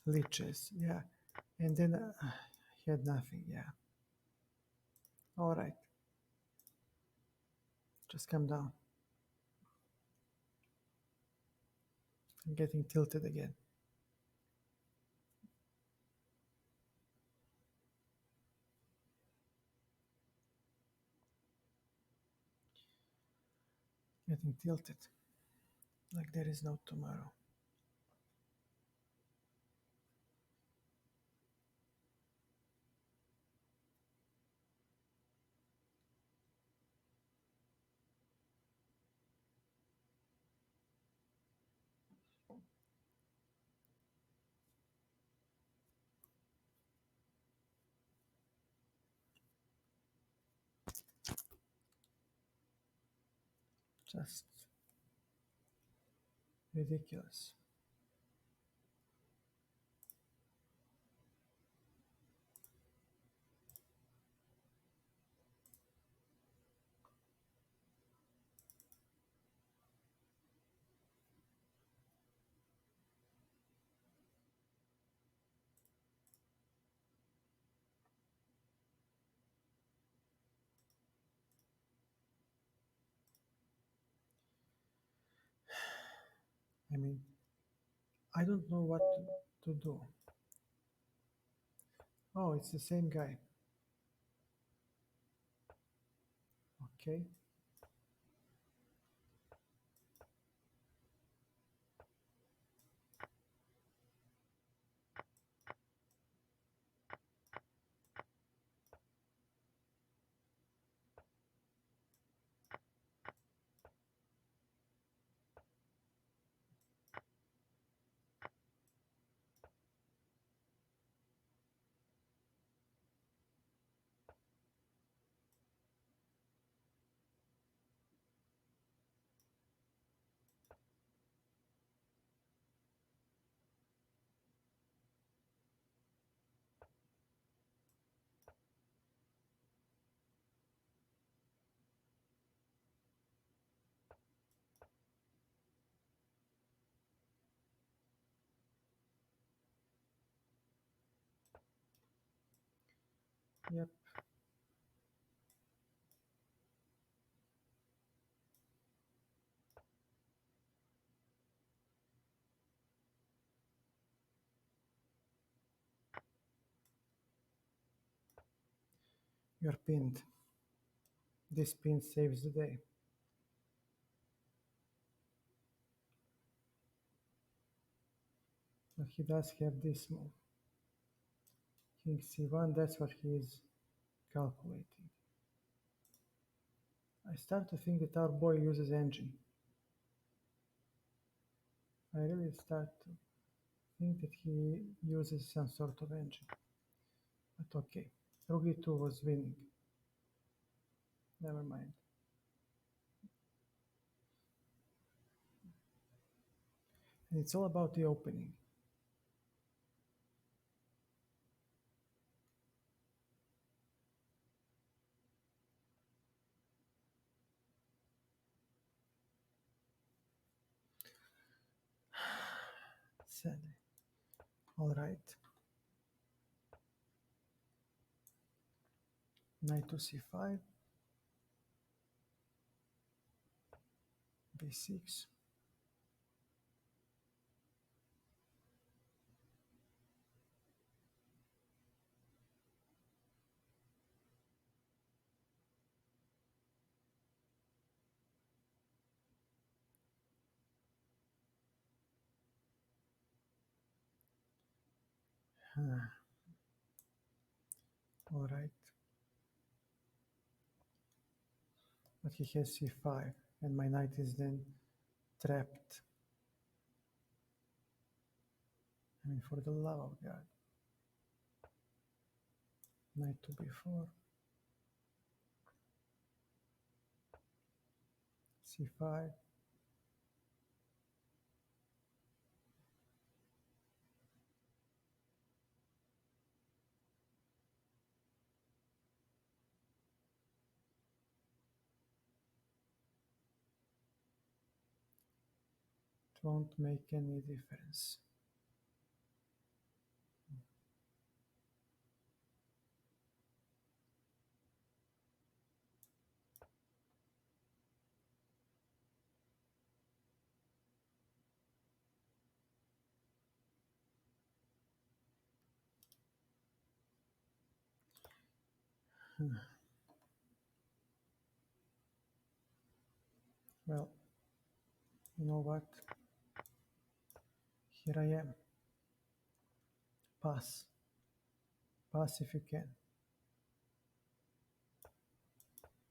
Lichess, yeah. And then he had nothing, yeah. All right, just come down. I'm getting tilted again. Getting tilted. Like there is no tomorrow. Just ridiculous. I mean, I don't know what to do. Oh, it's the same guy. Okay. Yep. You're pinned. This pin saves the day. But he does have this move. King c1, that's what he is calculating. I start to think that our boy uses engine. I really start to think that he uses some sort of engine. But okay, rook d2 was winning. Never mind. And it's all about the opening. Sadly. All right. Knight to c5, b6. All right. But he has c5, and my knight is then trapped. I mean, for the love of God. Knight to b4, c5. It won't make any difference. Well, you know what? Here I am. Pass. Pass if you can.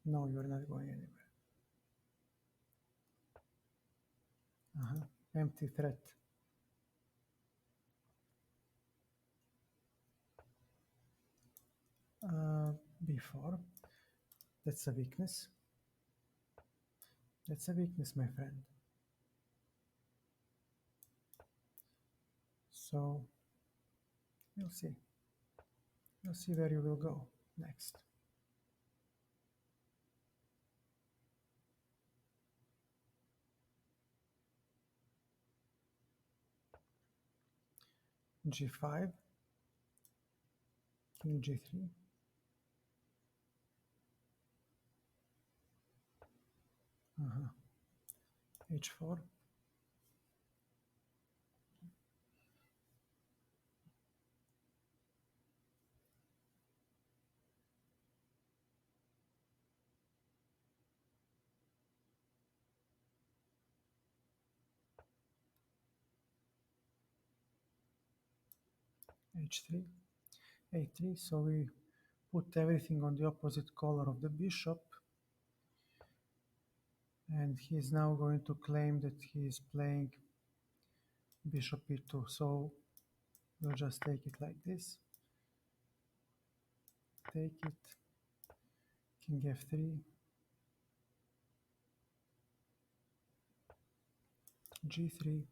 No, you're not going anywhere. Empty threat. B4. That's a weakness. That's a weakness, my friend. So, we'll see. We'll see where you will go next. G5, King G3, H4, H3, A3. So we put everything on the opposite color of the bishop. And he is now going to claim that he is playing bishop e2. So we'll just take it like this. Take it. King f3. G3.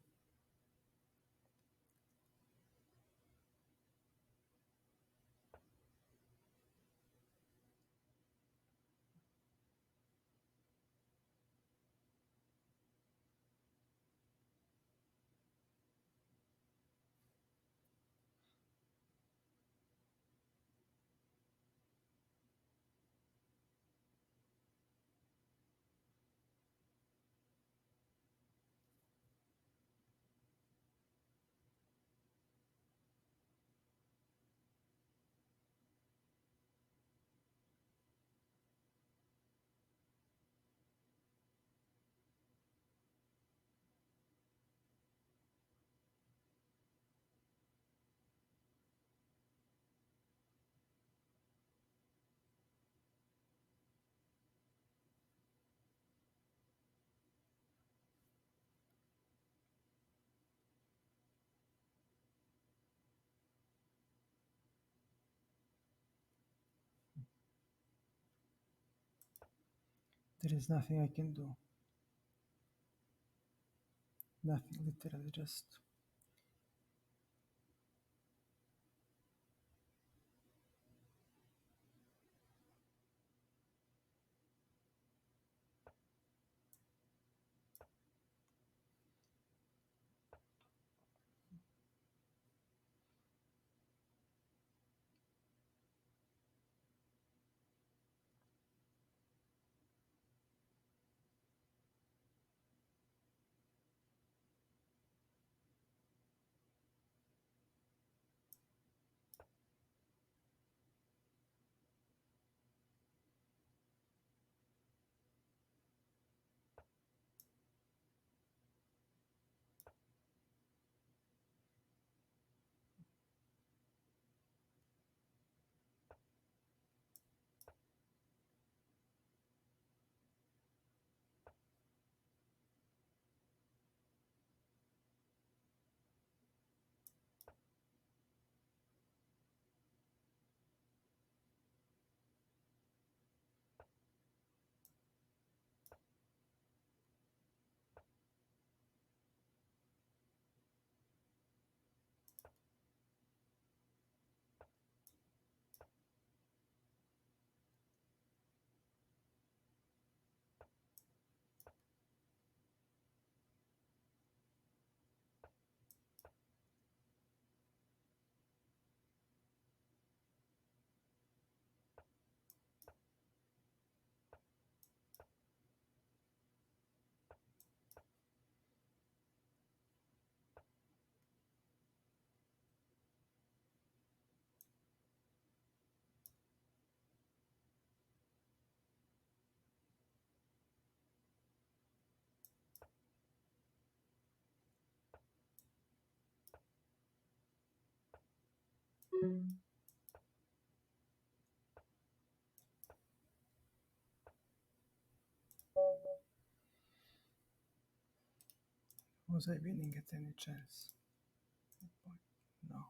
There is nothing I can do. Nothing, literally, just. Was I winning at any chance? No.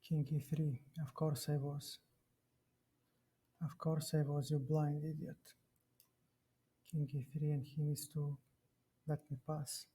King e3. Of course I was. Of course I was, you blind idiot. King e3 and he needs to let me pass.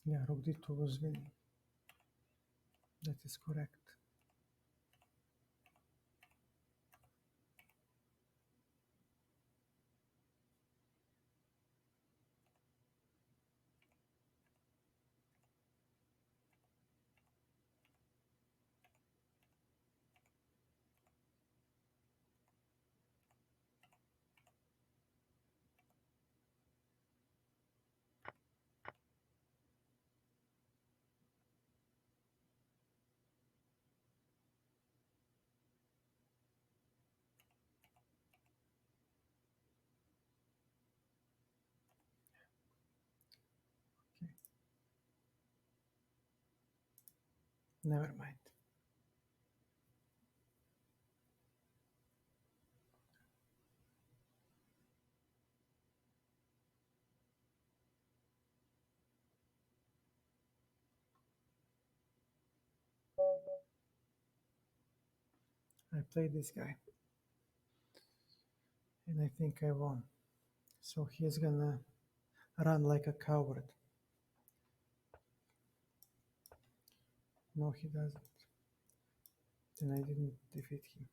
Yeah, rook d2 was winning. That is correct. Okay. Never mind. I played this guy, and I think I won. So he's gonna run like a coward. No, he doesn't. Then I didn't defeat him.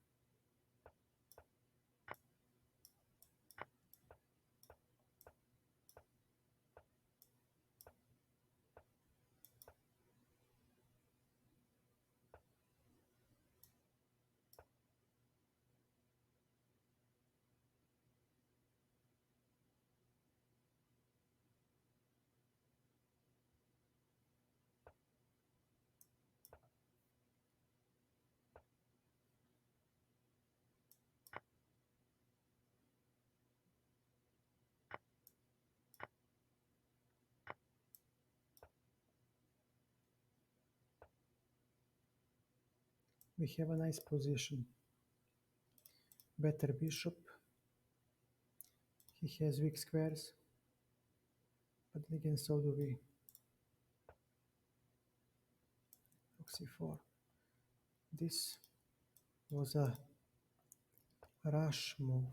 We have a nice position. Better bishop. He has weak squares, but again so do we. Rook c4. This was a rush move.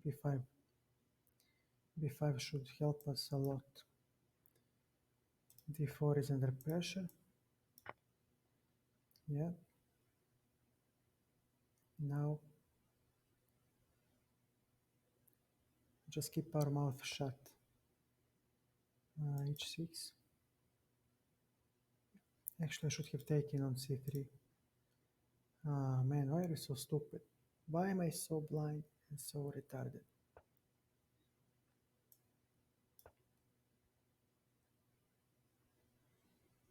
b5. b5 should help us a lot. d4 is under pressure. Yeah. Now just keep our mouth shut. h6. Actually, I should have taken on c3. Ah, man, why are you so stupid? Why am I so blind and so retarded?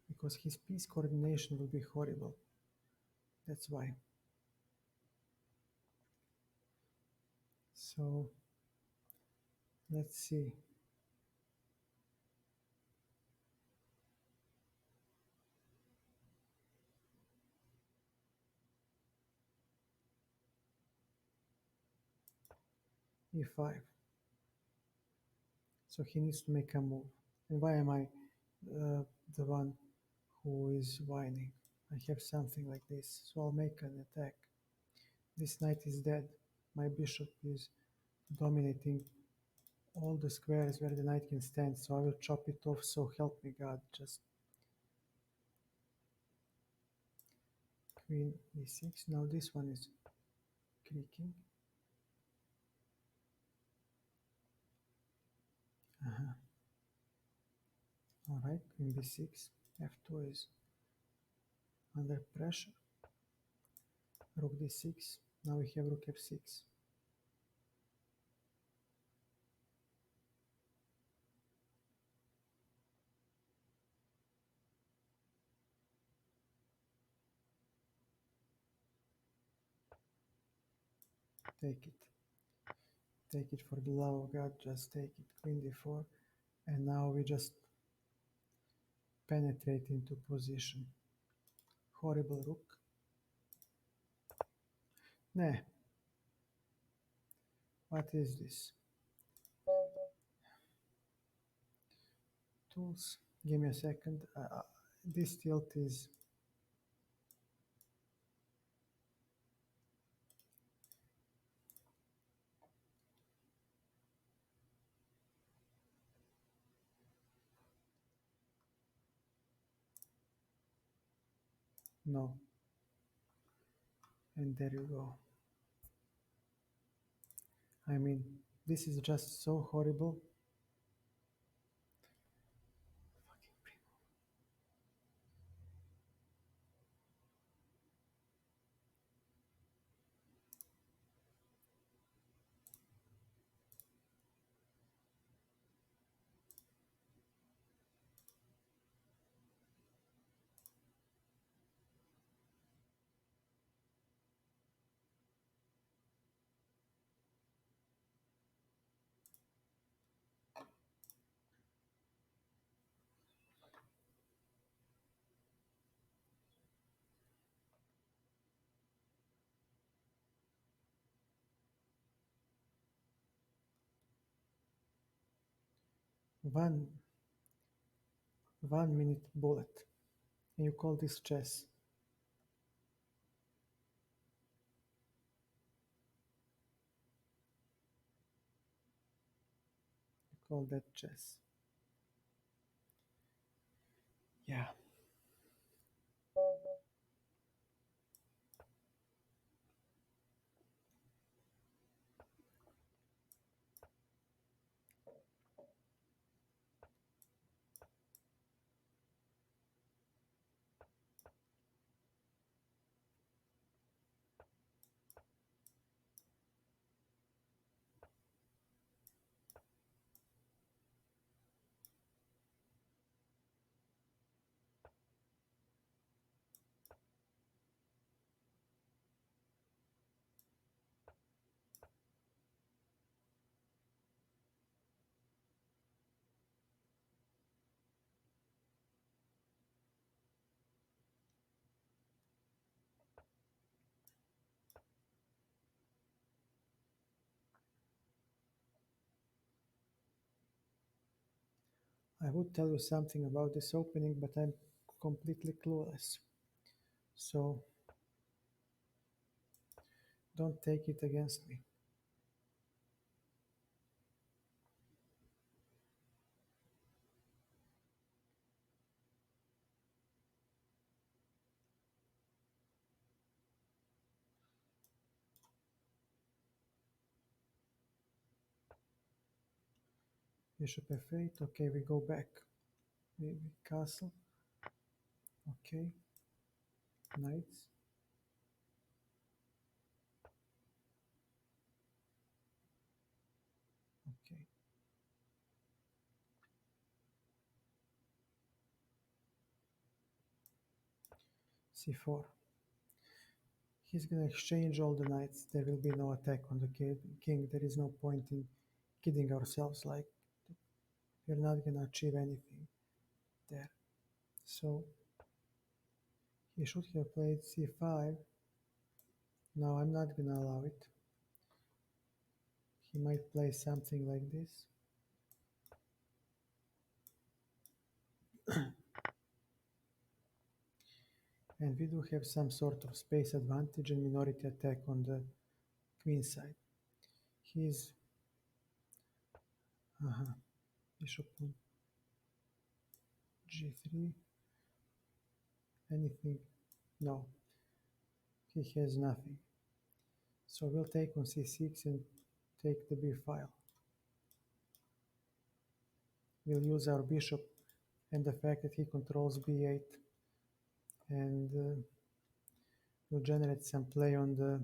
Because his piece coordination will be horrible. That's why. So, let's see. e5. So he needs to make a move. And why am I the one who is whining? I have something like this, so I'll make an attack. This knight is dead. My bishop is dominating all the squares where the knight can stand, so I will chop it off, so help me God. Just queen e6. Now this one is creaking. Alright, queen b6. f2 is under pressure. Rook d6. Now we have rook f6. Take it. Take it for the love of God, just take it. Queen d4. And now we just penetrate into position. Horrible rook. Nah. What is this? Tools. Give me a second. This tilt is... No. And there you go. I mean, this is just so horrible. Fucking primo. One 1 minute bullet. And you call this chess. You call that chess. Yeah. I would tell you something about this opening, but I'm completely clueless. So don't take it against me. Bishop f8. Okay, we go back. Maybe castle. Okay. Knights. Okay. c4. He's gonna exchange all the knights. There will be no attack on the king. There is no point in kidding ourselves like we're not gonna achieve anything there. So he should have played c5. No, I'm not gonna allow it. He might play something like this. And we do have some sort of space advantage and minority attack on the queen side. He's bishop on g3. Anything? No, he has nothing. So we'll take on c6 and take the b file. We'll use our bishop and the fact that he controls b8 and we'll generate some play on the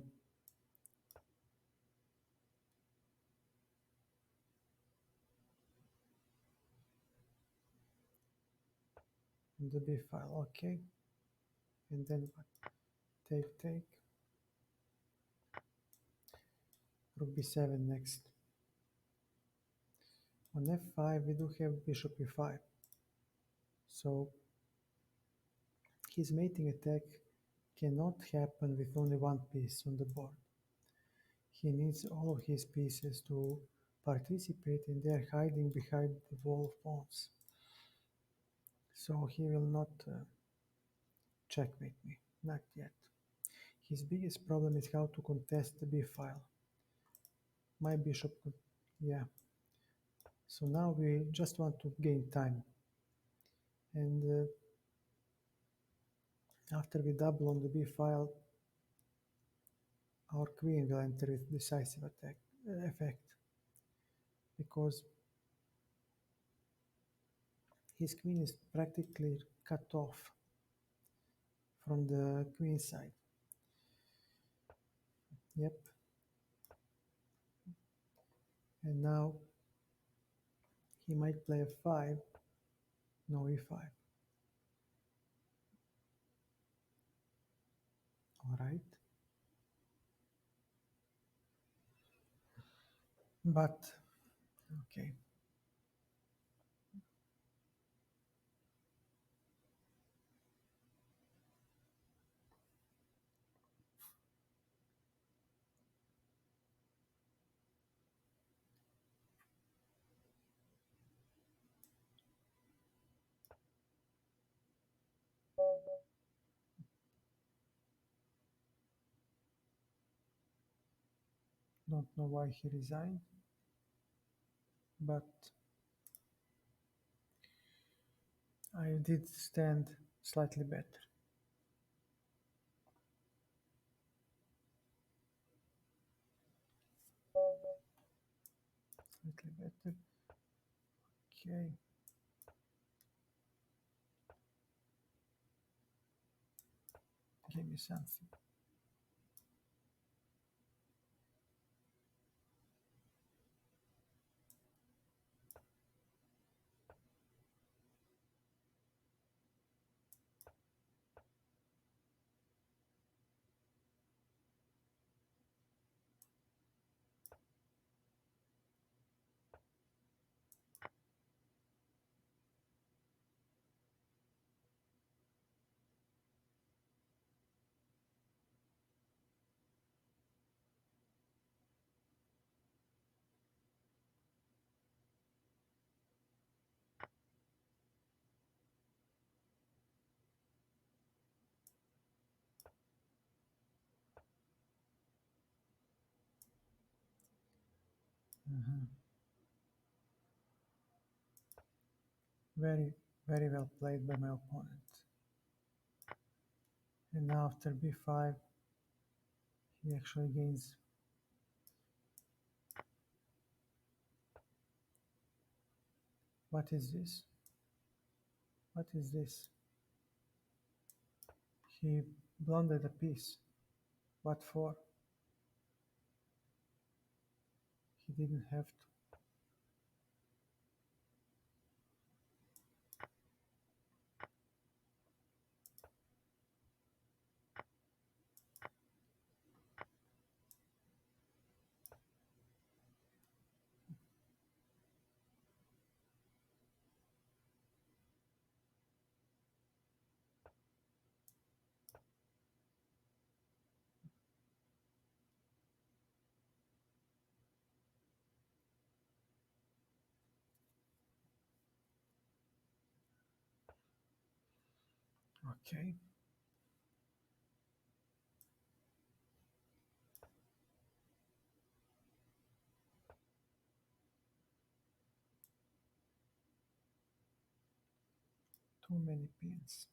b file. Okay, and then what? Take rook b7 next. On f5 we do have bishop e5, so his mating attack cannot happen with only one piece on the board. He needs all of his pieces to participate, and they're hiding behind the wall of pawns. So he will not checkmate me, not yet. His biggest problem is how to contest the b file. My bishop could, yeah. So now we just want to gain time. And after we double on the b file, our queen will enter with decisive effect because his queen is practically cut off from the queen side. Yep. And now he might play f5, no e5. All right. But, okay. Don't know why he resigned, but I did stand slightly better. Slightly better. Okay. Give me something. Mhm. Very, very well played by my opponent. And now after b5, he actually gains. What is this? What is this? He blundered a piece. What for? He didn't have to. Okay. Too many pins.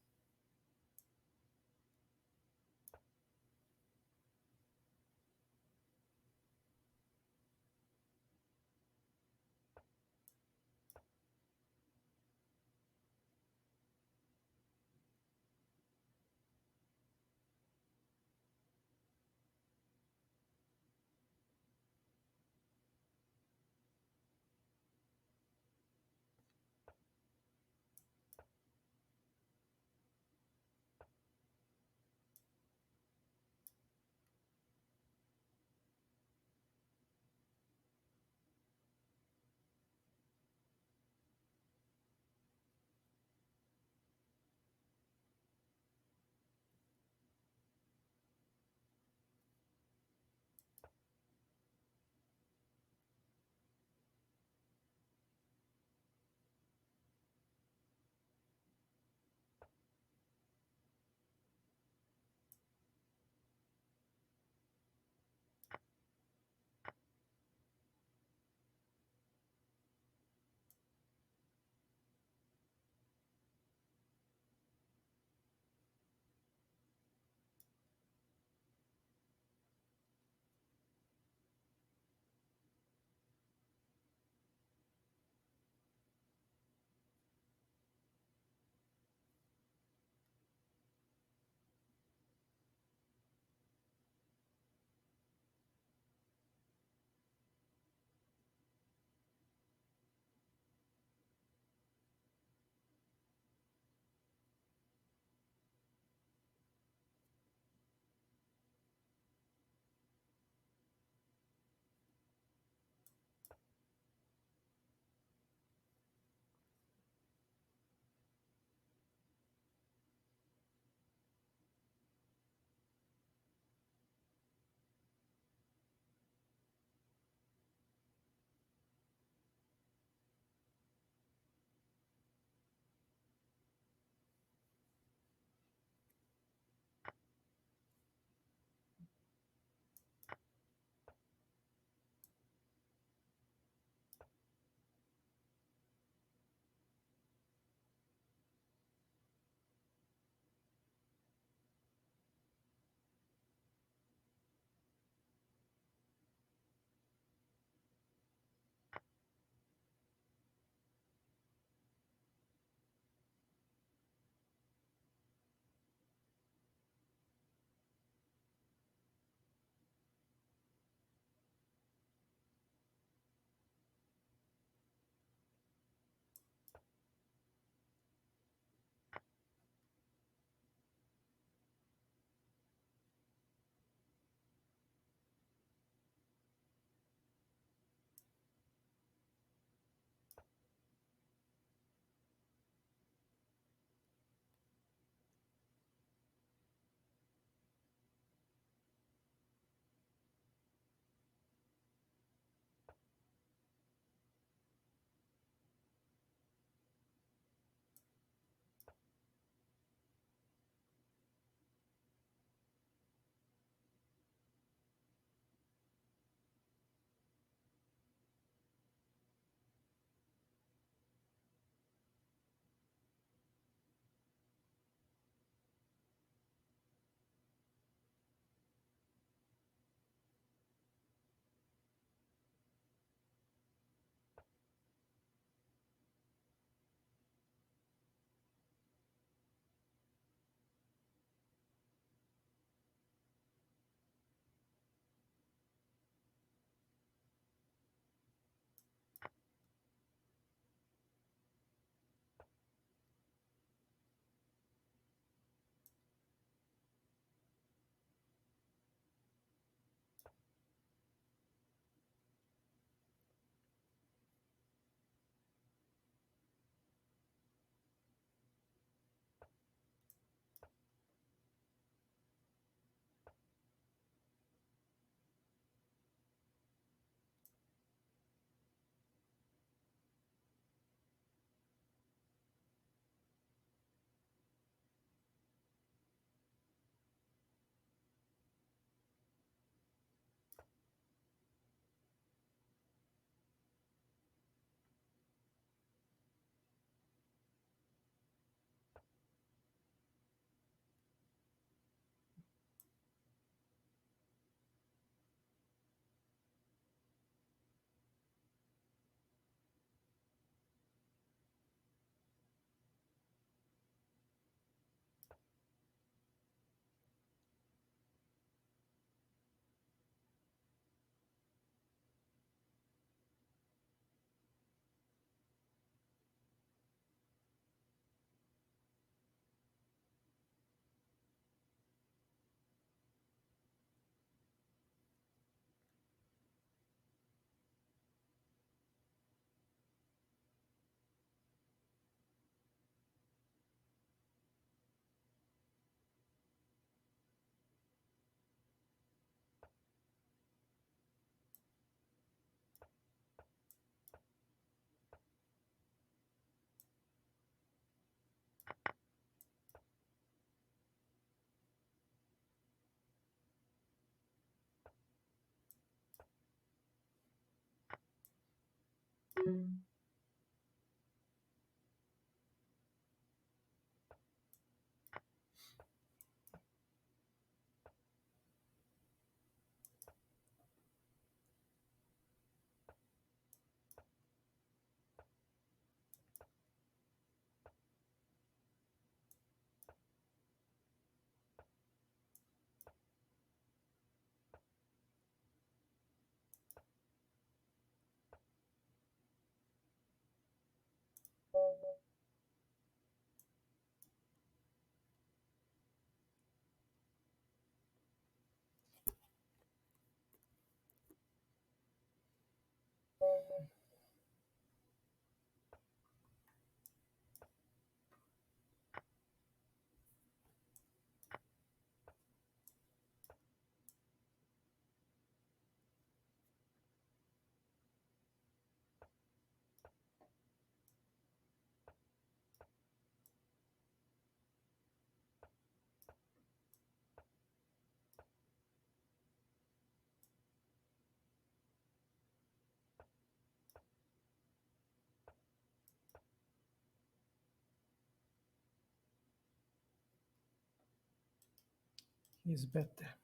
is better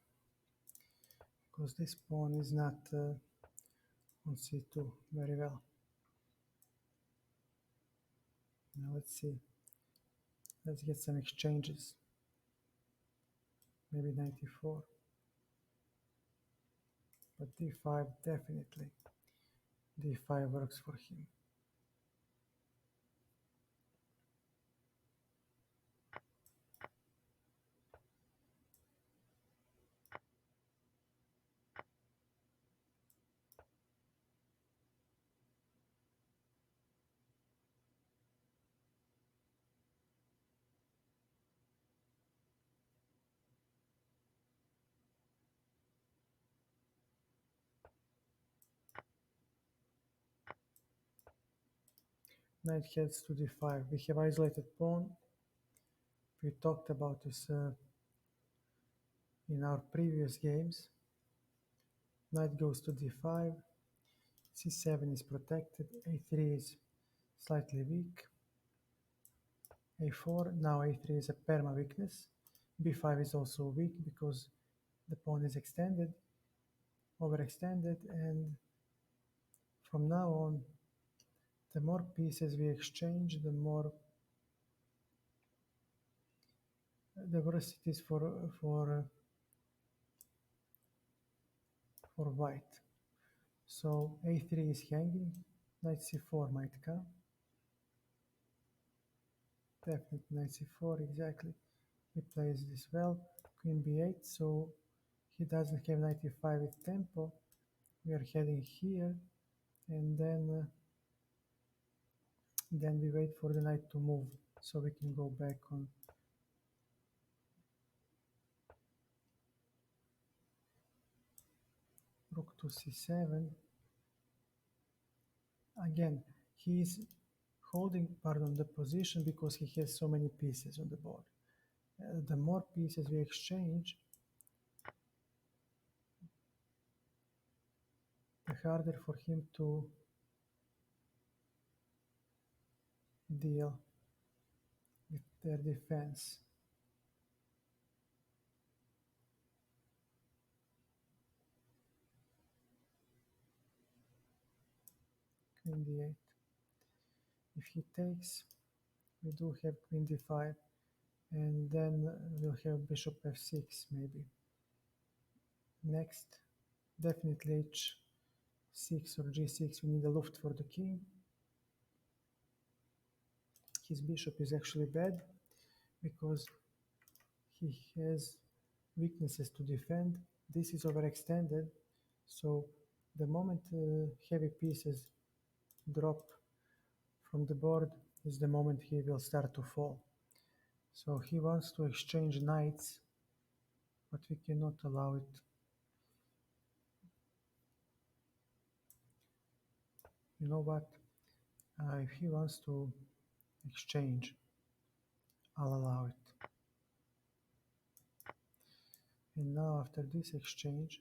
because this pawn is not on c2 very well. Now let's see. Let's get some exchanges. Maybe 94. But d5 definitely. d5 works for him. Knight heads to d5. We have isolated pawn. We talked about this in our previous games. Knight goes to d5. c7 is protected. a3 is slightly weak. a4. Now a3 is a perma weakness. b5 is also weak because the pawn is extended, overextended, and from now on, the more pieces we exchange, the more the worse it is for white. So a3 is hanging, knight c4 might come. Definitely knight c4, exactly. He plays this well. Queen b8, so he doesn't have knight e5 with tempo. We are heading here, and then we wait for the knight to move, so we can go back on rook to c7. Again, he is holding, pardon, the position because he has so many pieces on the board. The more pieces we exchange, the harder for him to deal with their defense. Queen d8. If he takes, we do have queen d5, and then we'll have bishop f6 maybe. Next, definitely h6 or g6. We need a luft for the king. His bishop is actually bad because he has weaknesses to defend. This is overextended, so the moment heavy pieces drop from the board is the moment he will start to fall. So he wants to exchange knights, but we cannot allow it. You know what? If he wants to exchange, I'll allow it. And now after this exchange,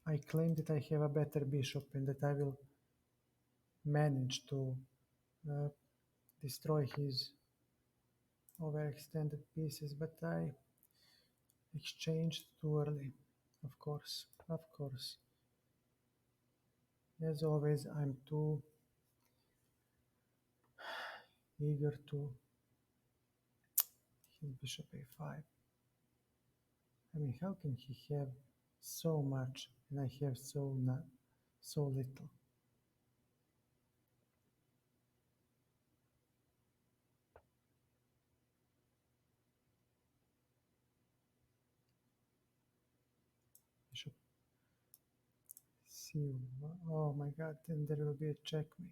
I claim that I have a better bishop and that I will manage to uh, destroy his overextended pieces, but I exchanged too early, of course, of course. As always, I'm too eager to his bishop a5. I mean, how can he have so much and I have so little? Bishop c1. Oh my god, then there will be a checkmate.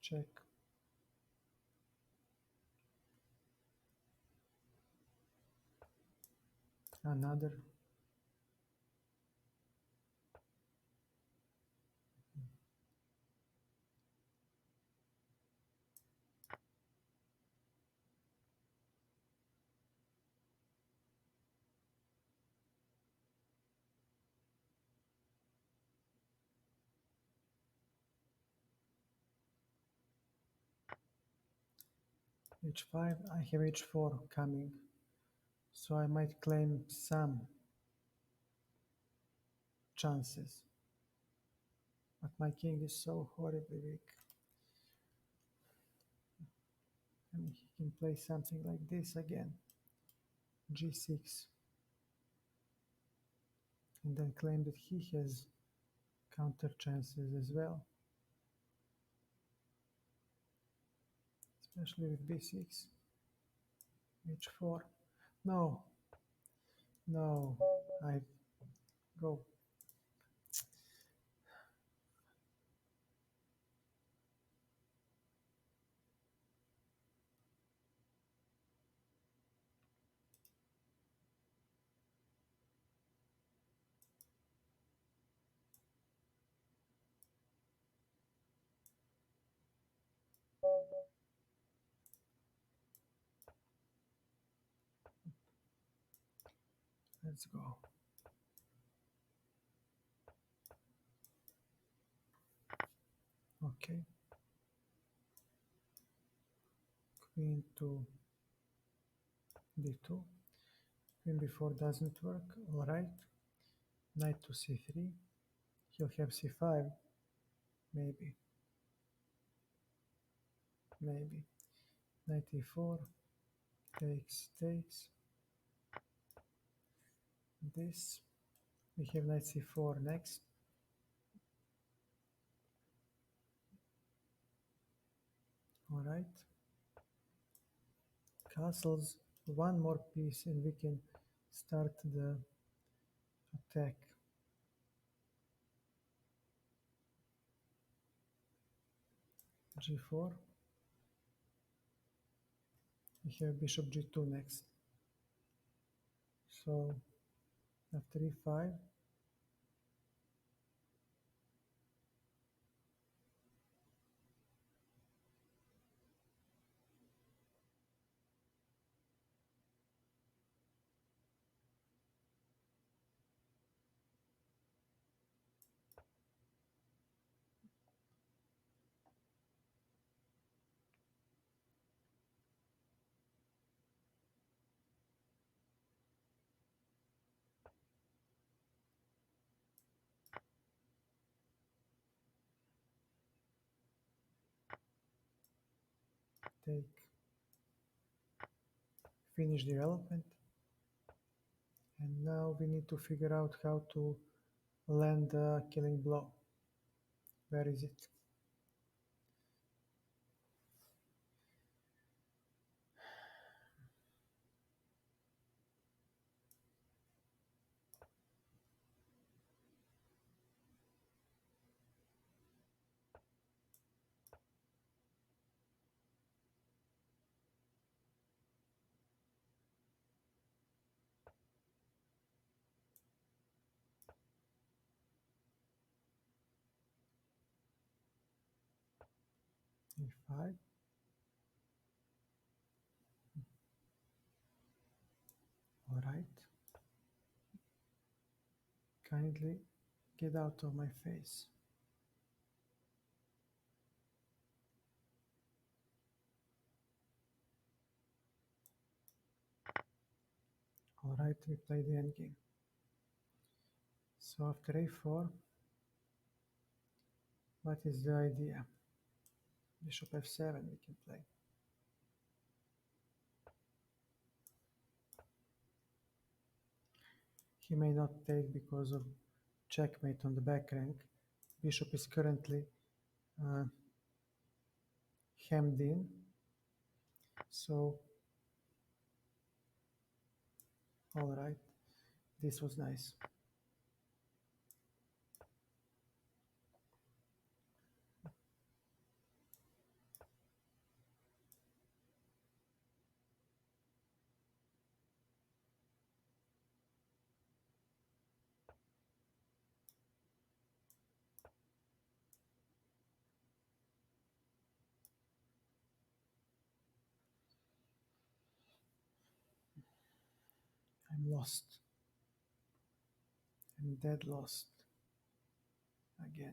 Check. Another. h5, I have h4 coming, so I might claim some chances. But my king is so horribly weak. And he can play something like this again, g6, and then claim that he has counter chances as well, especially with b6, h4. No, no, I go. Let's go. Okay. Queen to d2. Queen b4 doesn't work. All right. Knight to c3. He'll have c5. Maybe. Maybe. Knight e4. Takes, takes. This. We have knight c4 next. All right. Castles. One more piece and we can start the attack. g4. We have bishop g2 next. So after e5, take, finish development. And now we need to figure out how to land a killing blow. Where is it? E5. All right. Kindly get out of my face. All right, we play the endgame. So after a4, what is the idea? Bishop f7 we can play. He may not take because of checkmate on the back rank. Bishop is currently uh, hemmed in. So, all right, this was nice. I'm lost. I'm dead lost. Again.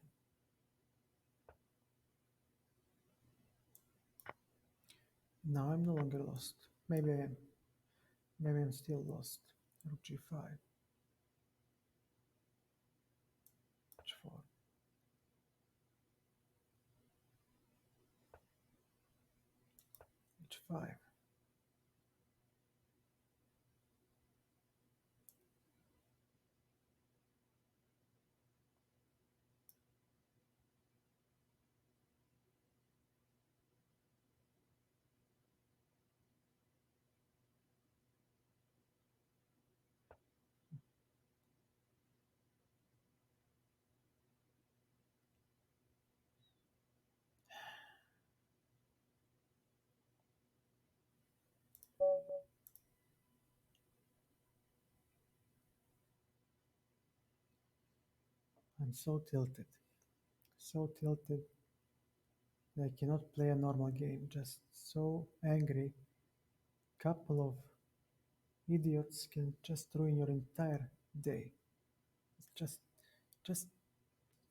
Now I'm no longer lost. Maybe I am. Maybe I'm still lost. Rook g5, h4, h5. I'm so tilted. So tilted that I cannot play a normal game. Just so angry. Couple of idiots can just ruin your entire day. It's just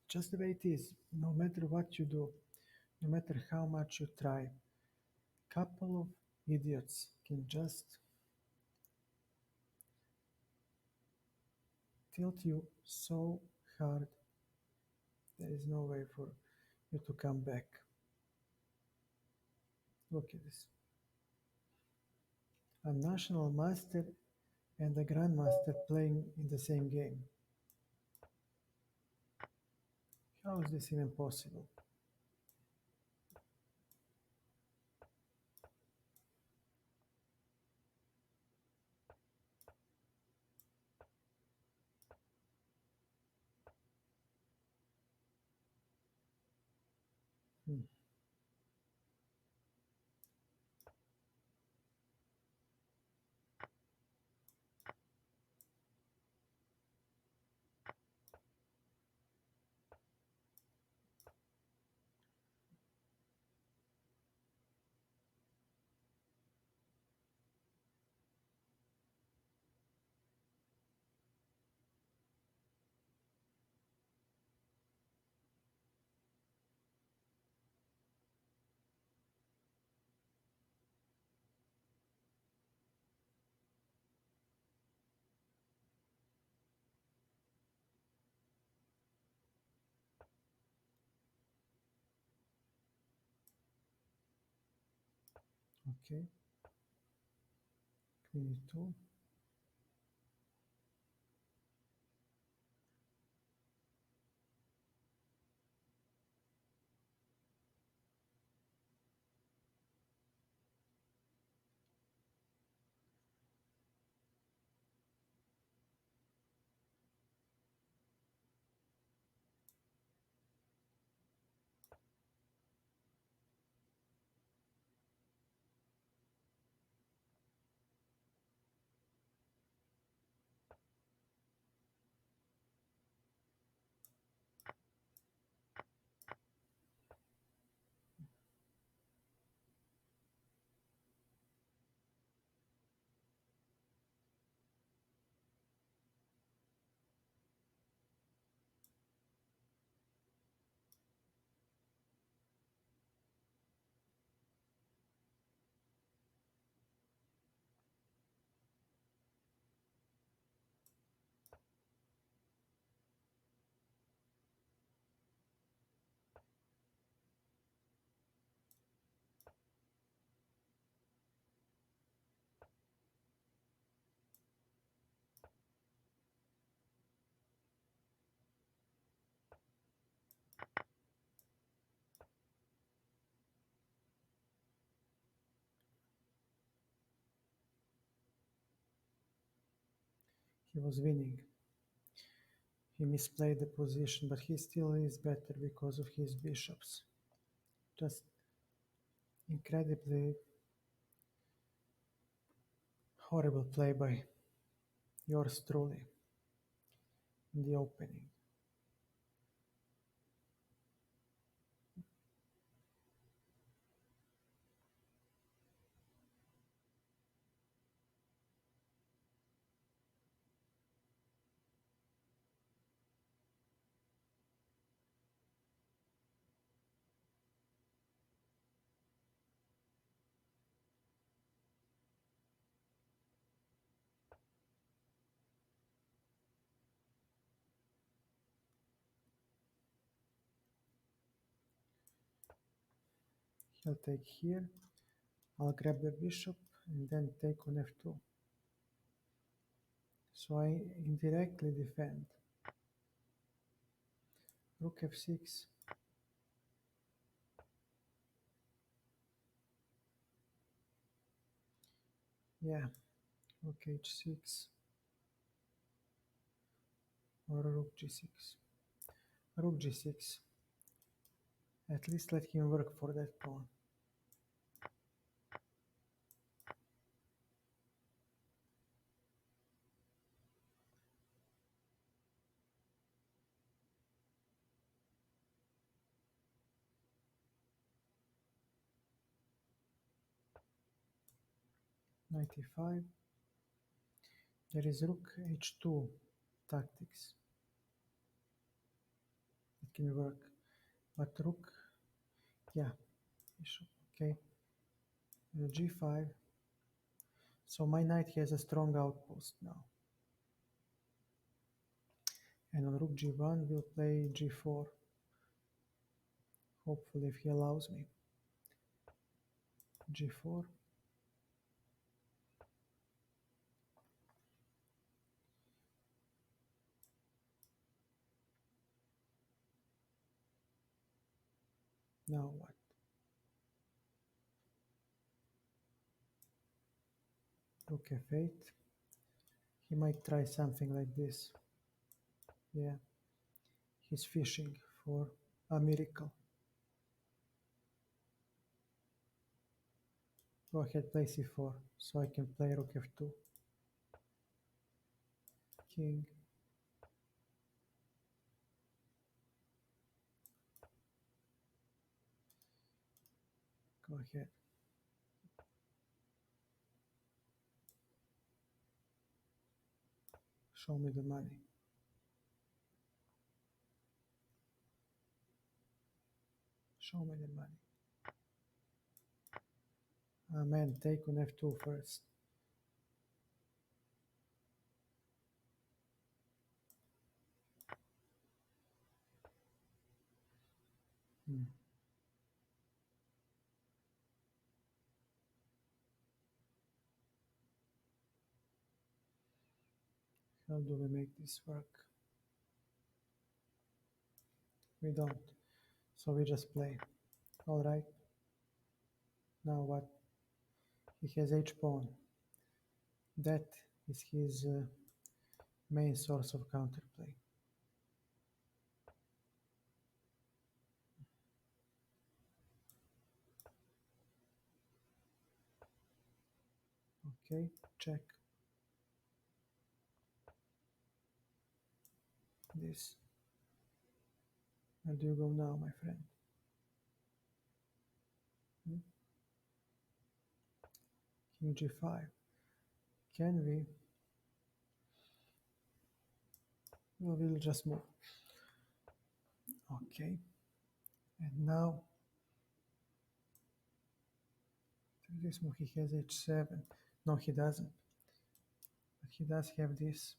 just the way it is. No matter what you do, no matter how much you try, couple of idiots can just tilt you so hard. There is no way for you to come back. Look at this. A national master and a grandmaster playing in the same game. How is this even possible? Hmm. Okay, queen e2. He was winning. He misplayed the position, but he still is better because of his bishops. Just incredibly horrible play by yours truly in the opening. I'll take here. I'll grab the bishop and then take on f2. So I indirectly defend. Rook f6. Yeah, rook h6 or rook g6. Rook g6. At least let him work for that pawn. Knight e5. There is rook h2 tactics. It can work. But rook, yeah, bishop, okay. G5. So my knight has a strong outpost now. And on rook g1 we'll play g4. Hopefully if he allows me. G4. Now what? Rook f8. He might try something like this. Yeah. He's fishing for a miracle. Go ahead, play c4, so I can play rook f2. King. Go ahead. Show me the money. Show me the money. Man, take on f2 first. How do we make this work? We don't. So we just play. Alright. Now what? He has h-pawn. That is his main source of counterplay. Okay, check. This. Where do you go now, my friend? King g5. Can we? Well, we'll just move. Okay. And now, this move he has h7. No, he doesn't. But he does have this.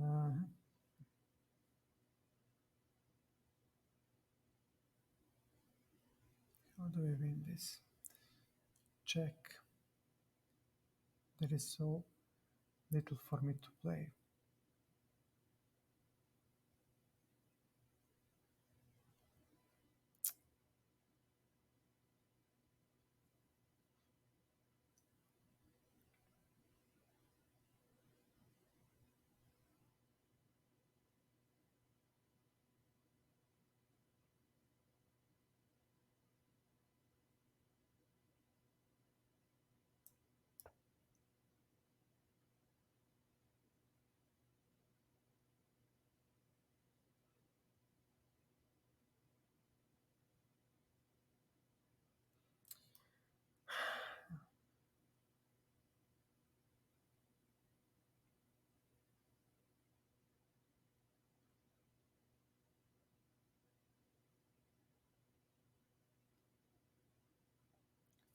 Uh, how do we win this? Check. There is so little for me to play.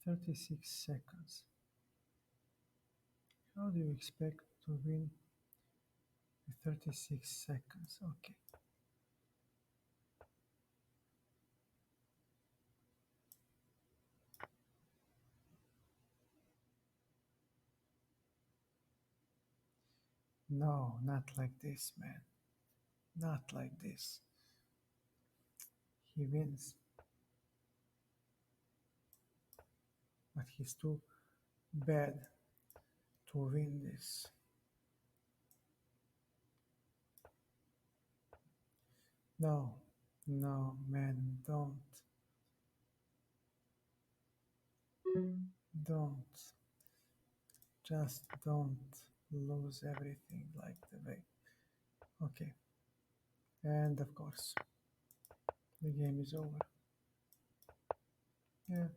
36 seconds. How do you expect to win with 36 seconds? Okay. No, not like this, man. Not like this. He wins, but he's too bad to win this. No, no, man, don't, just don't lose everything like the way. Okay, and of course, the game is over. Yeah,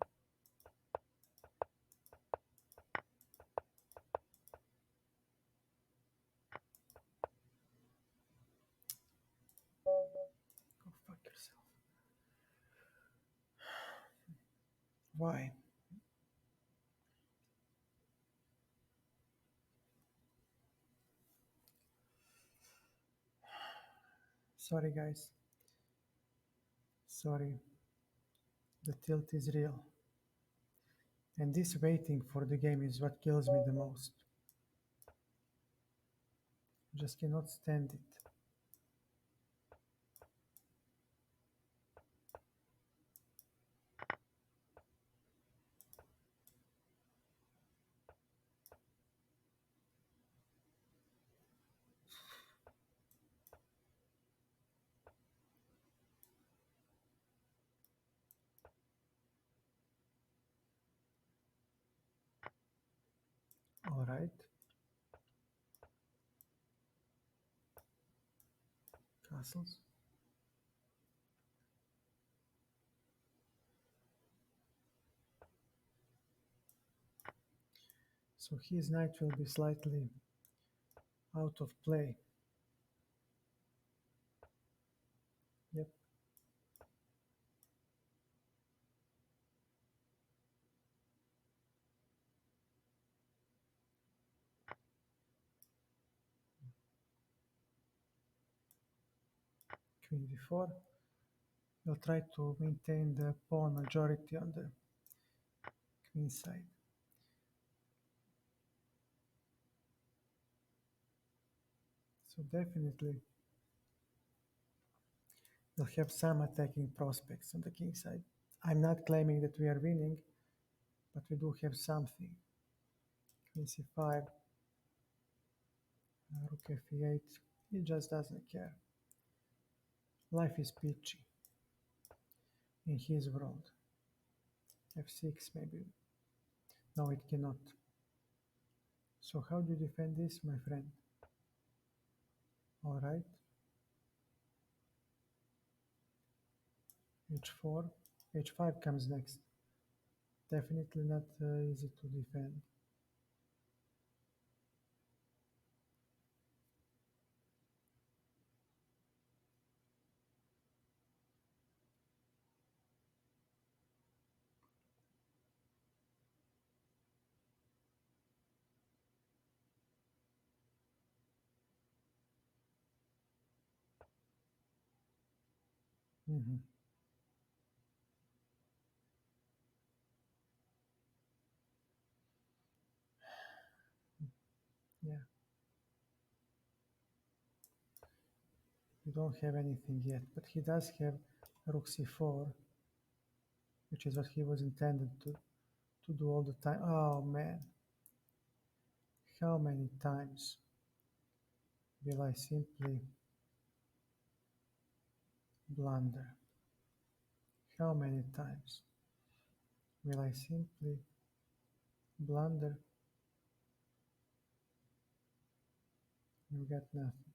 go fuck yourself. Why? Sorry, guys. Sorry, the tilt is real. And this waiting for the game is what kills me the most. Just cannot stand it. All right, castles. So his knight will be slightly out of play. Yep, queen d4. We'll try to maintain the pawn majority on the queen side. So definitely we'll have some attacking prospects on the king side. I'm not claiming that we are winning, but we do have something. Queen c5, rook f8. He just doesn't care. Life is peachy in his world. f6 maybe. No, it cannot. So how do you defend this, my friend? All right. h4. h5 comes next. Definitely not easy to defend. Mhm. Yeah, we don't have anything yet, but he does have rook c4, which is what he was intended to do all the time. Oh man, how many times will I simply blunder? How many times will I simply blunder and get nothing?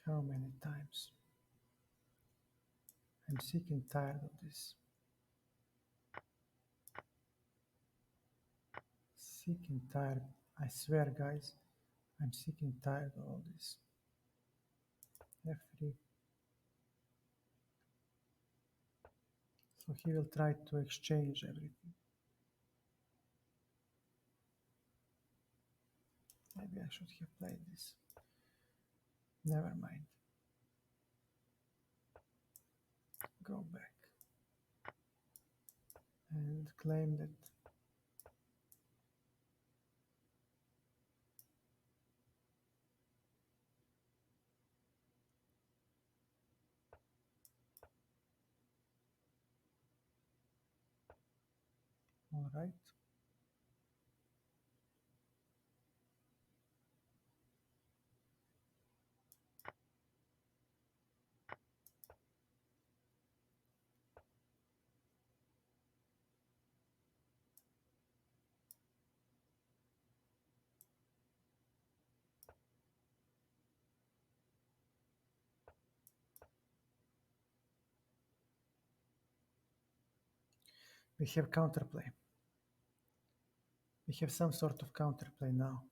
How many times? I'm sick and tired of this. sick and tired. I swear, guys, I'm sick and tired of all this. F3. So he will try to exchange everything. Maybe I should have played this. Never mind. Go back. And claim that all right. We have counterplay. We have some sort of counterplay now.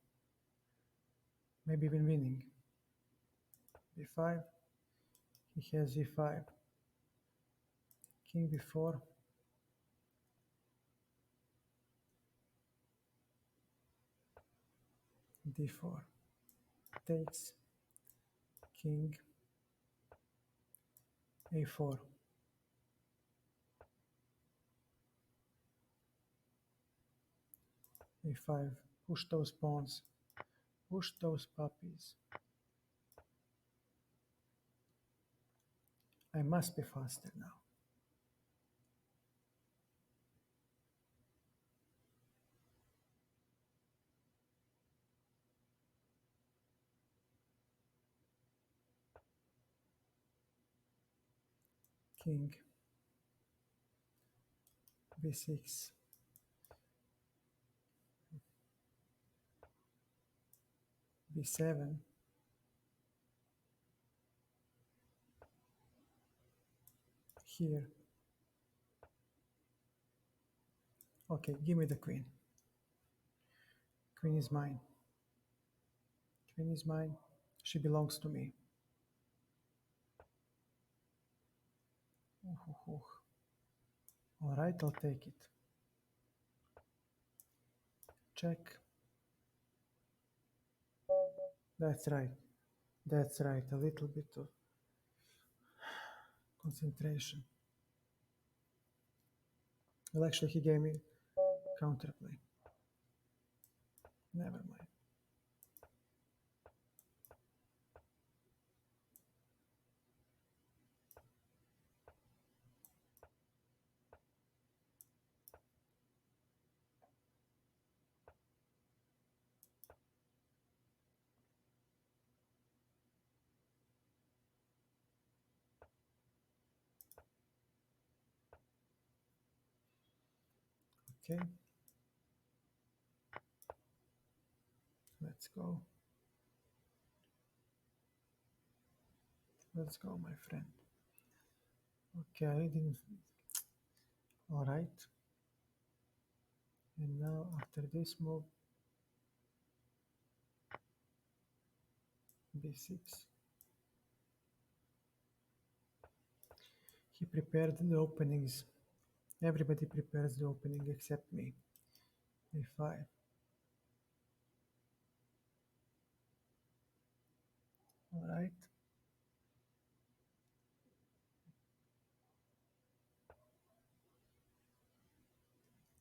Maybe even winning. b5. He has e5. King b4. d4. Takes. King. a4. a5. Push those pawns. Push those puppies. I must be faster now. King b6. b7. Here. Okay, give me the queen. Queen is mine. Queen is mine. She belongs to me. All right, I'll take it. Check. That's right. That's right. A little bit of concentration. Well, actually, he gave me counterplay. Never mind. Okay. Let's go. Let's go, my friend. Okay, I didn't. All right. And now after this move, b6. He prepared the openings. Everybody prepares the opening except me. a5. All right.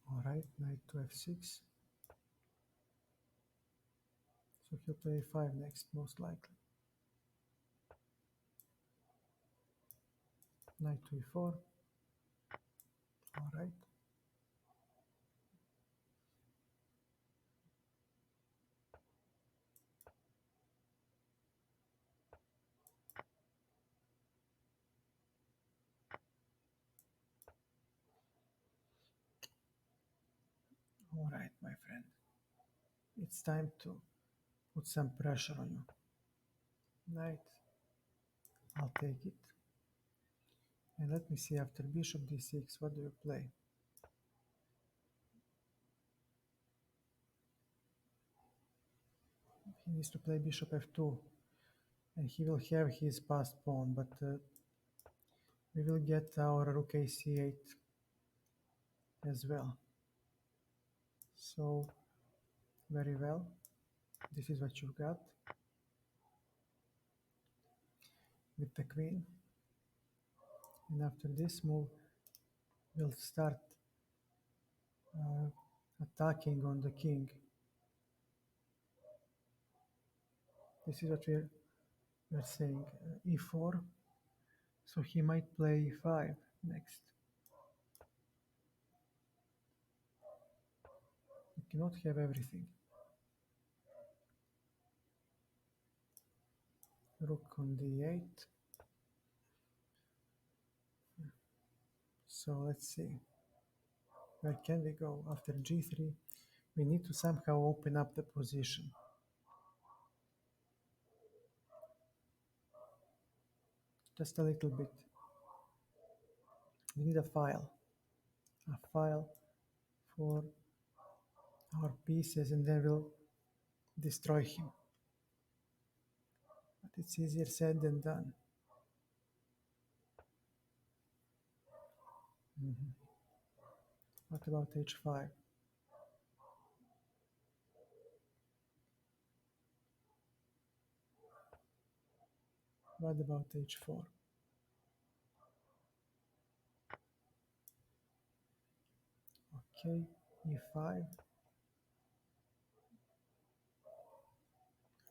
All right, knight to f6. So he'll play a5 next, most likely. Knight to e4. All right. All right, my friend. It's time to put some pressure on you. Knight. I'll take it. And let me see, after bishop d6, what do you play? He needs to play bishop f2, and he will have his passed pawn, but we will get our rook a c8 as well. So, very well. This is what you've got with the queen. And after this move, we'll start uh, attacking on the king. This is what we're saying. E4. So he might play e5 next. We cannot have everything. Rook on d8. So let's see. Where can we go after g3? We need to somehow open up the position. Just a little bit. We need a file for our pieces, and then we'll destroy him. But it's easier said than done. What about h5? What about h4? Okay, e5.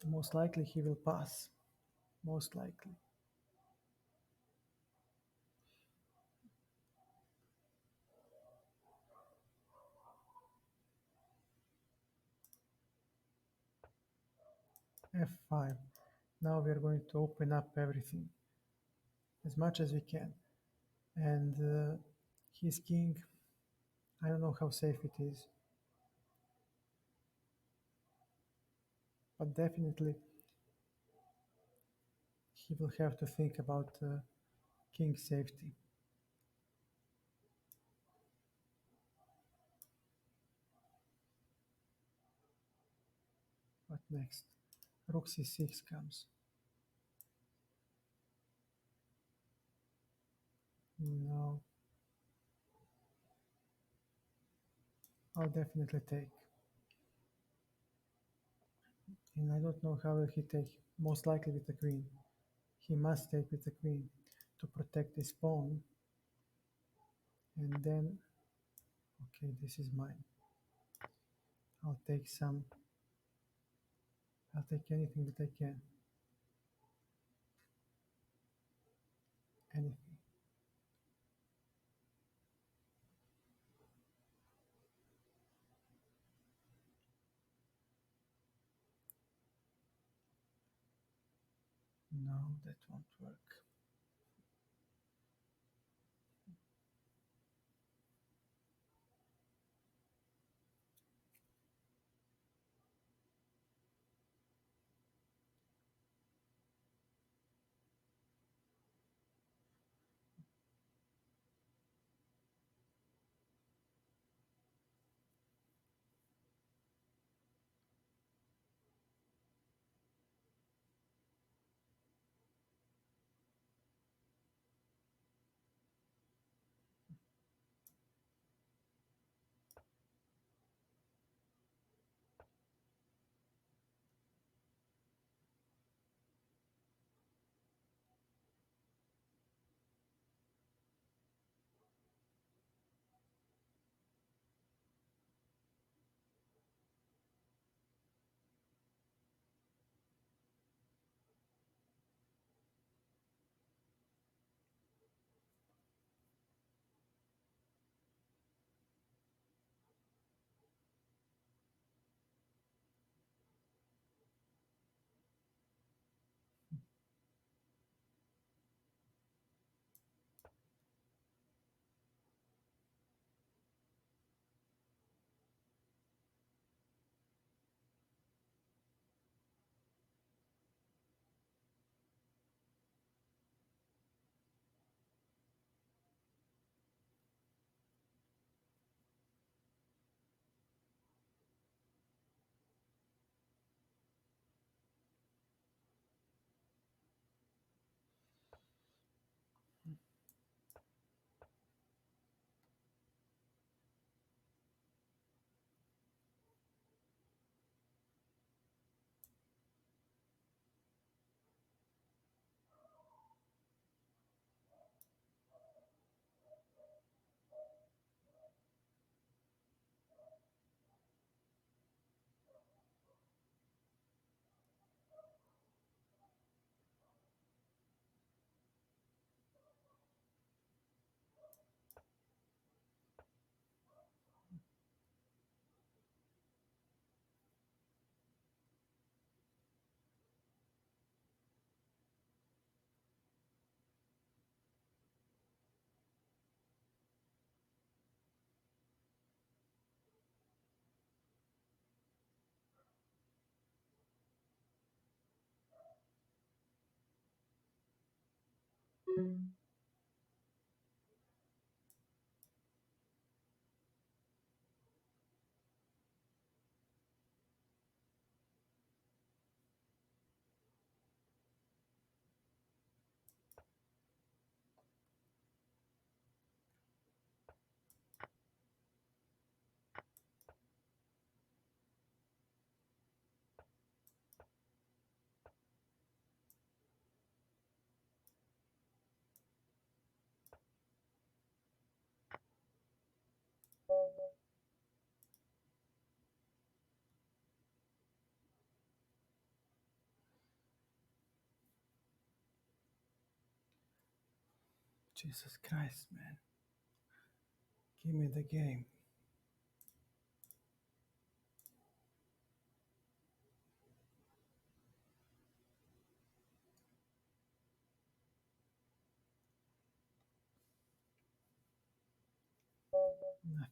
Most likely he will pass. Most likely. f5. Now we are going to open up everything as much as we can. And his king, I don't know how safe it is, but definitely he will have to think about king safety. What next? Rook c6 comes. No. I'll definitely take. And I don't know how will he take. Most likely with the queen. He must take with the queen to protect his pawn. And then, okay, this is mine. I'll take some. I'll take anything that I can. Anything. No, that won't work. Jesus Christ, man. Give me the game. Nothing.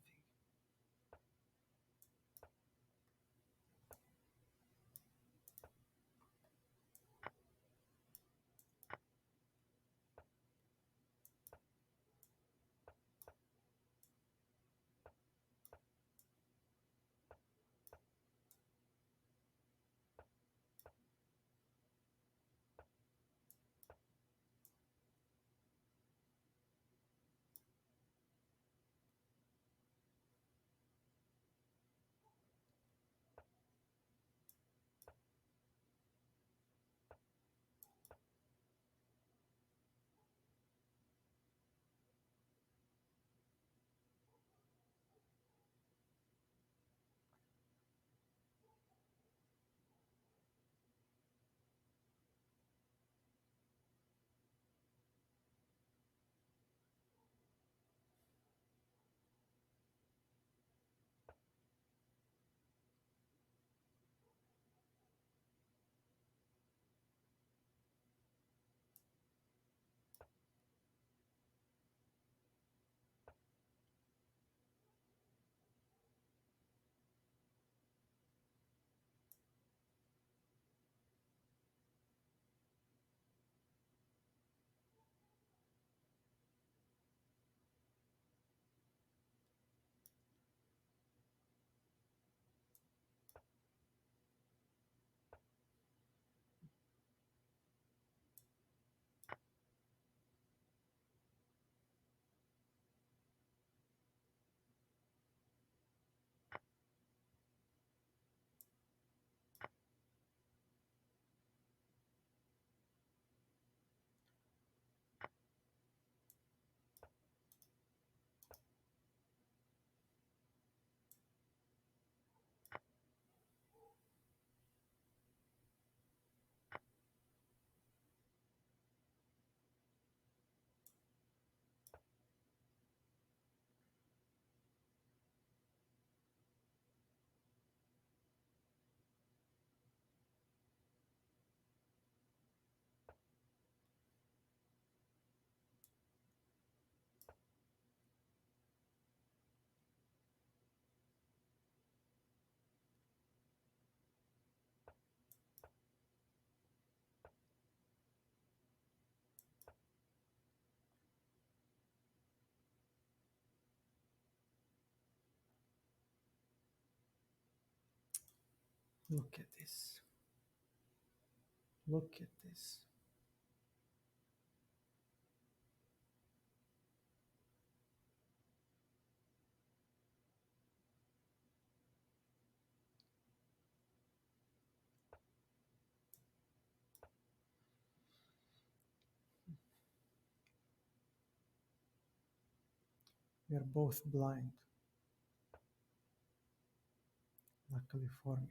Look at this. Look at this. We are both blind, luckily for me.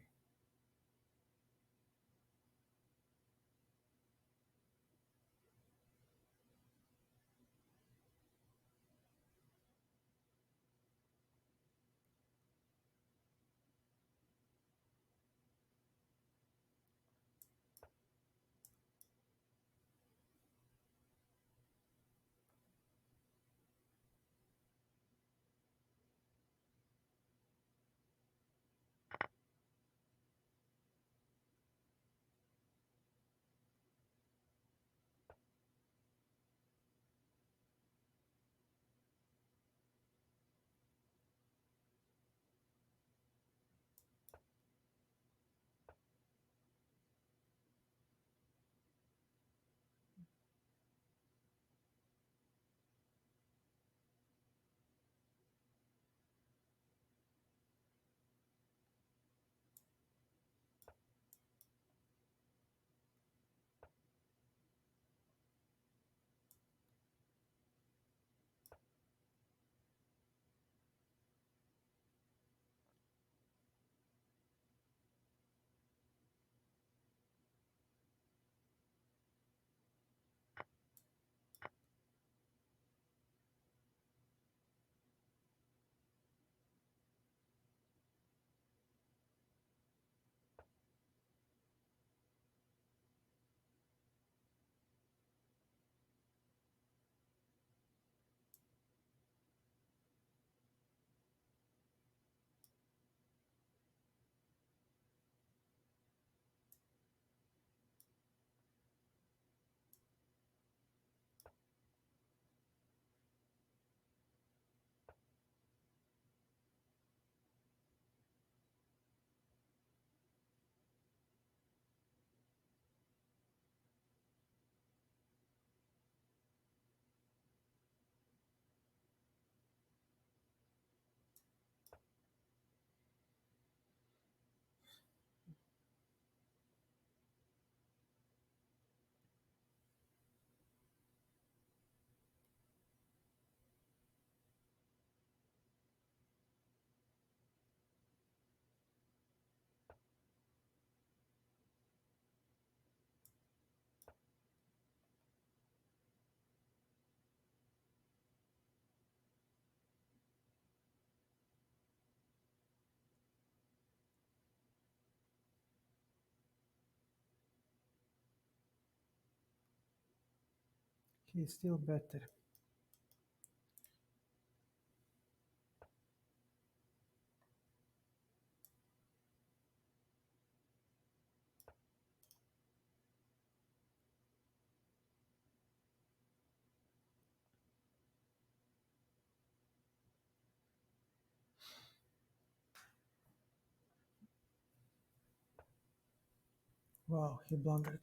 He's still better. Wow, he blundered.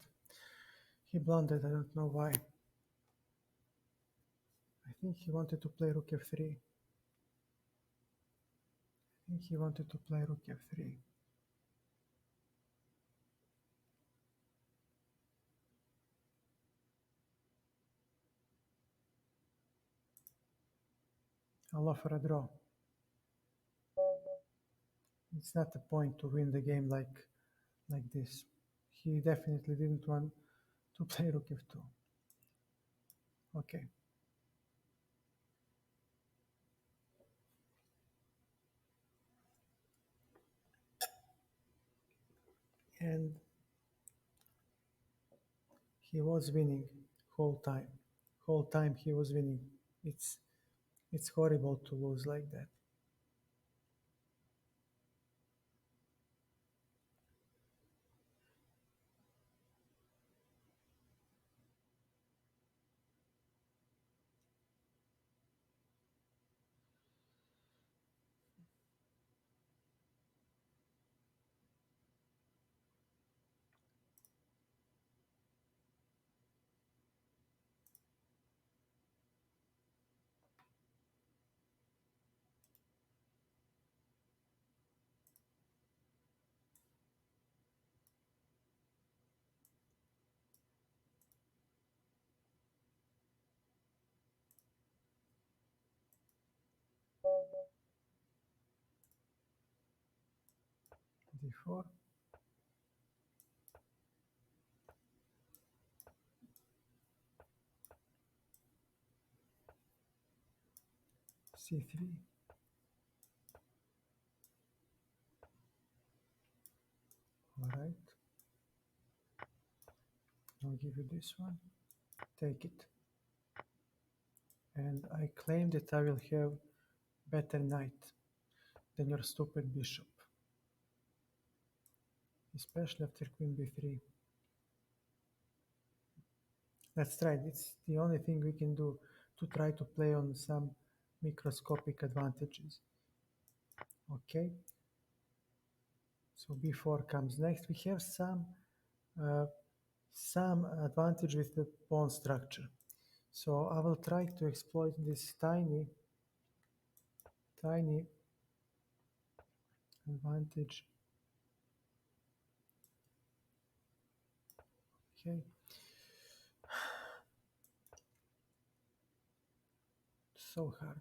He blundered, I don't know why. I think he wanted to play rook f3. I think he wanted to play rook f3. I'll offer a draw. It's not the point to win the game like this. He definitely didn't want to play rook f2. Okay. And he was winning whole time. Whole time he was winning. It's it's horrible to lose like that. d4. c3. All right. I'll give you this one. Take it. And I claim that I will have better knight than your stupid bishop, especially after queen b3. Let's try. It's the only thing we can do to try to play on some microscopic advantages. Okay. So b4 comes next. We have uh, some advantage with the pawn structure. So I will try to exploit this tiny advantage. Okay. So hard.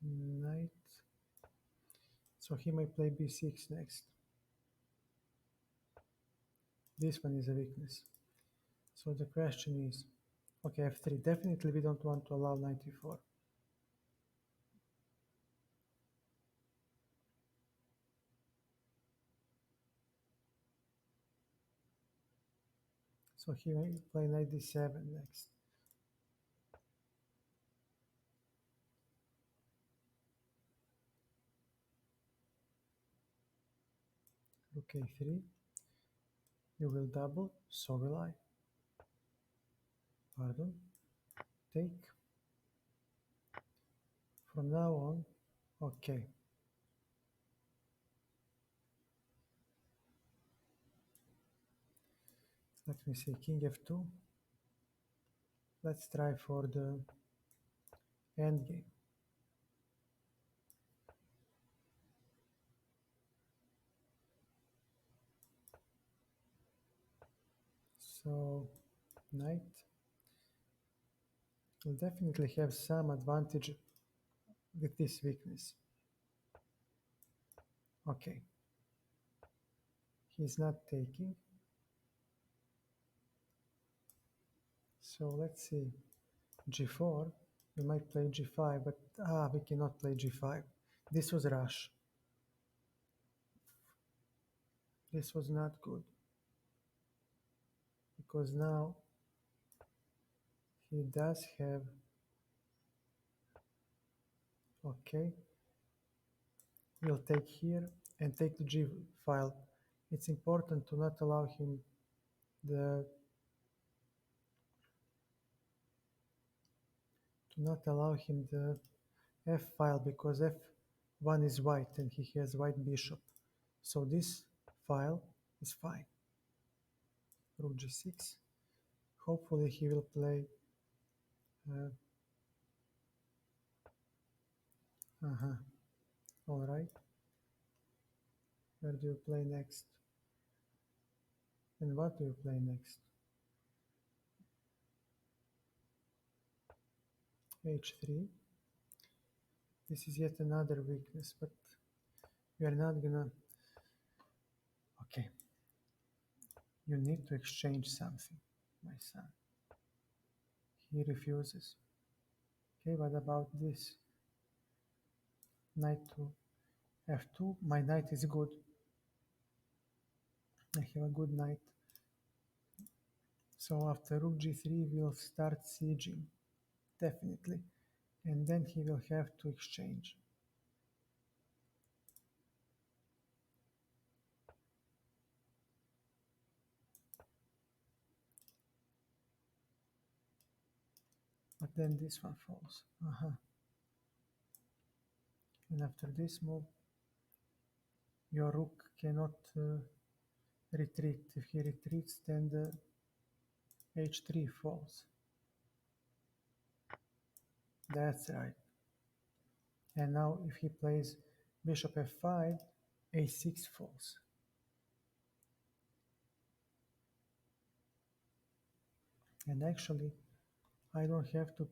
Knight. So he might play b6 next. This one is a weakness. So the question is, okay, f3. Definitely we don't want to allow knight e4. So he might play knight d7 next. Rook a3. You will double, so will I. Pardon. Take. From now on, okay. Let me see, king f2. Let's try for the endgame. So knight will definitely have some advantage with this weakness. Okay, he's not taking. So let's see, g4. We might play g5, but we cannot play g5. This was rush. This was not good because now He does have, okay, we'll take here and take the G file. It's important to not allow him the F file because F1 is white and he has white bishop. So this file is fine. Rook G6. Hopefully he will play uh-huh. All right. Where do you play next? And what do you play next? H3. This is yet another weakness, but we are not gonna. Okay. You need to exchange something, my son. He refuses. Okay, what about this? Knight to F2. My knight is good. I have a good knight. So after Rook G3, we'll start sieging, definitely. And then he will have to exchange. But then this one falls. And after this move, your rook cannot retreat. If he retreats, then the H3 falls. That's right. And now if he plays bishop F5, A6 falls. And actually, I don't have to.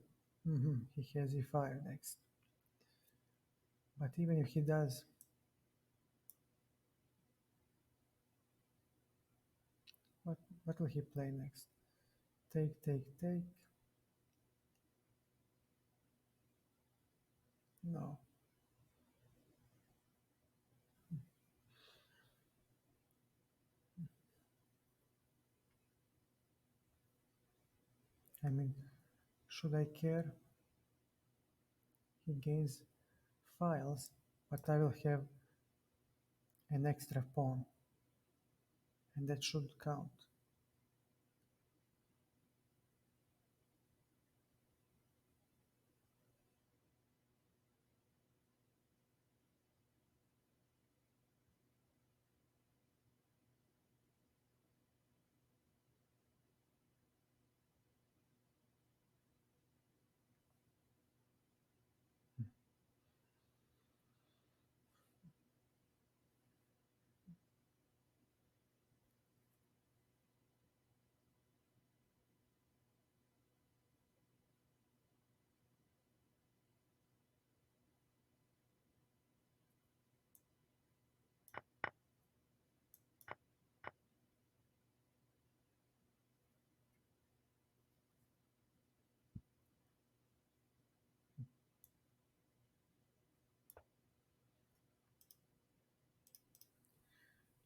He has E5 next. But even if he does, what will he play next? Take, take, take. No. I mean, should I care? He gains files, but I will have an extra pawn, and that should count.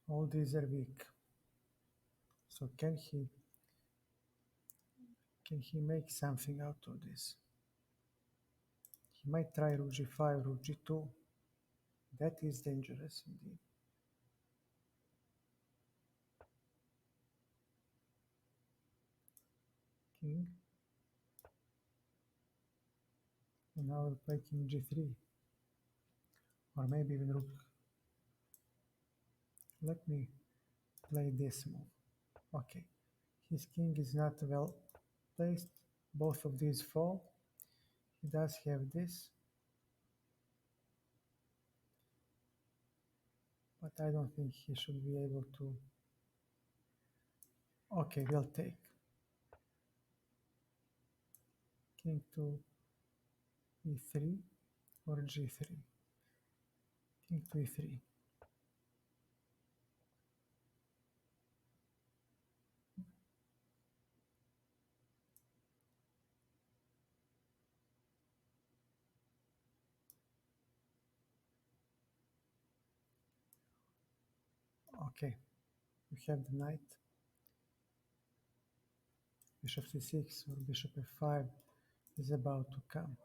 All these are weak. So can he make something out of this? He might try rook g5, rook g2. That is dangerous indeed. King. And now we'll play king g3. Or maybe even rook. Let me play this move. Okay. His king is not well placed. Both of these fall. He does have this. But I don't think he should be able to. Okay, we'll take. King to e3 or g3. King to e3. Okay, we have the knight. Bishop c6 or bishop f5 is about to come.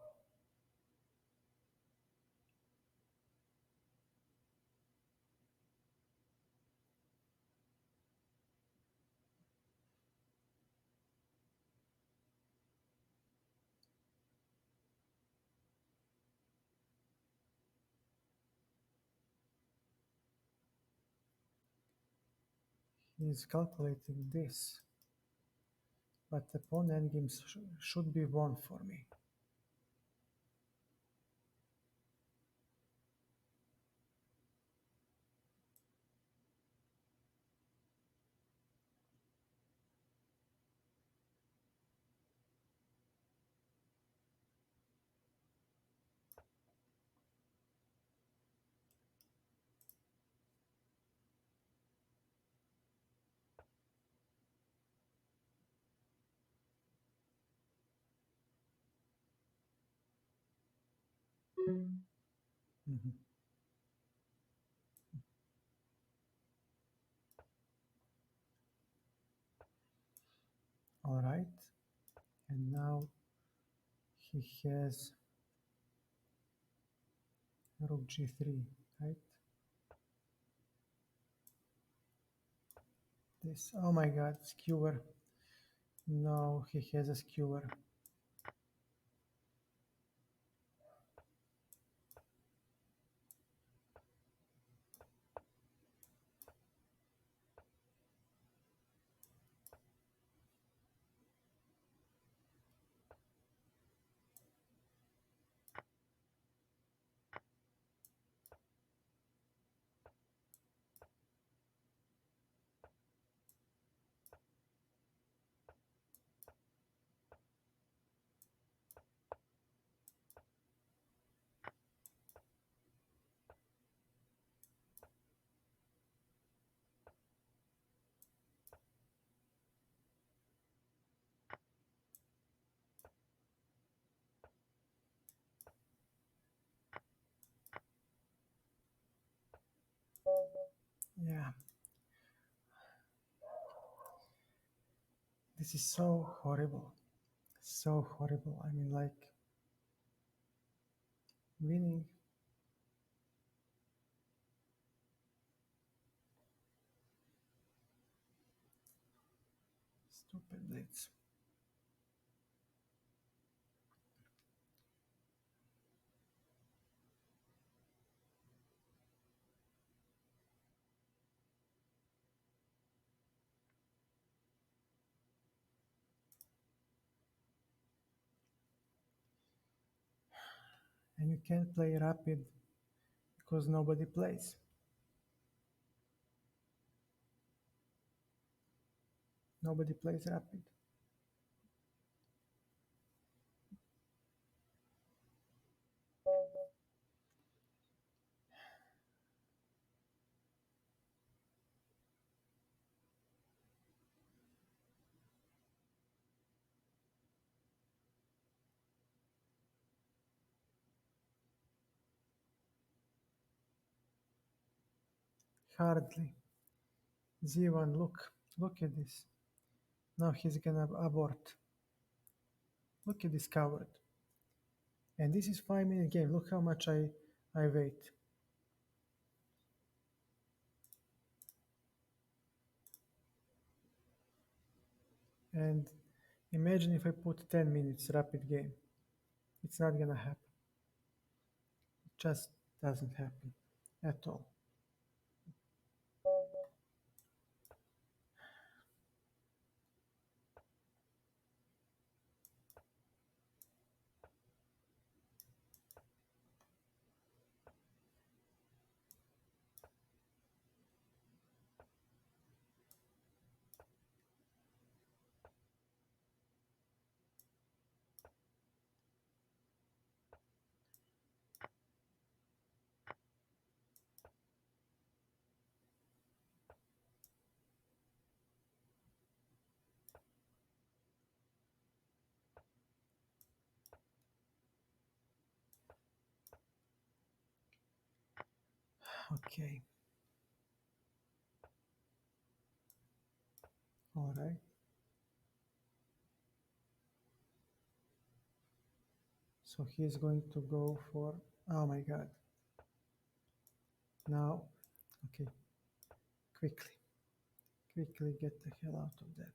He is calculating this, but the pawn endgame should be won for me. Mhm. All right, and now he has rook g3, right? This, oh my god, skewer. No, he has a skewer. Yeah, this is so horrible. So horrible. I mean, like, winning. Stupid blitz. And you can't play rapid because nobody plays. Nobody plays rapid. Hardly. Z1, look at this. Now he's gonna abort. Look at this coward. And this is 5 minute game. Look how much I wait. And imagine if I put 10 minutes rapid game. It's not gonna happen. It just doesn't happen at all. Okay. All right. So he's going to go for, oh my god. Now, okay, quickly, quickly get the hell out of there.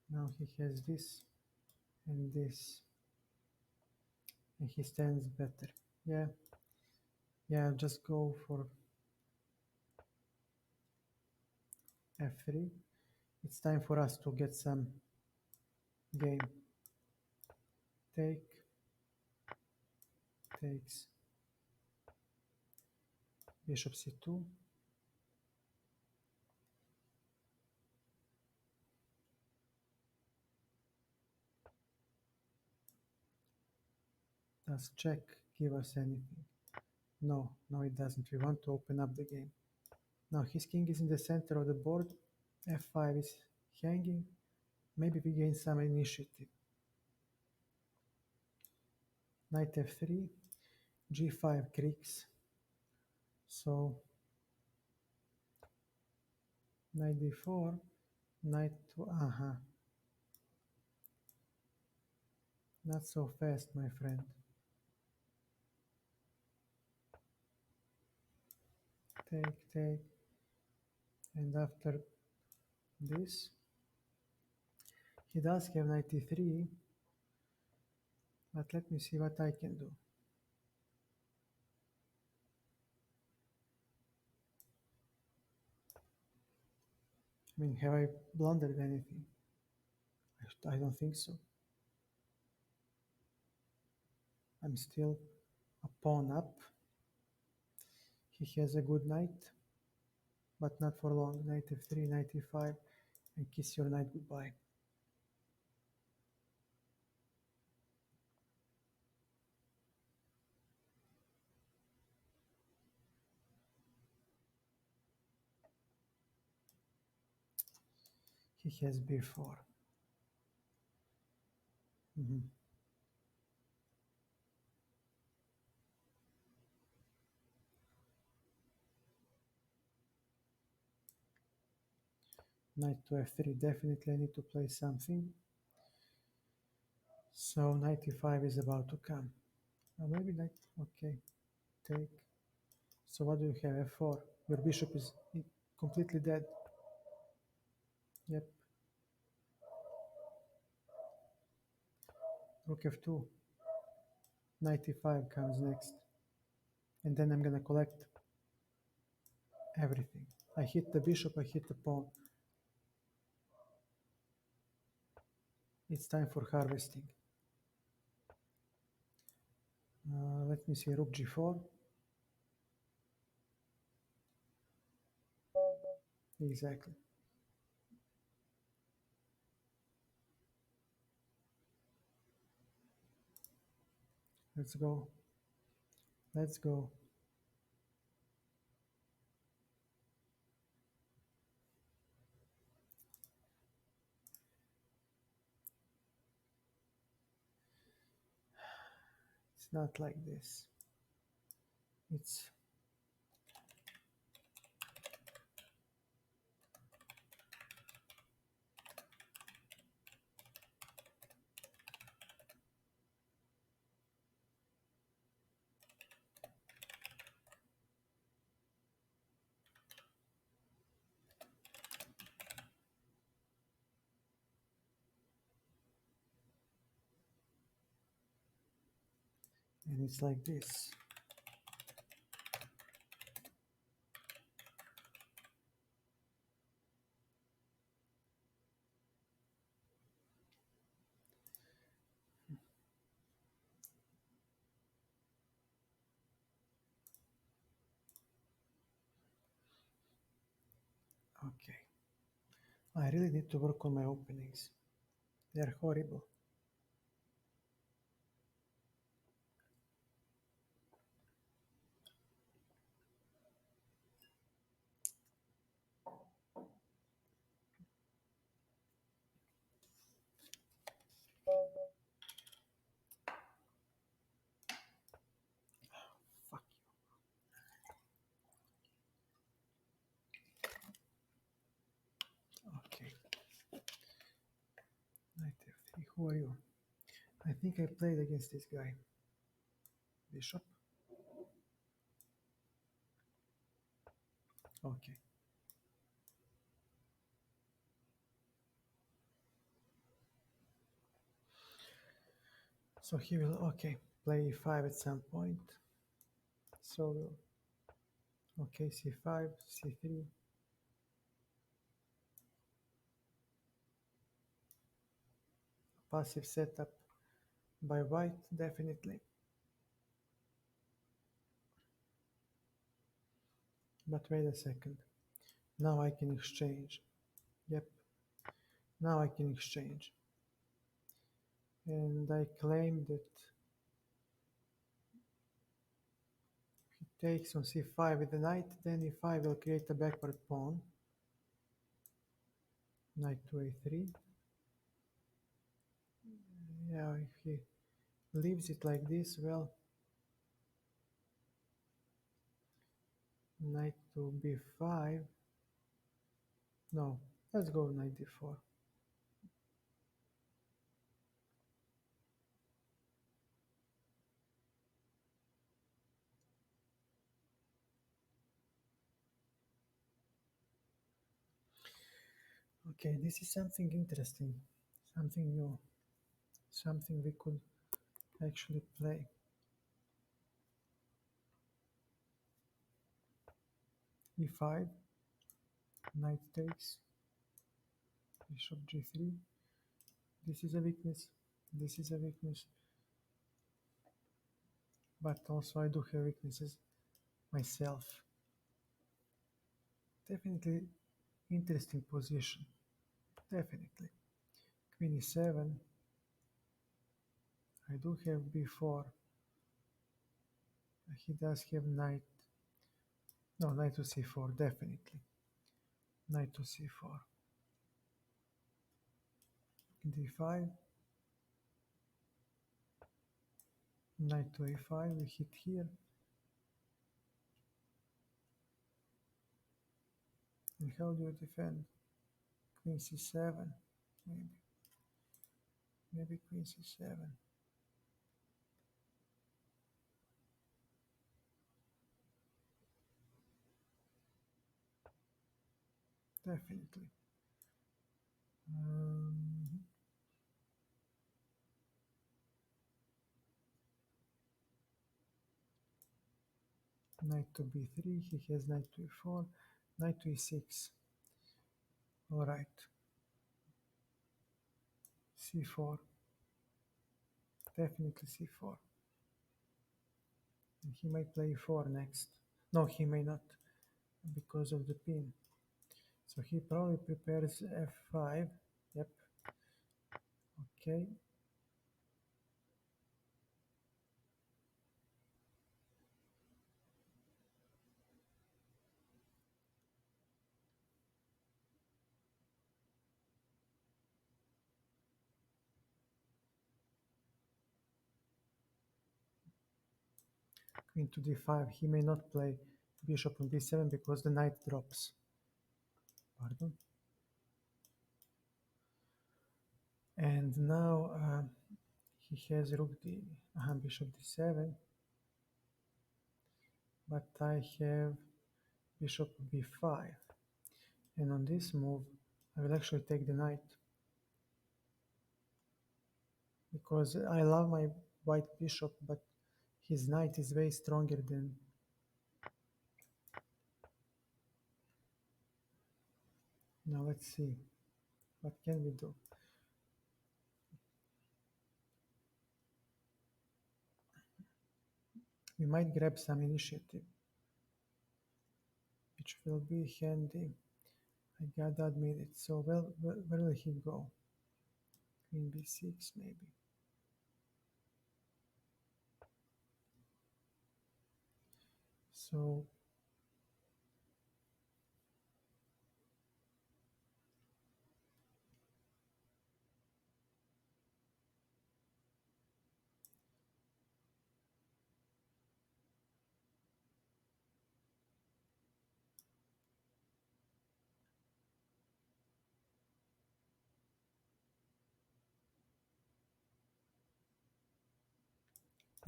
Now he has this and this, and he stands better. Yeah, yeah, just go for f3. It's time for us to get some game. Take, takes, bishop c2. Does check give us anything? No, no it doesn't. We want to open up the game. Now his king is in the center of the board. f5 is hanging. Maybe we gain some initiative. Knight f3, g5 creaks. So knight d4, knight to, not so fast, my friend. Take, take, and after this, he does have knight e3, but let me see what I can do. I mean, have I blundered anything? I don't think so. I'm still a pawn up. He has a good knight, but not for long. Knight f3, knight e5, and kiss your knight goodbye. He has b4. Knight to f3, definitely I need to play something. So knight e5 is about to come. Maybe knight, okay, take. So what do you have, f4? Your bishop is completely dead. Yep. Rook f2. Knight e5 comes next. And then I'm gonna collect everything. I hit the bishop, I hit the pawn. It's time for harvesting. Let me see, rook g4. Exactly. Let's go. Let's go. It's not like this. It's and it's like this. Okay. I really need to work on my openings. They are horrible. Fuck you. Okay. Knight f3. Who are you? I think I played against this guy. Bishop. Okay. So he will, okay, play e5 at some point. So, okay, c5, c3. Passive setup by white, definitely. But wait a second. Now I can exchange. Yep, now I can exchange. And I claim that he takes on c5 with the knight, then e5 will create a backward pawn. Knight to a3. Yeah, if he leaves it like this, well, knight to b5. No, let's go knight d4. Okay, this is something interesting, something new, something we could actually play. e5, knight takes, bishop g3. This is a weakness, this is a weakness, but also I do have weaknesses myself. Definitely interesting position, definitely. Queen e7, I do have b4, he does have knight, no, knight to c4, definitely. Knight to c4, d5, knight to a5, we hit here, and how do you defend? Queen c7, maybe queen c7. Definitely. Um, Knight to b3, he has knight to e4, knight to e6. All right. c4, definitely c4. And he might play e4 next. No, he may not, because of the pin. So he probably prepares f5. Yep. Okay. Queen to d5. He may not play bishop on b7 because the knight drops. Pardon. And now he has rook d, bishop d7, but I have bishop b5. And on this move, I will actually take the knight because I love my white bishop, but his knight is way stronger than. Now let's see, what can we do? We might grab some initiative, which will be handy. I gotta admit it. So, well, where will he go? Queen b6 maybe. So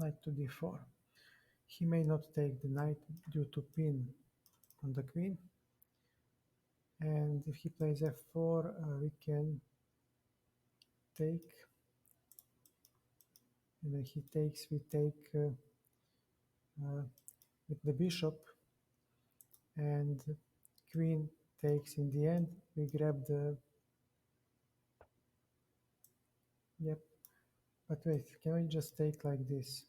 knight to d4. He may not take the knight due to pin on the queen. And if he plays f4, we can take. And when he takes, we take with the bishop. And queen takes in the end. We grab the... Yep. But wait, can we just take like this?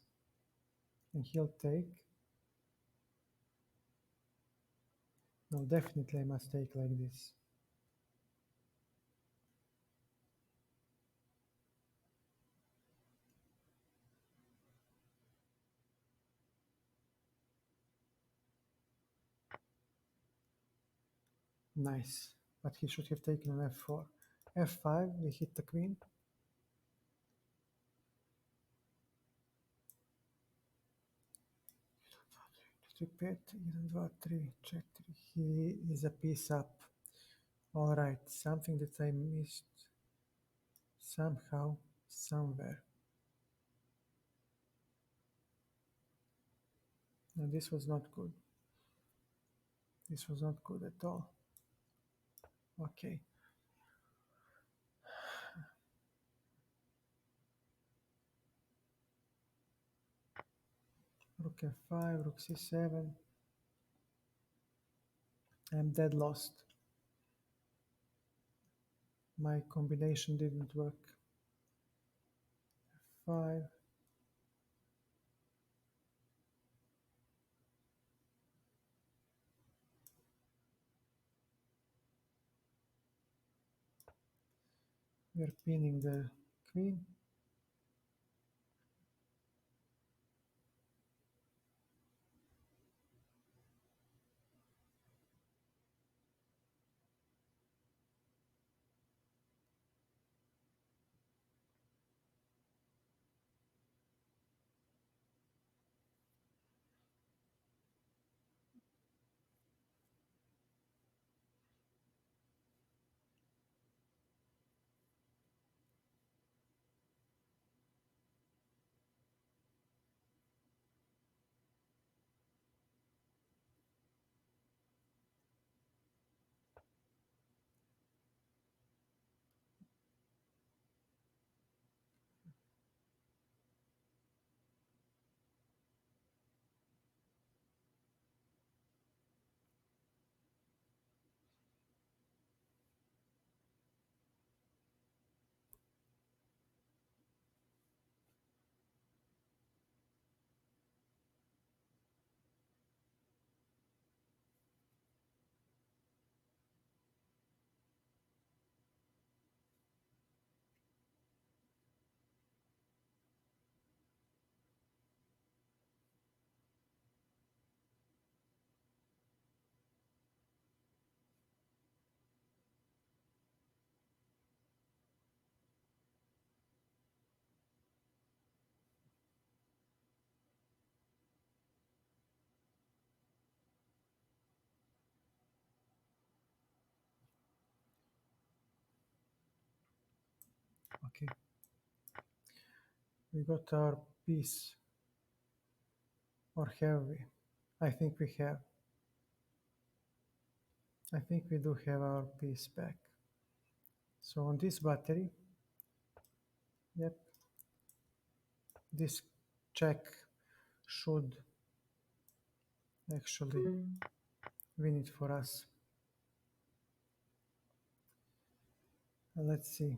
And he'll take. No, definitely I must take like this. Nice. But he should have taken on f4. f5, we hit the queen. Pet, 1, 2, 3, 4. He is a piece up. Alright, something that I missed somehow, somewhere. No, this was not good. This was not good at all. Okay. Rook f5, rook c7. I'm dead lost. My combination didn't work. 5. We're pinning the queen. Okay. We got our piece. Or have we? I think we have. I think we do have our piece back. So on this battery, yep, this check should actually win it for us. Let's see,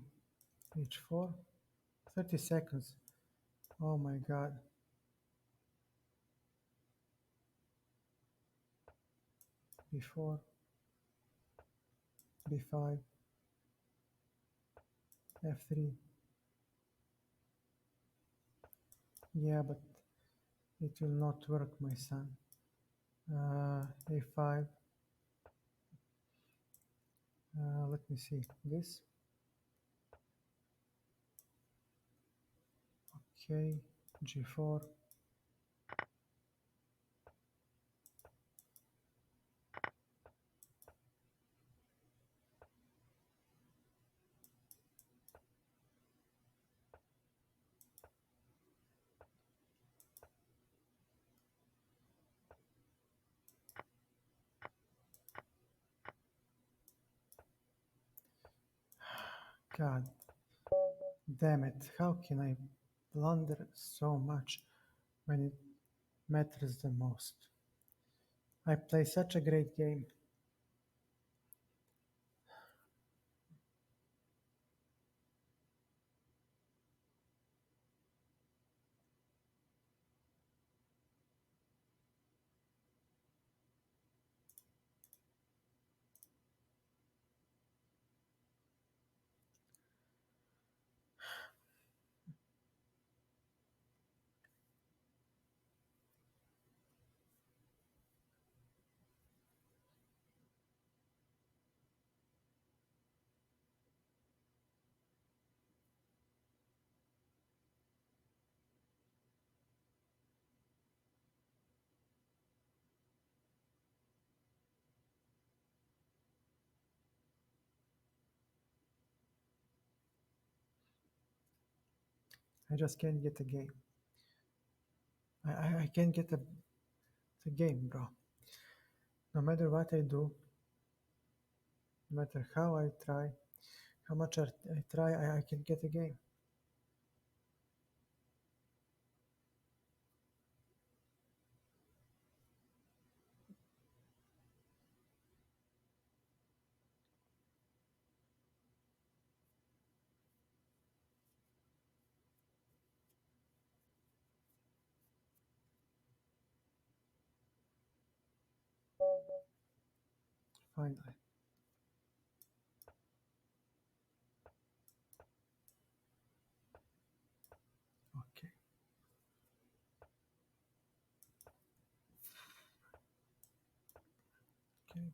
h4, 30 seconds. Oh my god. b4, b5, f3. Yeah, but it will not work, my son. a5. Let me see this. Okay, g4. God damn it, how can I blunder so much when it matters the most? I play such a great game. I just can't get a game. I can't get the game, bro. No matter what I do, no matter how I try, how much I try, I can get a game. Finally. Okay. Okay.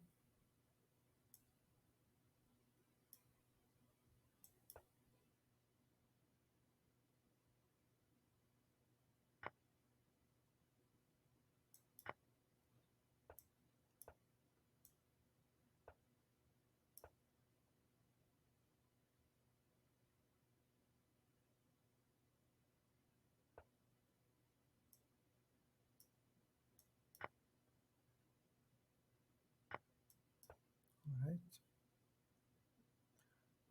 All right.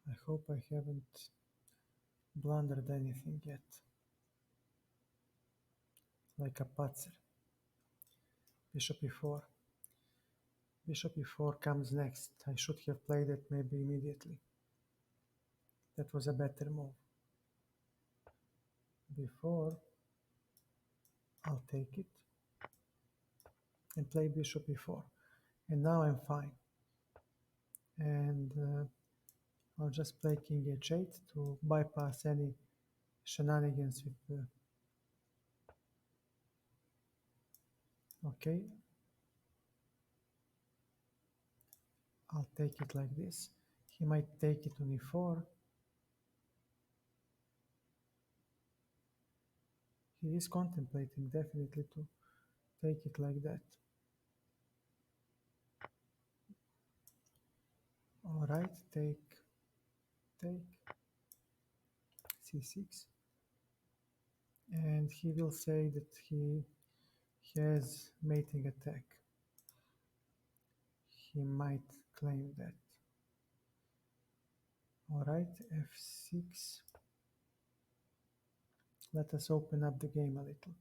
I hope I haven't blundered anything yet. Like a patzer. Bishop e4. Bishop e4 comes next. I should have played it maybe immediately. That was a better move. Before, I'll take it and play bishop e4. And now I'm fine. And I'll just play king h8 to bypass any shenanigans with the... Okay, I'll take it like this. He might take it on e4. He is contemplating definitely to take it like that. All right, take, c6. And he will say that he has mating attack. He might claim that. All right, f6. Let us open up the game a little.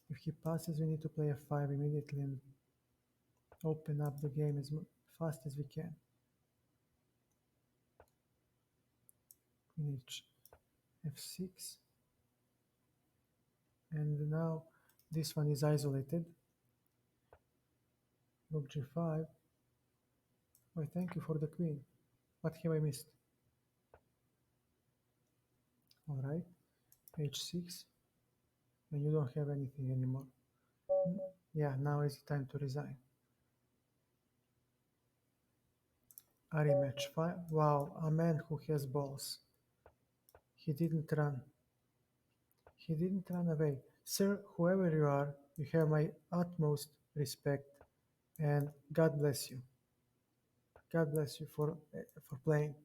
If he passes, we need to play f5 immediately and open up the game as fast as we can. Queen h f6. And now this one is isolated. Rook g5. Why, thank you for the queen. What have I missed? All right, h6. And you don't have anything anymore. Yeah, now is the time to resign. A rematch. Wow, a man who has balls. He didn't run. He didn't run away. Sir, whoever you are, you have my utmost respect, and God bless you. God bless you for playing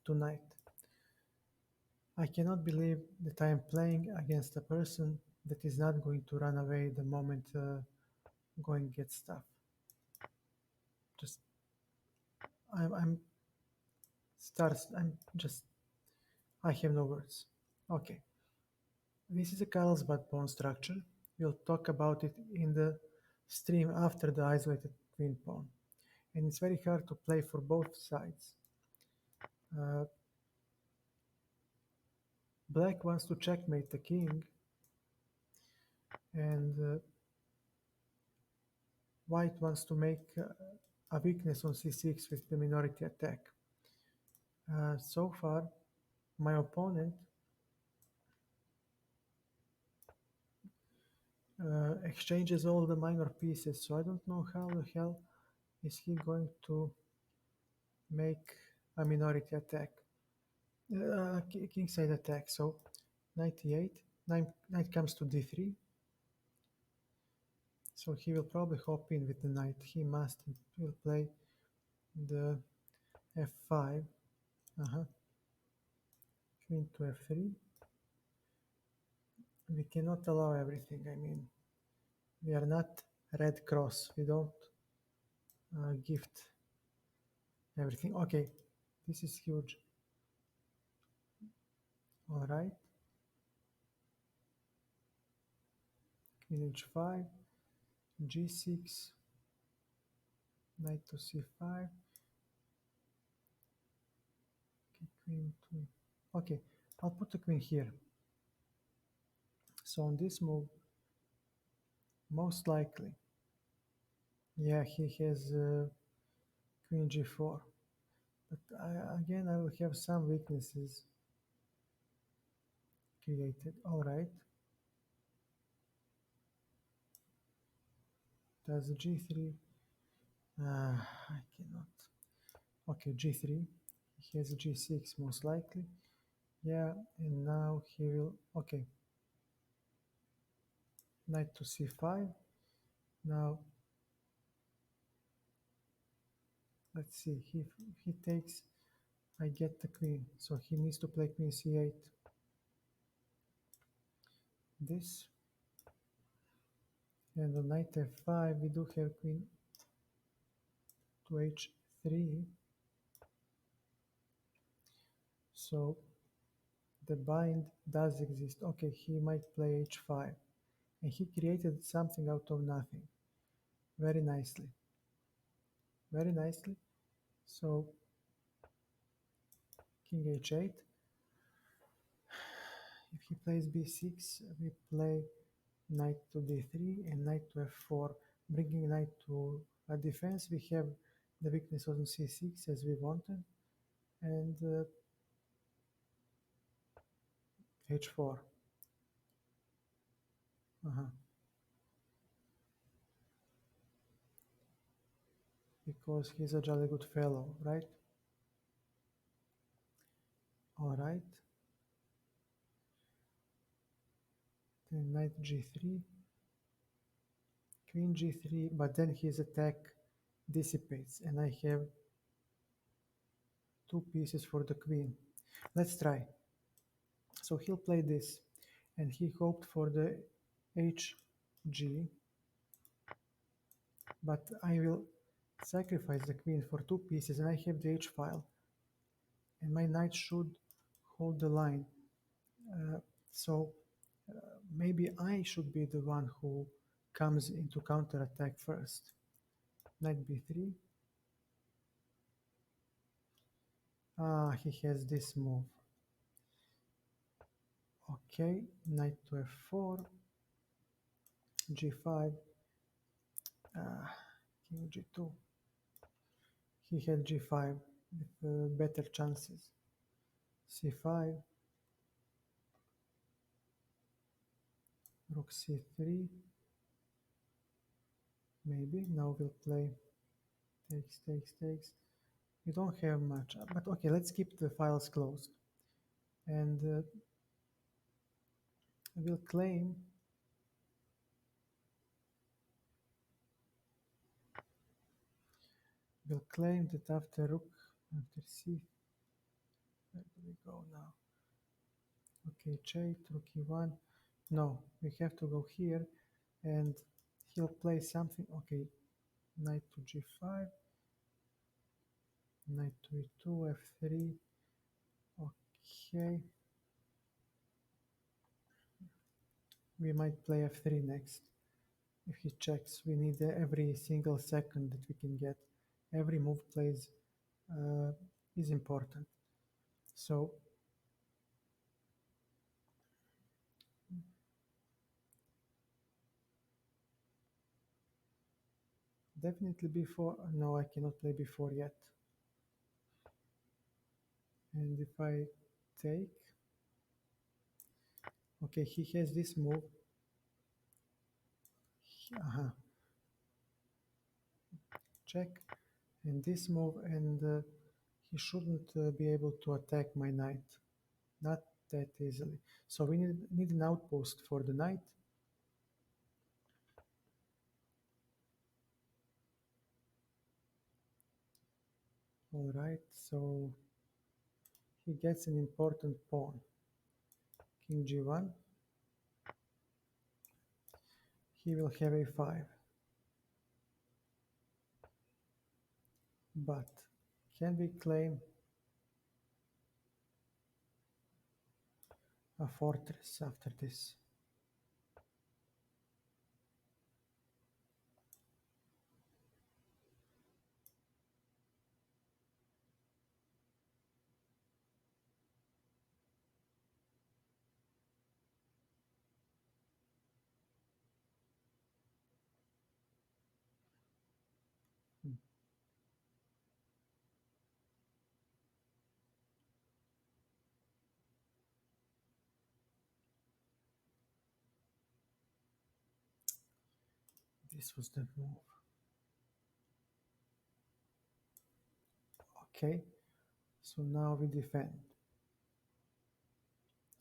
tonight. I cannot believe that I am playing against a person that is not going to run away the moment going get stuff. Just I'm Starts. I have no words. Okay. This is a Carlsbad pawn structure. We'll talk about it in the stream after the isolated queen pawn. And it's very hard to play for both sides. Uh, Black wants to checkmate the king, and White wants to make a weakness on c6 with the minority attack. So far, my opponent exchanges all the minor pieces, so I don't know how the hell is he going to make a minority attack, kingside attack. So knight e8, knight comes to d3, so he will probably hop in with the knight. He will play the f5, queen to f3. We cannot allow everything. I mean, we are not Red Cross. We don't gift everything. Okay, this is huge. All right. Queen h5, g6, knight to c5. Okay, queen to. Okay, I'll put the queen here. So on this move, most likely, yeah, he has queen g4. But again, I will have some weaknesses created. All right. Does g3? I cannot. Okay, g3. He has g6 most likely. Yeah, and now he will. Okay. Knight to c5. Now, let's see. He takes. I get the queen, so he needs to play queen c8. This, and on knight f5 we do have queen to h3. So the bind does exist. Okay, he might play h5, and he created something out of nothing. Very nicely. Very nicely. So king h8. If he plays b6, we play knight to d3 and knight to f4, bringing knight to a defense. We have the weakness on c6 as we wanted, and h4. Because he's a jolly good fellow, right? All right. Then knight g3, queen g3, but then his attack dissipates, and I have two pieces for the queen. Let's try. So he'll play this, and he hoped for the hg, but I will sacrifice the queen for two pieces, and I have the h file, and my knight should hold the line. So maybe I should be the one who comes into counterattack first. Knight b3. He has this move. Okay, knight to f4, g5, king g2. He had g5 with better chances. c5, rook c3. Maybe now we'll play takes, takes, takes. We don't have much, but okay, let's keep the files closed. And we'll claim that after rook, after c, where do we go now? Okay, h8, rook e1. No, we have to go here, and he'll play something. Okay, knight to g5. Knight to e2, f3. Okay. We might play f3 next. If he checks, we need every single second that we can get. Every move plays uh, is important. So definitely before. No, I cannot play before yet. And if I take, okay, he has this move. Uh-huh. Check, and this move, and he shouldn't be able to attack my knight. Not that easily. So we need an outpost for the knight. All right, so he gets an important pawn. King g1. He will have a5. But can we claim a fortress after this? Hmm. This was the move. Okay, so now we defend.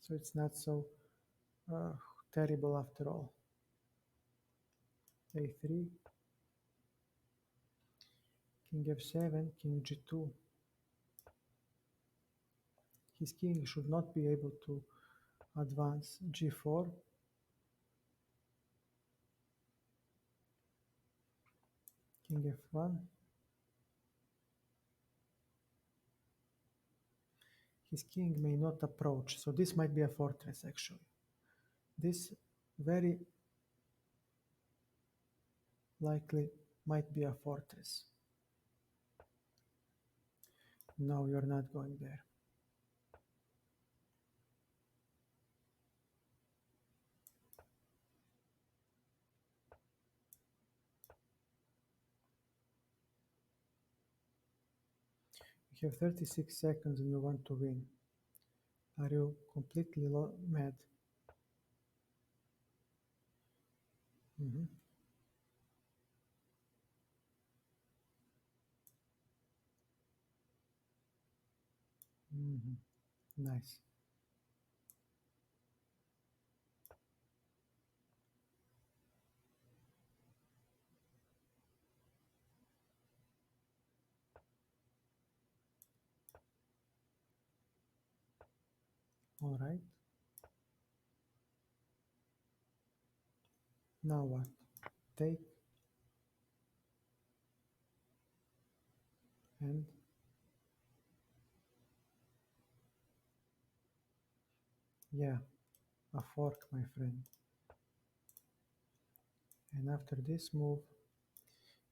So it's not so uh, terrible after all. a3, king f7, king g2. His king should not be able to advance. g4, king f1. His king may not approach, so this might be a fortress actually. This very likely might be a fortress. No, you're not going there. You have 36 seconds and you want to win. Are you completely mad? Mhm. Mhm. Nice. All right. Now what? Take and yeah, a fork, my friend. And after this move,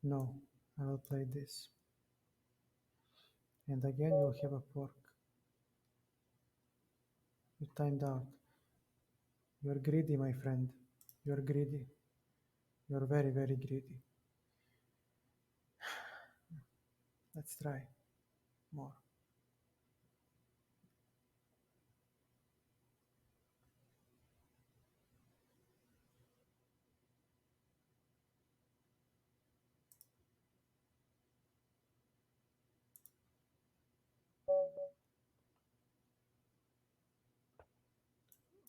no, I will play this. And again, you'll have a fork. You timed out. You're greedy, my friend. You're greedy. You're very, very greedy. Let's try more.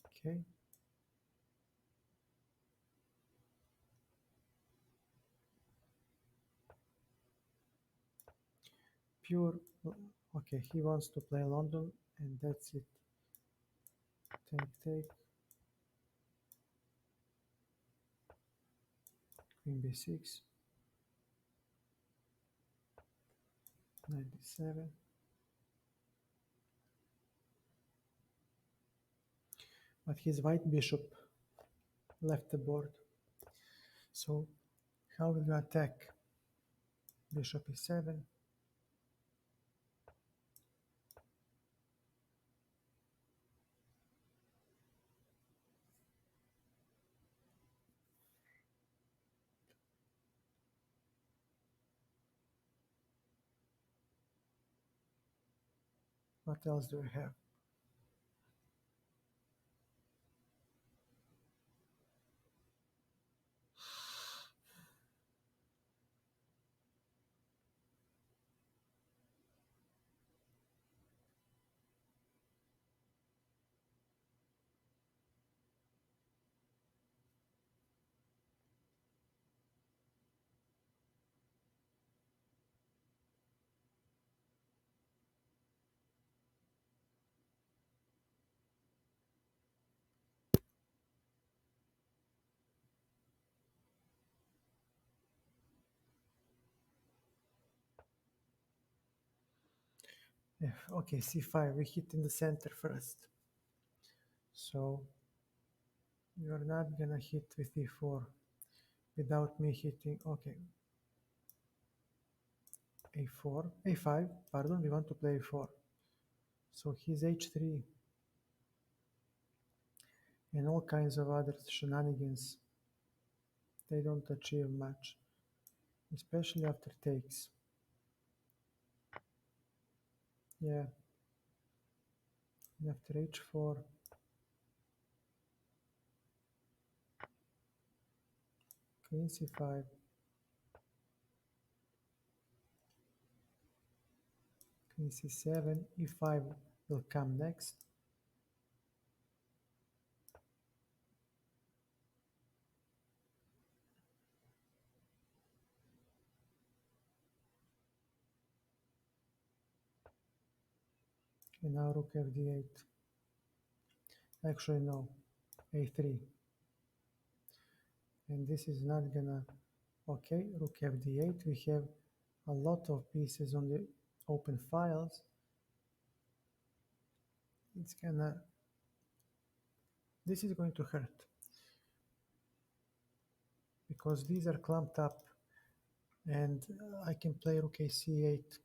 Okay. Pure. Okay, he wants to play London, and that's it. Take, take. Queen b6. 97. But his white bishop left the board. So how will you attack? Bishop e7. What else do we have? Okay, c5. We hit in the center first. So you're not gonna hit with e4 without me hitting. Okay, a4, a5. Pardon, we want to play a4. So he's h3 and all kinds of other shenanigans. They don't achieve much, especially after takes. Yeah, and after h4, queen c5, queen c7, e5 will come next. And now rook fd8. Actually, no, a3. And this is not gonna. Okay, rook fd8. We have a lot of pieces on the open files. It's gonna. This is going to hurt because these are clumped up, and I can play rook a c8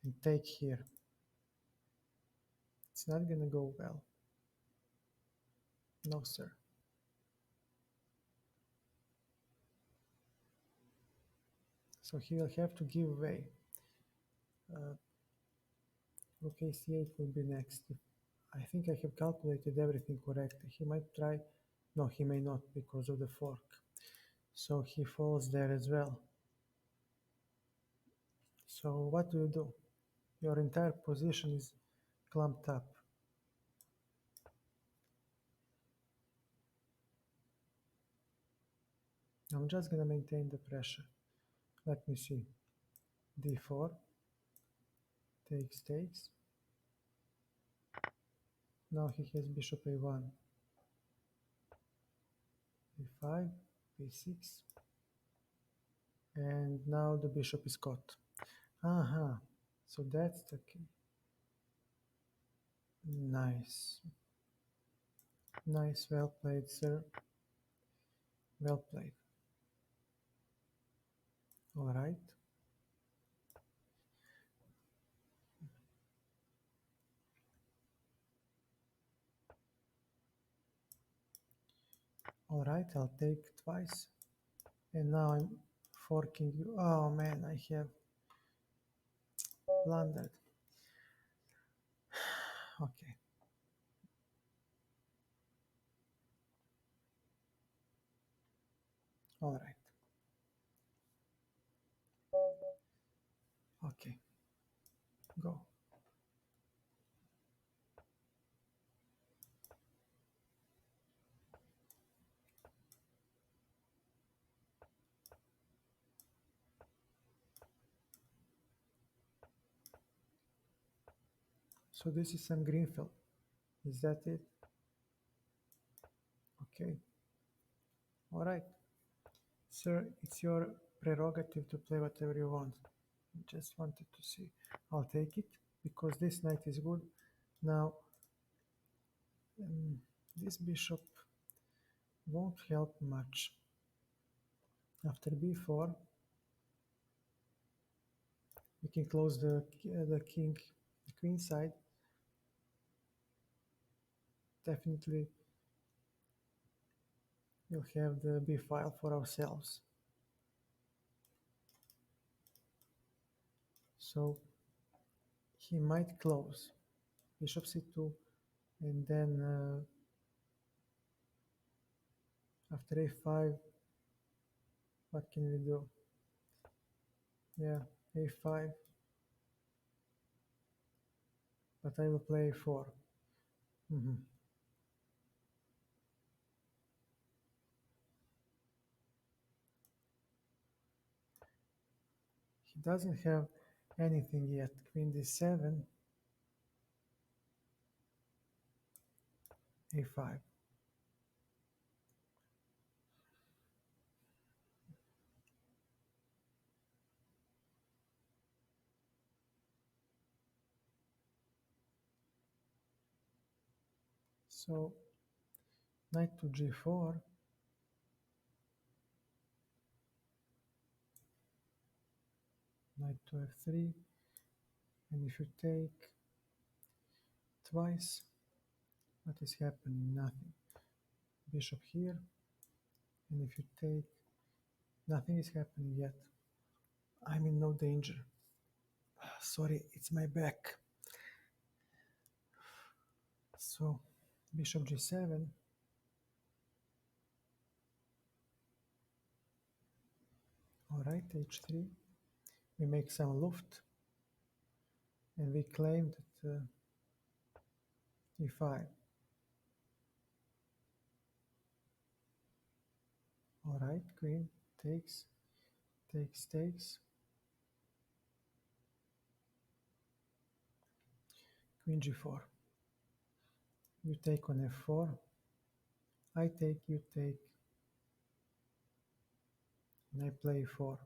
and take here. It's not gonna go well. No, sir. So he will have to give way. Rook a c8 will be next. I think I have calculated everything correctly. He might try. No, he may not because of the fork. So he falls there as well. So what do you do? Your entire position is clumped up. I'm just gonna maintain the pressure. Let me see. d4, takes. Now he has bishop a1, b5, b6, and now the bishop is caught. So that's the key. Nice. Nice, well played, sir. Well played. All right. All right, I'll take twice. And now I'm forking you. Oh man, I have blundered. Okay. All right. Okay. Go. So this is some Greenfield. Is that it? Okay. All right. Sir, it's your prerogative to play whatever you want. Just wanted to see. I'll take it because this knight is good. Now, this bishop won't help much. After b4, we can close the king, the queen side. Definitely, we'll have the b file for ourselves. So he might close bishop c2, and then after a5, what can we do? Yeah, a5, but I will play a4. He doesn't have anything yet. Queen d7, a5. So knight to g4, knight to f3, and if you take twice, what is happening? Nothing. Bishop here, and if you take, nothing is happening yet. I'm in no danger. Sorry, it's my back. So bishop g7, all right, h3. We make some luft, and we claim that e5. All right, queen takes, takes. Queen g4. You take on f4. I take, you take, and I play 4.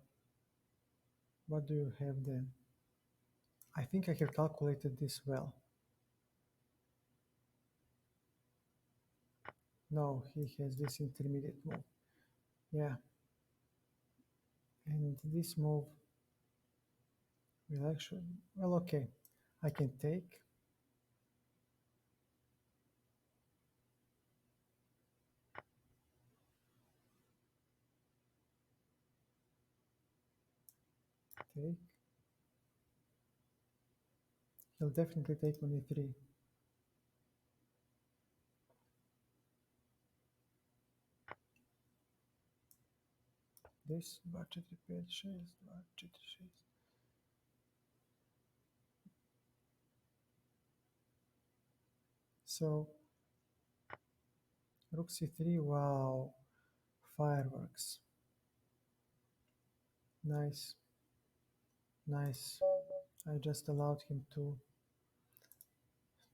What do you have then? I think I have calculated this well. No, he has this intermediate move. Yeah. And this move will actually, well, okay. I can take. Take. He'll definitely take on e3. This, 2, 4, 5, 6, 2, 4, 6. So, rook c3, wow, fireworks. Nice, nice. I just allowed him to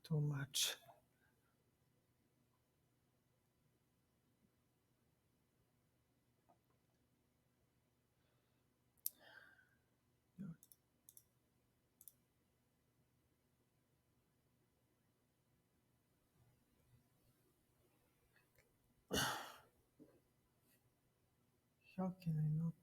too much. How can I not?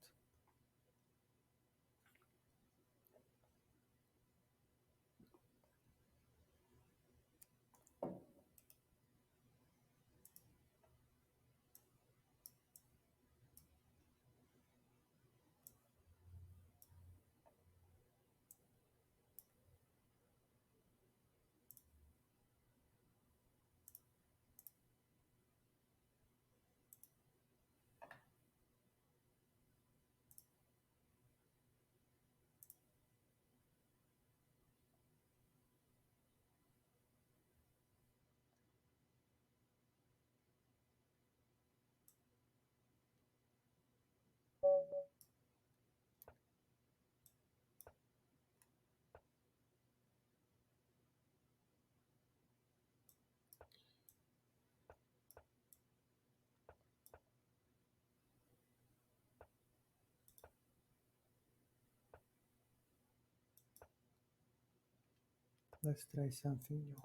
Let's try something new.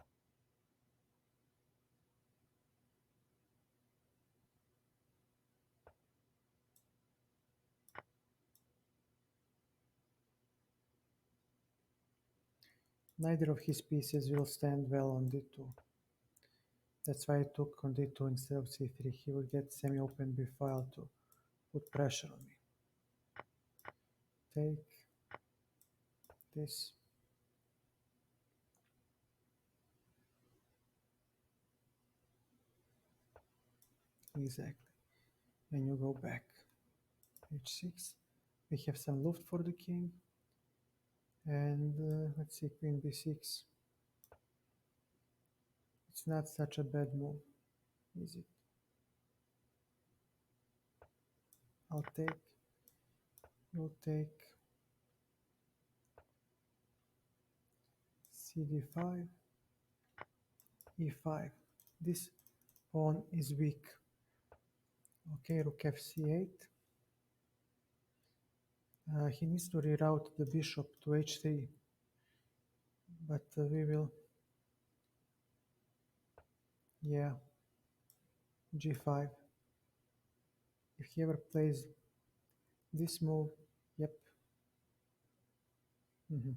Neither of his pieces will stand well on d2. That's why I took on d2 instead of c3. He would get semi-open b file to put pressure on me. Take this. Exactly. And you go back. h6. We have some loft for the king. And let's see, queen b6. It's not such a bad move, is it? I'll take. You'll take cd5, e5. This pawn is weak. Okay, rook fc8. He needs to reroute the bishop to h3, but we will, yeah, g5. If he ever plays this move, yep. Mhm.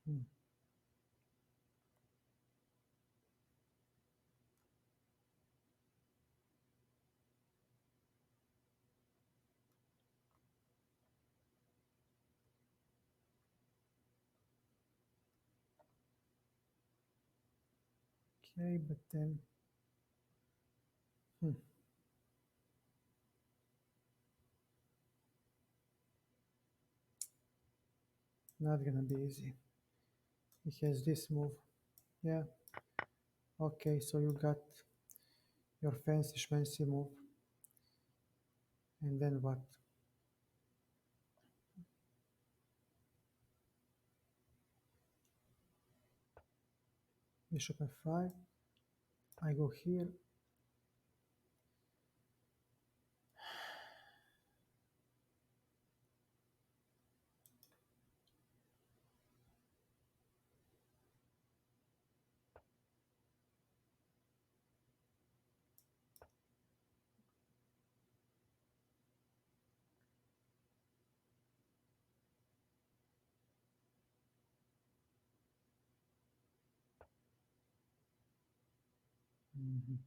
Hmm. Okay, but then, hmm, not gonna be easy. He has this move. Yeah, okay, so you got your fancy schmancy move. And then what? Bishop f5. I go here. Mhm.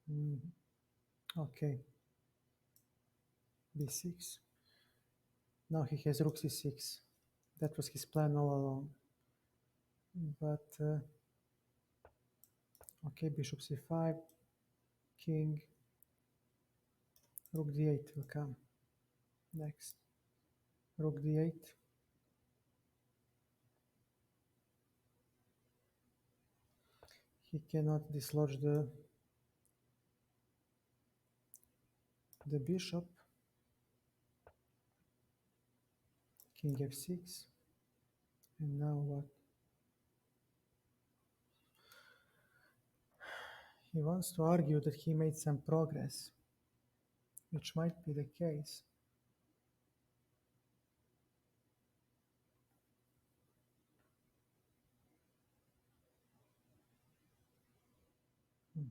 Mhm. Okay, b6. Now he has rook c6. That was his plan all along. But okay, bishop c5, king, rook d8 will come next. Rook d8. He cannot dislodge the bishop. King f6. And now what? He wants to argue that he made some progress, which might be the case. Hmm.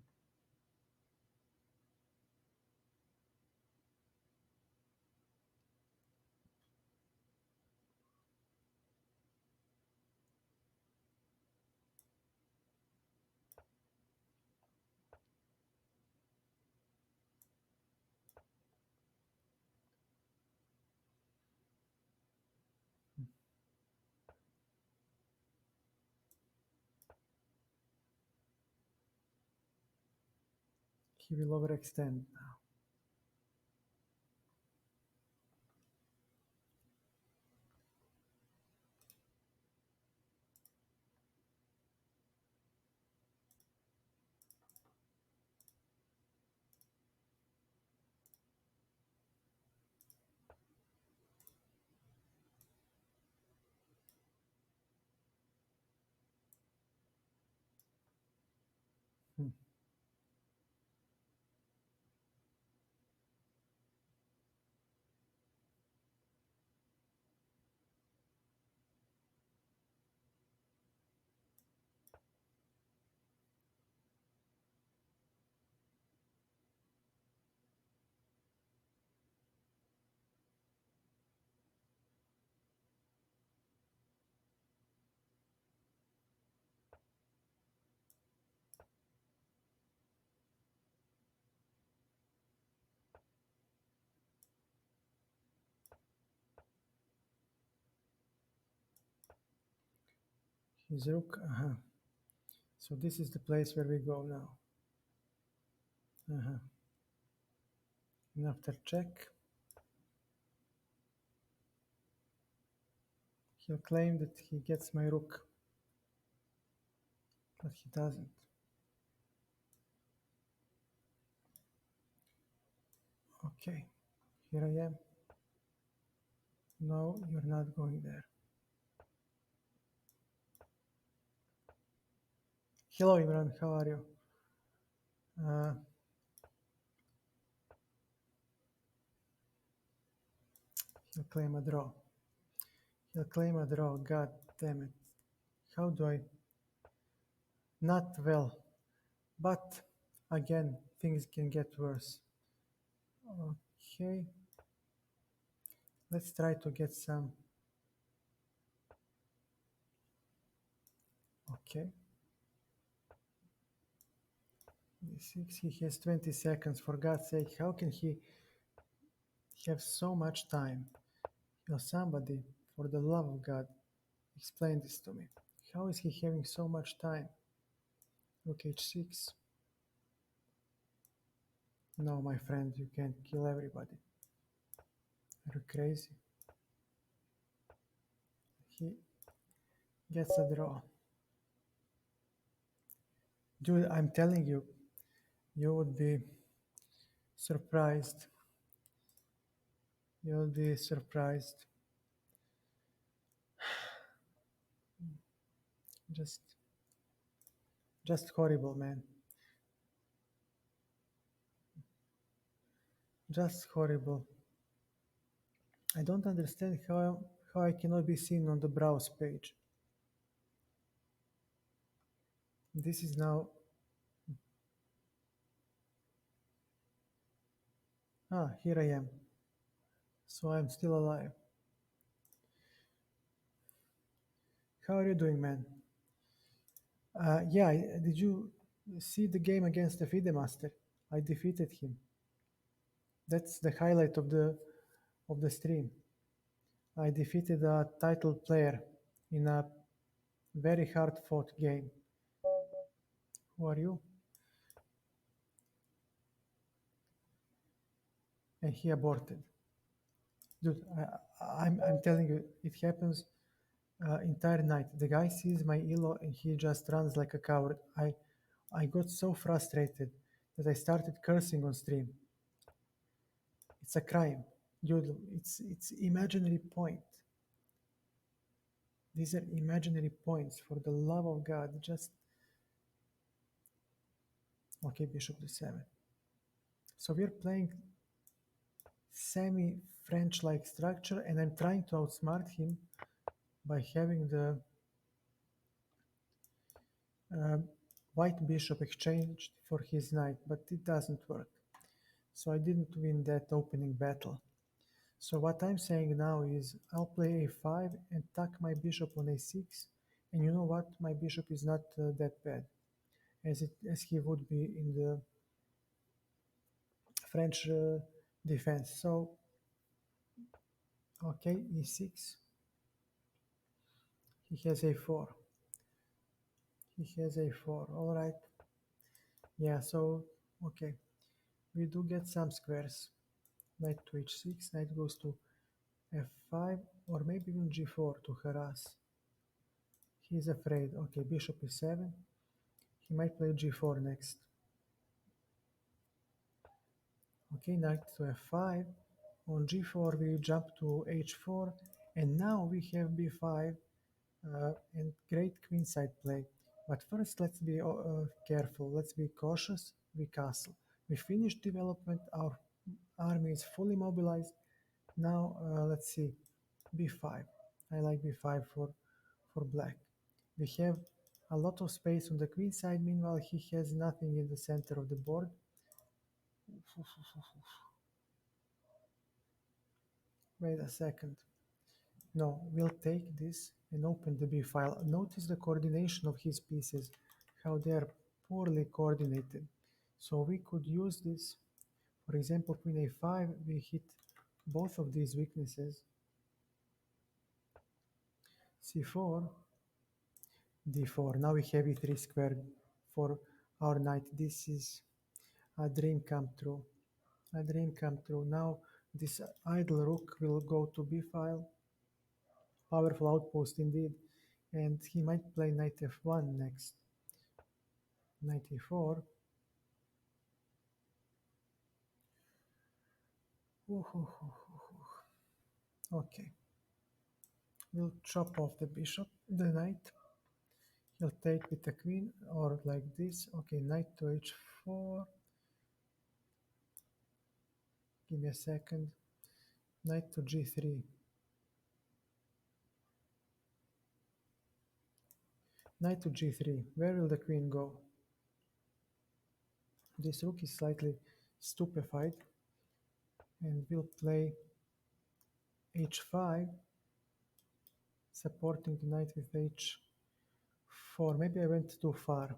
He will overextend now. Hmm. His rook. So this is the place where we go now. And after check, he'll claim that he gets my rook, but he doesn't. Okay, here I am. No, you're not going there. Hello, Imran. How are you? Uh, he'll claim a draw. He'll claim a draw. God damn it. How do I? Not well. But again, things can get worse. Okay. Let's try to get some. Okay. D6. He has 20 seconds. For God's sake, how can he have so much time? Will somebody, for the love of God, explain this to me? How is he having so much time? Rook h6. No, my friend, you can't kill everybody. Are you crazy? He gets a draw. Dude, I'm telling you, you would be surprised. You will be surprised. Just, just horrible, man. Just horrible. I don't understand how I cannot be seen on the browse page. This is now. Here I am. So I'm still alive. How are you doing, man? Yeah, did you see the game against the FIDE Master? I defeated him. That's the highlight of the stream. I defeated a title player in a very hard fought game. Who are you? And he aborted. Dude, I'm telling you, it happens entire night. The guy sees my elo and he just runs like a coward. I got so frustrated that I started cursing on stream. It's a crime. Dude, it's imaginary point. These are imaginary points. For the love of God, just okay, bishop d7. So we're playing semi-French like structure, and I'm trying to outsmart him by having the uh, white bishop exchanged for his knight, but it doesn't work. So I didn't win that opening battle. So what I'm saying now is I'll play a5 and tuck my bishop on a6, and you know what? My bishop is not that bad as he would be in the French defense. So okay, e6. He has a4. He has a4. All right. Yeah. So okay, we do get some squares. Knight to h6. Knight goes to f5, or maybe even g4 to harass. He's afraid. Okay, bishop e7. He might play g4 next. Okay, knight to f5. On g4 we jump to h4, and now we have b5 and great queenside play. But first let's be careful, let's be cautious. We castle. We finished development, our army is fully mobilized. Now let's see, b5. I like b5 for black. We have a lot of space on the queen side, meanwhile he has nothing in the center of the board. Wait a second. No, we'll take this and open the B file. Notice the coordination of his pieces, how they are poorly coordinated. So we could use this, for example, queen a5, we hit both of these weaknesses. c4, d4. Now we have e3 squared for our knight. This is a dream come true. A dream come true. Now this idle rook will go to b file. Powerful outpost indeed. And he might play knight f1 next. Knight e4. Okay. We'll chop off the bishop, the knight. He'll take with the queen, or like this. Okay, knight to h4. Give me a second. Knight to g3. Knight to g3. Where will the queen go? This rook is slightly stupefied, and we'll play h5, supporting the knight with h4. Maybe I went too far.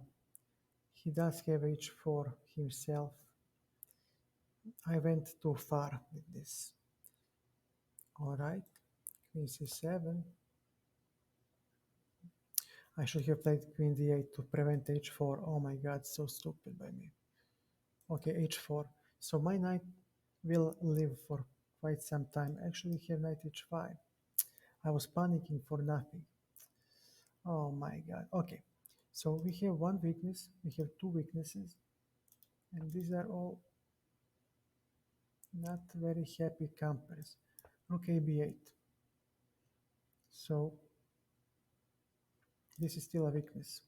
He does have h4 himself. I went too far with this. All right, queen c7. I should have played queen d8 to prevent h4. Oh my god, so stupid by me. Okay, h4. So my knight will live for quite some time. Actually, have knight h5. I was panicking for nothing. Oh my god. Okay, so we have one weakness, we have two weaknesses, and these are all not very happy campers. Rook a b8. So this is still a weakness.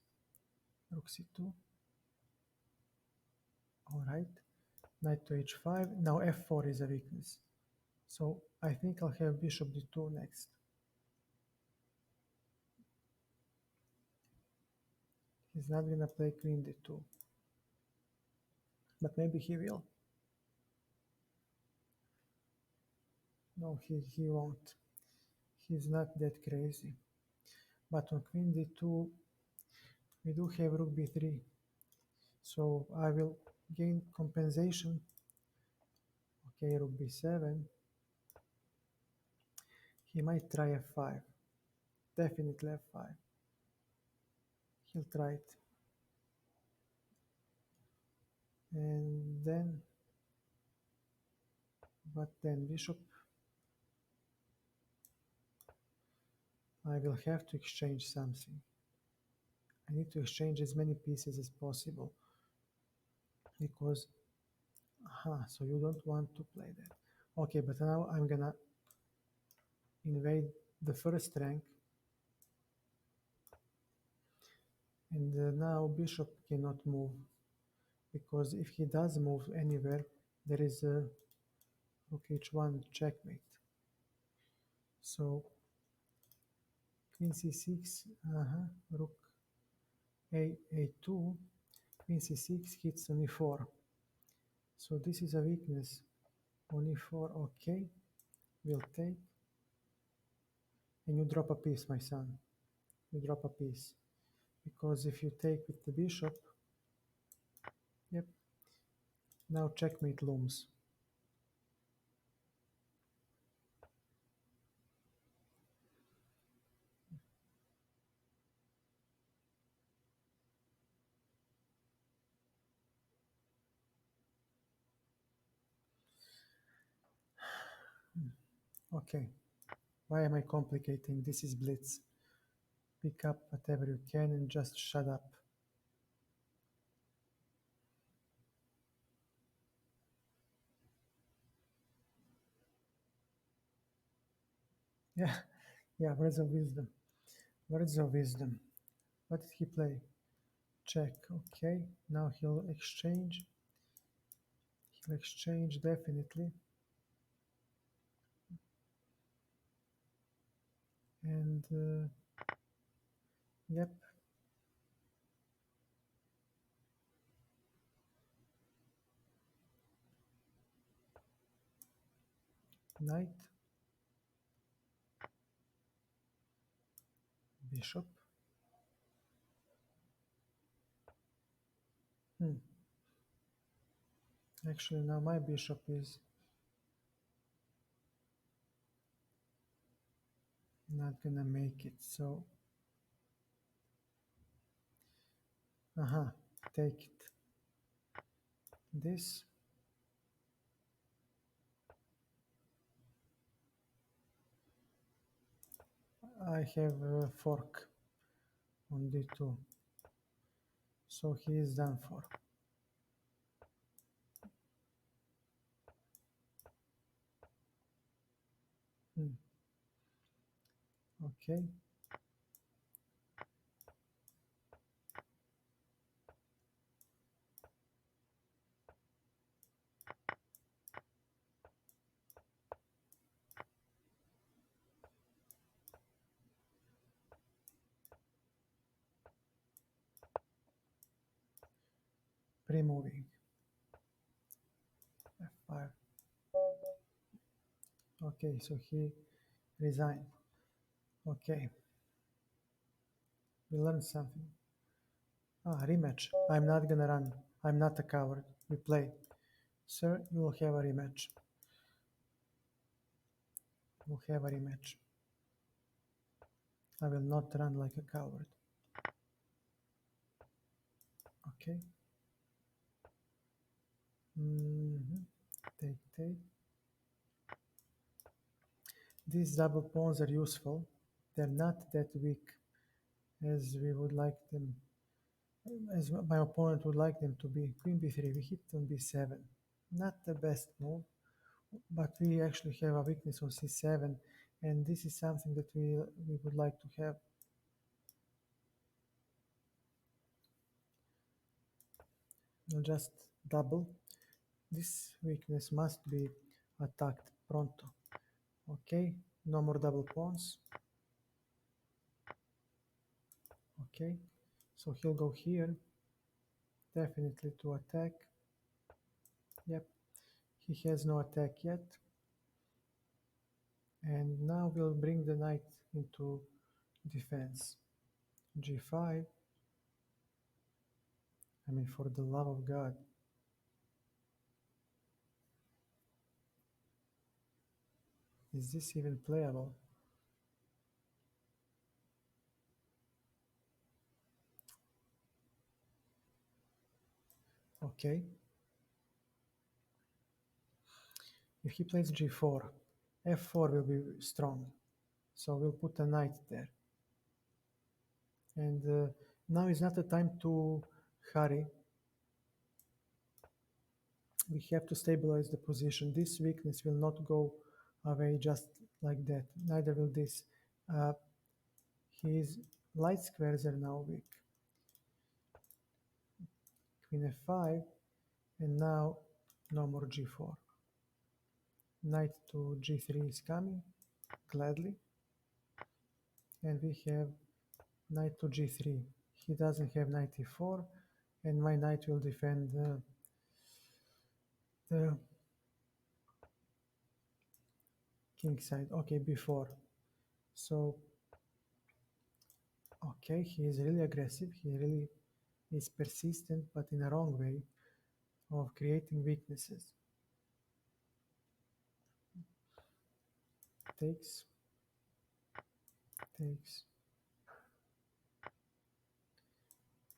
Rook c2. All right. Knight to h5. Now f4 is a weakness. So I think I'll have bishop d2 next. He's not gonna play queen d2. But maybe he will. No, he won't. He's not that crazy. But on queen d2, we do have rook b3. So I will gain compensation. Okay, rook b7. He might try f5. Definitely f5. He'll try it. And then, but then bishop. I will have to exchange something. I need to exchange as many pieces as possible because, so you don't want to play that. Okay, but now I'm gonna invade the first rank, and now bishop cannot move because if he does move anywhere, there is a rook h1 checkmate. So queen c6, rook a2, queen c6 hits on e4. So this is a weakness on e4. Okay, we'll take. And you drop a piece, my son. You drop a piece. Because if you take with the bishop, yep, now checkmate looms. Okay, why am I complicating? This is blitz. Pick up whatever you can and just shut up. Yeah, yeah, words of wisdom. Words of wisdom. What did he play? Check. Okay, now he'll exchange. He'll exchange definitely. And yep, knight, bishop. Hmm. Actually, now my bishop is not gonna make it. So, take it. This. I have a fork on d2. So he is done for. Hmm. Okay. Pre-moving. F5. Okay, so he resigned. Okay, we learned something. Rematch. I'm not gonna run. I'm not a coward. We play. Sir, you will have a rematch. We'll have a rematch. I will not run like a coward. Okay. Take, take. These double pawns are useful. They're not that weak as we would like them, as my opponent would like them to be. Queen b3, we hit on b7. Not the best move, but we actually have a weakness on c7, and this is something that we would like to have. We'll just double. This weakness must be attacked pronto. Okay, no more double pawns. Okay, so he'll go here, definitely to attack. Yep, he has no attack yet. And now we'll bring the knight into defense. g5. I mean, for the love of God. Is this even playable? Okay. If he plays g4, f4 will be strong. So we'll put a knight there. And now is not the time to hurry. We have to stabilize the position. This weakness will not go away just like that. Neither will this. Uh, his light squares are now weak. Queen f5, and now no more g4. Knight to g3 is coming, gladly. And we have knight to g3. He doesn't have knight e4, and my knight will defend the king side. Okay, b4. So, okay, he is really aggressive. He really is persistent, but in a wrong way of creating weaknesses. Takes, takes,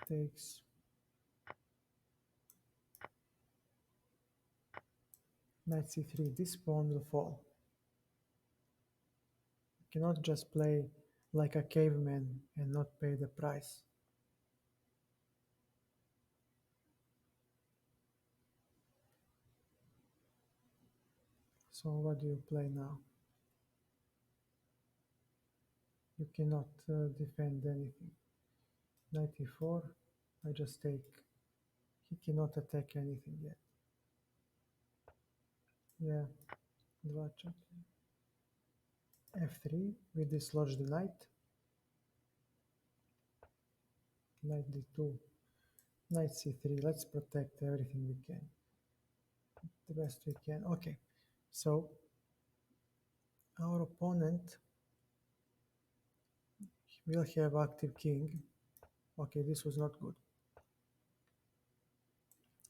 takes. Knight c3. This pawn will fall. You cannot just play like a caveman and not pay the price. So what do you play now? You cannot defend anything. Knight e4, I just take. He cannot attack anything yet. Yeah, два, f3, we dislodge the knight. Knight d2, knight c3, let's protect everything we can. The best we can. Okay, so our opponent will have active king. Okay, this was not good.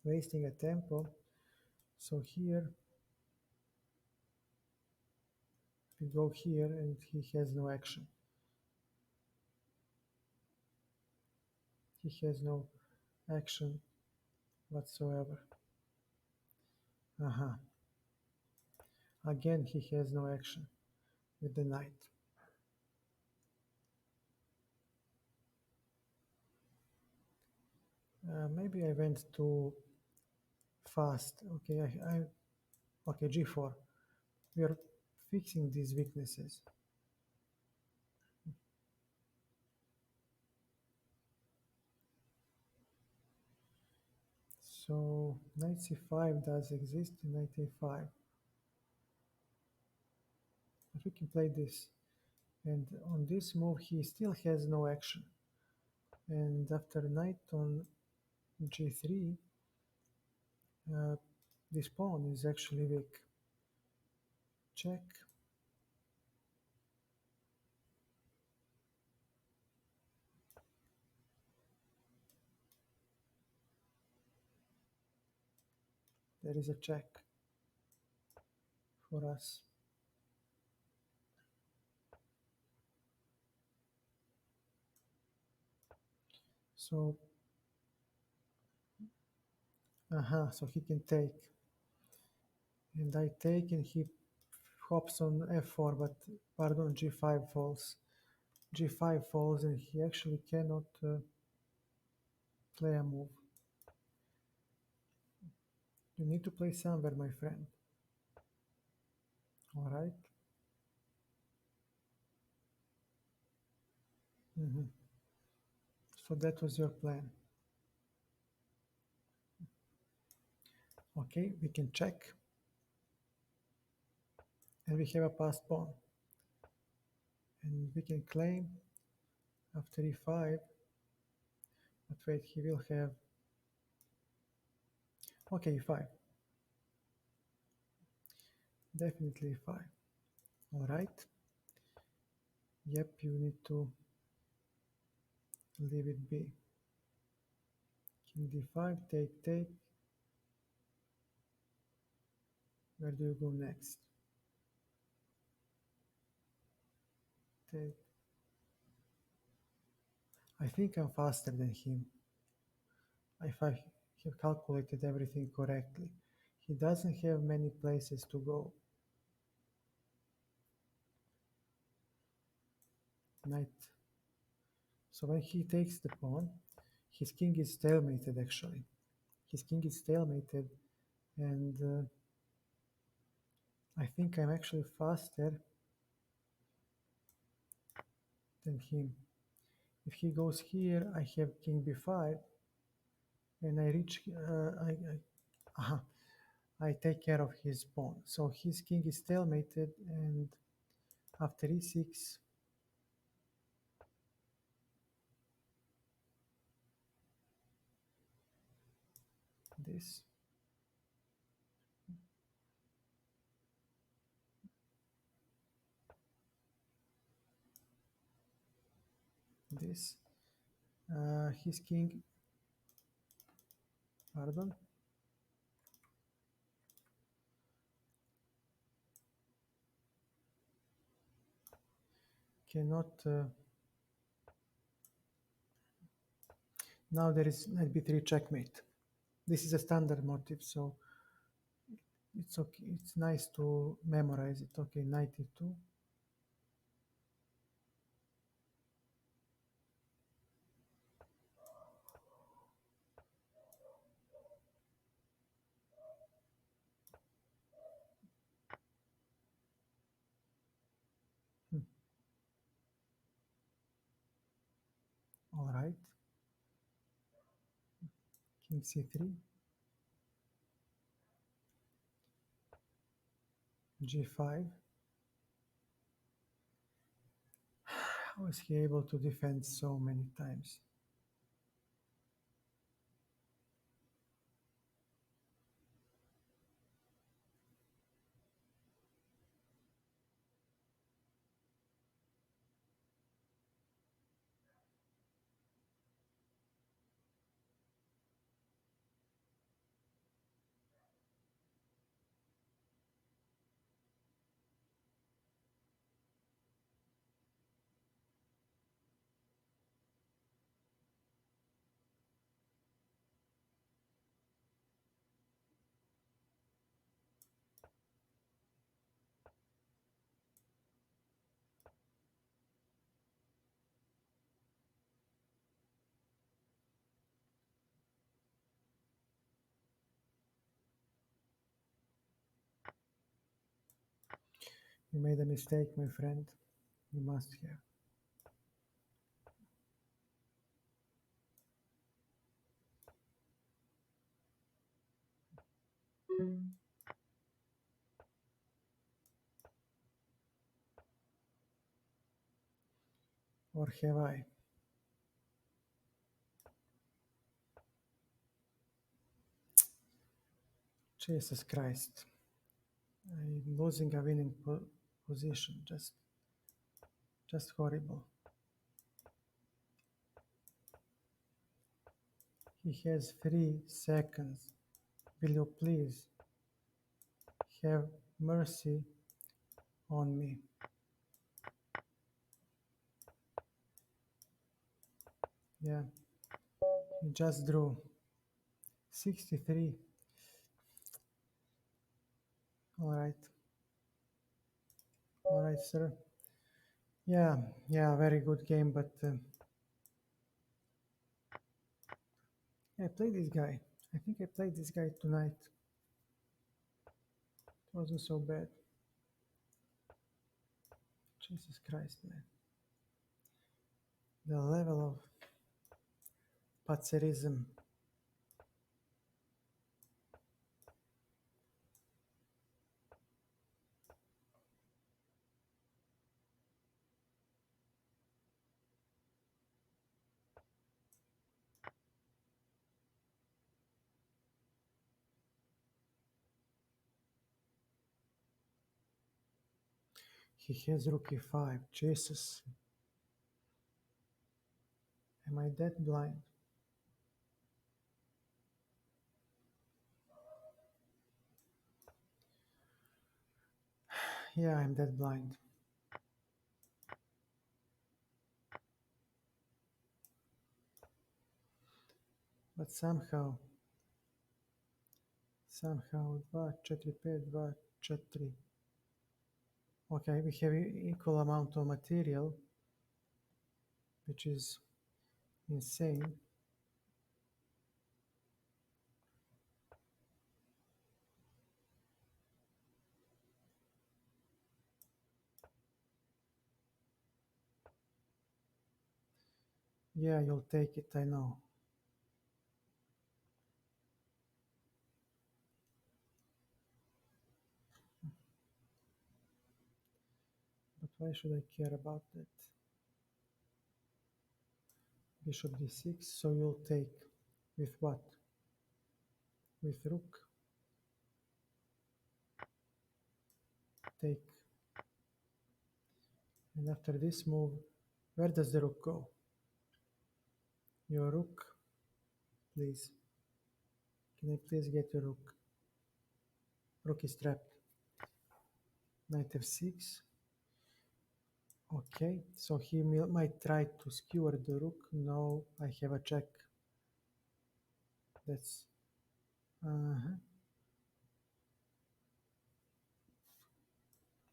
Wasting a tempo. So here we go here and he has no action. He has no action whatsoever. Aha. Again, he has no action with the knight. Maybe I went too fast. Okay, okay, g4. We are fixing these weaknesses. So knight c5 does exist in knight a5. But we can play this. And on this move, he still has no action. And after knight on g3, this pawn is actually weak. Check. There is a check for us. So, so he can take. And I take and he hops on f4, but pardon, g5 falls. G5 falls and he actually cannot play a move. You need to play somewhere, my friend. All right. So that was your plan. Okay, we can check. And we have a passed pawn. And we can claim after e5. But wait, he will have. Okay, e5. Definitely e5. All right. Yep, you need to leave it be. King d5, take, take. Where do you go next? Take. I think I'm faster than him. If have calculated everything correctly. He doesn't have many places to go. Knight. So when he takes the pawn, his king is stalemated actually. His king is stalemated, and I think I'm actually faster than him. If he goes here, I have king b5, and I reach. Aha, I take care of his pawn. So his king is stalemated, and after e6, this, this. His king, pardon, cannot. Now there is knight b3 checkmate. This is a standard motive, so it's okay. It's nice to memorize it. Okay, knight e2. Hmm. All right. King c3, g5. How is he able to defend so many times? You made a mistake, my friend. You must have. Or have I? Jesus Christ. I'm losing a winning position. Just horrible. He has 3 seconds. Will you please have mercy on me? Yeah, he just drew 63. All right, sir. Yeah, yeah, very good game, but I played this guy. I think I played this guy tonight. It wasn't so bad. Jesus Christ, man. The level of patserism. He has rook e5. Jesus. Am I that blind? Yeah, I'm that blind. But somehow Somehow 2, 4, 5, 2, 4. Okay, we have equal amount of material, which is insane. Yeah, you'll take it, I know. But why should I care about that? Bishop d6, so you'll take with what? With rook. Take. And after this move, where does the rook go? Your rook, please. Can I please get your rook? Rook is trapped. Knight f6. Okay, so he might try to skewer the rook. No, I have a check. That's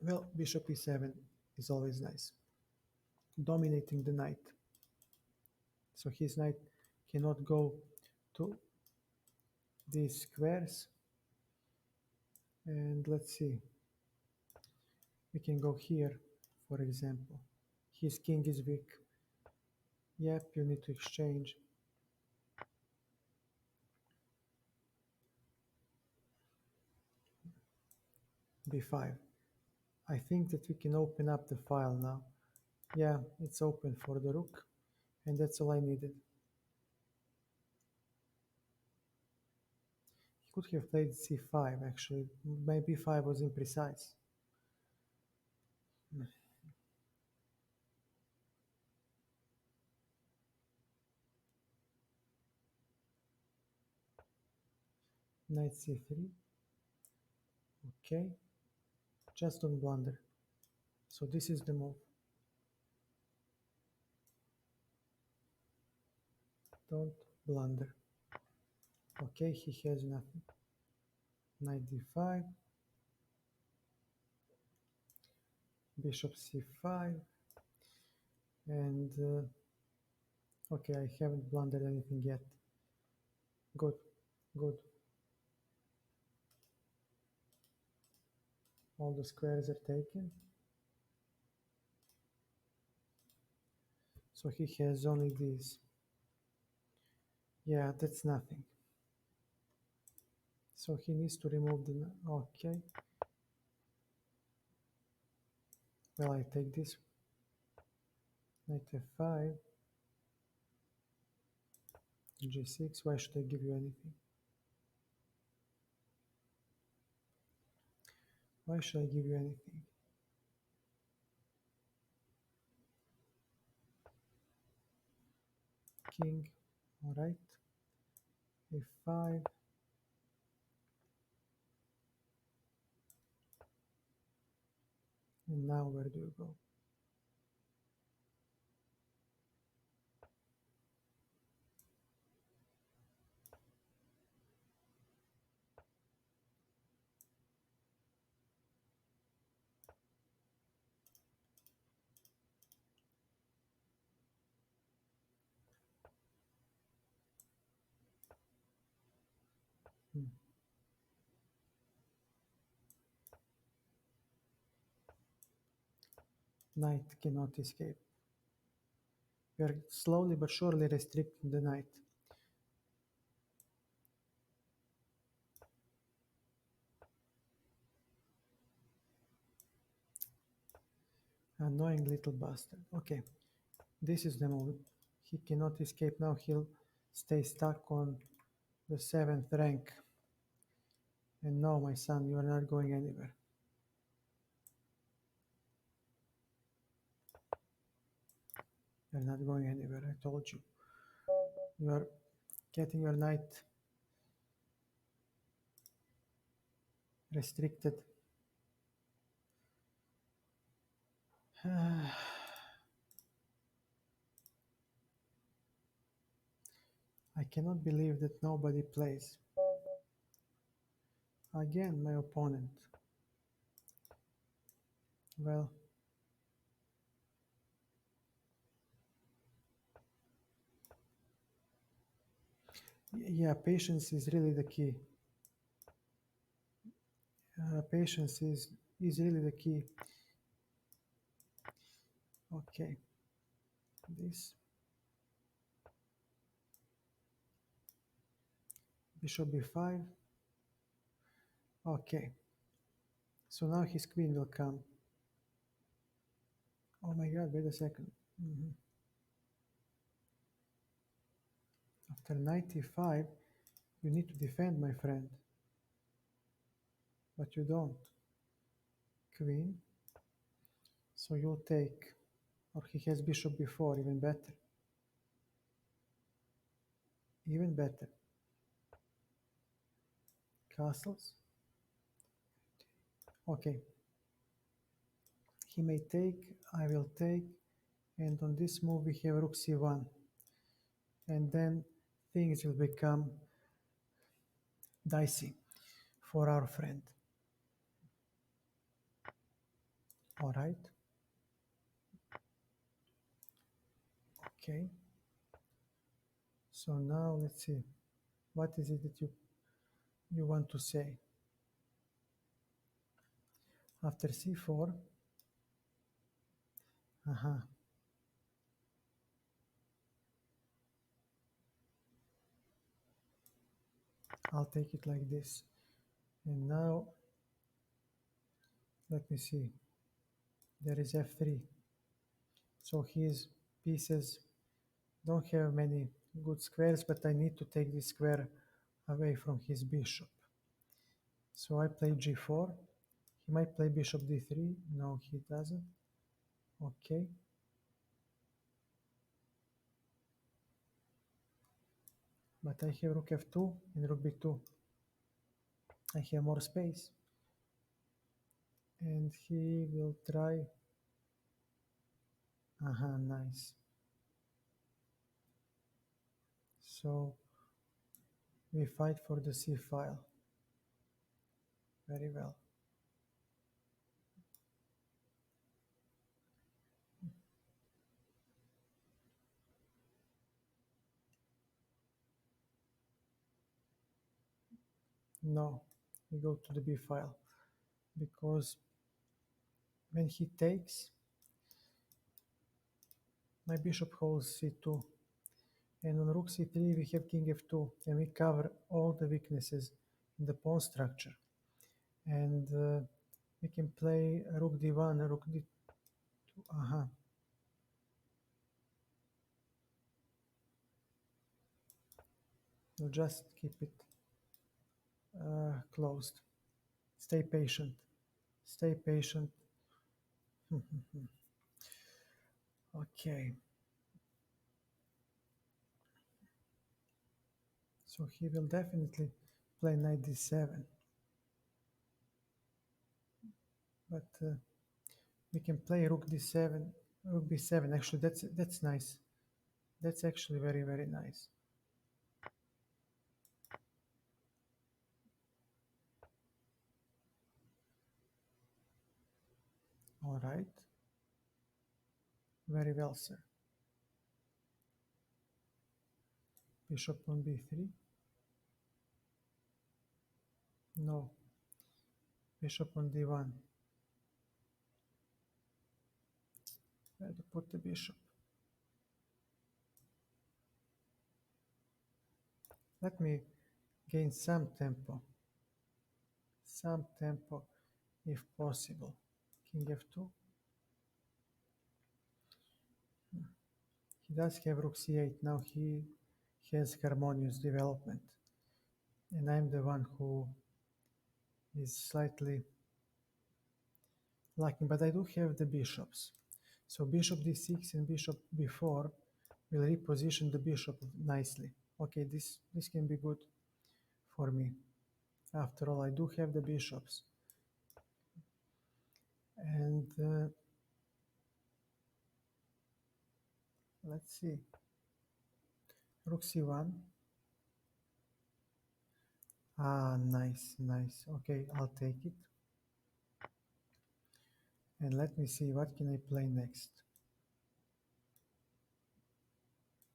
well, bishop e7 is always nice. Dominating the knight. So his knight cannot go to these squares. And let's see. We can go here, for example. His king is weak. Yep, you need to exchange. b5. I think that we can open up the file now. Yeah, it's open for the rook, and that's all I needed. He could have played c5 actually. Maybe b5 was imprecise. Knight c3. Okay, just don't blunder. So this is the move. Don't blunder. Okay, he has nothing. Knight d5. Bishop c5. And okay, I haven't blundered anything yet. Good, good. All the squares are taken. So he has only these. Yeah, that's nothing. So he needs to remove the... Okay. Well, I take this. Knight f5. g6. Why should I give you anything? Why should I give you anything? King. Alright. a5. And now where do you go? Hmm. Knight cannot escape. We are slowly but surely restricting the knight. Annoying little bastard. Okay, this is the move. He cannot escape now. He'll stay stuck on the 7th rank. And no, my son, you are not going anywhere. You're not going anywhere, I told you. You are getting your knight restricted. I cannot believe that nobody plays. Again, my opponent. Well, yeah, patience is really the key. Patience is really the key. Okay, this bishop b5. Okay, so now his queen will come. Oh my god, wait a second. After 95, you need to defend, my friend. But you don't. Queen. So you'll take. Or he has bishop b4, even better. Even better. Castles. Okay. He may take, I will take, and on this move we have rook c1. And then things will become dicey for our friend. All right. Okay. So now let's see. What is it that you want to say? After c4. Uh-huh. I'll take it like this. And now, let me see. There is f3. So his pieces don't have many good squares, but I need to take this square away from his bishop. So I play g4. He might play bishop d3. No, he doesn't. Okay. But I have rook f2 and rook b2. I have more space. And he will try. Aha, nice. So we fight for the c file. Very well. No, we go to the b file because when he takes, my bishop holds c2, and on rook c3 we have king f2, and we cover all the weaknesses in the pawn structure. And we can play rook d1, rook d2. Aha. No, just keep it closed. Stay patient. Stay patient. Okay. So he will definitely play knight d7. But we can play rook d7, rook b7. Actually, that's nice. That's actually very, very nice. All right. Very well, sir. Bishop on b3. No. Bishop on d1. Where to put the bishop? Let me gain some tempo. Some tempo, if possible. King f2. He does have rook c8. Now he has harmonious development. And I'm the one who is slightly lacking. But I do have the bishops. So bishop d6 and bishop b4 will reposition the bishop nicely. Okay, this can be good for me. After all, I do have the bishops. And let's see. Rook c1. Ah, nice, nice. Okay, I'll take it. And let me see, what can I play next?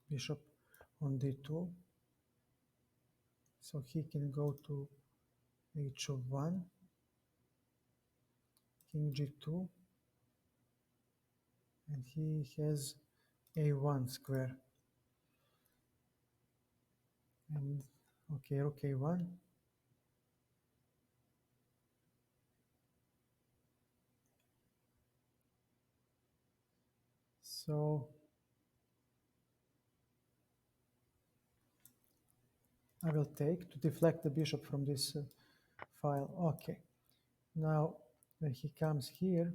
Bishop on d2. So he can go to h of 1, king g2, and he has a1 square. And okay, rook a1. So I will take to deflect the bishop from this file. Okay. Now, when he comes here,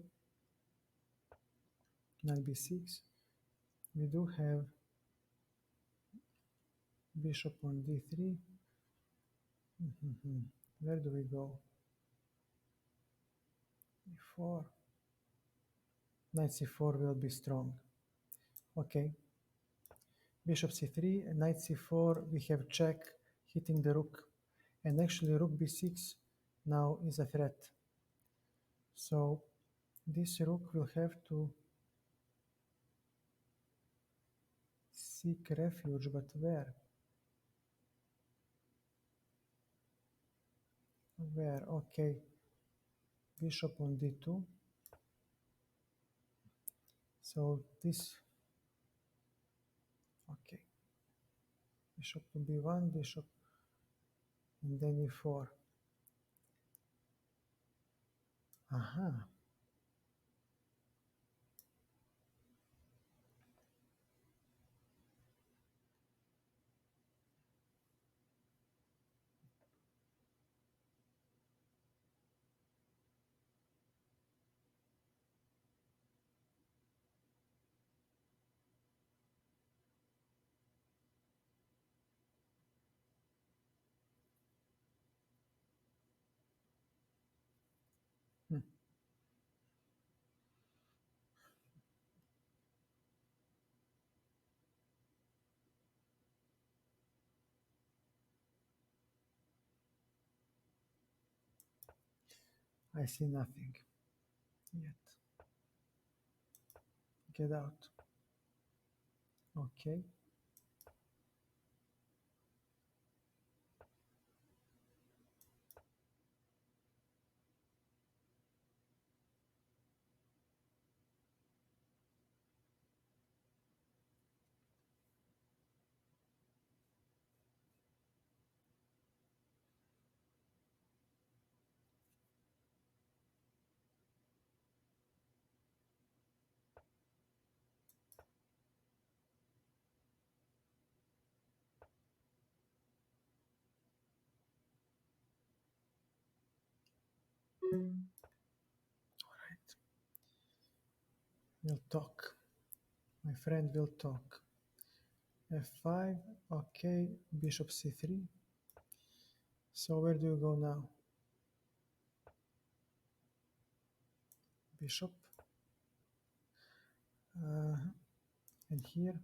knight b6, we do have bishop on d3. Where do we go? e4. Knight c4 will be strong. Okay. Bishop c3 and knight c4. We have check hitting the rook. And actually, rook b6 now is a threat. So this rook will have to seek refuge, but where? Where? Okay. Bishop on d2. So this, okay. Bishop to b1, bishop, and then e4. Aha. Hmm. I see nothing yet. Get out. Okay. Right. We'll talk. My friend will talk. f5. Okay. Bishop c3. So where do you go now? Bishop. And here.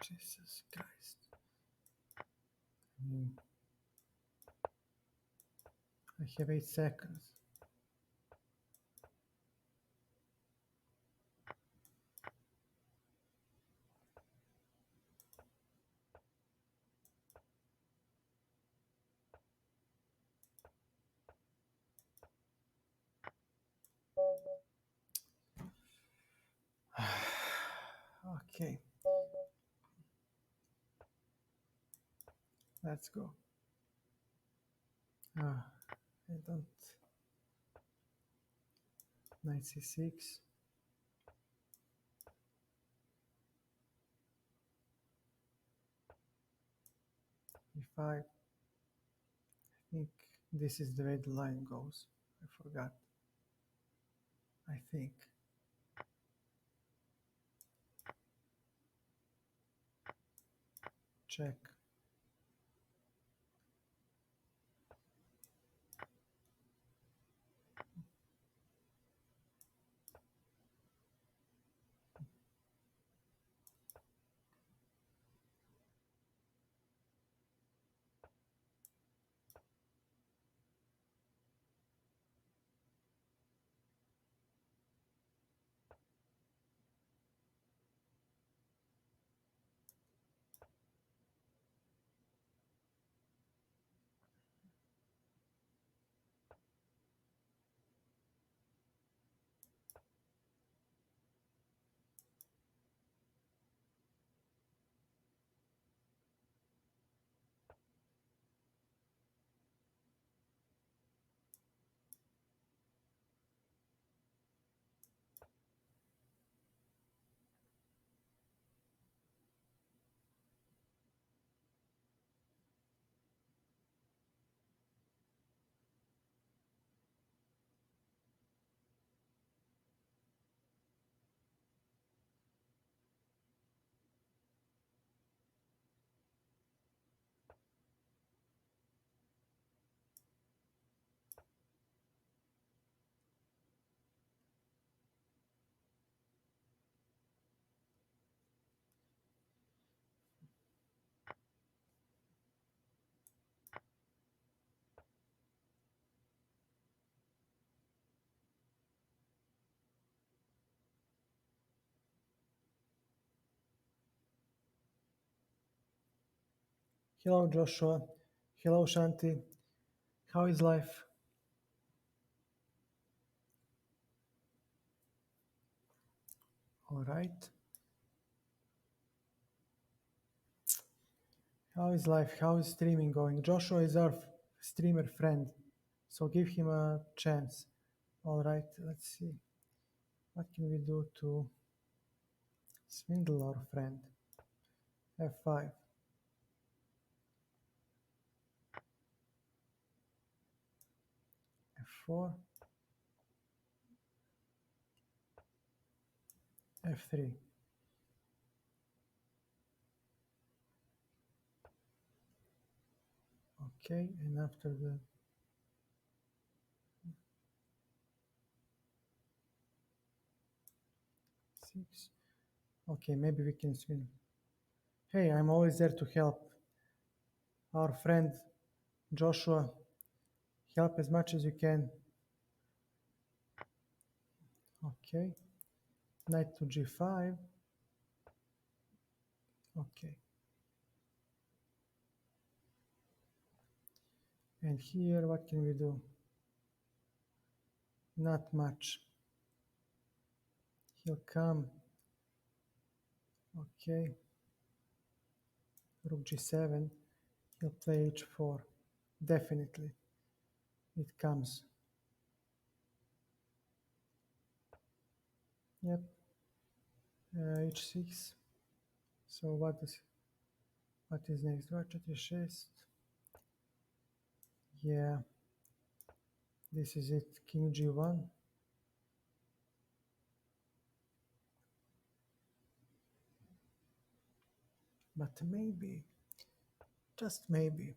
Jesus Christ. Mm, I have 8 seconds. Okay. Let's go. Ah, I don't. Knight c6. e5. I think this is the way the line goes. I forgot. I think. Check. Hello, Joshua. Hello, Shanti. How is life? All right. How is life? How is streaming going? Joshua is our streamer friend, so give him a chance. All right, let's see. What can we do to swindle our friend? F5, F4, F3. Okay, and after the 6. Okay, maybe we can swing. Hey, I'm always there to help. Our friend Joshua, help as much as you can. Okay, knight to g5. Okay, and here what can we do? Not much. He'll come. Okay, rook g7. He'll play h4. Definitely, it comes. Yep, h6. So what is next? 2, 4, 6. Yeah, this is it. King g1. But maybe, just maybe,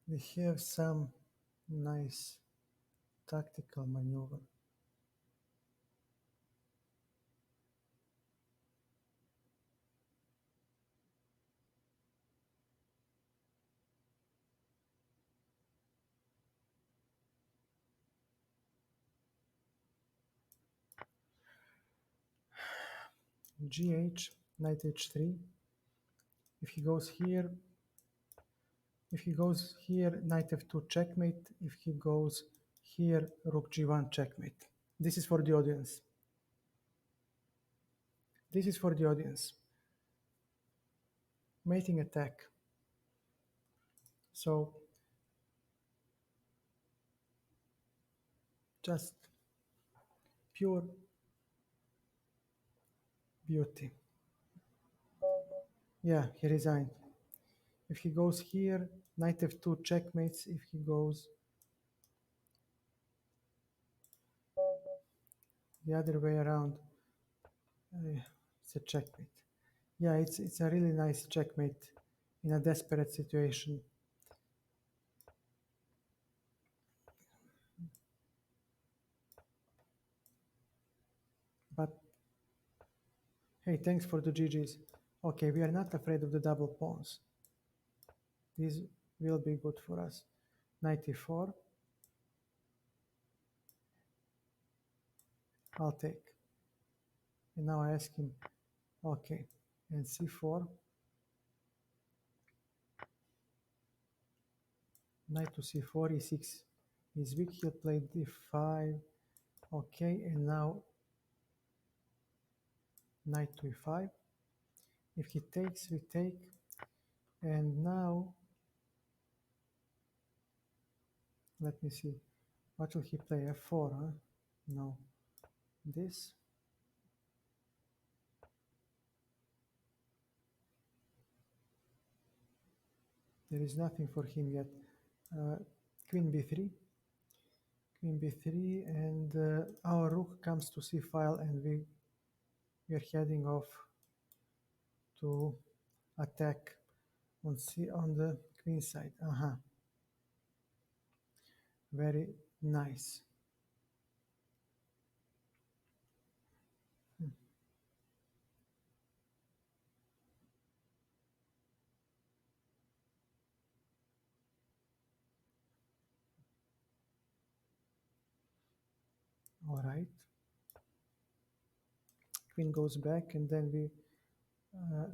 we have some nice tactical maneuver. Gh, knight h3. If he goes here, knight f2 checkmate. If he goes here, rook g1 checkmate. This is for the audience. This is for the audience. mating attack. So just pure beauty. Yeah, he resigned. If he goes here, knight f2 checkmates. If he goes the other way around, it's a checkmate. Yeah, it's a really nice checkmate in a desperate situation. But hey, thanks for the GGs. Okay, we are not afraid of the double pawns. This will be good for us. 94, I'll take. And now I ask him, okay, and c4, knight to c4, e6 is weak, he'll play d5, okay, and now knight to e5. If he takes, we take, and now, let me see, what will he play, f4, huh? No, this, there is nothing for him yet. Uh, queen b3, queen b3, and our rook comes to c file, and we are heading off to attack on the queen side. Very nice. All right. Queen goes back, and then we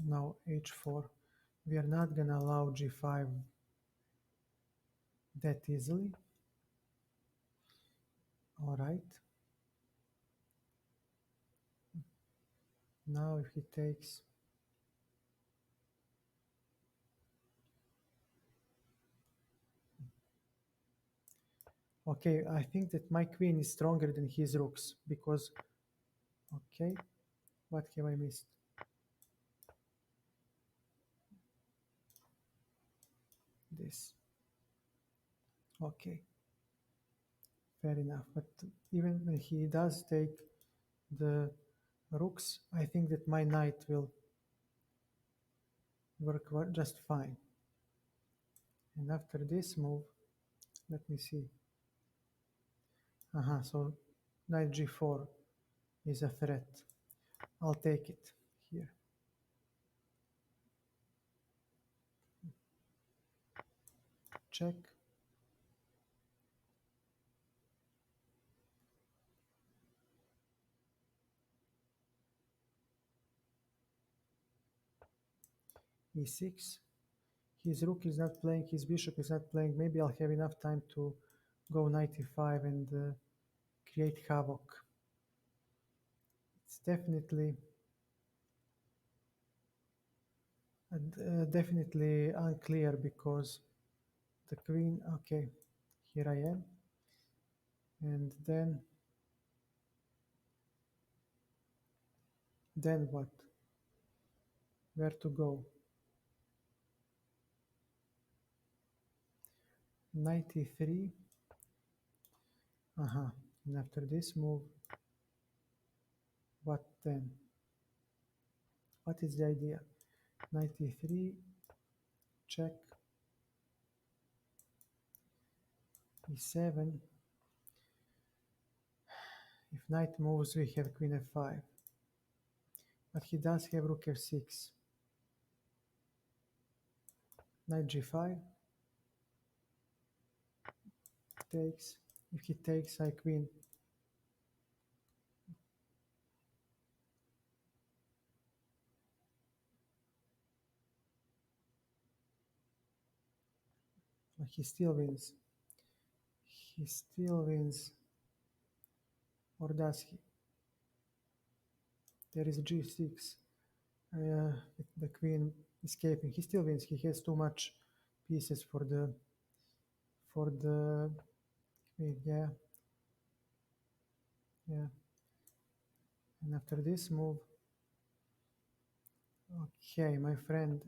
now h4. We are not gonna allow g5 that easily. All right. Now if he takes, okay, I think that my queen is stronger than his rooks because, okay, what have I missed? This. Okay, fair enough. But even when he does take the rooks, I think that my knight will work just fine. And after this move, let me see. So knight g4 is a threat. I'll take it here. Check. e6. His rook is not playing, his bishop is not playing. Maybe I'll have enough time to go knight e5 and create havoc. It's definitely unclear because the queen, okay, here I am. And then what? Where to go? Knight e3. And after this move, what then? What is the idea? Knight e3, check, e7. If knight moves, we have queen f5. But he does have rook f6. Knight g5 takes. If he takes, I queen. But he still wins. He still wins. Or does he? There is g6. The queen escaping. He still wins. He has too much pieces for the queen. Yeah, yeah. And after this move, okay, my friend.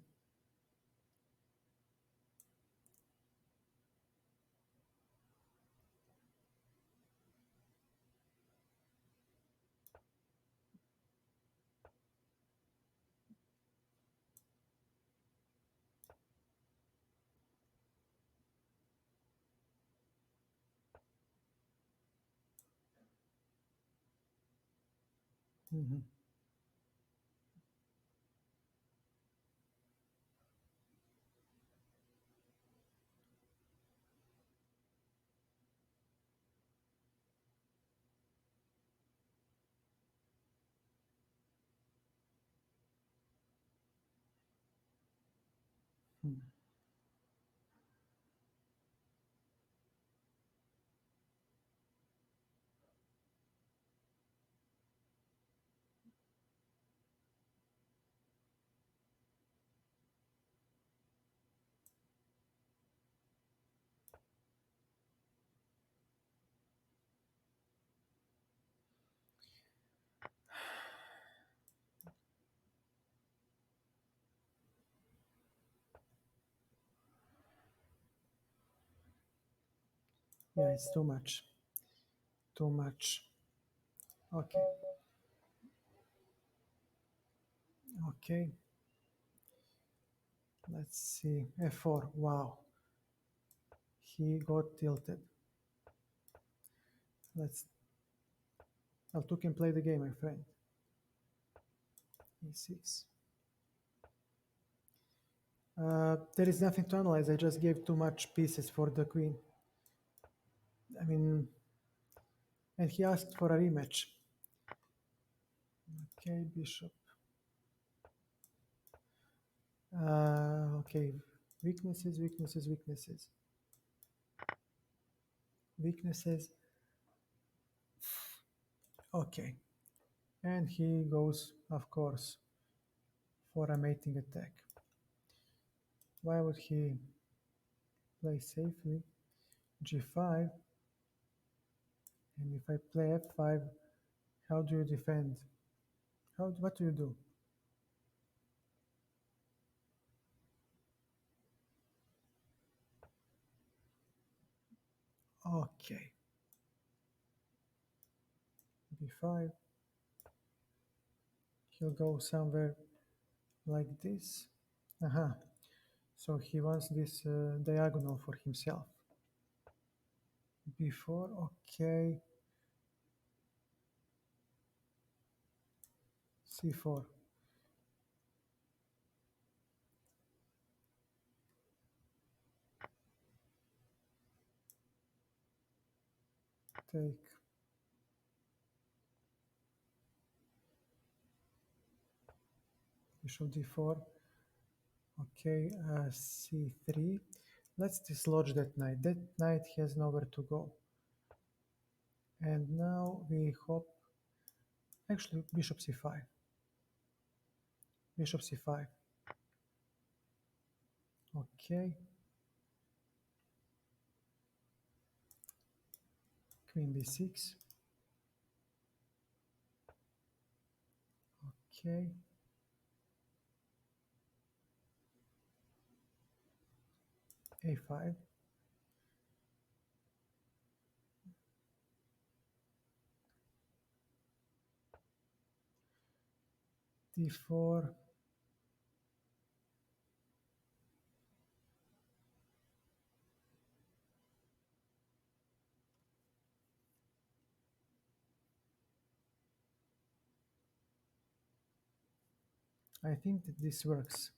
Mhm. Hmm. Yeah, it's too much. Too much. Okay, okay. Let's see. F4. Wow, he got tilted. Let's. I'll two can play the game, my friend. E6. There is nothing to analyze. I just gave too much pieces for the queen. I mean, and he asked for a rematch. Okay, bishop. Okay, weaknesses, weaknesses, weaknesses, weaknesses. Okay, and he goes, of course, for a mating attack. Why would he play safely? G5, and if I play F5, how do you defend? What do you do? Okay, B5, he'll go somewhere like this. Uh-huh. So he wants this diagonal for himself. B4, okay, C4, take bishop D4, okay, C3. Let's dislodge that knight. That knight has nowhere to go. And now we hope, actually, bishop C5, bishop C5, okay, queen B6, okay, A5, D4, I think that this works.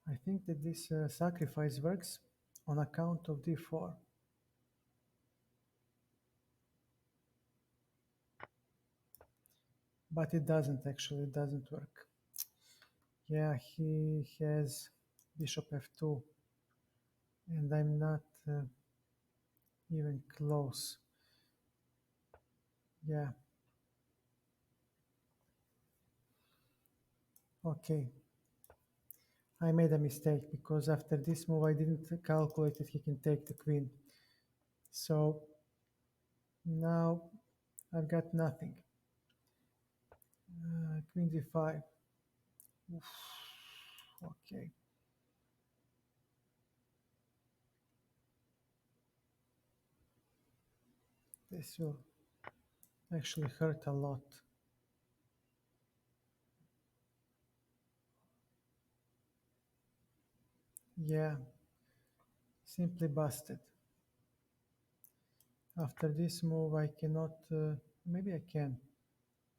I think that this sacrifice works on account of D4. But it doesn't actually, it doesn't work. Yeah, he has bishop f2, and I'm not even close. Yeah, okay. I made a mistake because after this move I didn't calculate that he can take the queen. So now I've got nothing. Queen d5. Oof. Okay. This will actually hurt a lot. Yeah, simply busted. After this move I cannot, maybe I can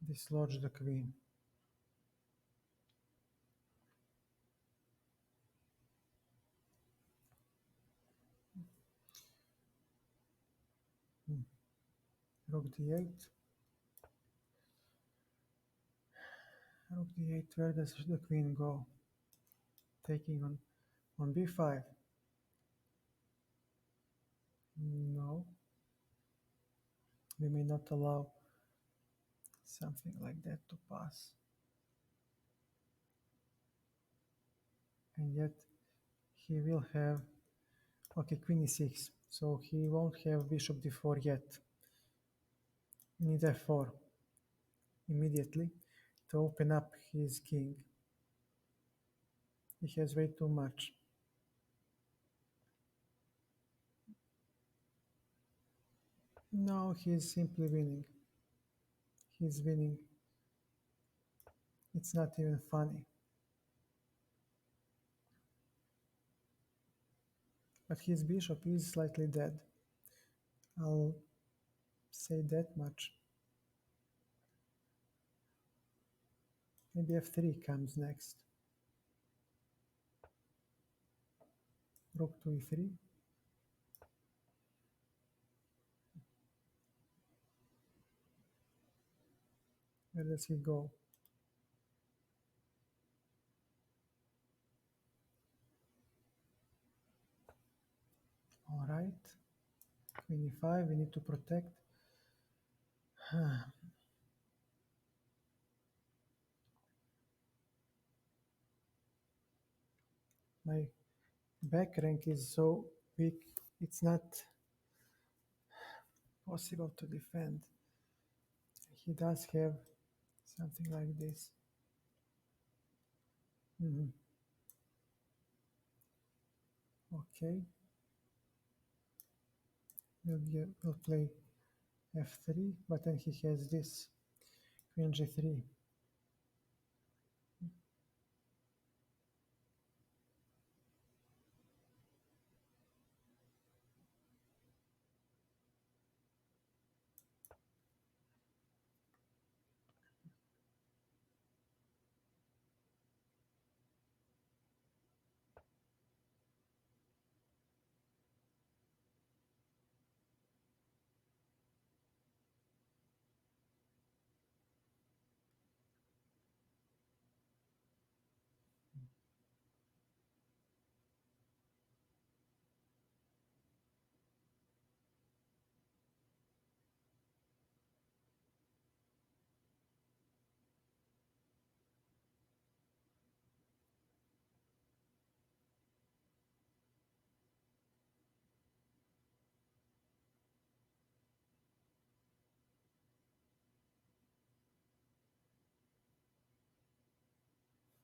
dislodge the queen. Hmm. Rook d8. Rook d8, where does the queen go? Taking on b5. No, we may not allow something like that to pass. And yet he will have, okay, queen e6. So he won't have bishop d4 yet. We need f4 immediately to open up his king. He has way too much. No, he's simply winning. He's winning. It's not even funny. But his bishop is slightly dead. I'll say that much. Maybe f3 comes next. Rook to e3. Where does he go? All right. Queen e5, we need to protect. My back rank is so weak, it's not possible to defend. He does have something like this. Mhm. Okay. We'll play f3, but then he has this queen g3.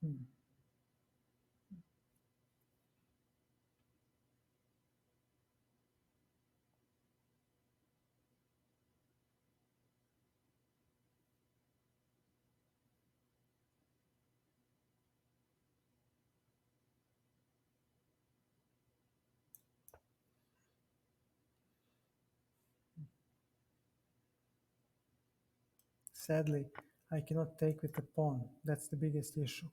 Hmm. Sadly, I cannot take with the pawn. That's the biggest issue.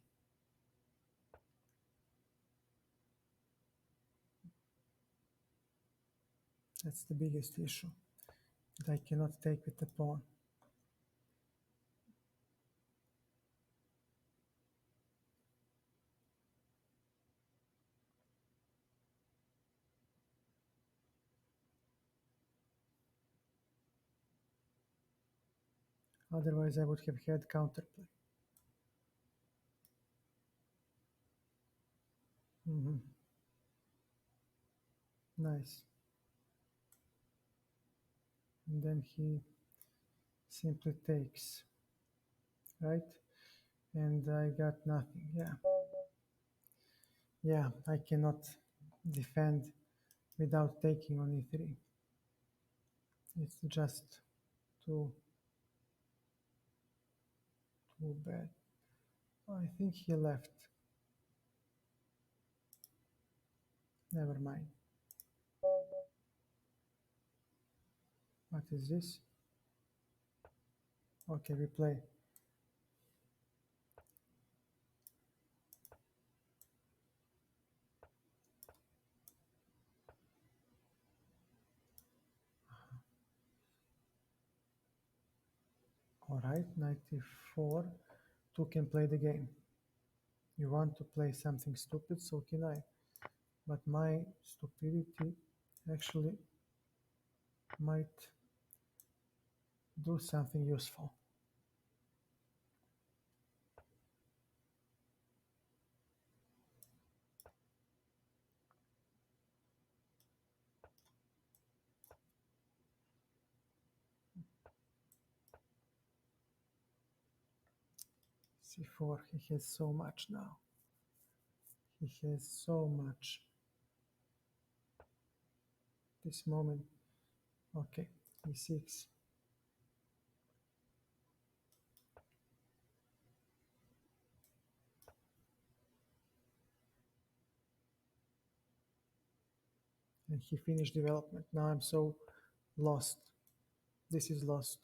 That's the biggest issue. That I cannot take with the pawn. Otherwise, I would have had counterplay. Hmm. Nice. And then he simply takes, right? And I got nothing. Yeah. Yeah, I cannot defend without taking on e3. It's just too too bad. I think he left. Never mind. What is this? Okay, we play. All right, 94. Two can play the game. You want to play something stupid, so can I. But my stupidity actually might do something useful. C4, he has so much now. He has so much. This moment, okay, E6. And he finished development. Now I'm so lost. This is lost.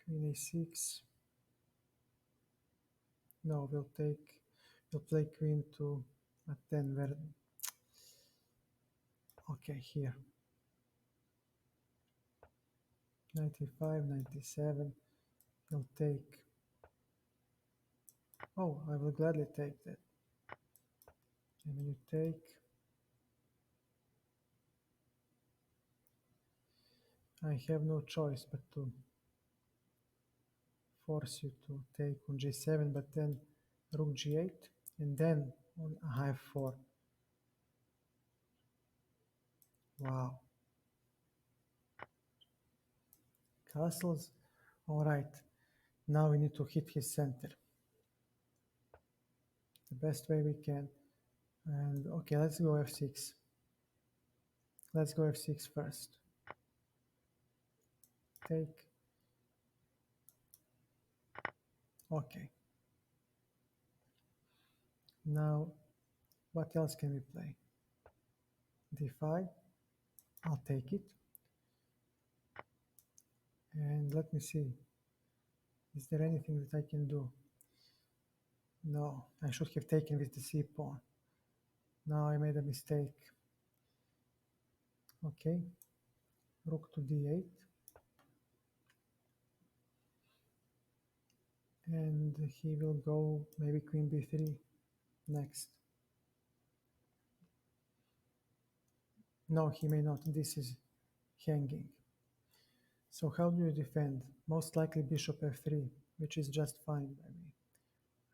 Queen A6. No, we'll play queen to a 10. Where, okay, here. 95, 97. He'll take. Oh, I will gladly take that. And when you take, I have no choice but to force you to take on G7, but then Rook G8, and then on I4. Wow. Castles. All right. Now we need to hit his center the best way we can. And okay, let's go F6. Let's go F6 first. Take. Okay. Now, what else can we play? D5. I'll take it. And let me see. Is there anything that I can do? No, I should have taken with the C pawn. Now I made a mistake. Okay. Rook to D8. And he will go maybe Queen B3 next. No, he may not. This is hanging. So how do you defend? Most likely bishop f3, which is just fine by me.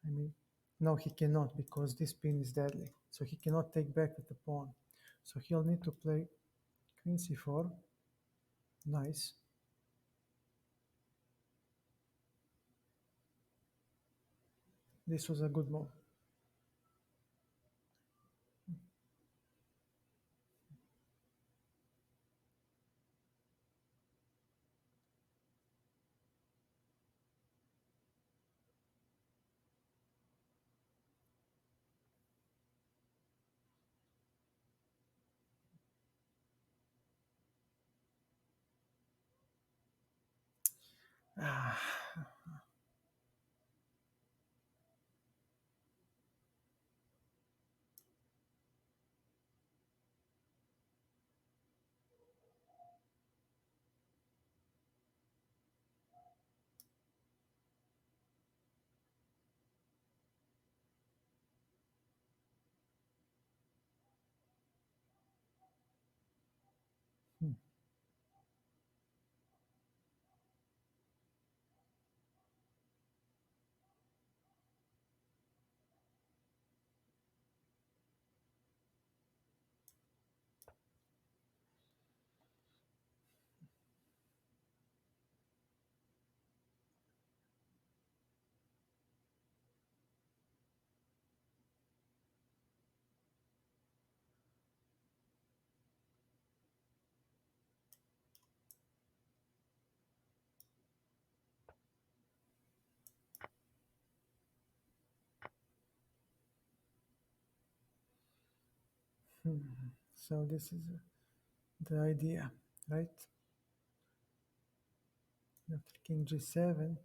I mean, no, he cannot because this pin is deadly. So he cannot take back with the pawn. So he'll need to play queen c4. Nice. This was a good move. Ah, hmm. Hmm. So this is the idea, right? After king g7,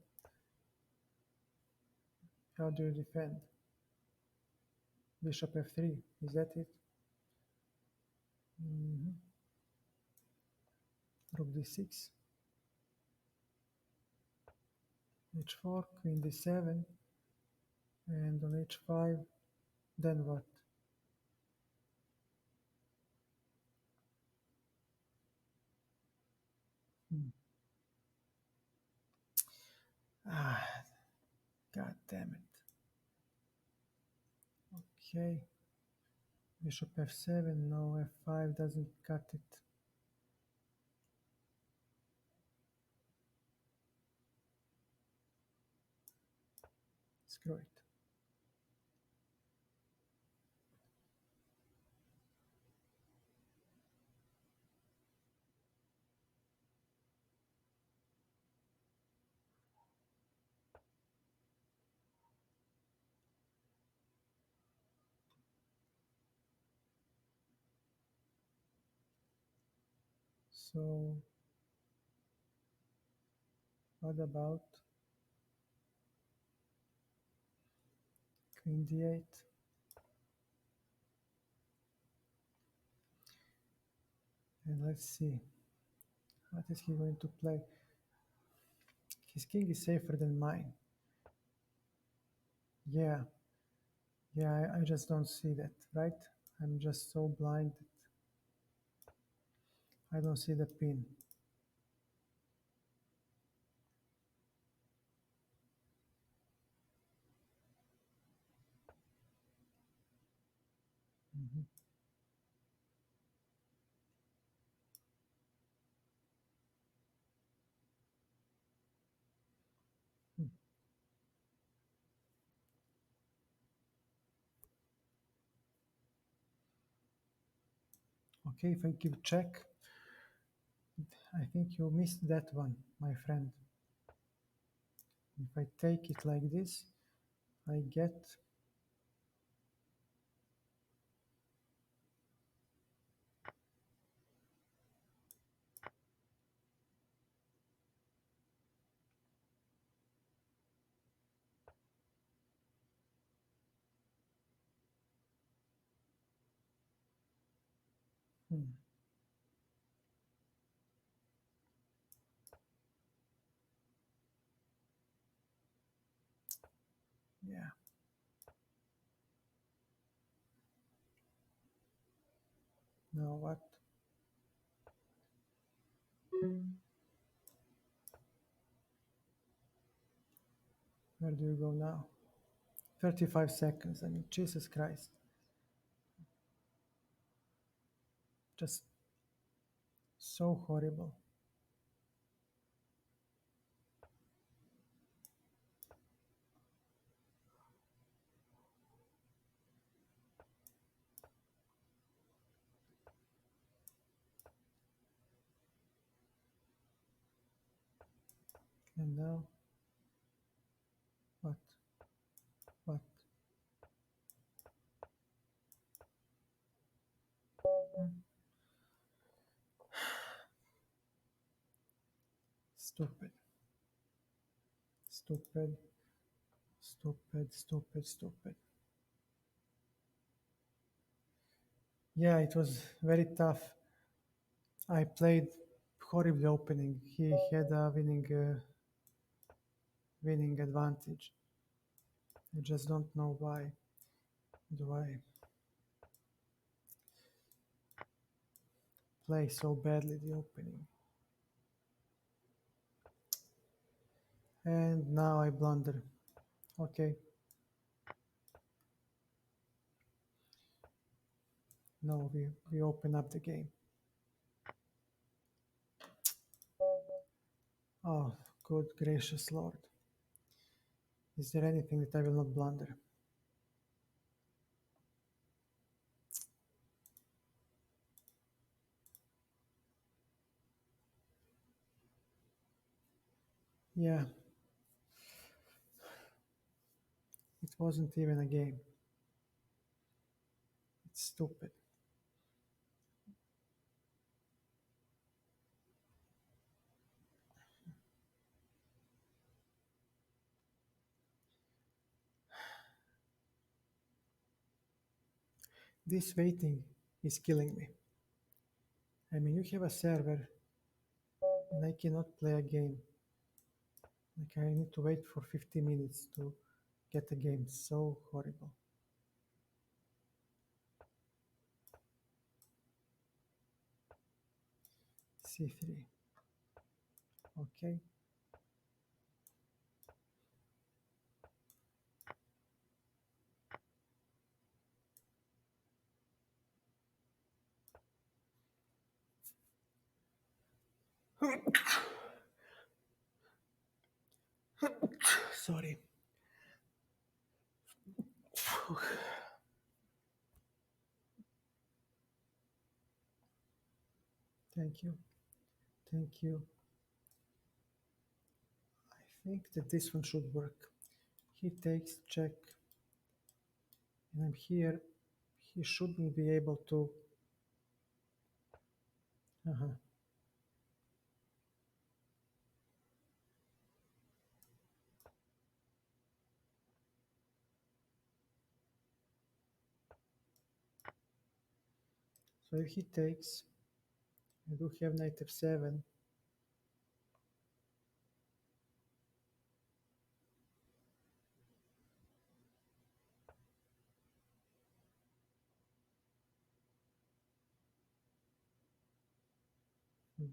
how do you defend? Bishop f3, is that it? Mhm. Rook d6, h4, queen d7, and on h5, then what? Hmm. Ah, god damn it. Okay, bishop f7, no, f5 doesn't cut it. Screw it. So, what about queen d8? And let's see, what is he going to play? His king is safer than mine. Yeah, yeah, I just don't see that, right? I'm just so blind that I don't see the pin. Mhm. Hmm. Okay, if I give check, I think you missed that one, my friend. If I take it like this, I get, hmm, yeah, now what? Where do you go now? 35 seconds. I mean, Jesus Christ. Just so horrible. And now, what? What? Stupid. Stupid. Stupid. Stupid. Stupid. Yeah, it was very tough. I played horribly opening. He had a winning advantage. I just don't know why do I play so badly the opening. And now I blunder. Okay, no, we open up the game. Oh, good gracious Lord. Is there anything that I will not blunder? Yeah, it wasn't even a game. It's stupid. This waiting is killing me. I mean, you have a server and I cannot play a game. Like, I need to wait for 50 minutes to get a game. So horrible. C3. Okay. Sorry. Thank you. Thank you. I think that this one should work. He takes check, and I'm here. He shouldn't be able to. Uh-huh. So if he takes, I do have knight f7. Hmm.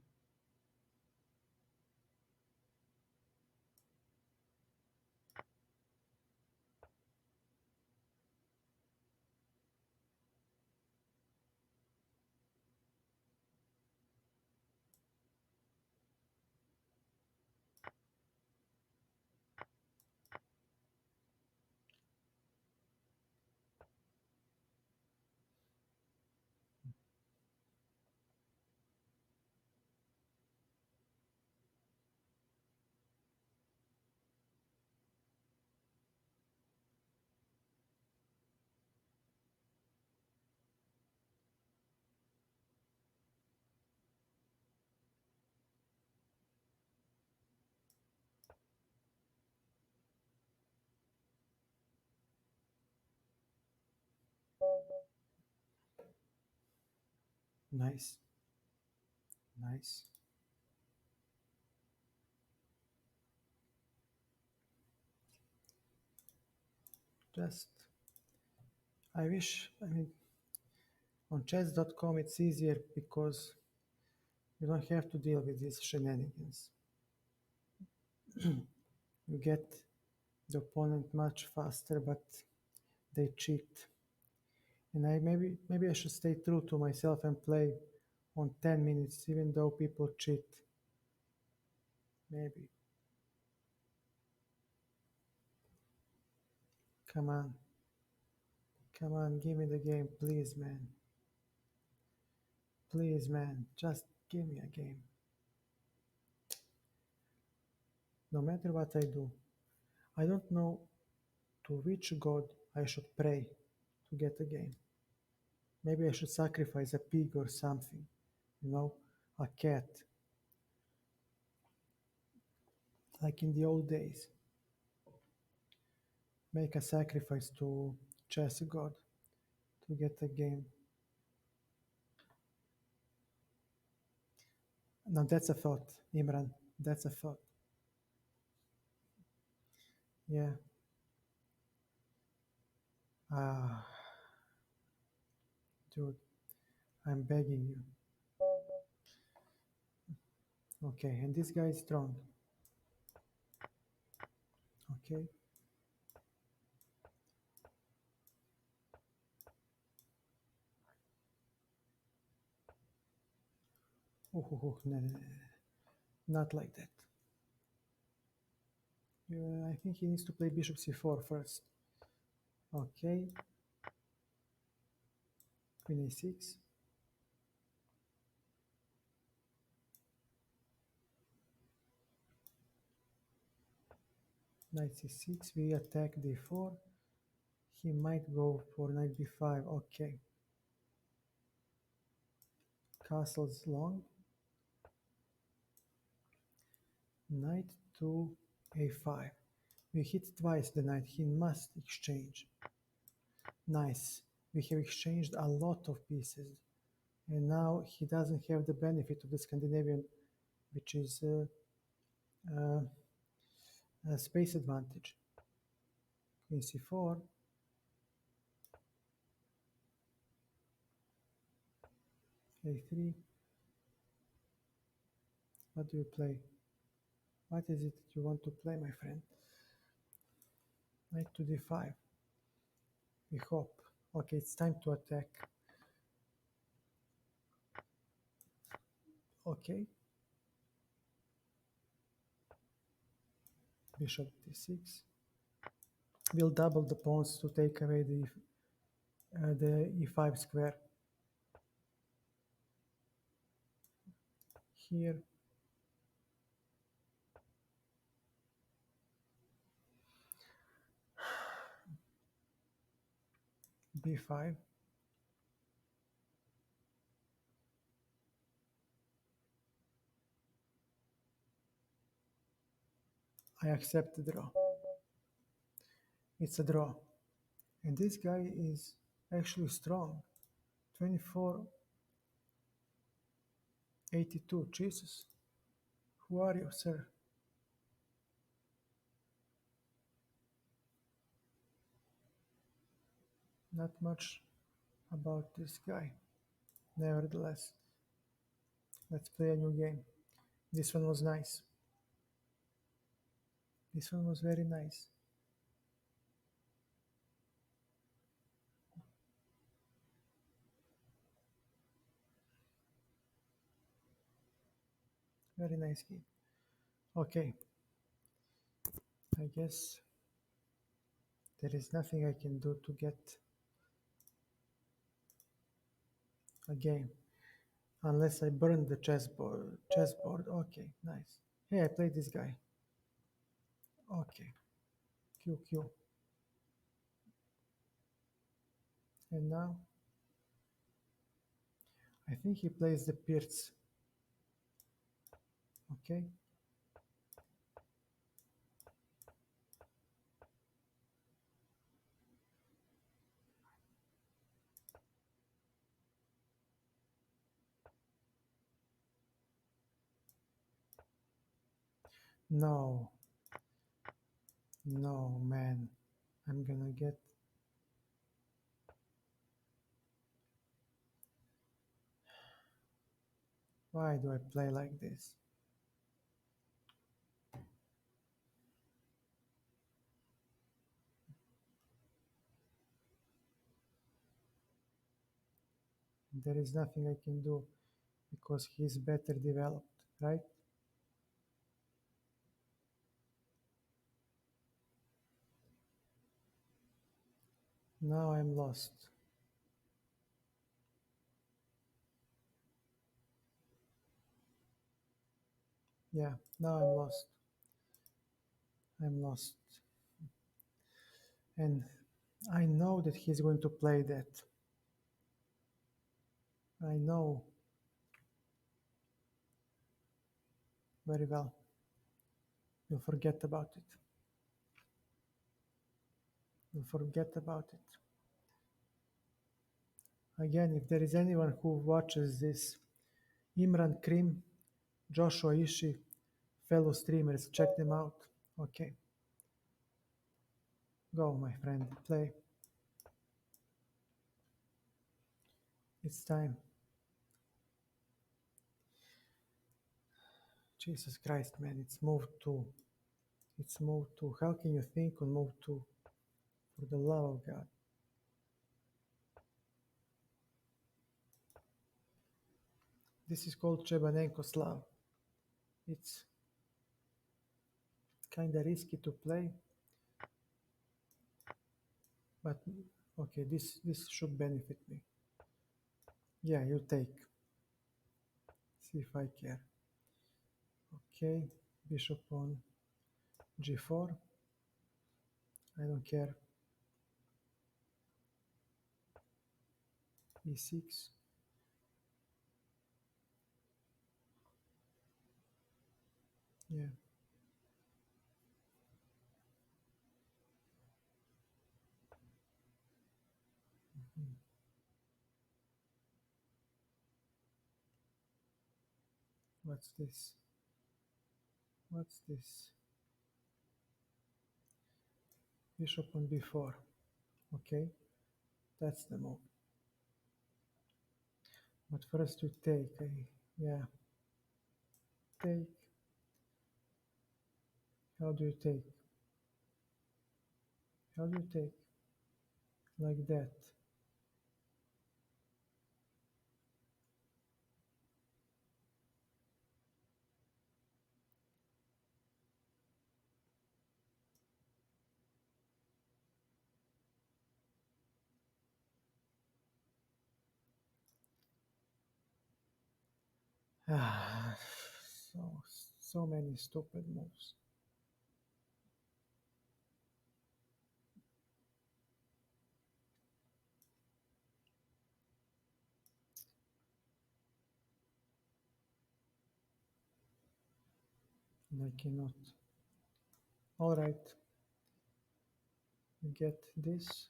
Nice, nice. Just, I wish, I mean, on chess.com it's easier because you don't have to deal with these shenanigans. You get the opponent much faster, but they cheat. And maybe I should stay true to myself and play on 10 minutes, even though people cheat. Maybe. Come on. Come on, give me the game, please, man. Please, man. Just give me a game. No matter what I do, I don't know to which god I should pray to get a game. Maybe I should sacrifice a pig or something, you know, a cat, like in the old days. Make a sacrifice to chess god to get a game. Now that's a thought, Imran. That's a thought. Yeah. Ah, dude, I'm begging you. Okay, and this guy is strong. Okay. No, no, no, no, not like that. I think he needs to play bishop c4 first. Okay, queen a6. Knight c6, we attack d4. He might go for knight b5. Okay, castle's long. Knight to a5. We hit twice the knight. He must exchange. Nice. We have exchanged a lot of pieces, and now he doesn't have the benefit of the Scandinavian, which is uh, a space advantage. Queen c4, a3. What do you play? What is it that you want to play, my friend? Knight to d5. We hope. Okay, it's time to attack. Okay. Bishop d6. We'll double the pawns to take away the e5 square. Here. b5. I accept the draw. It's a draw. And this guy is actually strong. 2482. Jesus. Who are you, sir? Not much about this guy. Nevertheless, let's play a new game. This one was nice. This one was very nice. Very nice game. Okay. I guess there is nothing I can do to get a game unless I burn the chessboard. Chessboard. Okay, nice. Hey, I played this guy. Okay, QQ. And now I think he plays the Pirts. Okay. No, no, man. I'm gonna get. Why do I play like this? There is nothing I can do because he's better developed, right? Now I'm lost. Yeah, now I'm lost. I'm lost. And I know that he's going to play that. I know very well. You'll forget about it. You'll forget about it. Again, if there is anyone who watches this, Imran Krim, Joshua Ishii, fellow streamers, check them out. Okay, go, my friend, play. It's time. Jesus Christ, man, it's move two. It's move two. How can you think on move two? For the love of God. This is called Chebanenko Slav. It's kind of risky to play, but okay, this should benefit me. Yeah, you take. See if I care. Okay, bishop on g4. I don't care. e6. Yeah. What's this? What's this? Bishop on b4. Okay, that's the move. But first you take. Yeah, take. How do you take? How do you take? Like that. Ah, so so many stupid moves. And I cannot. All right, get this.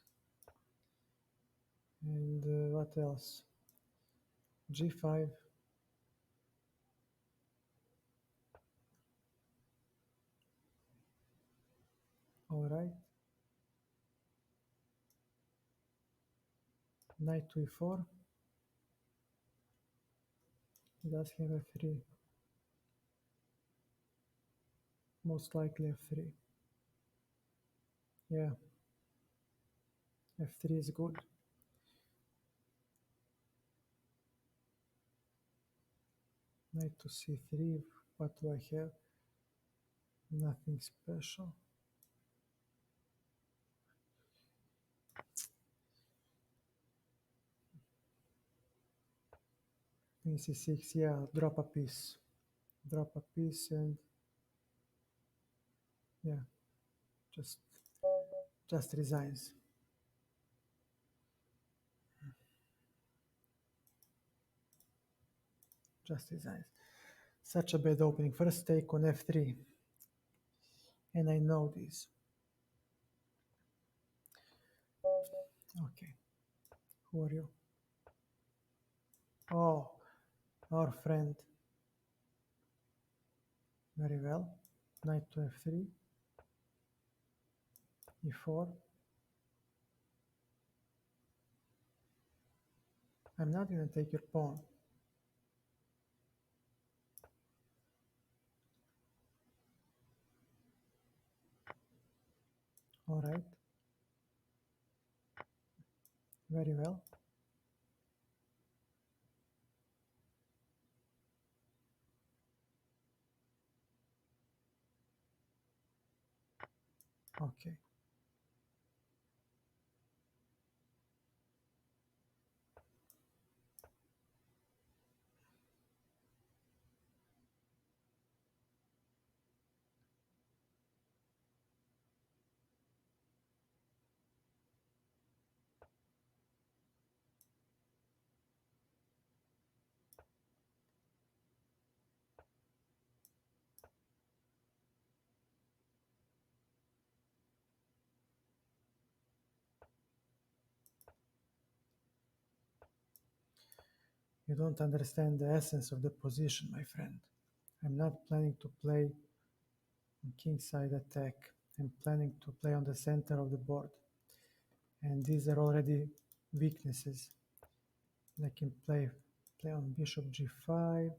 And what else? G5. All right. Knight to e4. He does have f3. Most likely f3. Yeah, f3 is good. Knight to c3. What do I have? Nothing special. Queen c6. Yeah, drop a piece. Drop a piece and yeah, just just resigns. Just resigns. Such a bad opening. First take on f3. And I know this. Okay. Who are you? Oh, our friend. Very well. Knight to f3. e4. I'm not going to take your pawn. All right. Very well. Okay. You don't understand the essence of the position, my friend. I'm not planning to play on kingside attack. I'm planning to play on the center of the board. And these are already weaknesses. I can play on bishop g5.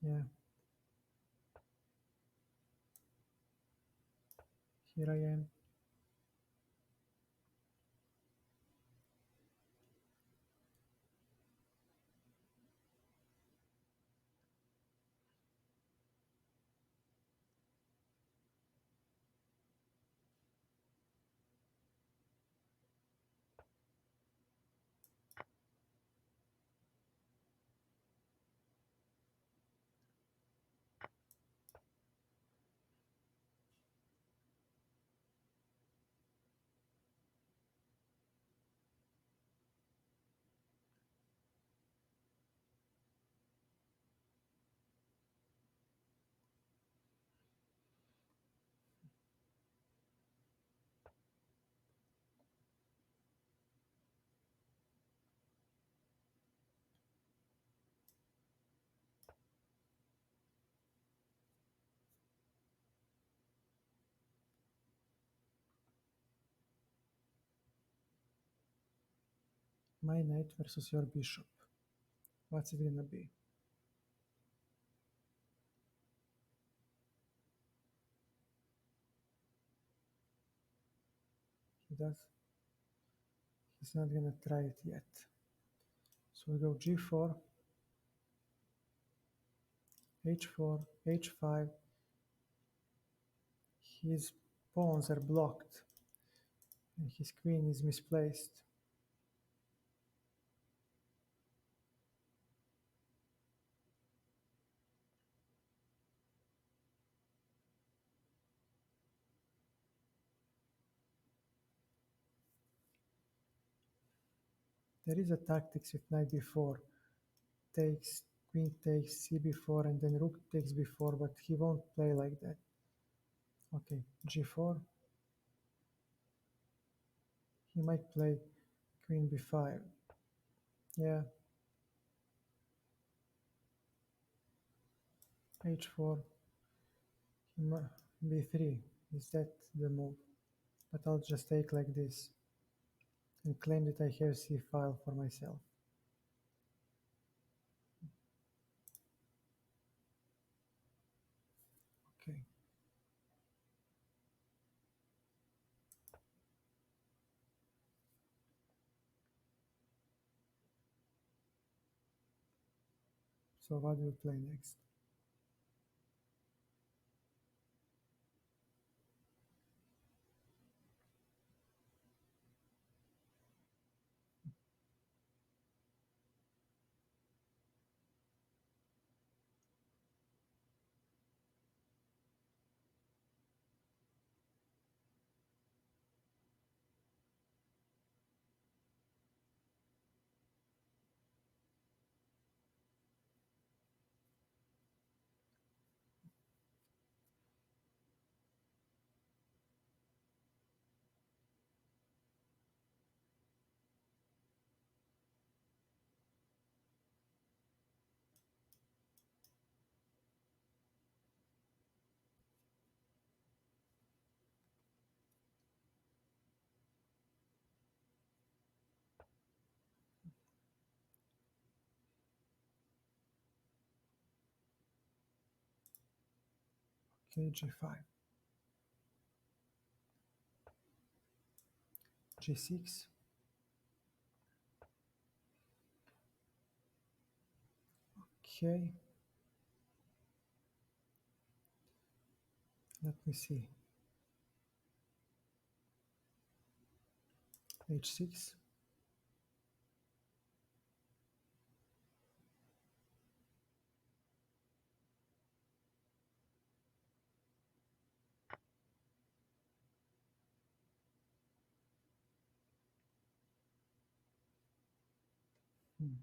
Yeah, here I am. My knight versus your bishop. What's it gonna be? He does. He's not gonna try it yet. So we go g4, h4, h5. His pawns are blocked and his queen is misplaced. There is a tactics with knight b4. Takes, queen takes, c4, and then rook takes b4, but he won't play like that. Okay, g4. He might play queen b5. Yeah, h4, b3. Is that the move? But I'll just take like this and claim that I have c file for myself. Okay. So what do we play next? Okay, g5, g6, okay, let me see, h6, hmm.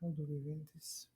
How do we win this?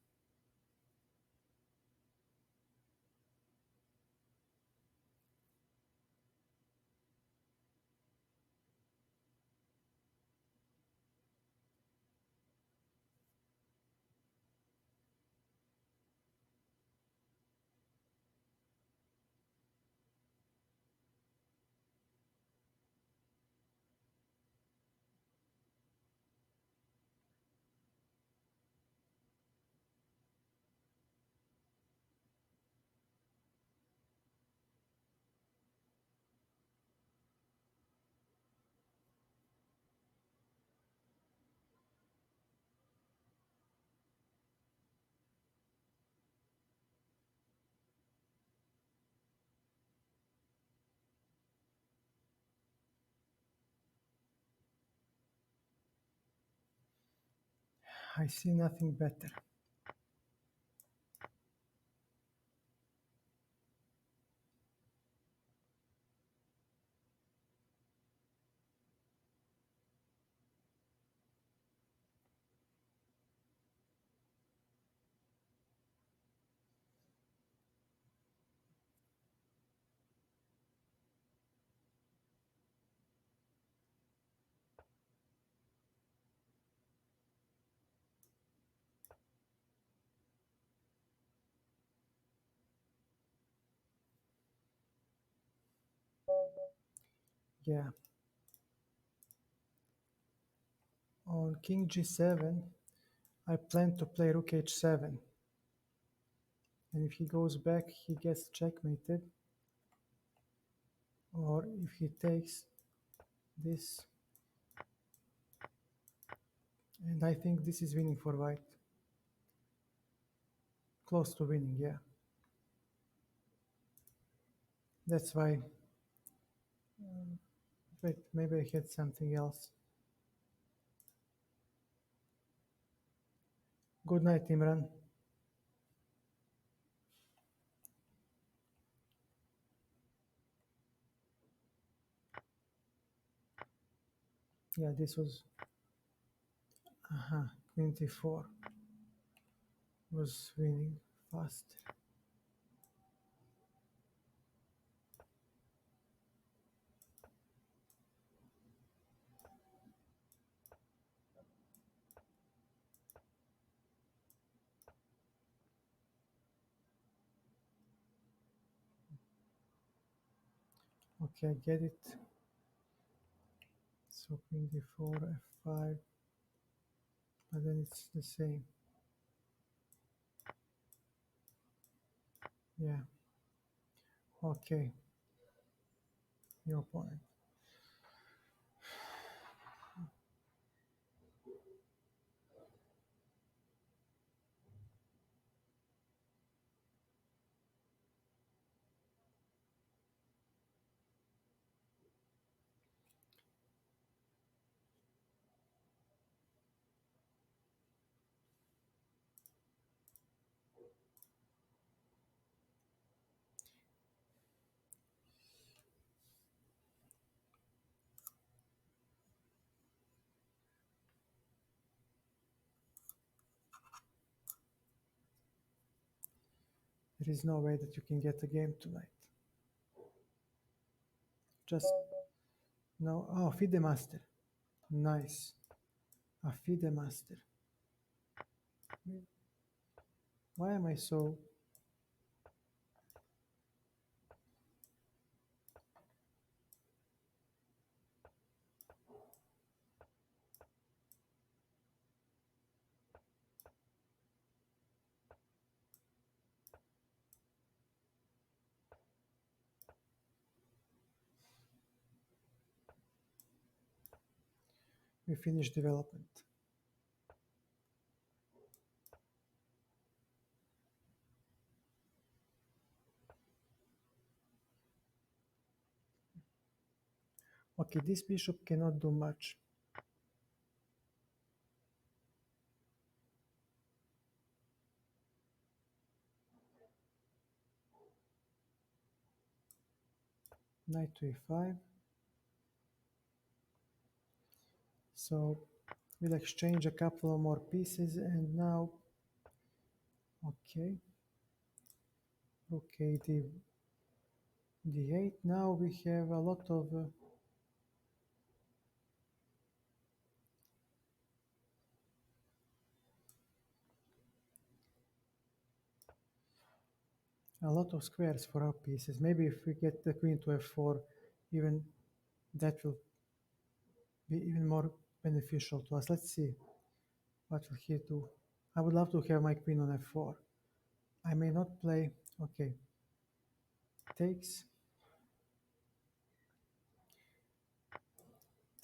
I see nothing better. Yeah. On king g7, I plan to play rook h7. And if he goes back, he gets checkmated. Or if he takes this, and I think this is winning for white. Close to winning, yeah. That's why. Wait, maybe I had something else. Good night, Imran. Yeah, this was 24 was winning fast. Okay, I get it. So queen d4, f5, but then it's the same. Yeah. Okay. Your point. There is no way that you can get a game tonight. Just no. Oh, FIDE master. Nice. A FIDE master. Why am I so? We finish development. Okay, this bishop cannot do much. Knight to e5. So we'll exchange a couple of more pieces, and now, okay, rook a d8. Now we have a lot of squares for our pieces. Maybe if we get the queen to f4, even that will be even more beneficial to us. Let's see what will he do. I would love to have my queen on f4. I may not play. Okay, takes,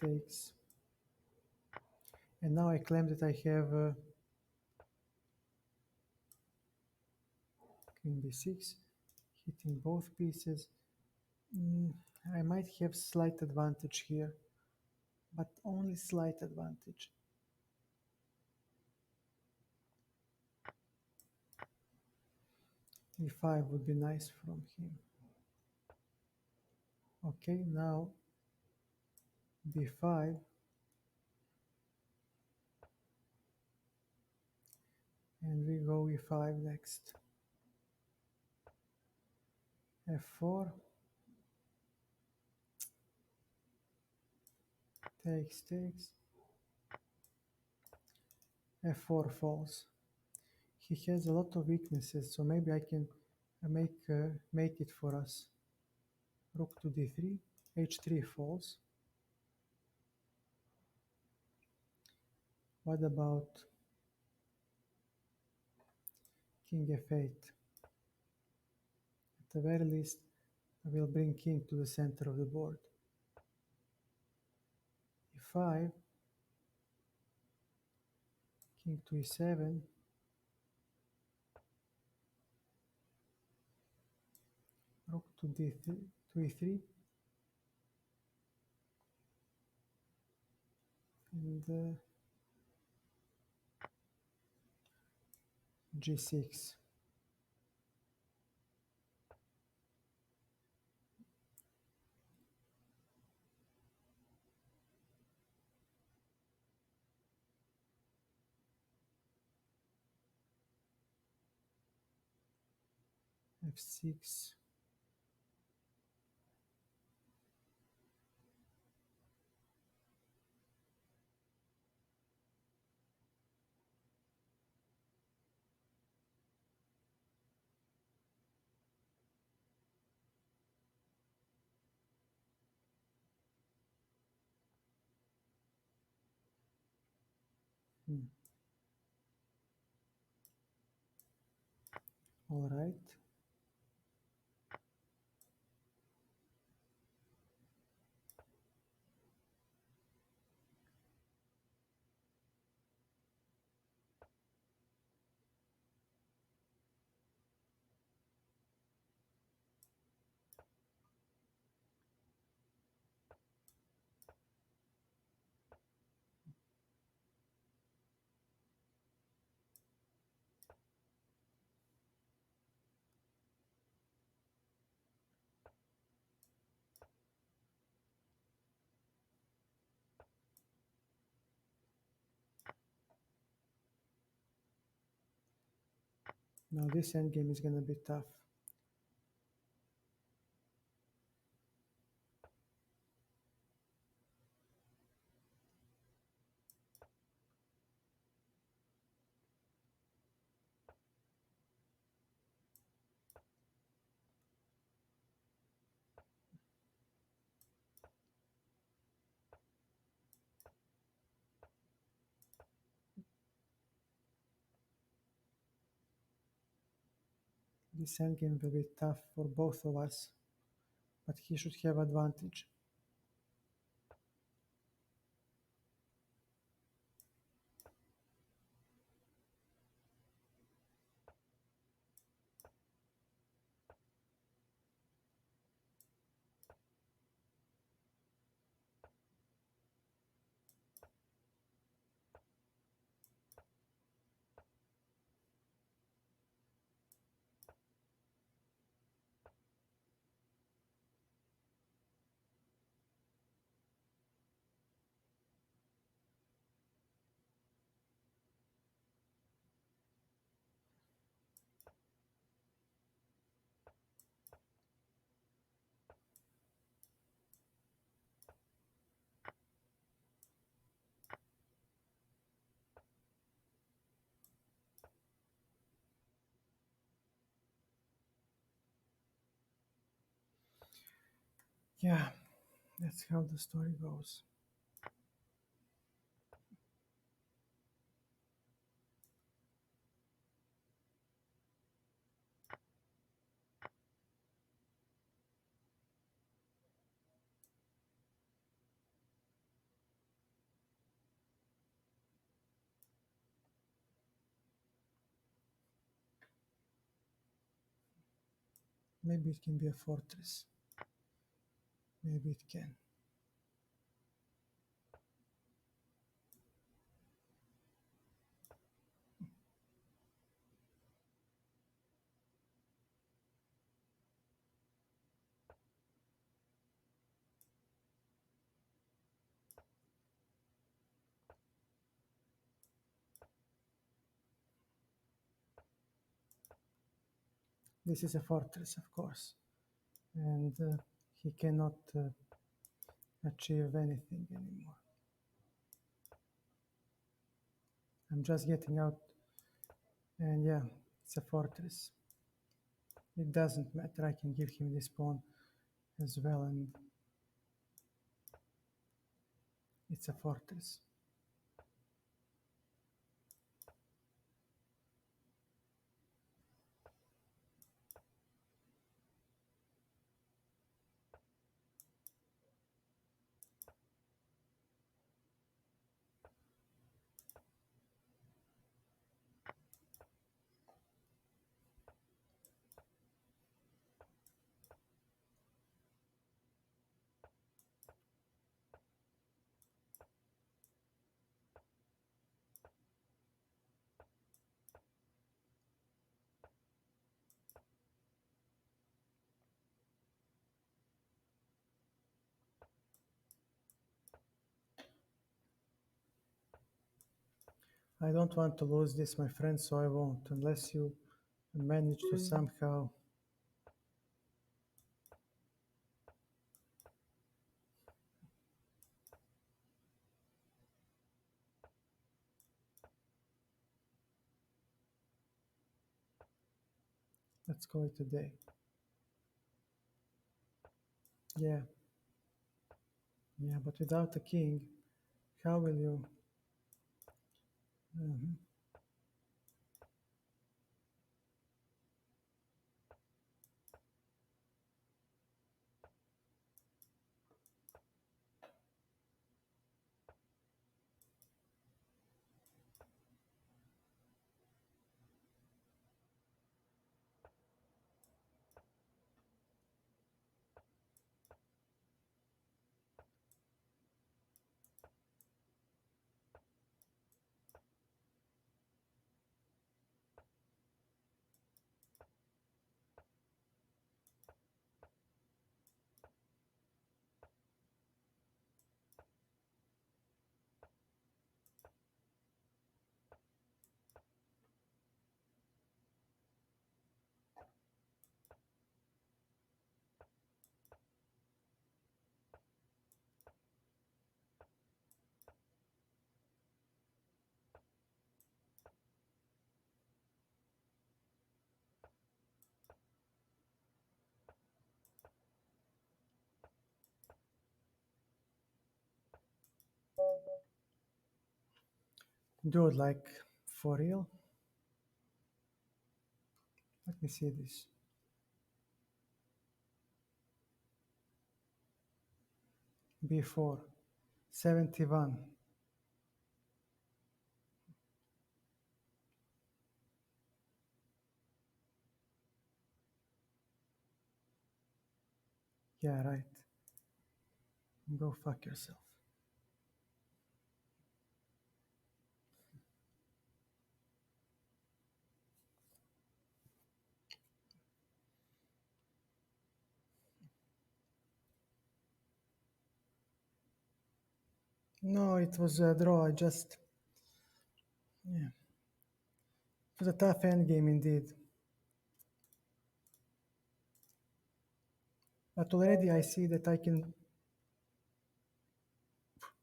takes, and now I claim that I have queen b6, hitting both pieces. I might have slight advantage here, but only slight advantage. e5 would be nice from him. Okay, now b5, and we go e5 next. f4, takes, f4 falls. He has a lot of weaknesses, so maybe I can make it for us. Rook to d3. h3 falls. What about king f8? At the very least, I will bring king to the center of the board. e5, king to e7, rook to d3, to e3, and g6. f6. Hmm. All right. Now this endgame is going to be tough. This endgame will be tough for both of us, but he should have advantage. Yeah, that's how the story goes. Maybe it can be a fortress. Maybe it can. This is a fortress, of course, and he cannot achieve anything anymore. I'm just getting out, and yeah, it's a fortress. It doesn't matter, I can give him this pawn as well, and It's a fortress. I don't want to lose this, my friend, so I won't, unless you manage to somehow. Let's call it a day. Yeah, yeah, but without a king, how will you? Mhm. Dude, like, for real? Let me see this. B4, 71. Yeah, right. Go fuck yourself. No, it was a draw. I just, yeah, it was a tough end game indeed. But already I see that I can.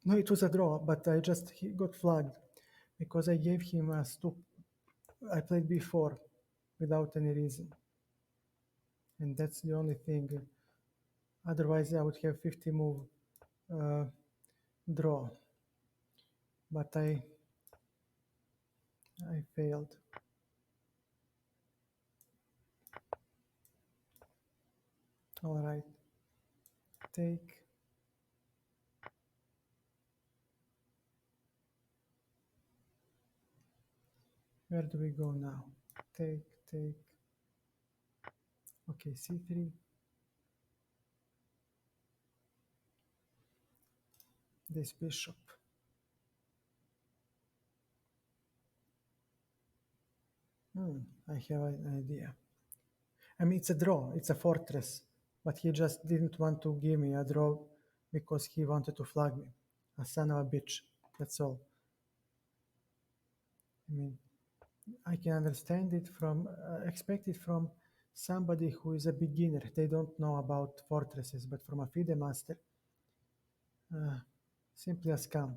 No, it was a draw, but I just he got flagged because I gave him a stup. I played before without any reason, and that's the only thing. Otherwise, I would have 50 move uh, draw, but I failed. All right, take. Where do we go now? Take, take. Okay, c3. This bishop. I have an idea. I mean, it's a draw. It's a fortress, but he just didn't want to give me a draw because he wanted to flag me. A son of a bitch. That's all. I mean, I can understand it from, expect it from somebody who is a beginner. They don't know about fortresses, but from a FIDE master, uh, simply a scam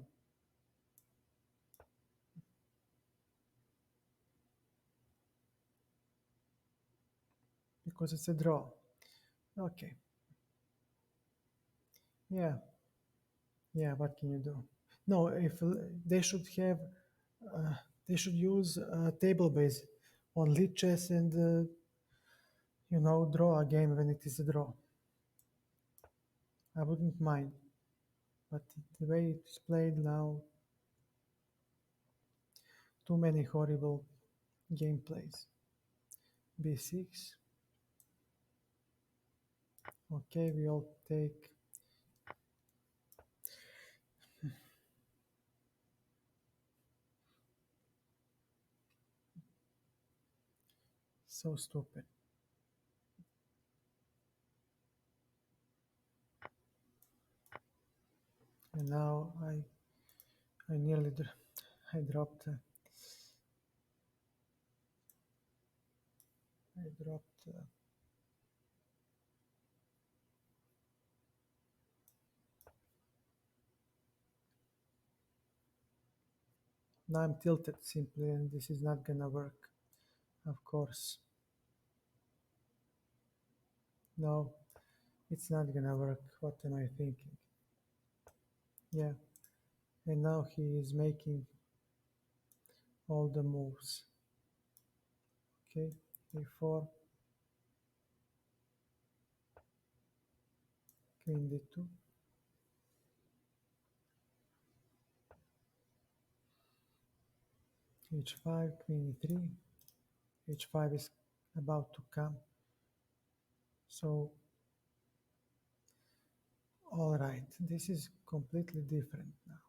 because it's a draw. Okay. Yeah. Yeah. What can you do? No, if they should have, uh, they should use table base on Lichess and draw a game when it is a draw. I wouldn't mind, but the way it's played now, too many horrible gameplays. B6. Okay, we all take. So stupid. And now I nearly I dropped I dropped now I'm tilted simply, and this is not gonna work. Of course. No, it's not gonna work. What am I thinking? Yeah, and now he is making all the moves. Okay, a4, queen d2, h5, queen e3, h5 is about to come. So, all right, this is completely different now.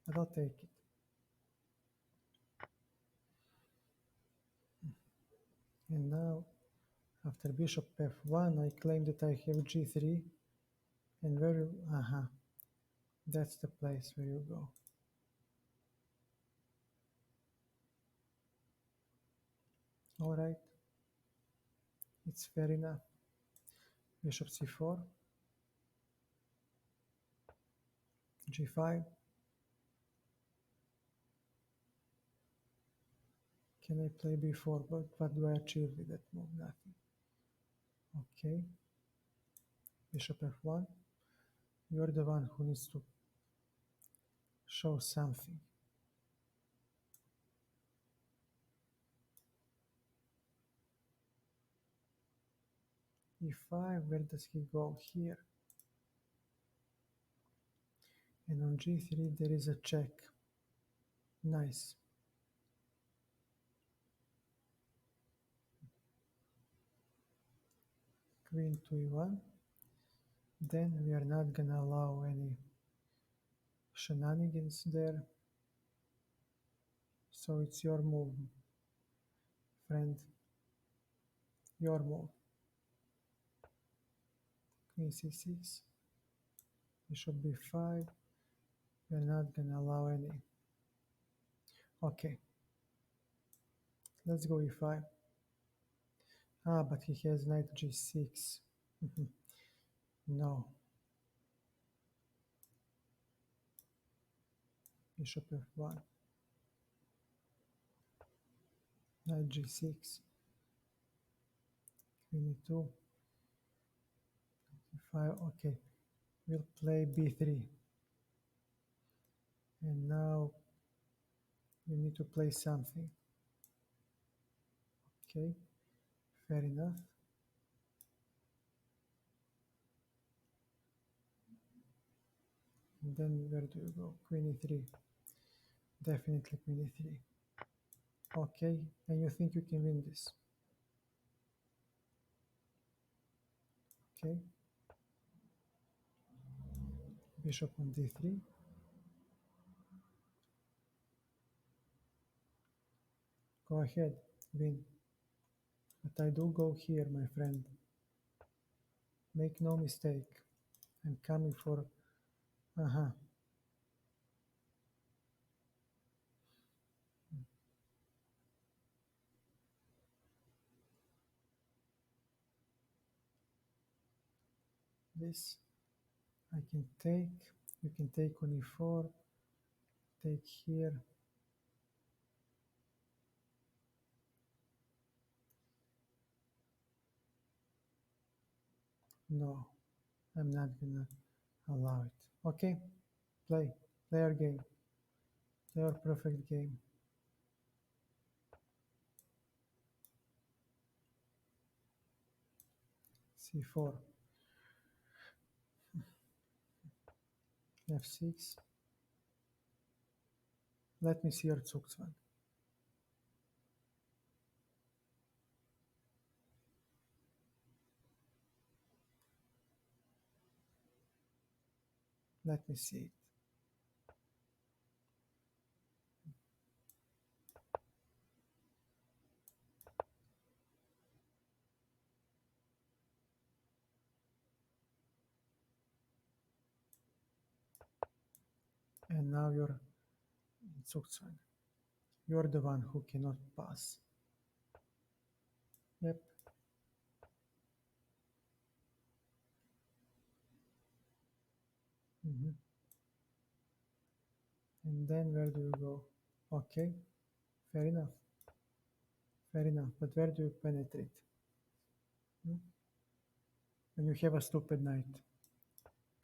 But I'll take it. And now, after bishop f1, I claim that I have g3, and where, that's the place where you go. All right, it's fair enough. Bishop c4, g5. Can I play b4? But what do I achieve with that move? Nothing. Okay, bishop f1. You're the one who needs to show something. e5, where does he go? Here. And on g3 there is a check. Nice. Queen to e1. Then we are not gonna allow any shenanigans there. So it's your move, friend. Your move. Queen c6. Bishop b5. We're not gonna allow any. Okay. Let's go e5. Ah, but he has knight g6. No. Bishop f1. Knight g6. Queen e2. e5. Okay. We'll play b3. And now you need to play something. Okay. Fair enough. And then where do you go? Queen e3. Definitely queen e3. Okay. And you think you can win this? Okay. Bishop on d3. Go ahead. Win. But I do go here, my friend. Make no mistake. I'm coming for... This I can take. You can take on e4. Take here. No. I'm not gonna allow it. Okay, play. Play our game. Play our perfect game. C4, F6. Let me see your Zugzwang. Let me see it. And now you're in Zugzwang. You're the one who cannot pass. Yep. Mhm. And then where do you go? Okay, fair enough. Fair enough. But where do you penetrate? Hmm? When you have a stupid knight.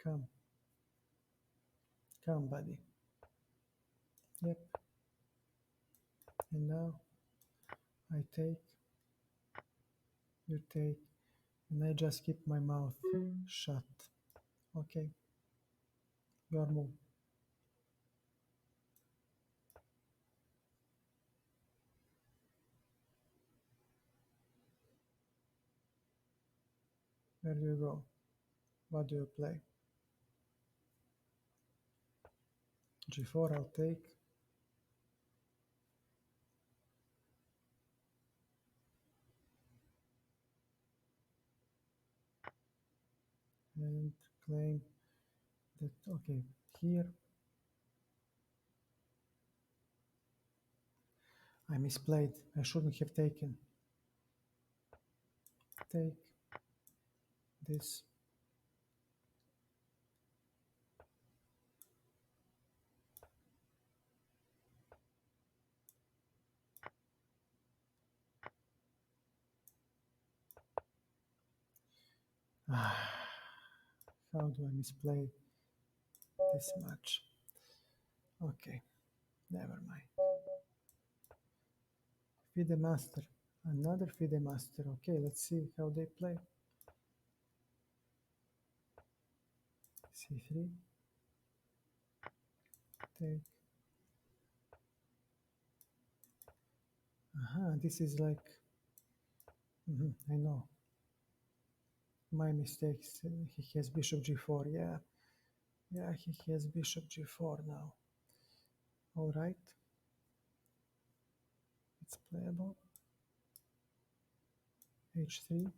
Come, come, buddy. Yep. And now I take, you take, and I just keep my mouth shut. Okay, your move. Where do you go? What do you play? G4, I'll take. And claim that, okay, here I misplayed. I shouldn't have taken. Take this. How do I misplay this much? Okay, never mind. FIDE master. Another FIDE master. Okay, let's see how they play. C3. Take. This is like, I know. My mistakes. He has bishop g4. Yeah, yeah, he has bishop g4 now. All right, it's playable. H3.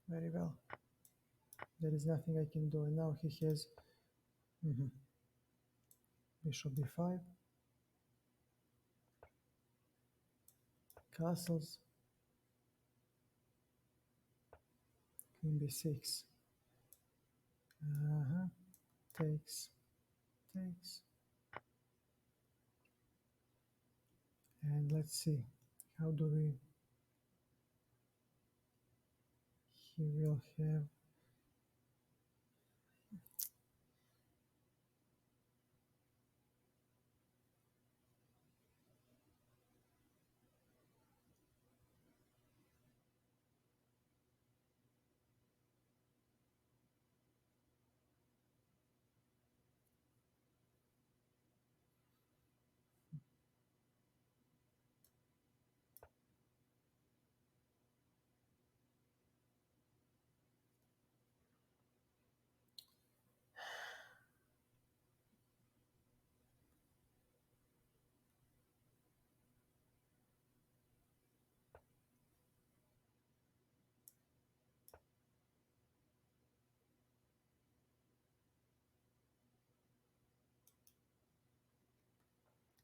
Very well. There is nothing I can do. And now he has bishop b5. Castles. Queen b6. Takes. Takes. And let's see. How do we... He will have...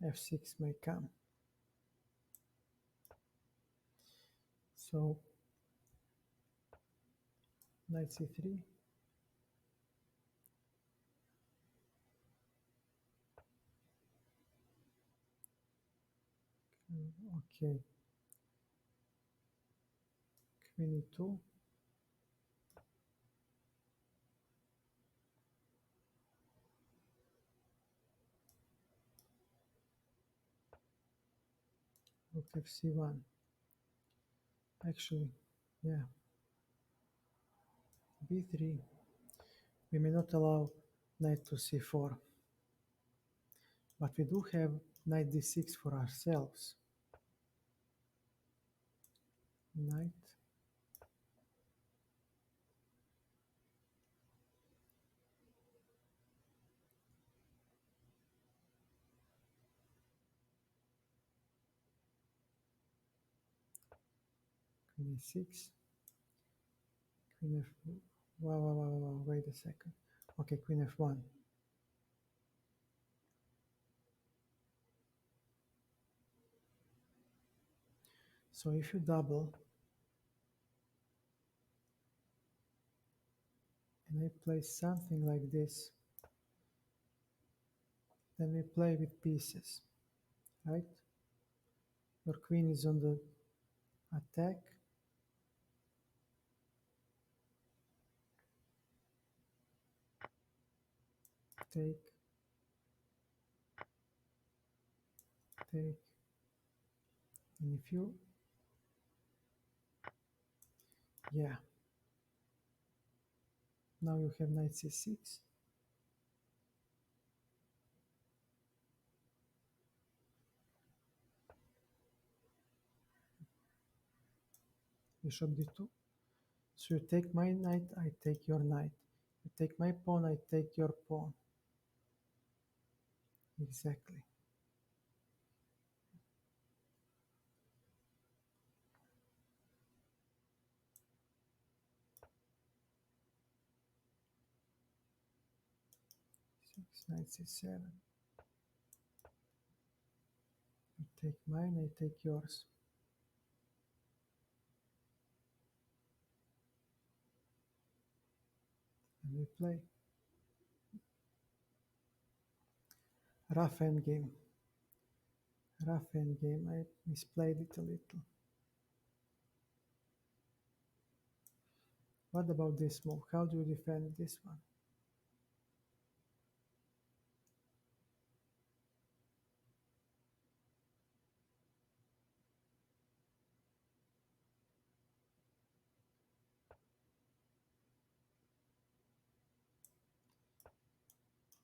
f6 may come. So knight c3. Okay. Queen e2. Rook fc1. Actually, yeah, b3. We may not allow knight to c4, but we do have knight d6 for ourselves. Knight, queen e6, queen f. Wow, wow, wow, wow, wait a second. Okay, queen f1. So if you double, and I play something like this, then we play with pieces, right? Your queen is on the attack. Take, take, and if you, yeah, now you have knight c6. Bishop d2. So you take my knight, I take your knight. You take my pawn, I take your pawn. Exactly. Six, knight c7. You take mine, I take yours. And we play. Rough endgame. Rough endgame. I misplayed it a little. What about this move? How do you defend this one?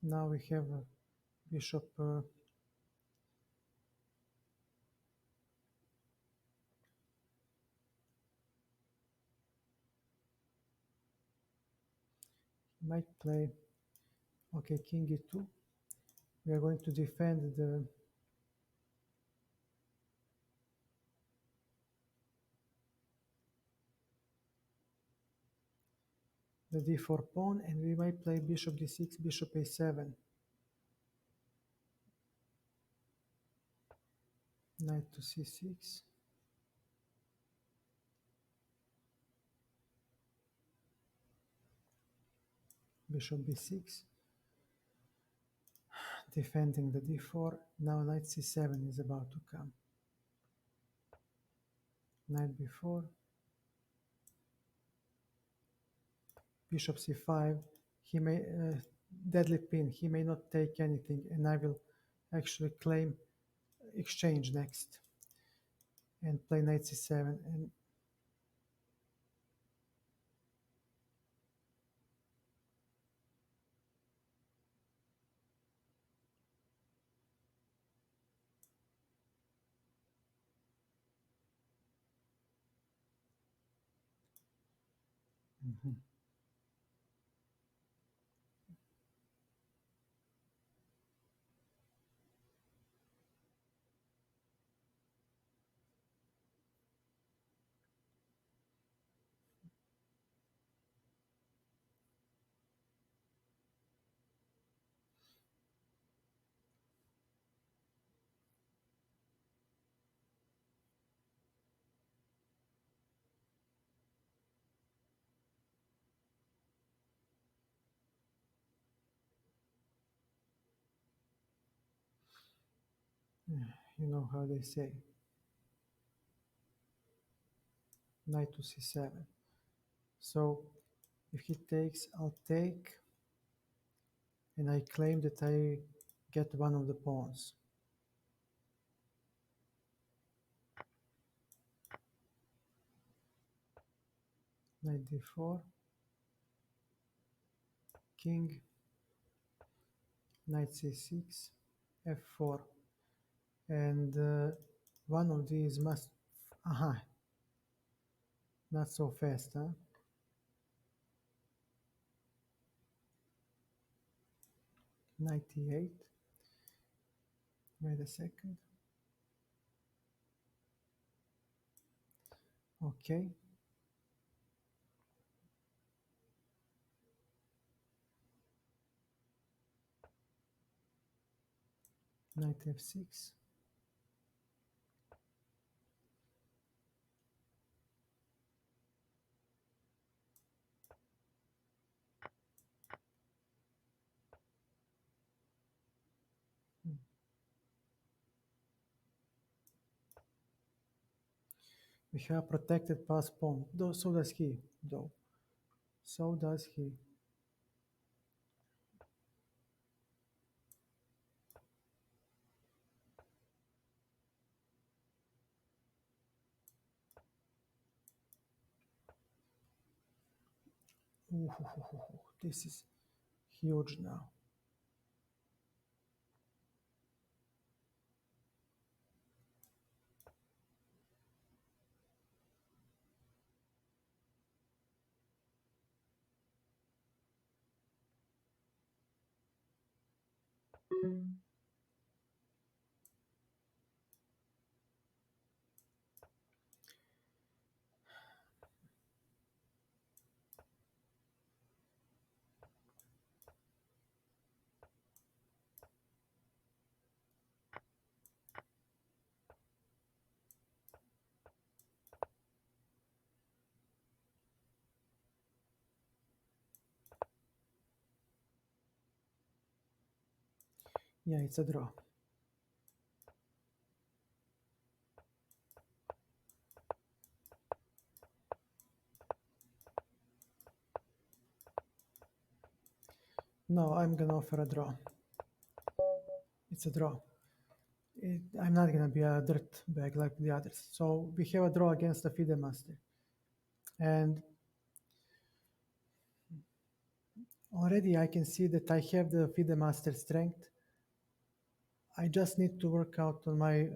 Now we have a bishop might play, okay, king e2. We are going to defend the d4 pawn, and we might play bishop d6, bishop a7. Knight to c6. Bishop b6. Defending the d4. Now knight c7 is about to come. Knight b4. Bishop c5. He may deadly pin. He may not take anything, and I will actually claim exchange next and play knight c7. And mhm. You know how they say, knight to c7. So if he takes, I'll take, and I claim that I get one of the pawns. Knight d4, king, knight c6, f4, and one of these must. Aha, not so fast, huh? Knight e8. Wait a second. Okay. Knight f6. We have protected pass pawn. Though, so does he, though. So does he. Ooh, this is huge now. Yeah, it's a draw. No, I'm gonna offer a draw. It's a draw. I'm not gonna be a dirt bag like the others. So we have a draw against the FIDE master. And already I can see that I have the FIDE master strength. I just need to work out on my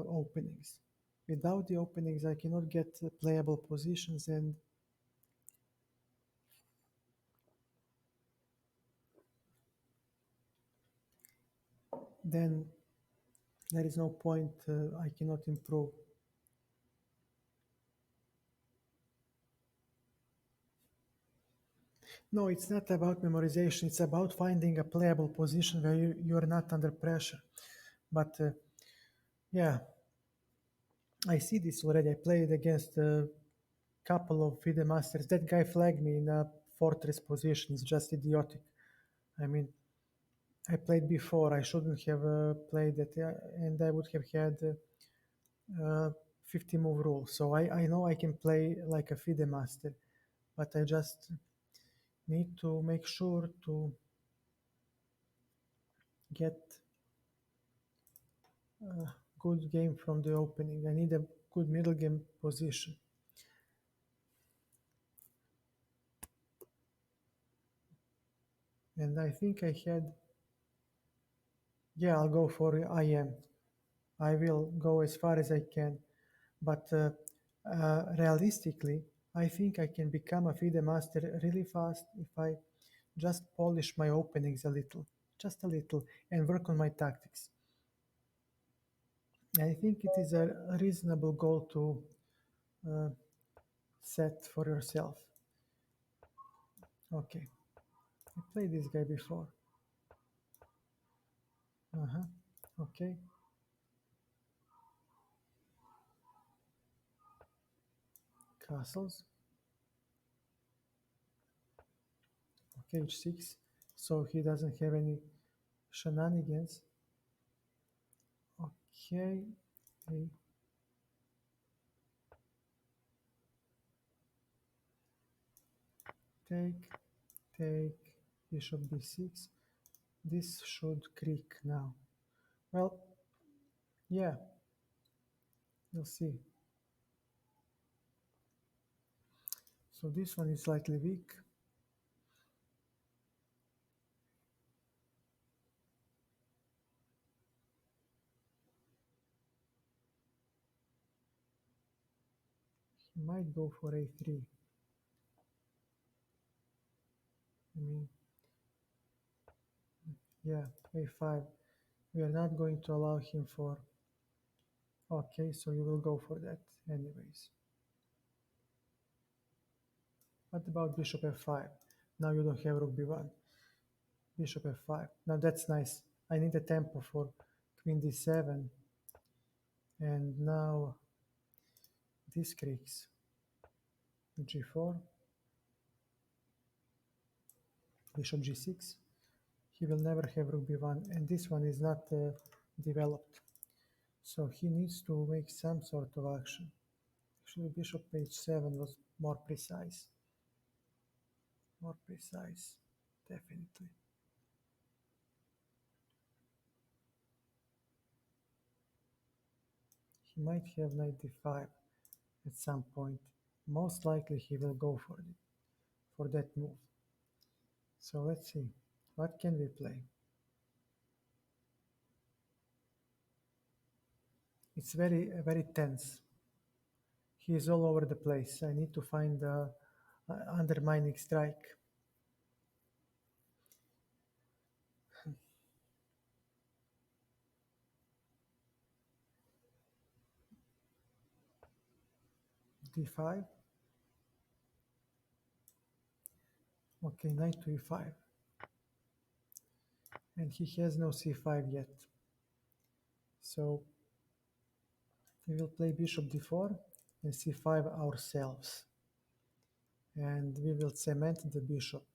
openings. Without the openings, I cannot get playable positions, and then there is no point. I cannot improve. No, it's not about memorization. It's about finding a playable position where you are not under pressure. But yeah, I see this already. I played against a couple of FIDE masters. That guy flagged me in a fortress position. It's just idiotic. I mean, I played before. I shouldn't have played it, and I would have had 50 move rule. So I know I can play like a FIDE master, but I just need to make sure to get a good game from the opening. I need a good middle game position. And I think I had, yeah, I'll go for IM. I will go as far as I can. But realistically, I think I can become a FIDE master really fast if I just polish my openings a little, just a little, and work on my tactics. I think it is a reasonable goal to uh, set for yourself. Okay, I played this guy before. Uh-huh. Okay, castles. Okay, h6. So he doesn't have any shenanigans. Okay, a take, take, bishop b6. This should creak now. Well, yeah, we'll see. So this one is slightly weak. He might go for a3. I mean, yeah, a5. We are not going to allow him for... Okay, so you will go for that anyways. What about bishop f5? Now you don't have rook b1. Bishop f5. Now that's nice. I need a tempo for queen d7. And now this creaks. g4. Bishop g6. He will never have rook b1. And this one is not developed. So he needs to make some sort of action. Actually, bishop h7 was more precise. More precise, definitely. He might have knight d5 at some point. Most likely he will go for it, for that move. So let's see, what can we play? It's very tense. He is all over the place. I need to find the undermining strike. d5. Okay, knight to e5. And he has no c5 yet. So we will play bishop d4 and c5 ourselves. And we will cement the bishop.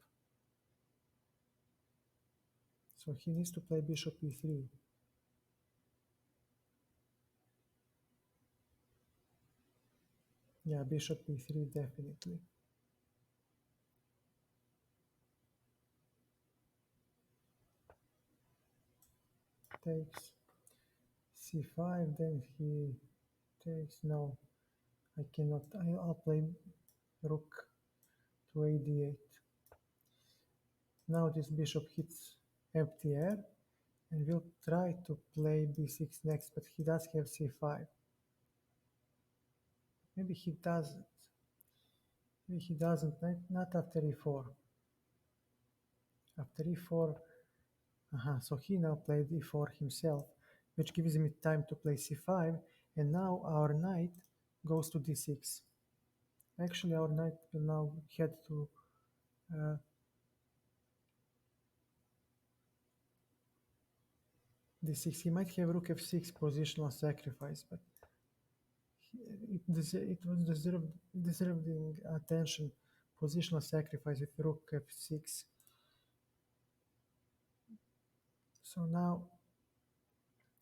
So he needs to play bishop e3. Yeah, bishop e3 definitely. Takes c5, then he takes... No, I cannot. I'll play rook to a d8. Now this bishop hits empty air, and we'll try to play b6 next, but he does have c5. Maybe he doesn't. Maybe he doesn't. Not after e4. After e4, so he now played e4 himself, which gives me time to play c5, and now our knight goes to d6. Actually, our knight will now head to d6. He might have rook f6 positional sacrifice, but it was deserving attention. Positional sacrifice with rook f6. So now,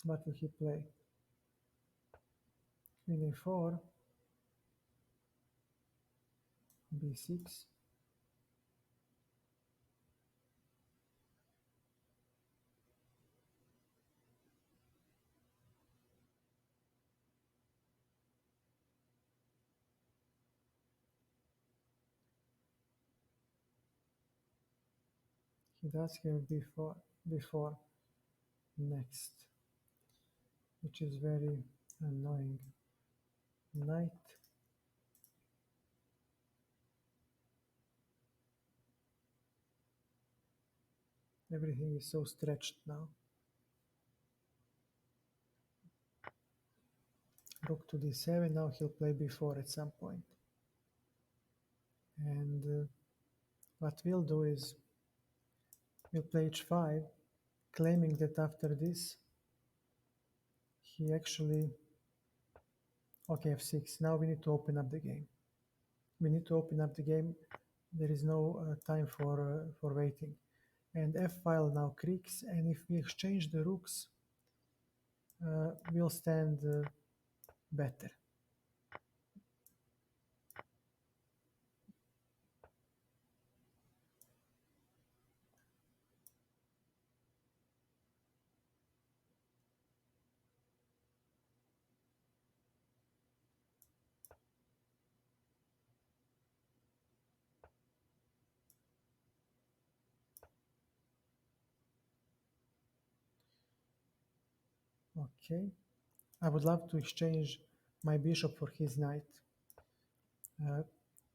what will he play? Queen a4, b6. He does have before next, which is very annoying. Knight. Everything is so stretched now. Rook to d7. Now he'll play b4 at some point. And what we'll do is we'll play h5, claiming that after this he actually... Okay, f6. Now we need to open up the game. We need to open up the game. There is no time for waiting. And f-file now creaks, and if we exchange the rooks, we'll stand better. Okay. I would love to exchange my bishop for his knight. Uh,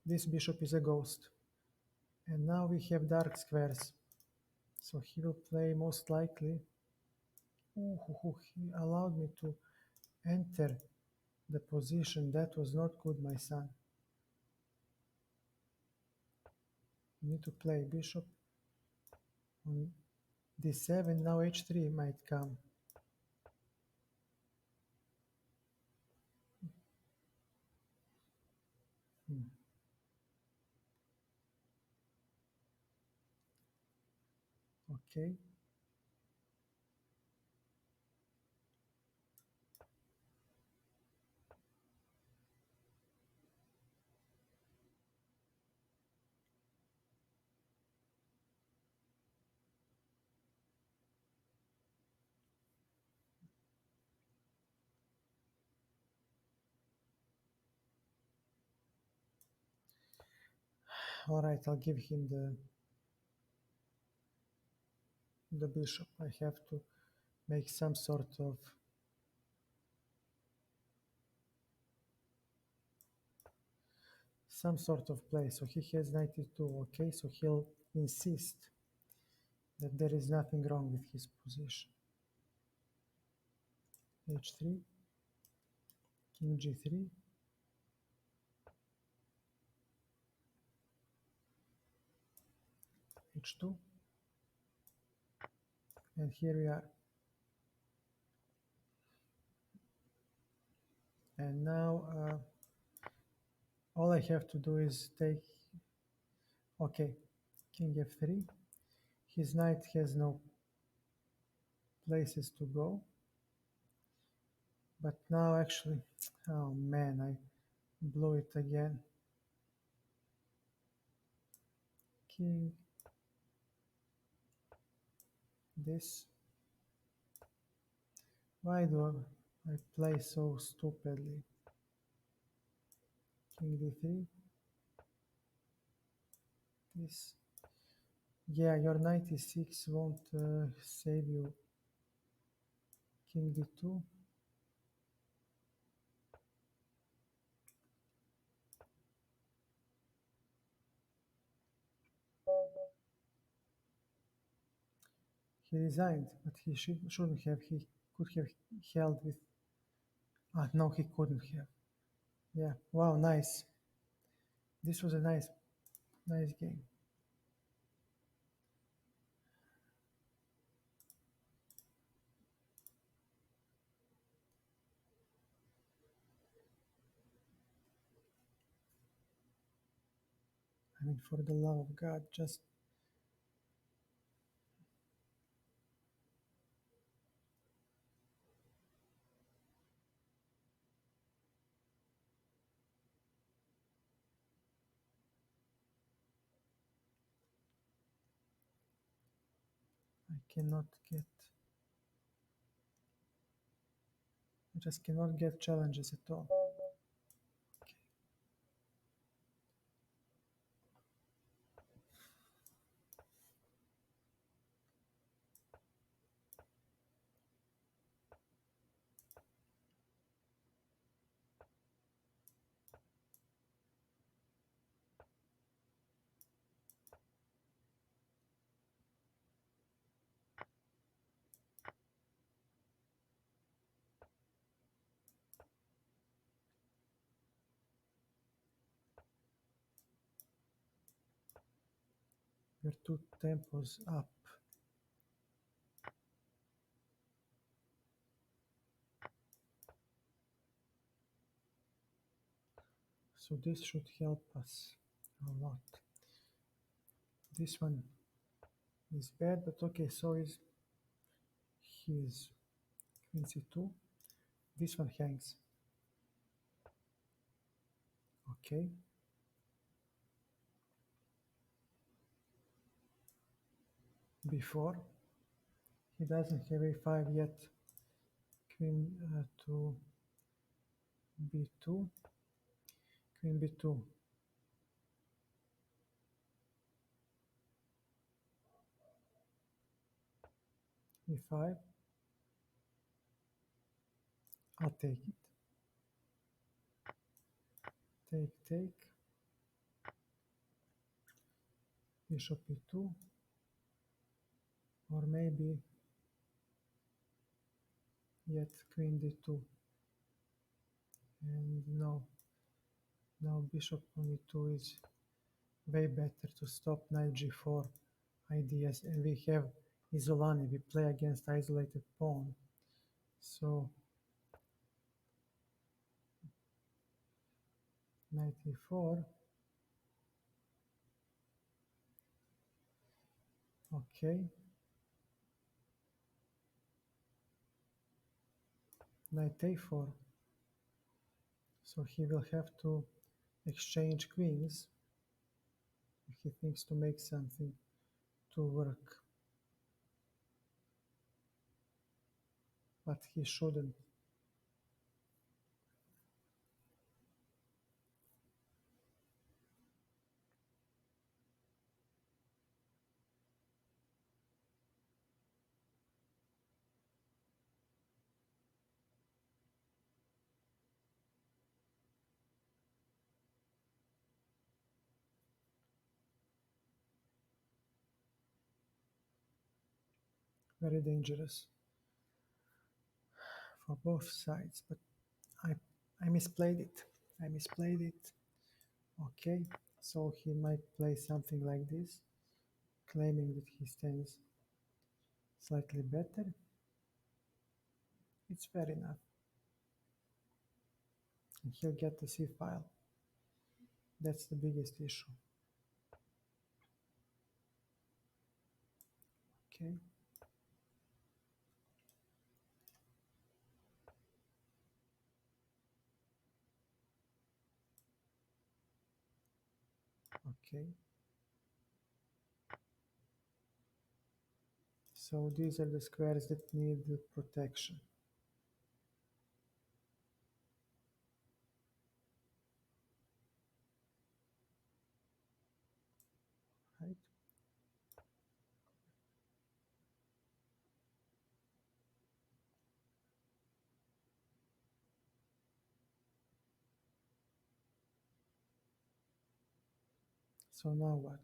this bishop is a ghost. And now we have dark squares. So he will play most likely. Ooh, he allowed me to enter the position. That was not good, my son. You need to play bishop on d7. Now h3 might come. Hmm. Okay. All right, I'll give him the bishop. I have to make some sort of play. So he has 92. Okay, so he'll insist that there is nothing wrong with his position. h3, king g3, h2, and here we are. And now all I have to do is take, okay, king f3. His knight has no places to go. But now actually, oh man, I blew it again. King, this. Why do I play so stupidly? King d3, this. Yeah, your knight e6 won't save you. King d2. He resigned, but he shouldn't have. He could have held with. Ah, no, he couldn't have. Yeah, wow, nice. This was a nice game. I mean, for the love of God, just I cannot get. I just cannot get challenges at all. We're two tempos up. So this should help us a lot. This one is bad, but okay, so is his queen c2. This one hangs. Okay. Before. He doesn't have a5 yet. Queen to b2. Queen b2. e5. I'll take it. Take. Bishop e2. Or maybe yet queen d2. And no, now bishop on e2 is way better to stop knight g4 ideas. And we have Isolani, we play against isolated pawn. So knight e4. Okay. Knight a4. So he will have to exchange queens if he thinks to make something to work. But he shouldn't. Very dangerous for both sides. But I, I misplayed it. I misplayed it. Okay, so he might play something like this, claiming that he stands slightly better. It's fair enough. And he'll get the C file. That's the biggest issue. Okay. Okay. So these are the squares that need protection. Right? So now what?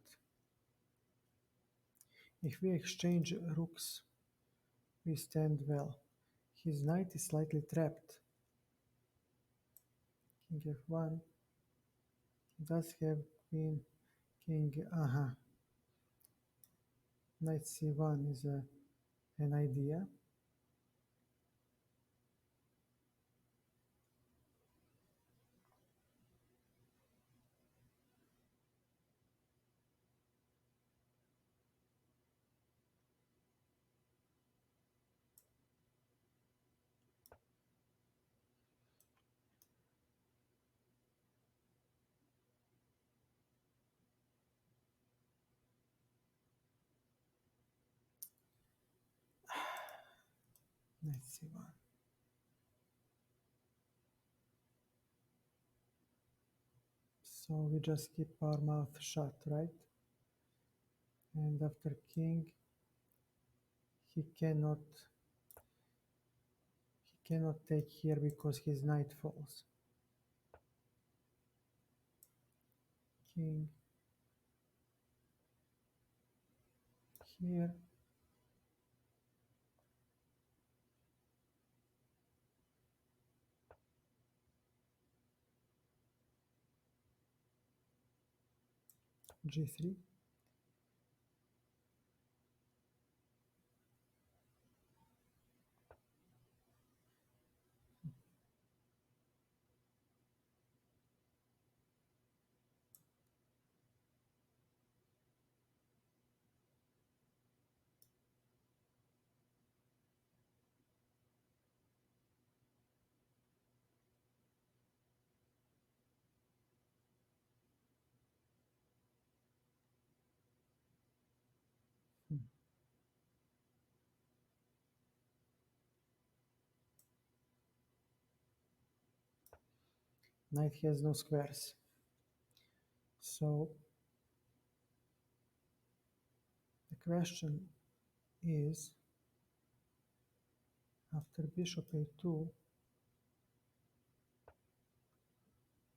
If we exchange rooks, we stand well. His knight is slightly trapped. King f1. He does have queen, king, Knight c1 is an idea. Knight c1. So we just keep our mouth shut, right? And after king, he cannot take here because his knight falls. King here. G3. Hmm. Knight has no squares. So the question is, after bishop a2,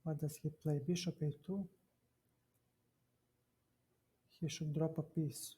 What does he play? Bishop a2. He should drop a piece.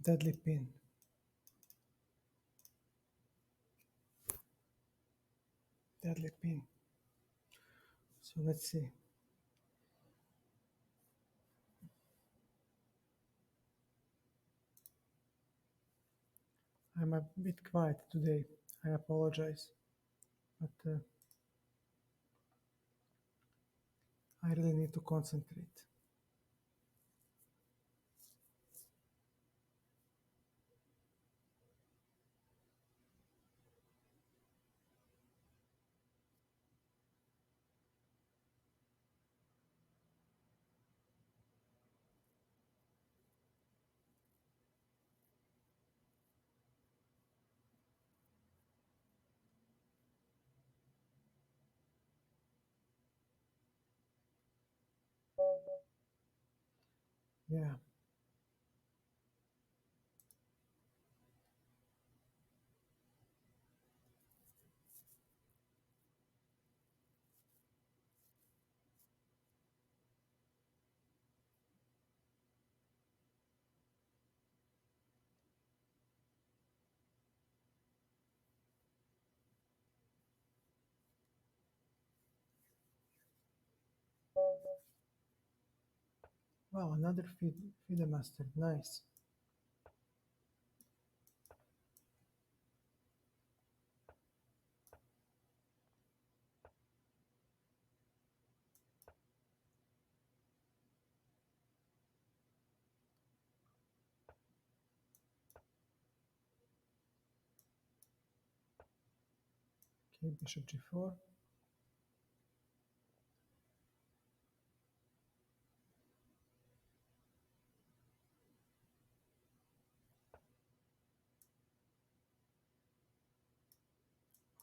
Deadly pin. Deadly pin. So let's see. I'm a bit quiet today. I apologize, but I really need to concentrate. Yeah. Wow, another FIDE master. Nice. Okay, bishop g4.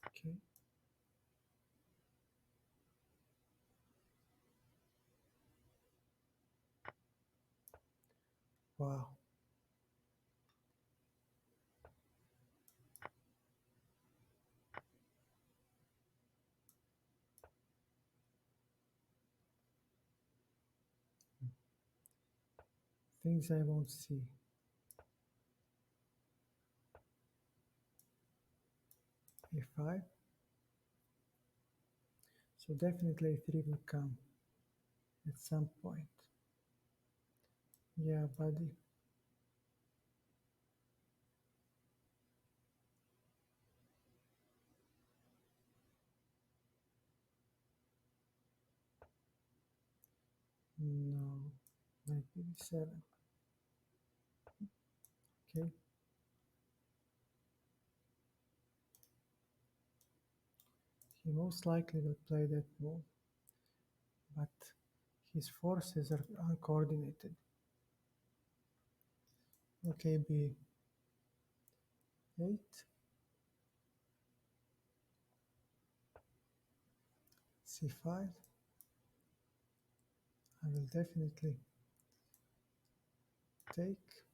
Okay. Wow. Things I won't see. a5. So definitely a3 will come at some point. Yeah, buddy. No. Knight b7. Okay. He most likely will play that move, but his forces are uncoordinated. Okay, b8. c5. I will definitely take.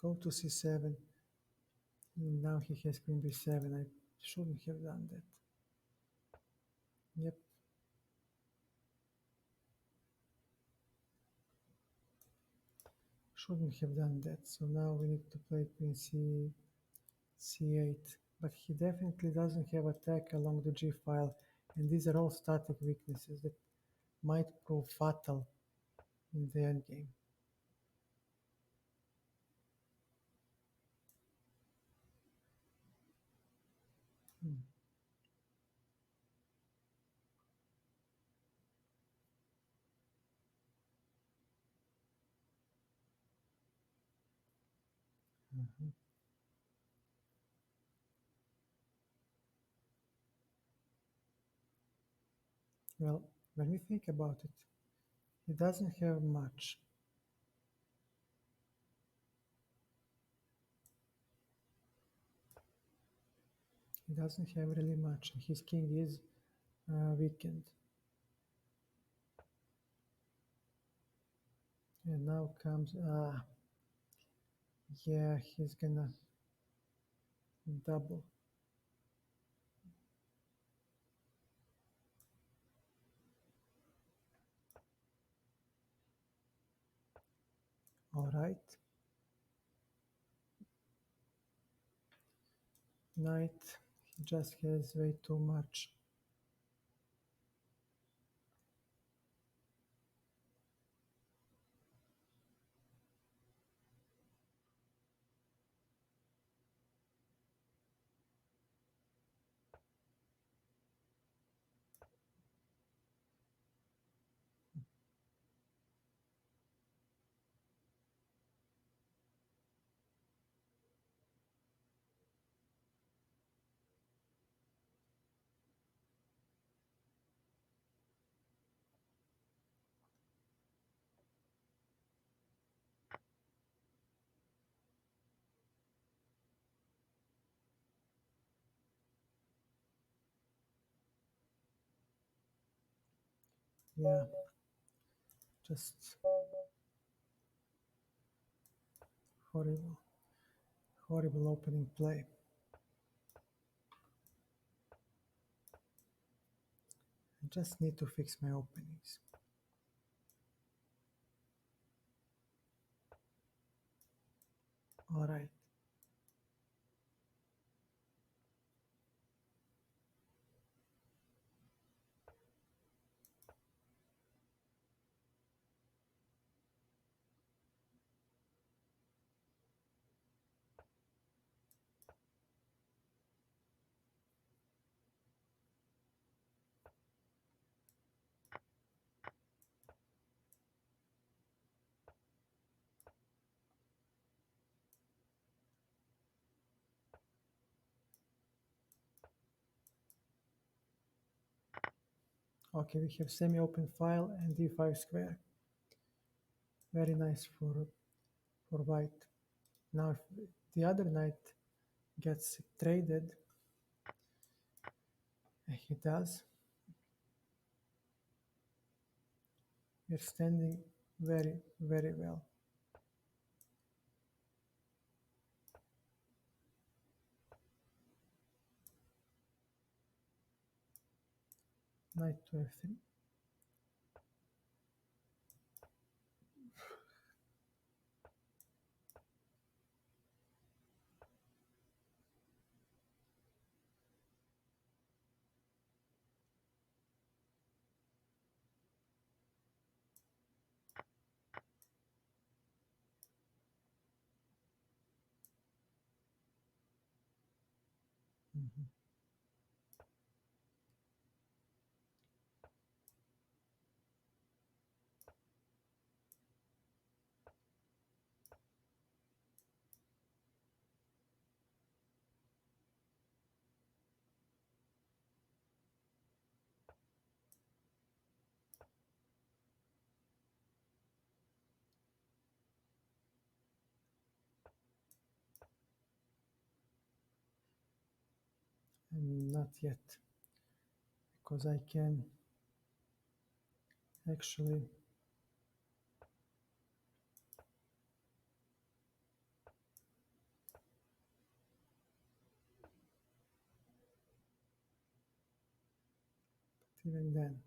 Go to c7. Now he has queen b7. I shouldn't have done that. Yep. Shouldn't have done that. So now we need to play queen c8. But he definitely doesn't have attack along the g file. And these are all static weaknesses that might prove fatal in the endgame. Hmm. Mhm. Well, when we think about it, he doesn't have much. He doesn't have really much. His king is weakened. And now comes, yeah, he's gonna double. All right. Knight. He just has way too much. Yeah, just horrible, horrible opening play. I just need to fix my openings. All right. Okay, we have semi-open file and d5 square. Very nice for white. Now if the other knight gets traded, he does. We're standing very, very well. Knight to f3. Mhm. And not yet, because I can actually even then.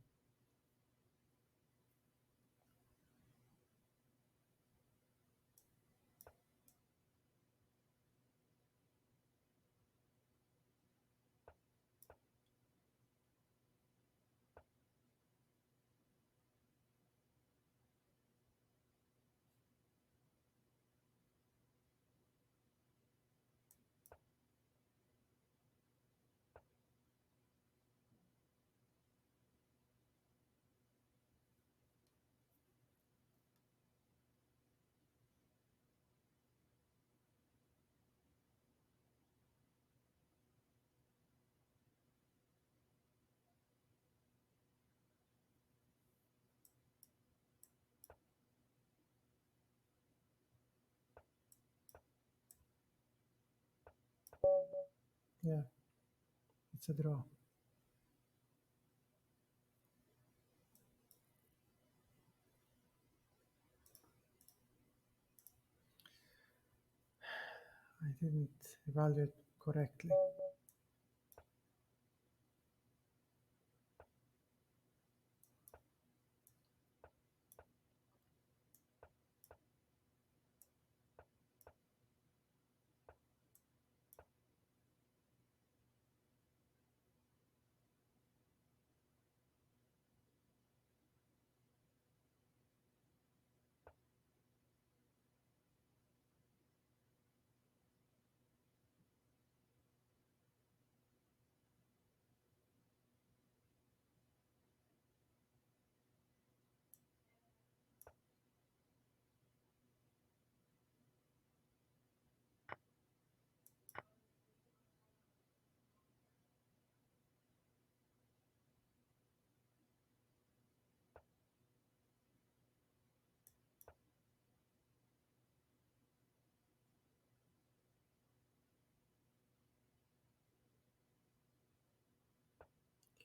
Yeah, it's a draw. I didn't evaluate correctly.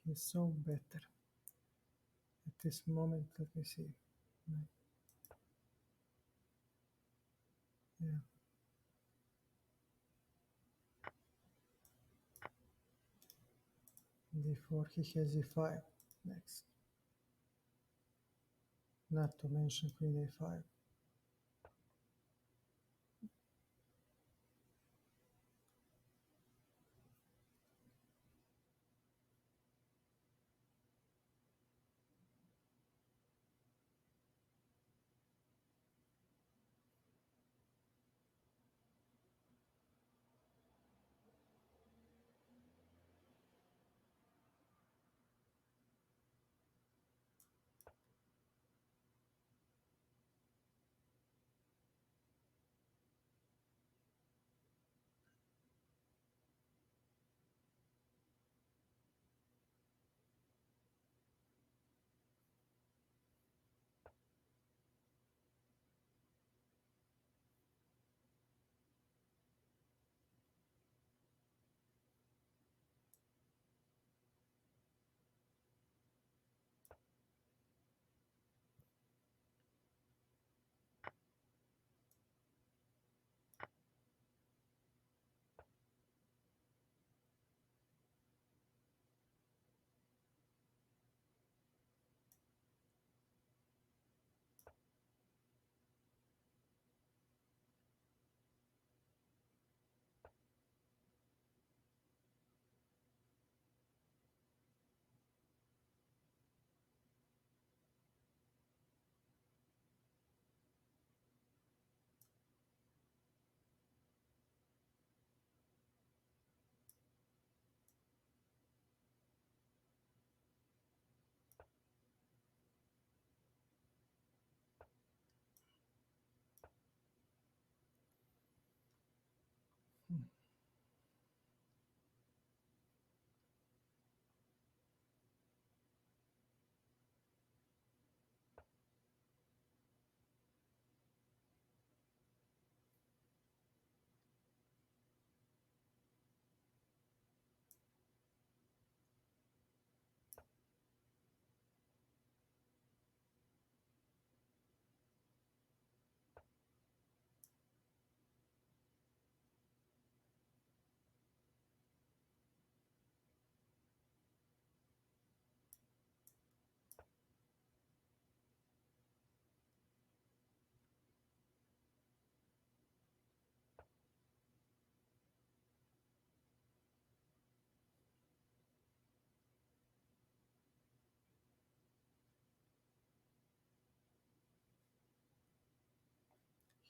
He's so better at this moment. Let me see. Right, yeah, d4. He has e5 next. Not to mention queen a5.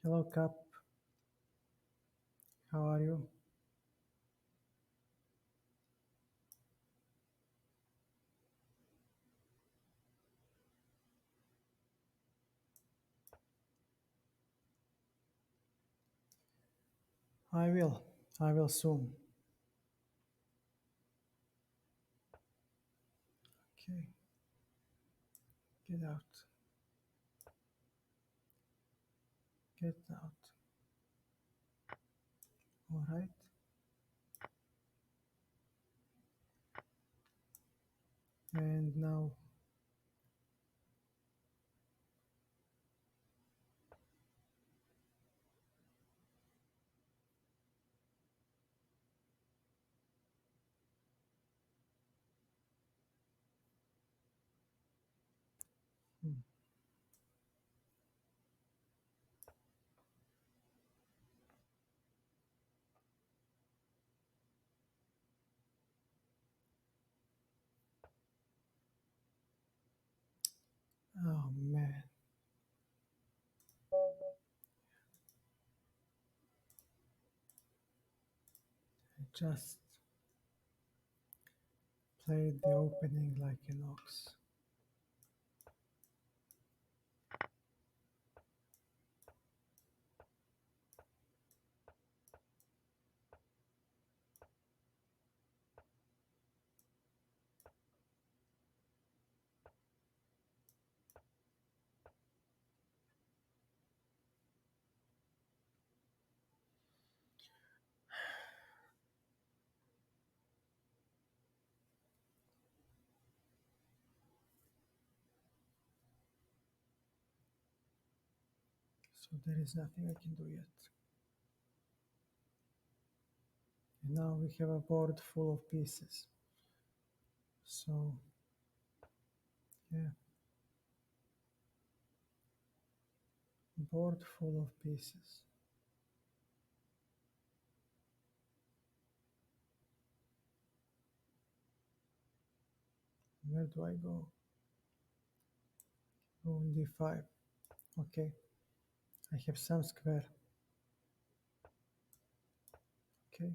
Hello, Cap. How are you? I will. I will soon. Okay, get out. Get out. All right. And now, hmm, oh man, I just played the opening like an ox. So there is nothing I can do yet. And now we have a board full of pieces. So, yeah, board full of pieces. Where do I go? Go on d5. Okay, I have some square. Okay,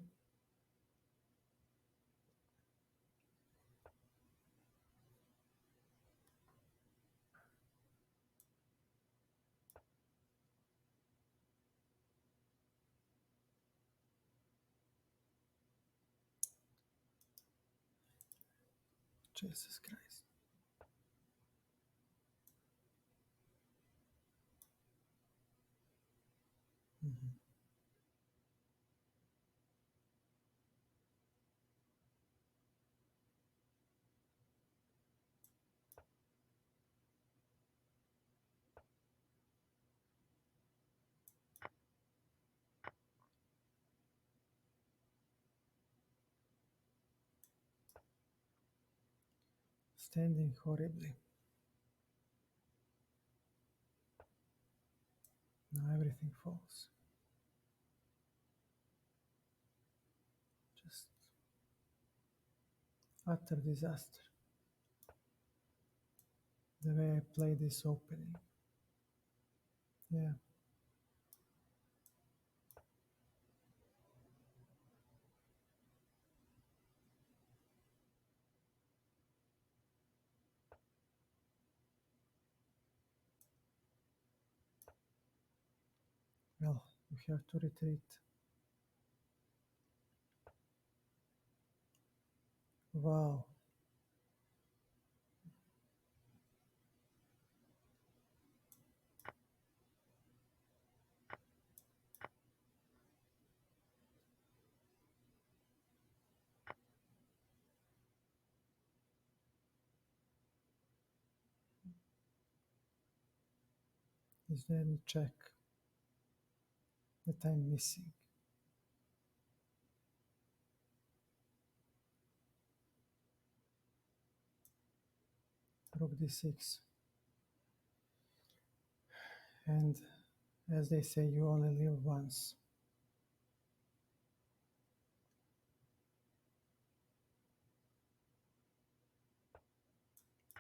Jesus Christ. Mhm. Standing horribly. Now everything falls. Just utter disaster. The way I play this opening. Yeah, well, you have to retreat. Wow, is there any check that I'm missing? Rook d6. And as they say, you only live once.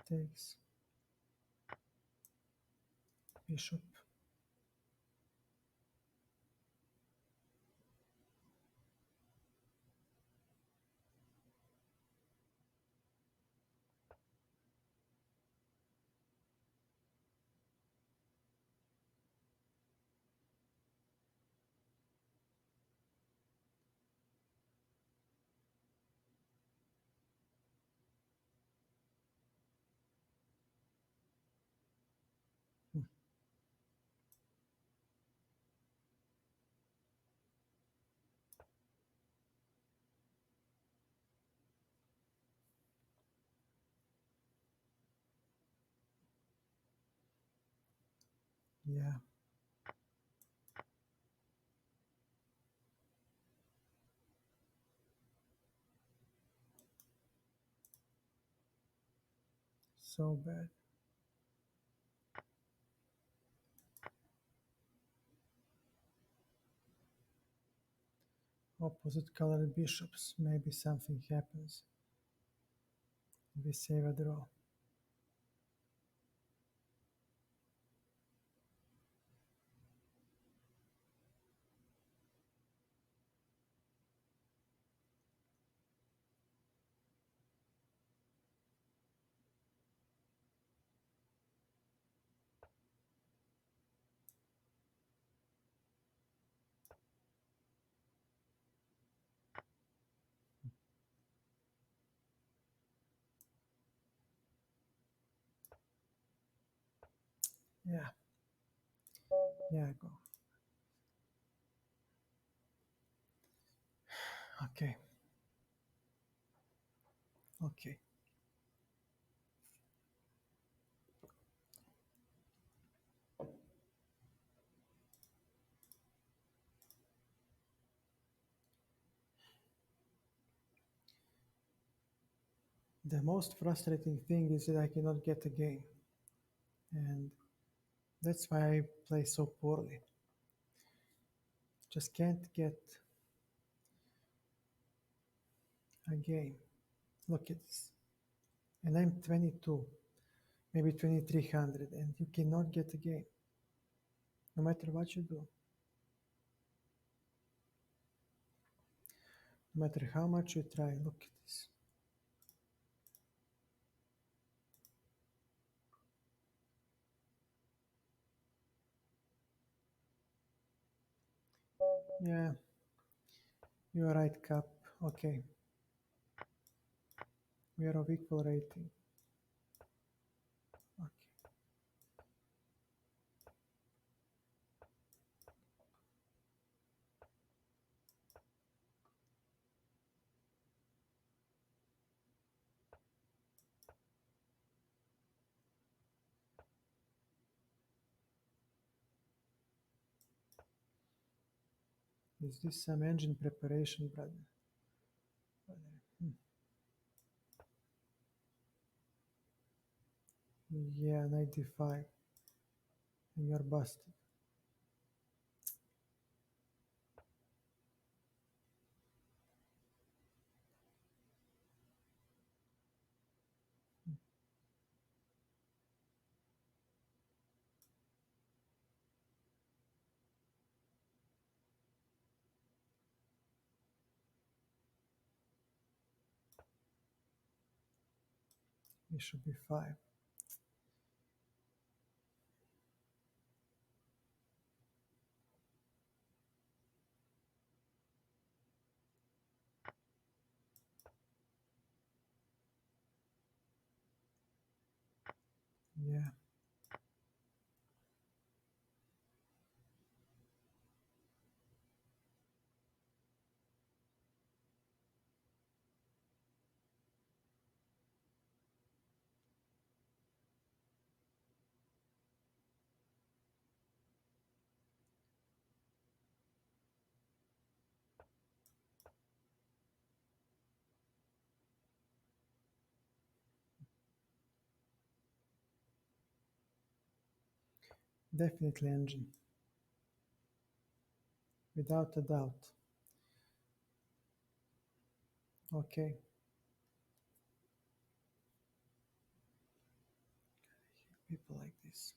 Takes bishop. Hmm. Yeah, so bad. Opposite colored bishops. Maybe something happens. We save a draw. Yeah, yeah, go. Okay, okay. The most frustrating thing is that I cannot get a game, and that's why I play so poorly. Just can't get a game. Look at this. And I'm 22, maybe 2300, and you cannot get a game, no matter what you do, no matter how much you try. Look at this. Yeah, you're right, Cap. Okay, we are of equal rating. Okay, is this some engine preparation, brother? Hmm. Yeah, 95, and you're busted. It should be 5. Yeah, definitely engine, without a doubt. Okay, people like this.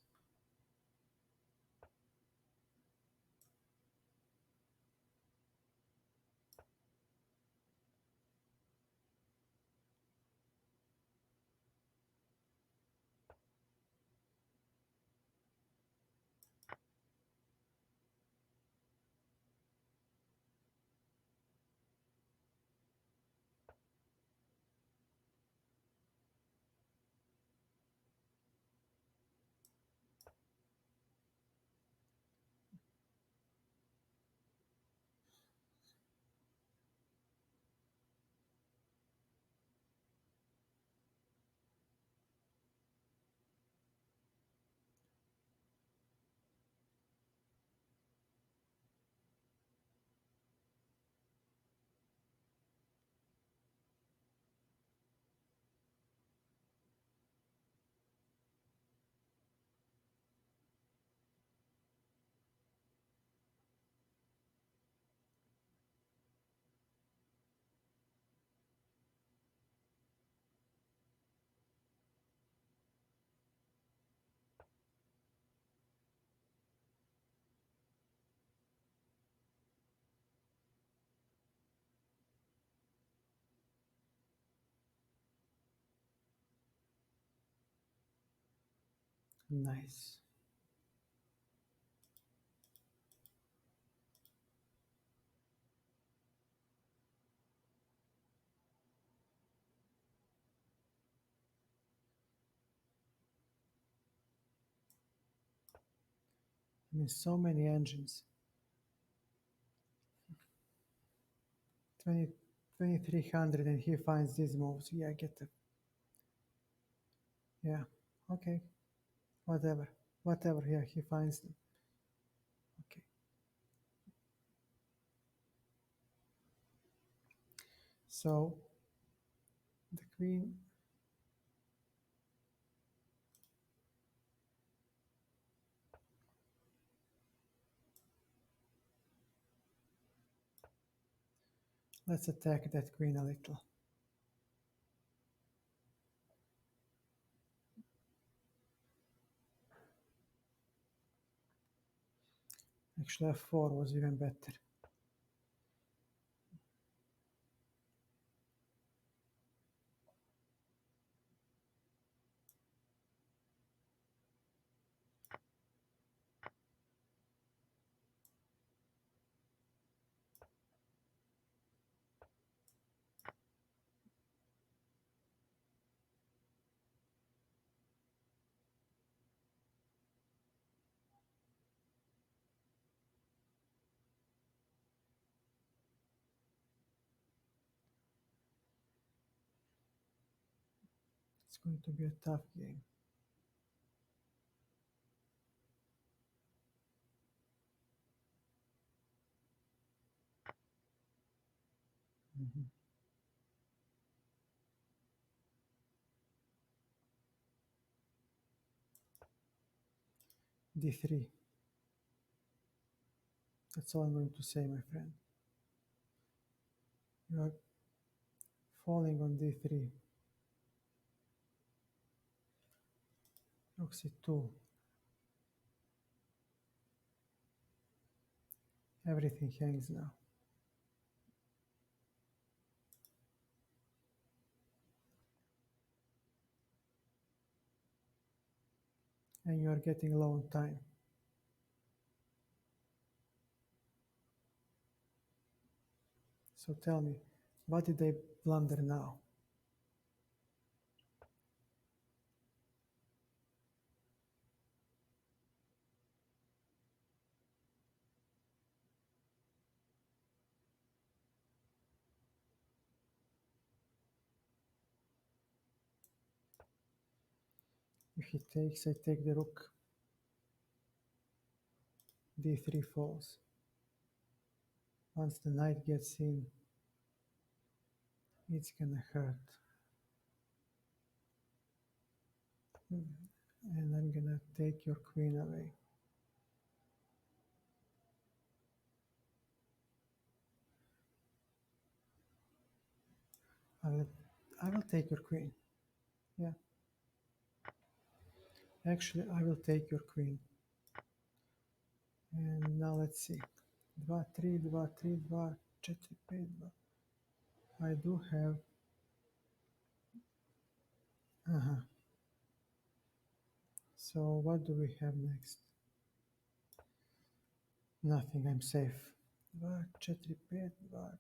Nice. I mean, so many engines. 20, 2300, and he finds these moves. Yeah, get the. Yeah, okay, whatever. Whatever, yeah, he finds them. Okay, so the queen. Let's attack that queen a little. Actually, f4 was even better. It's going to be a tough game. Mhm. d3. That's all I'm going to say, my friend. You are falling on d3. Rook c2. Everything hangs now. And you are getting low on time. So tell me, what did they blunder now? If he takes, I take the rook. d3 falls. Once the knight gets in, it's gonna hurt. And I'm gonna take your queen away. I will, I will take your queen. Yeah. Actually, I will take your queen. And now let's see. 2, 3, 2, 3, 2, 4, 5, 2. I do have. Uh-huh. So what do we have next? Nothing, I'm safe. 2, 4, 5, 2, 4.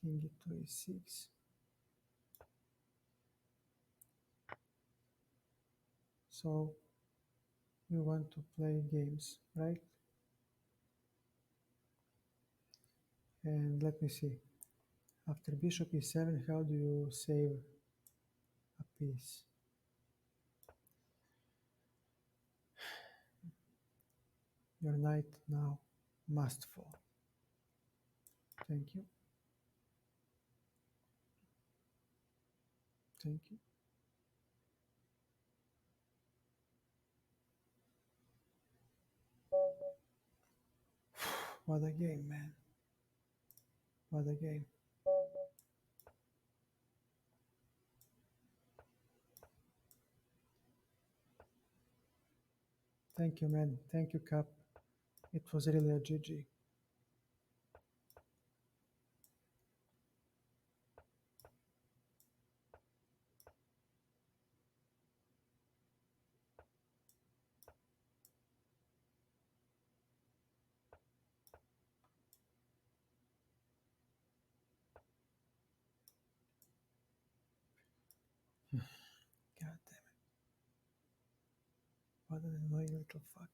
King e2 e6. So you want to play games, right? And let me see. After bishop e7, how do you save a piece? Your knight now must fall. Thank you. Thank you. What a game, man. What a game. Thank you, man. Thank you, Cap. It was really a GG. God damn it. What an annoying little fuck.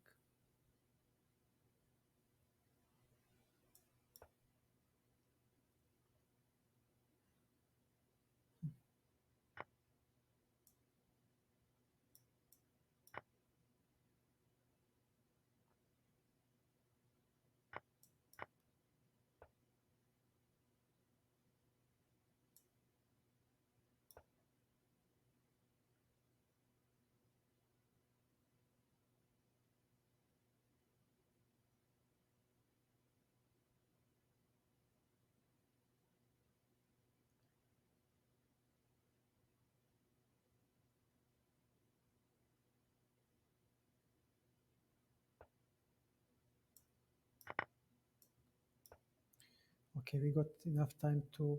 Okay, we got enough time to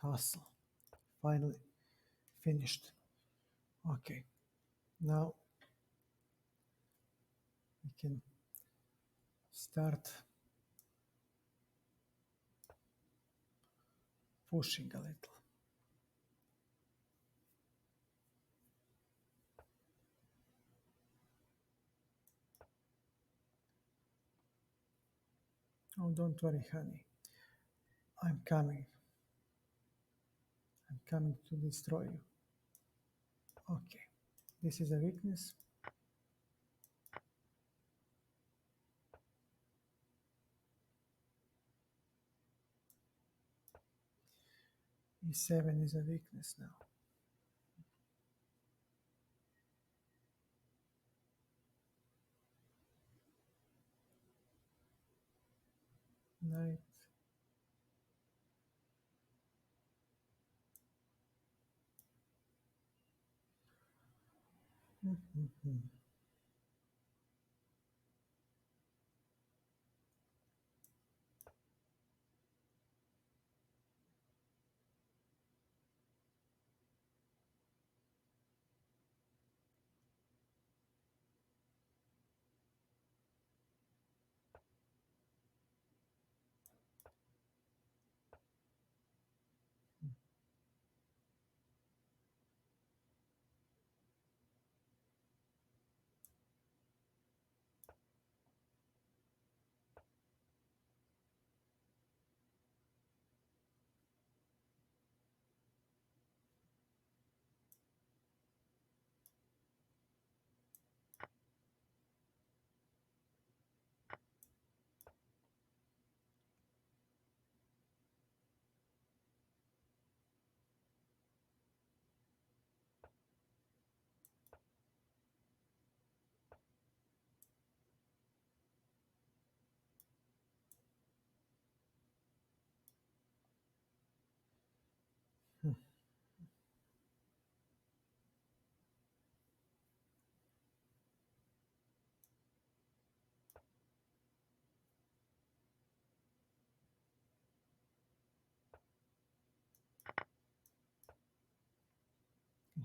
castle. Finally finished. Okay, now we can start pushing a little. Oh, don't worry, honey. I'm coming. I'm coming to destroy you. Okay, this is a weakness. E7 is a weakness now. Knight. Mhm.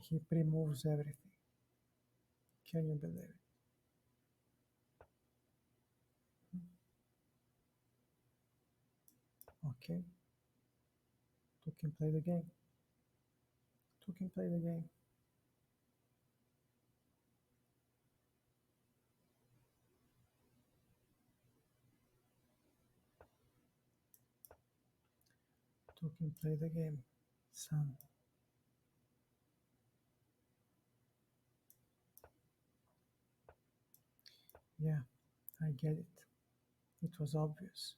He pre-moves everything. Can you believe it? Okay, two can play the game. Two can play the game. Two can play the game. Son. Yeah, I get it. It was obvious.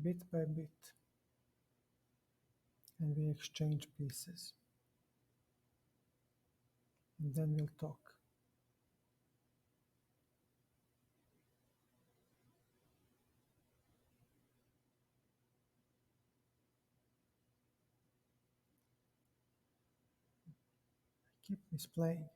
Bit by bit. And we exchange pieces. And then we'll talk. Keep misplaying.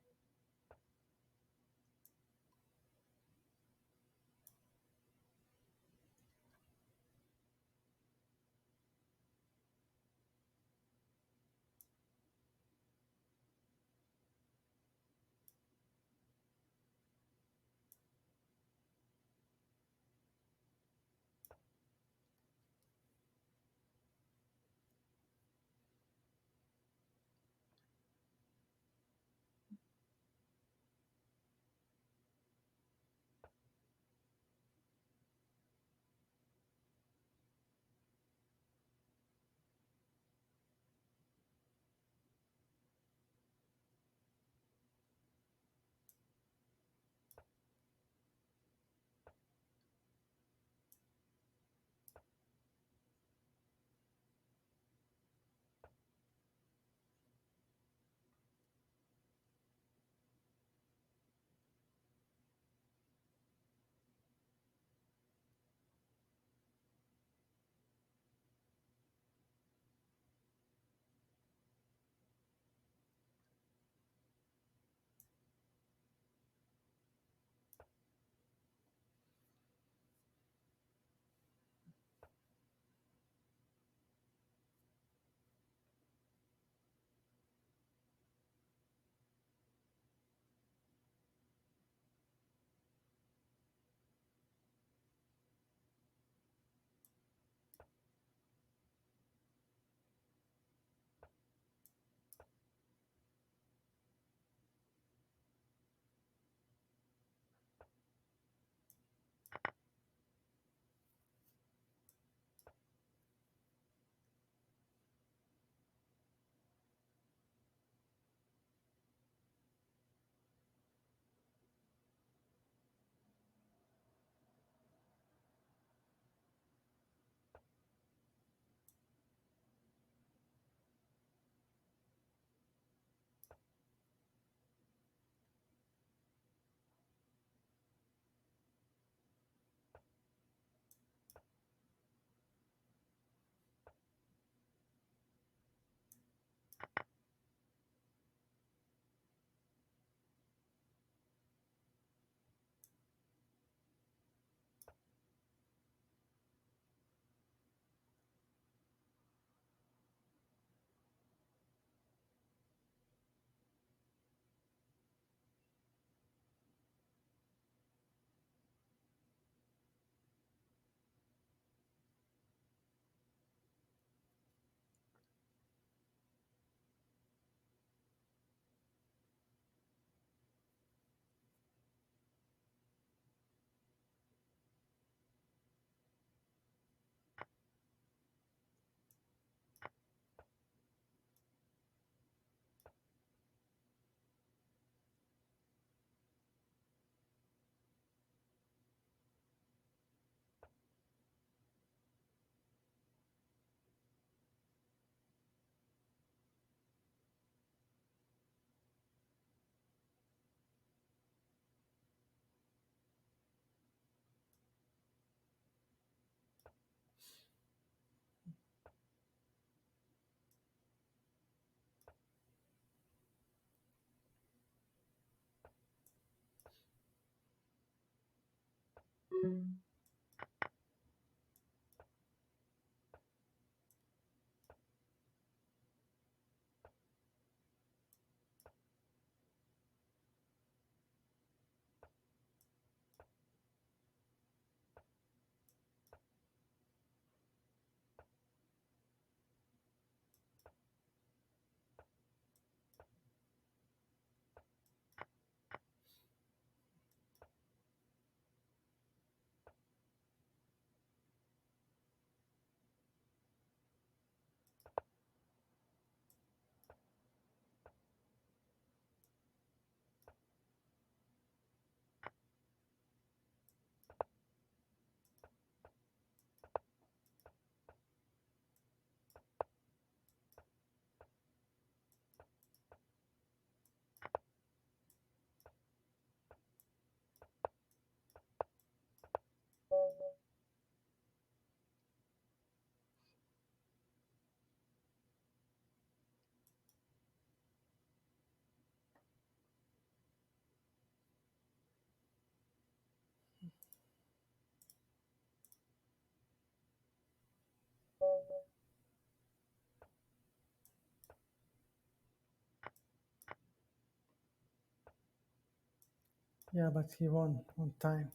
Yeah, but he won on time.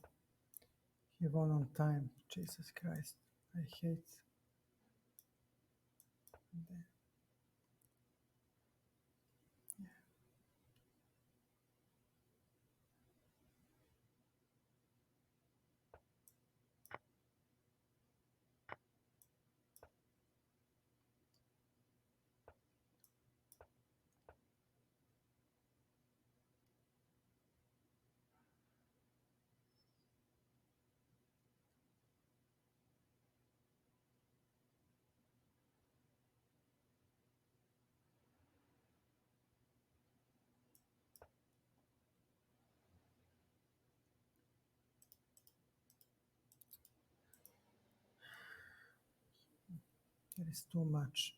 He won on time. Jesus Christ. I hate that. It is too much.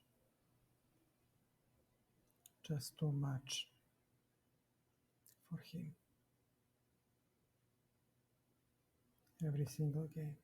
Just too much for him. Every single game.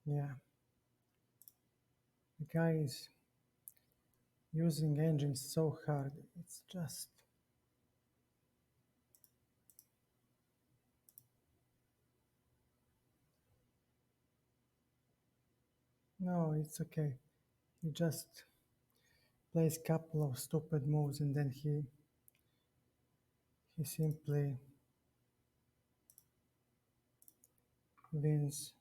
Yeah. The guy is using engines so hard. It's just no, it's okay. He just plays couple of stupid moves and then he simply wins.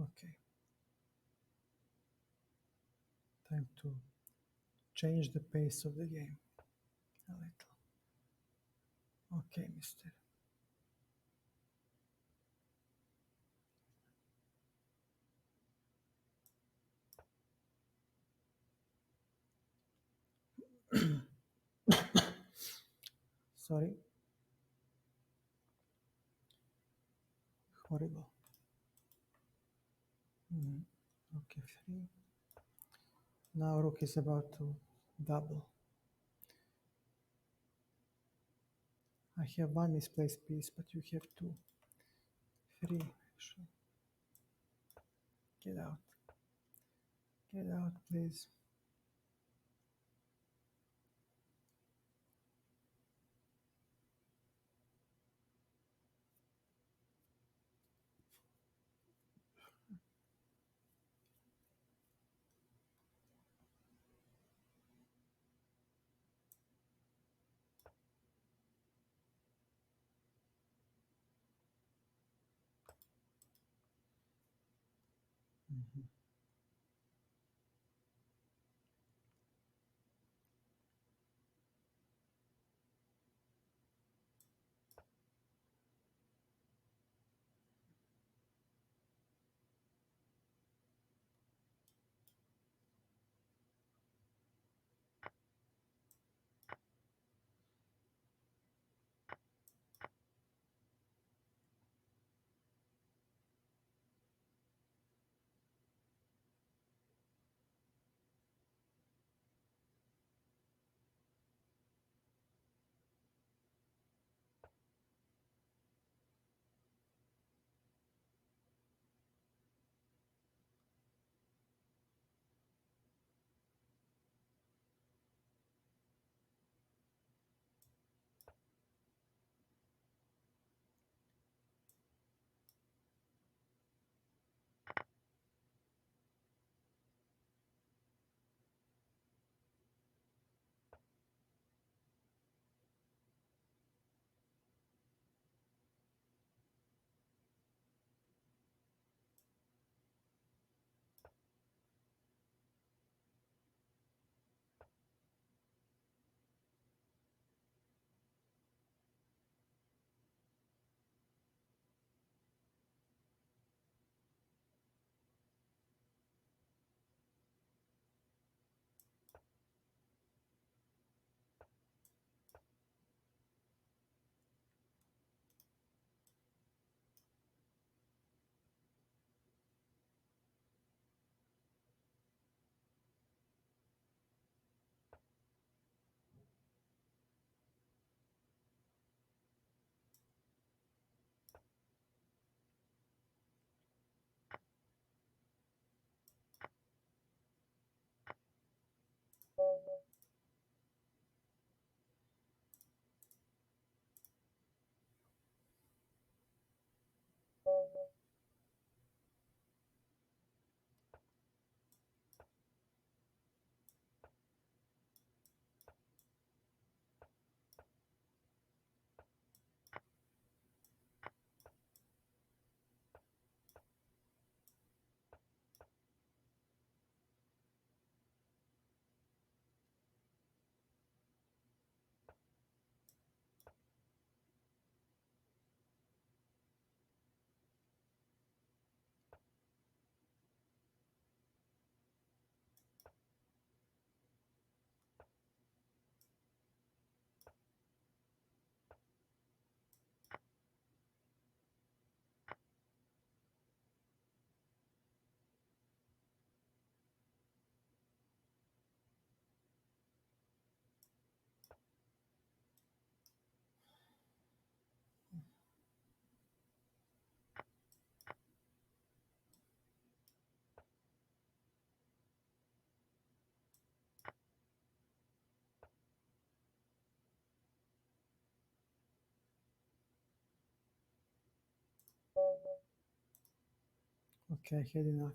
Okay, time to change the pace of the game a little. Okay, mister. Sorry. Horrible. Mhm. Okay, three. Now rook is about to double. I have one misplaced piece, but you have two. Three. Get out. Get out, please. Mhm. Okay, I had enough.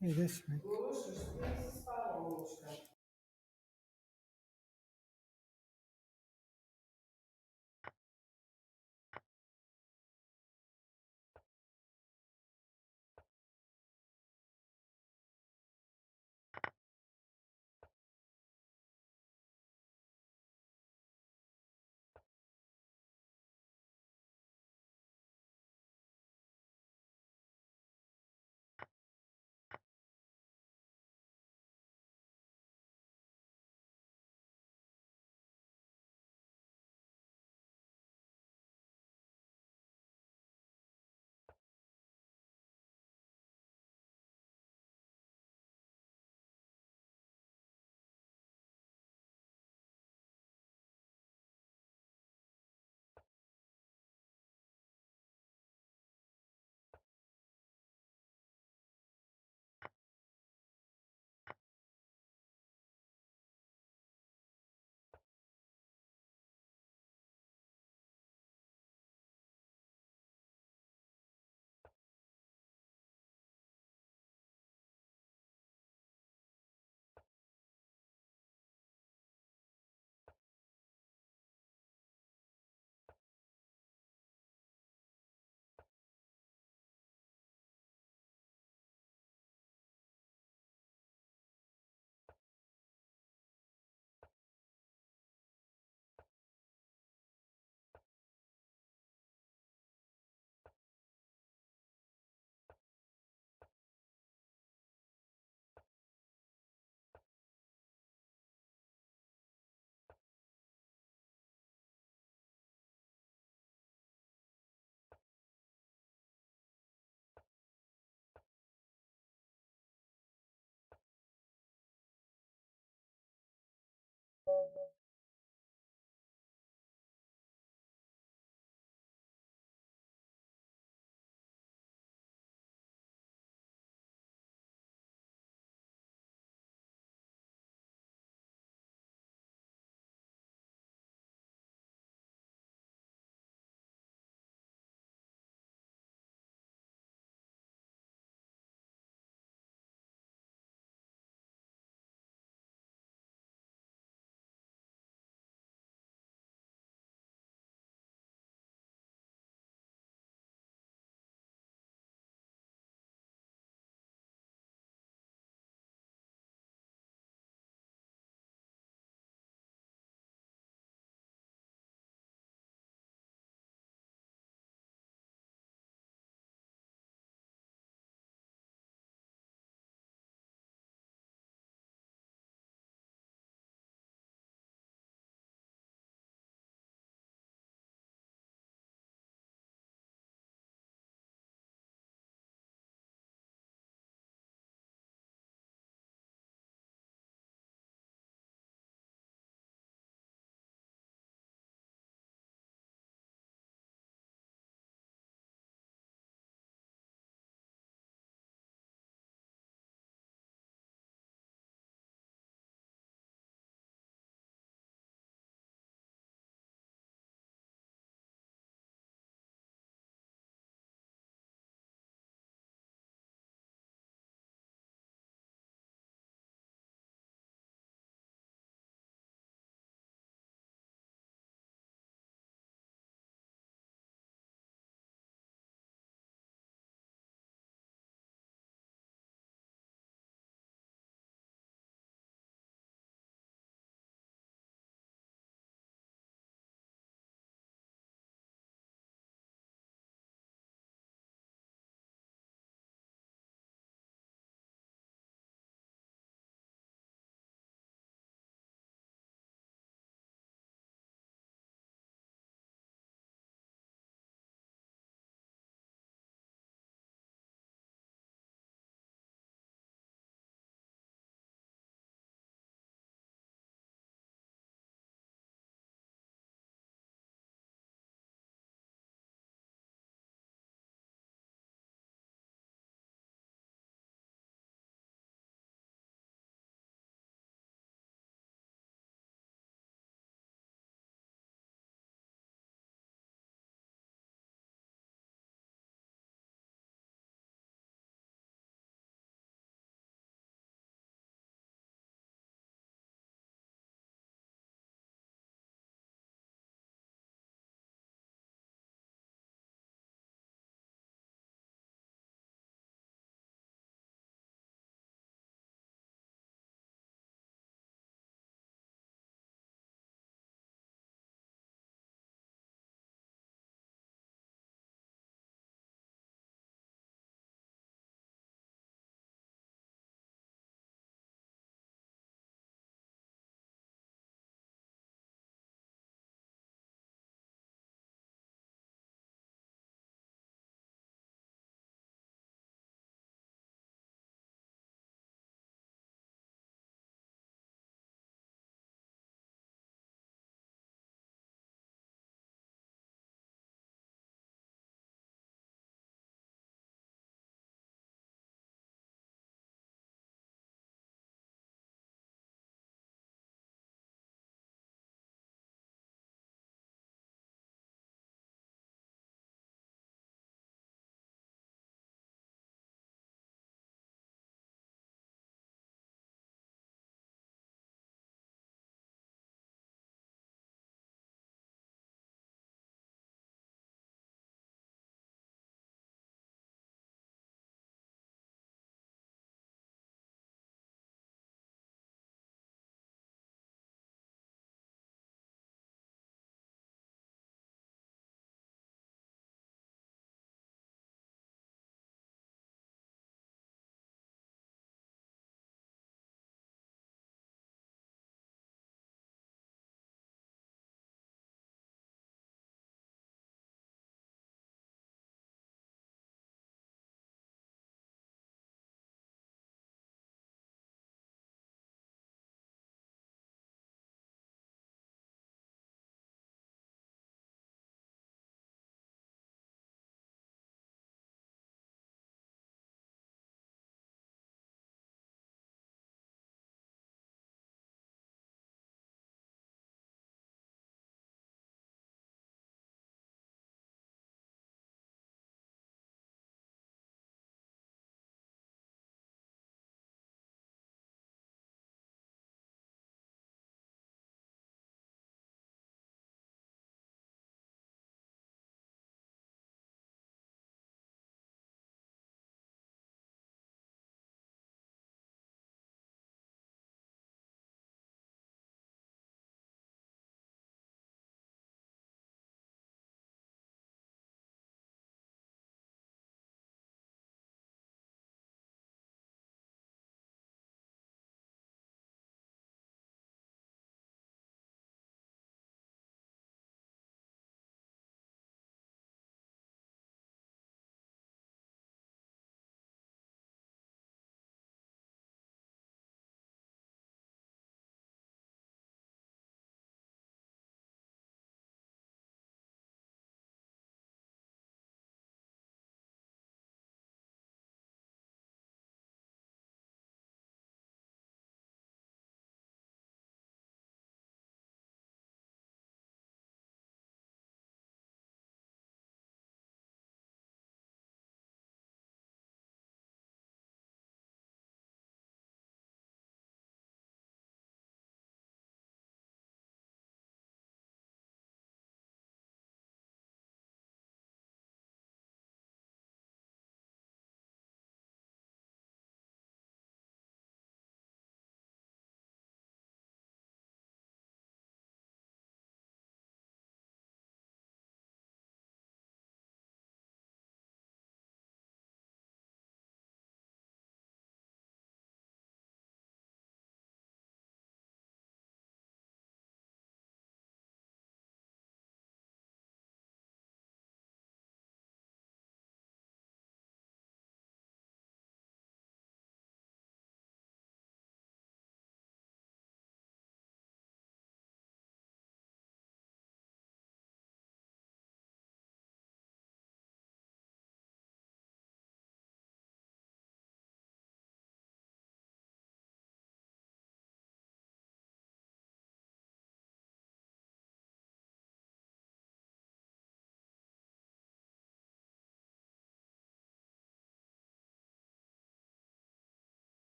Hey, this make.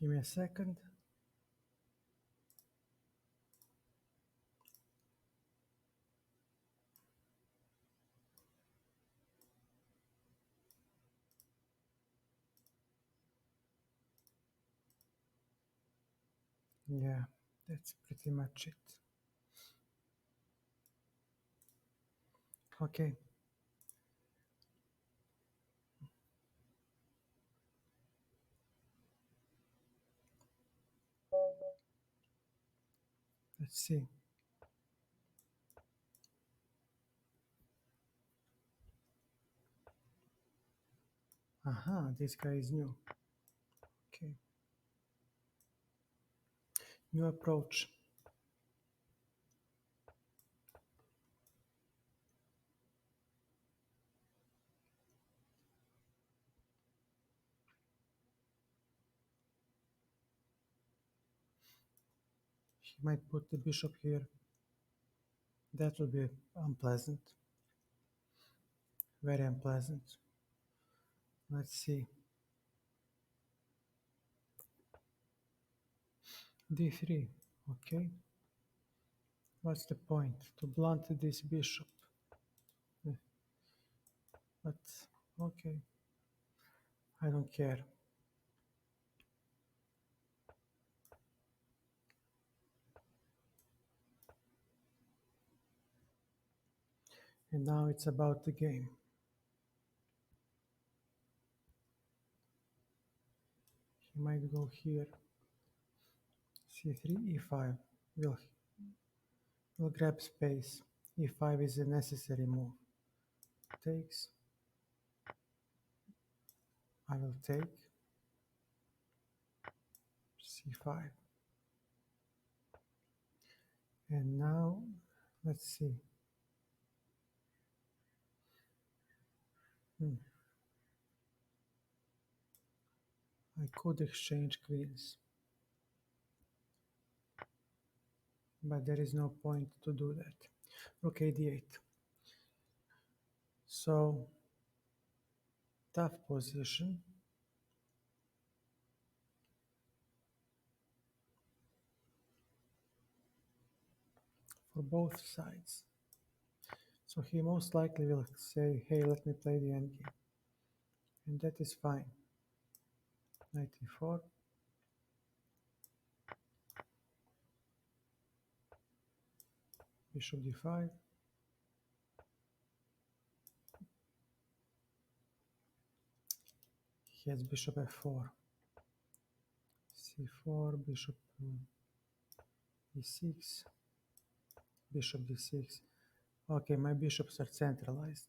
Give me a second. Yeah, that's pretty much it. Okay, let's see. Aha, this guy is new. Okay, new approach. He might put the bishop here. That will be unpleasant. Very unpleasant. Let's see. d3. Okay. What's the point? To blunt this bishop. Eh, But okay, I don't care. And now it's about the game. He might go here. c3, e5. We'll, we'll grab space. e5 is a necessary move. Takes. I will take. c5. And now, let's see. Hmm. I could exchange queens, but there is no point to do that. Rook d8. So, tough position. For both sides. So he most likely will say, hey, let me play the endgame. And that is fine. Knight e4. Bishop d5. He has bishop f4. c4, bishop e6, bishop d6. Okay, my bishops are centralized.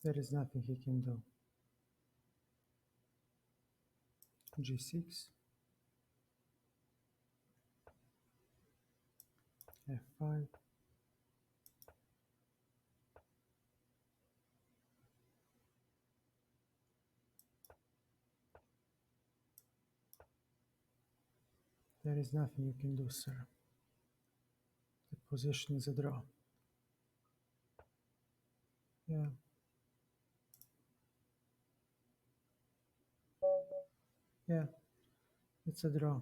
There is nothing he can do. g6, f5. There is nothing you can do, sir. The position is a draw. Yeah. Yeah, it's a draw.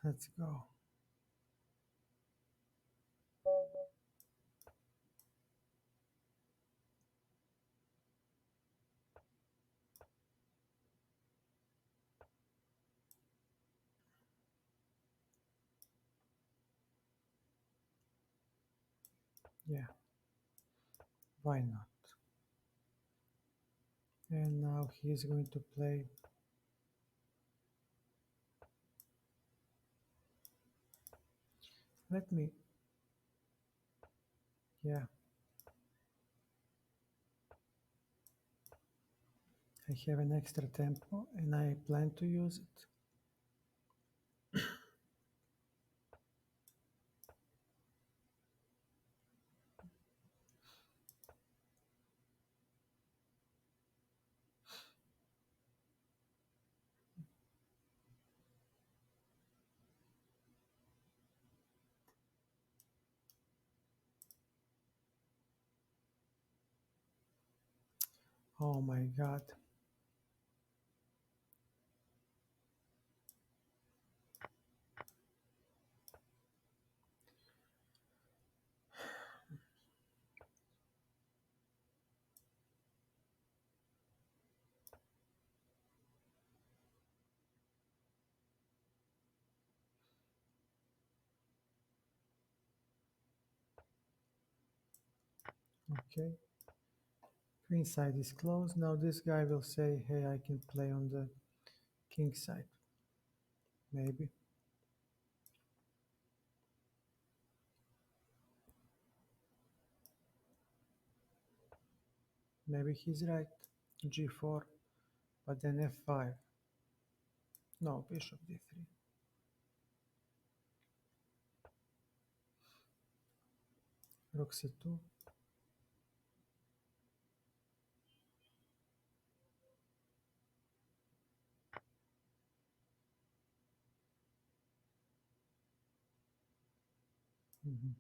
Let's go. Yeah, why not? And now he is going to play. Let me, yeah, I have an extra tempo and I plan to use it. Oh my god. Okay. Queen side is closed. Now this guy will say, hey, I can play on the king side. Maybe. Maybe he's right. G4, but then F5. No, bishop D3. Rook C2. Mhm.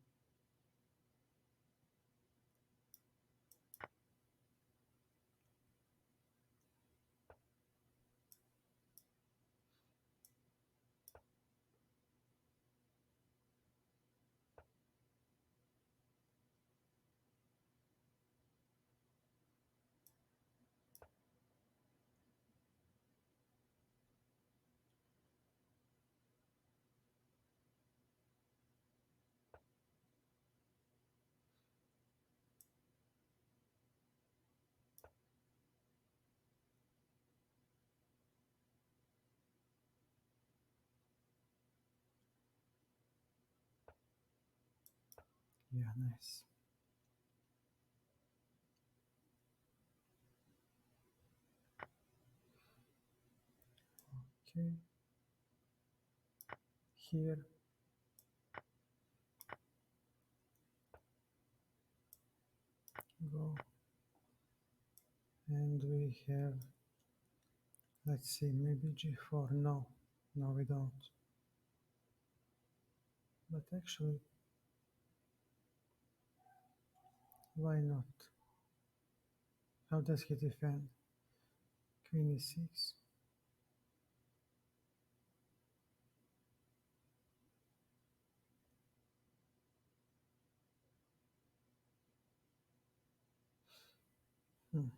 Yeah, nice. Okay. Here, go. And we have, let's see, maybe G4. No, no, we don't. But actually, why not? How does he defend? Queen E6. Hmm.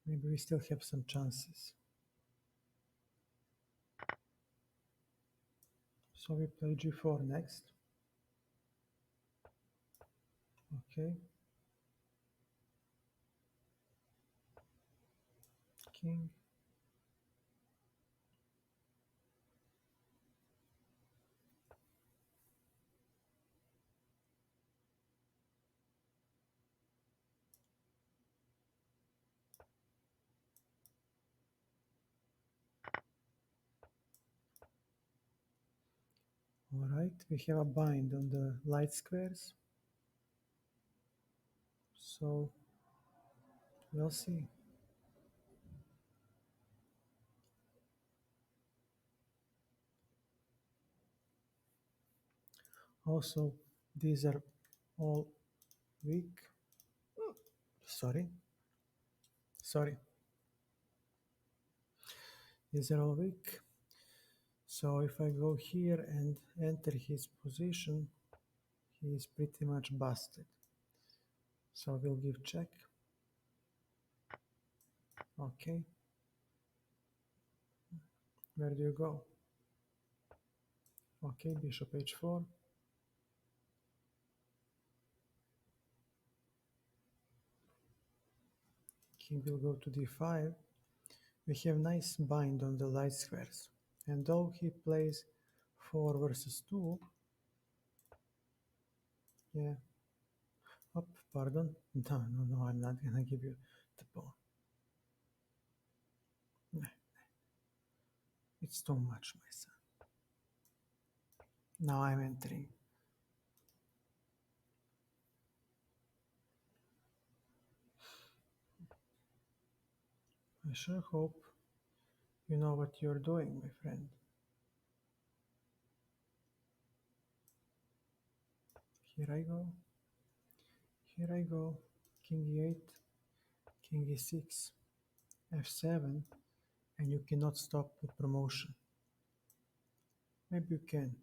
Maybe we still have some chances. So we play G4 next. Okay. King. All right, we have a bind on the light squares. So we'll see. Also, these are all weak. Sorry, sorry. These are all weak. So if I go here and enter his position, he is pretty much busted. So we'll give check. Okay. Where do you go? Okay, bishop h4. king will go to d5. We have nice bind on the light squares. And though he plays 4 versus 2, yeah, up, pardon. No, I'm not gonna give you the pawn. Nah, it's too much, my son. Now I'm entering. I sure hope you know what you're doing, my friend. Here I go. Here I go. King e8, king e6, f7, and you cannot stop the promotion. Maybe you can.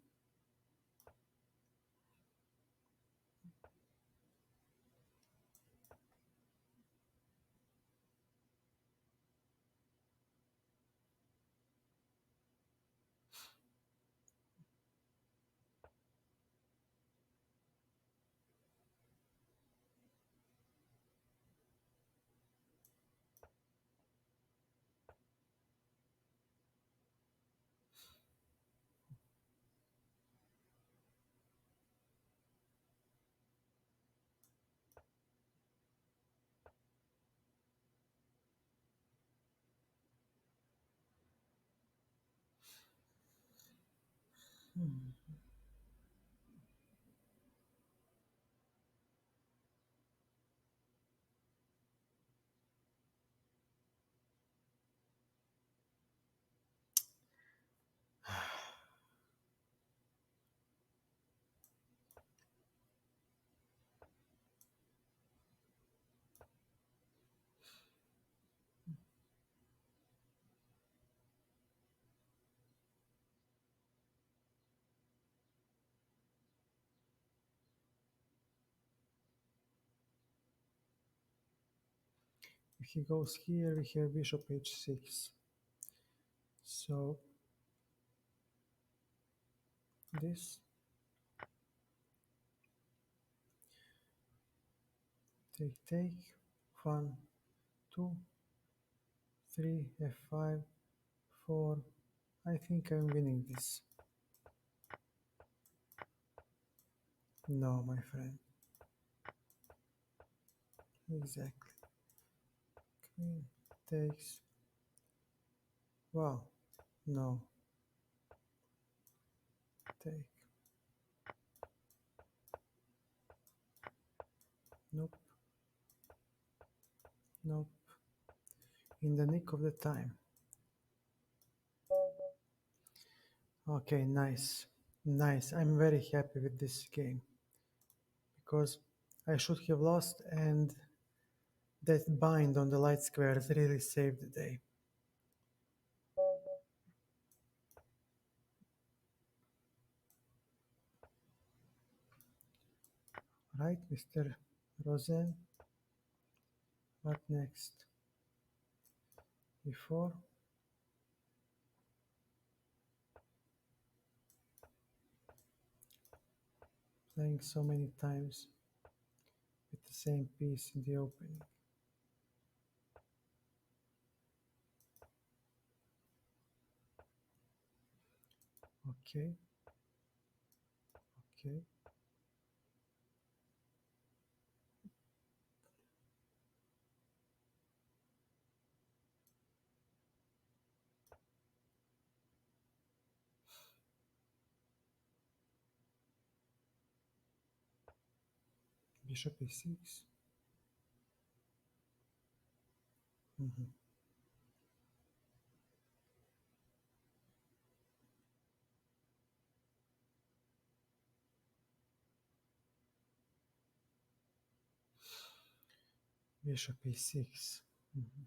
Hmm. If he goes here, we have bishop h6. So this, take, 1, 2, 3, f5, 4. I think I'm winning this. No, my friend. Exactly. Queen takes. Wow. No. Take. Nope. Nope. In the nick of the time. Okay, nice. Nice. I'm very happy with this game because I should have lost, and that bind on the light squares really saved the day. Right, Mr. Rosen? What next? E4? Playing so many times with the same piece in the opening. Okay, okay. Bishop e6. Mhm. Bishop e6. Mhm.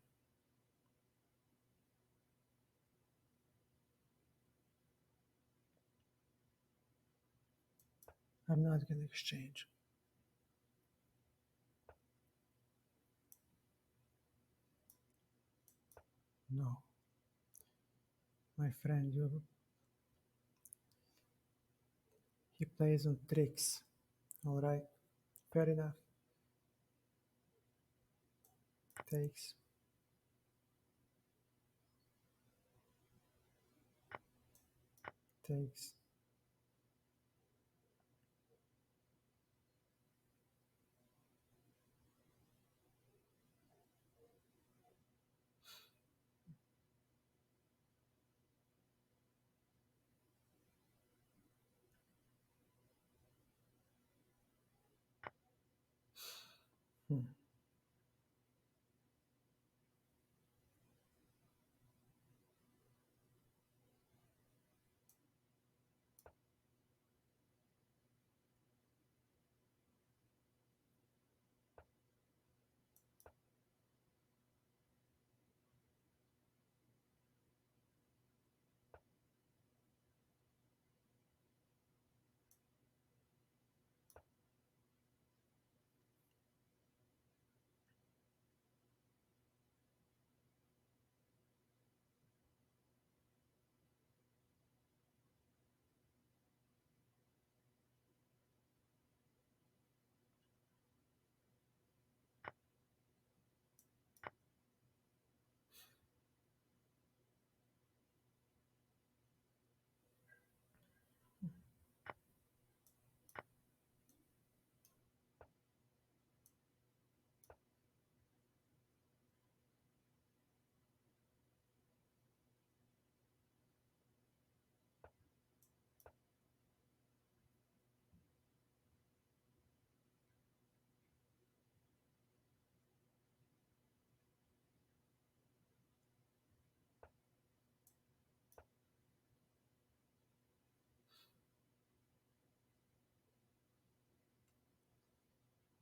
I'm not gonna exchange. No, my friend, he plays on tricks. All right, fair enough. Takes. takes. Hmm.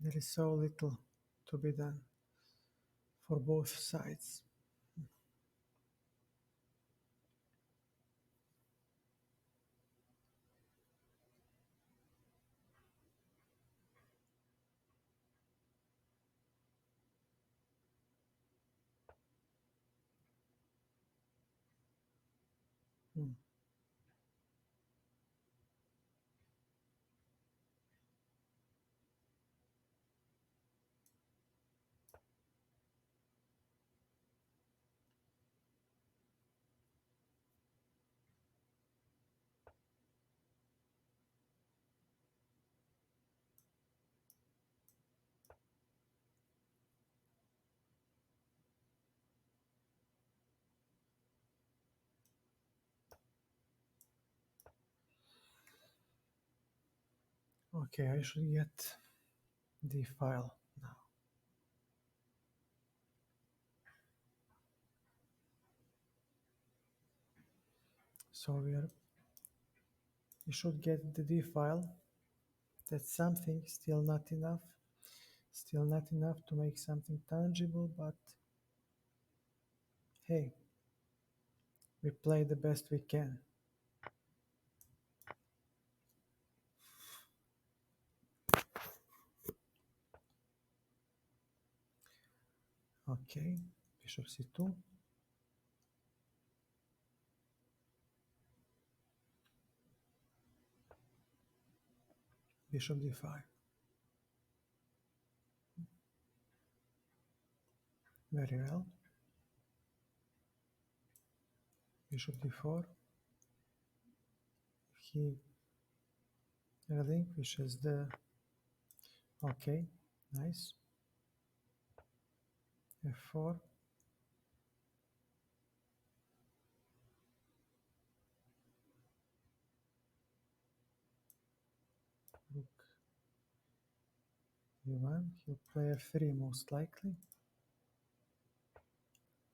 There is so little to be done for both sides. Hmm. Okay, I should get the file now. So we should get the D file. That's something, still not enough. Still not enough to make something tangible, but hey, we play the best we can. Okay, bishop c2, bishop d5. Very well. Bishop d4. He relinquishes the... Okay, nice. f4. Rook e1. He'll play f3 most likely.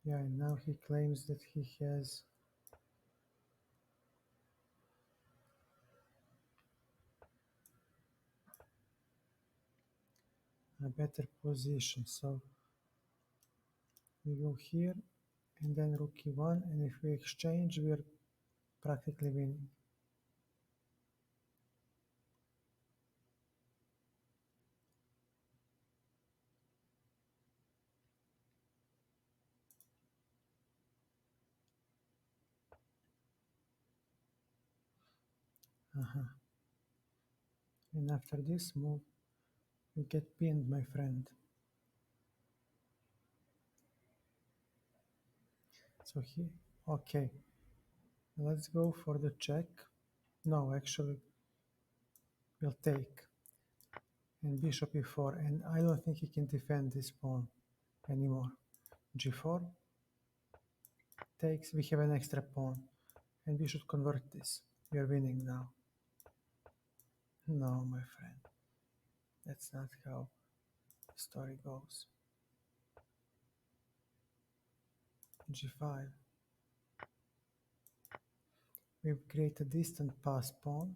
Yeah, and now he claims that he has a better position. So we go here and then rook e1, and if we exchange, we're practically winning. And after this move, you get pinned, my friend. So here, okay, let's go for the check. No, actually, will take. And bishop e4, and I don't think he can defend this pawn anymore. g4 takes. We have an extra pawn, and we should convert this. We are winning now. No, my friend, that's not how the story goes. g5. We create a distant pass pawn,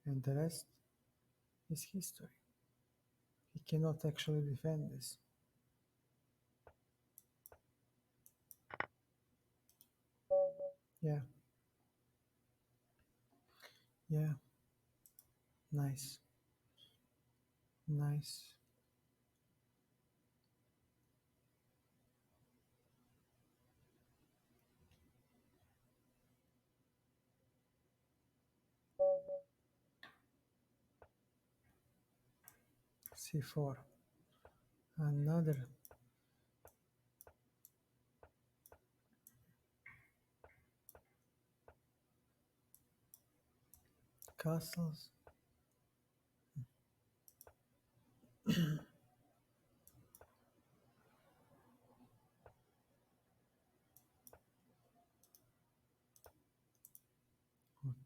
and the rest is history. He cannot actually defend this. Yeah, yeah, nice, nice. c4. Another castles.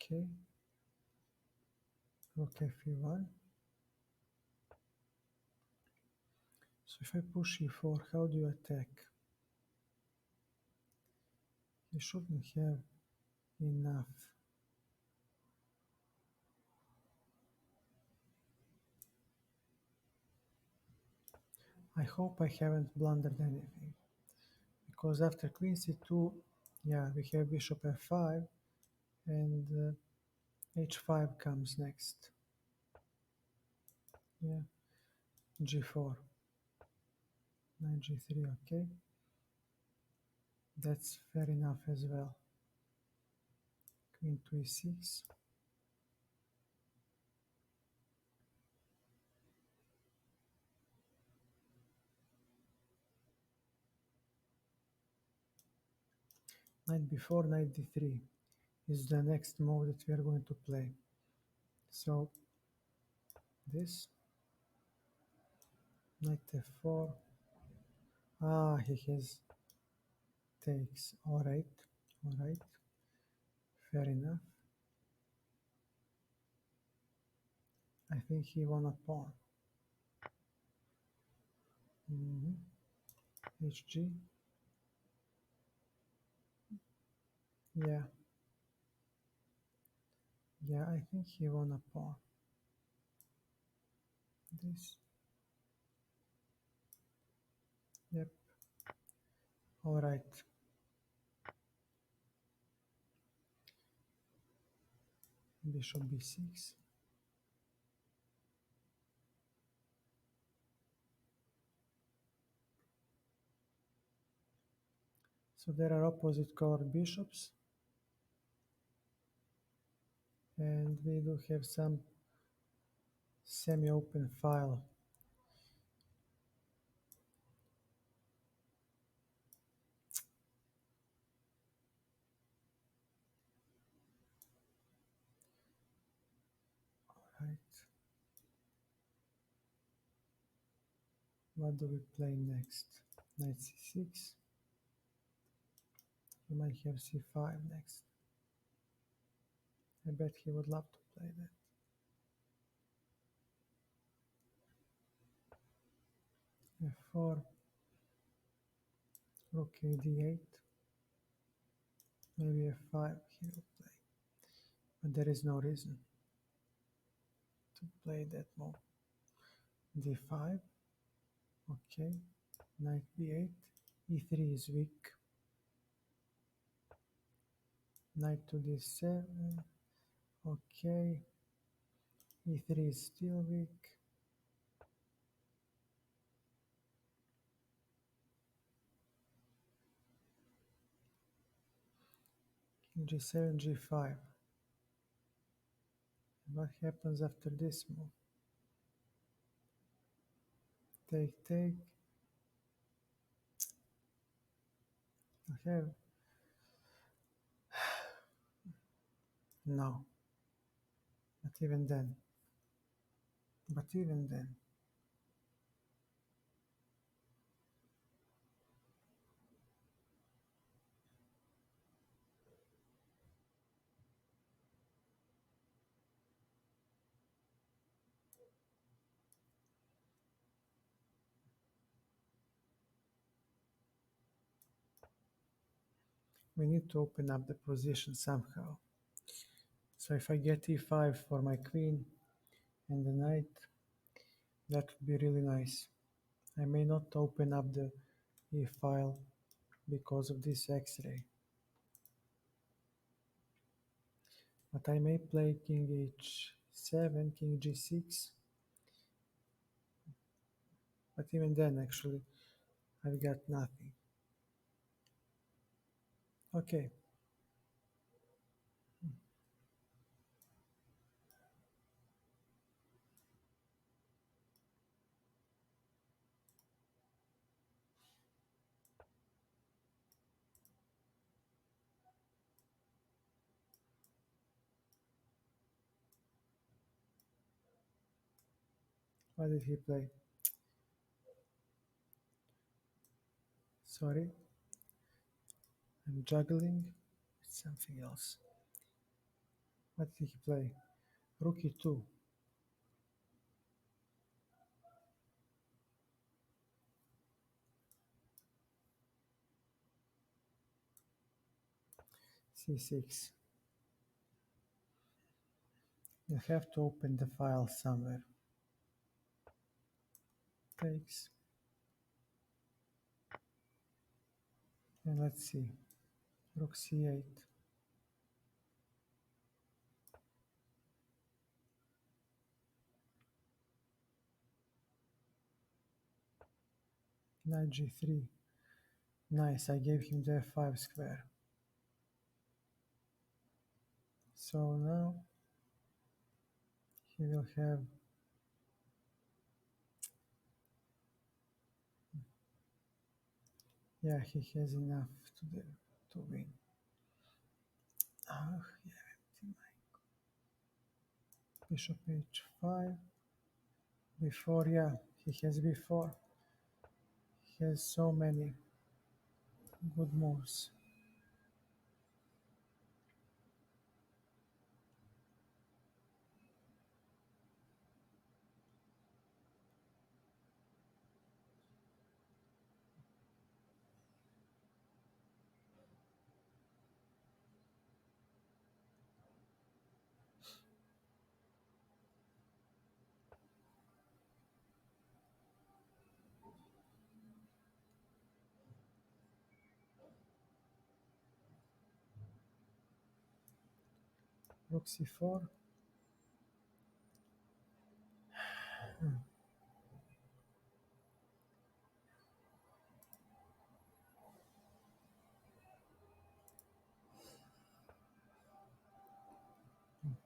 Okay, rook f1. So if I push e4, how do you attack? You shouldn't have enough. I hope I haven't blundered anything. Because after queen c2, yeah, we have bishop f5, and h5 comes next. Yeah, g4, knight g3, okay. That's fair enough as well. Queen to e6. Knight b4, knight d3 is the next move that we are going to play. So this, knight f4. Ah, he has takes. All right, fair enough. I think he won a pawn. Hg. Yeah, yeah, I think he won a pawn. This. Yep. All right. Bishop b6. So there are opposite colored bishops, and we do have some semi-open file. Right. What do we play next? Knight c6. We might have c5 next. I bet he would love to play that. f4. Rook a d8. Maybe f5 he will play. But there is no reason to play that move. d5. Okay. Knight b8. e3 is weak. Knight to d7. Okay. e3 is still weak. g7, g5. What happens after this move? Take, take. I have No, but even then, but even then, we need to open up the position somehow. So if I get e5 for my queen and the knight, that would be really nice. I may not open up the e file because of this x-ray, but I may play king h7, king g6, but even then actually I've got nothing. Okay, what did he play? Sorry, I'm juggling with something else. What did he play? Rook e2, c6. You have to open the file somewhere. Takes, and let's see, rook c8, knight g3. Nice, I gave him the f5 square. So now he will have, yeah, he has enough to win. Ah, yeah, bishop h5. Before, yeah, he has before. He has so many good moves. Rook c4.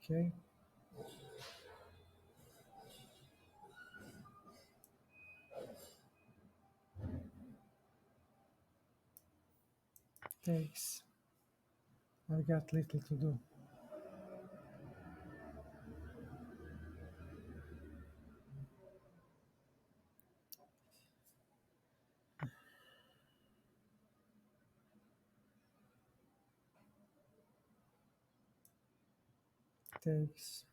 Okay, takes. I've got little to do. Takes.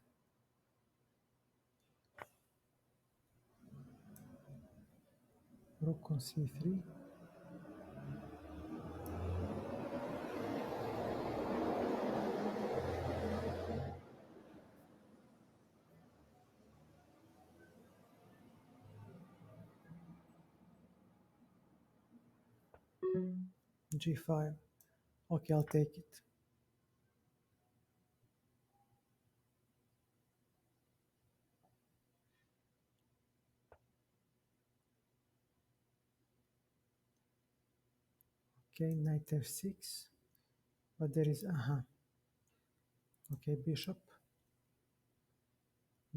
Rook on c3. g5. Okay, I'll take it. Okay, knight f6. But there is, okay, bishop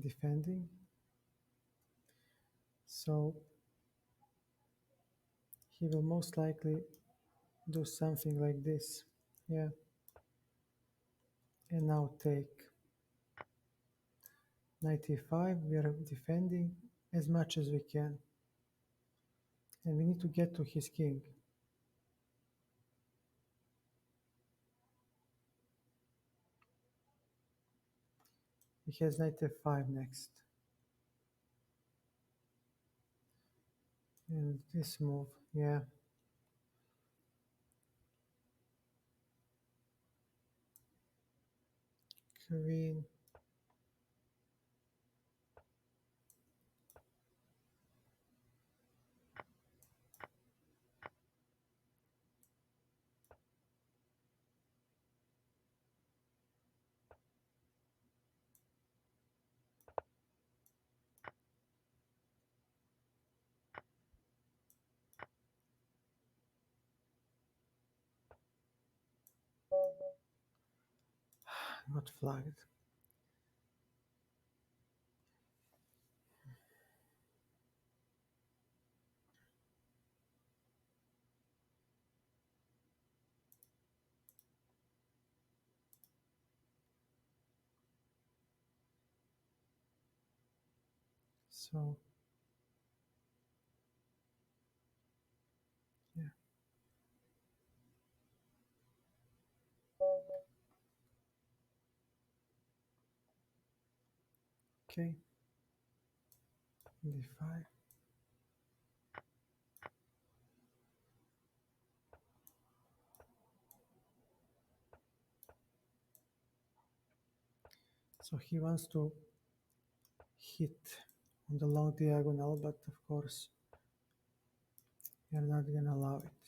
defending. So he will most likely do something like this. Yeah, And now take knight e5. We are defending as much as we can. And we need to get to his king. He has knight f5 next. And this move, yeah. Queen. Got flagged. So, yeah. Okay. d5. So he wants to hit on the long diagonal, but of course we are not gonna allow it.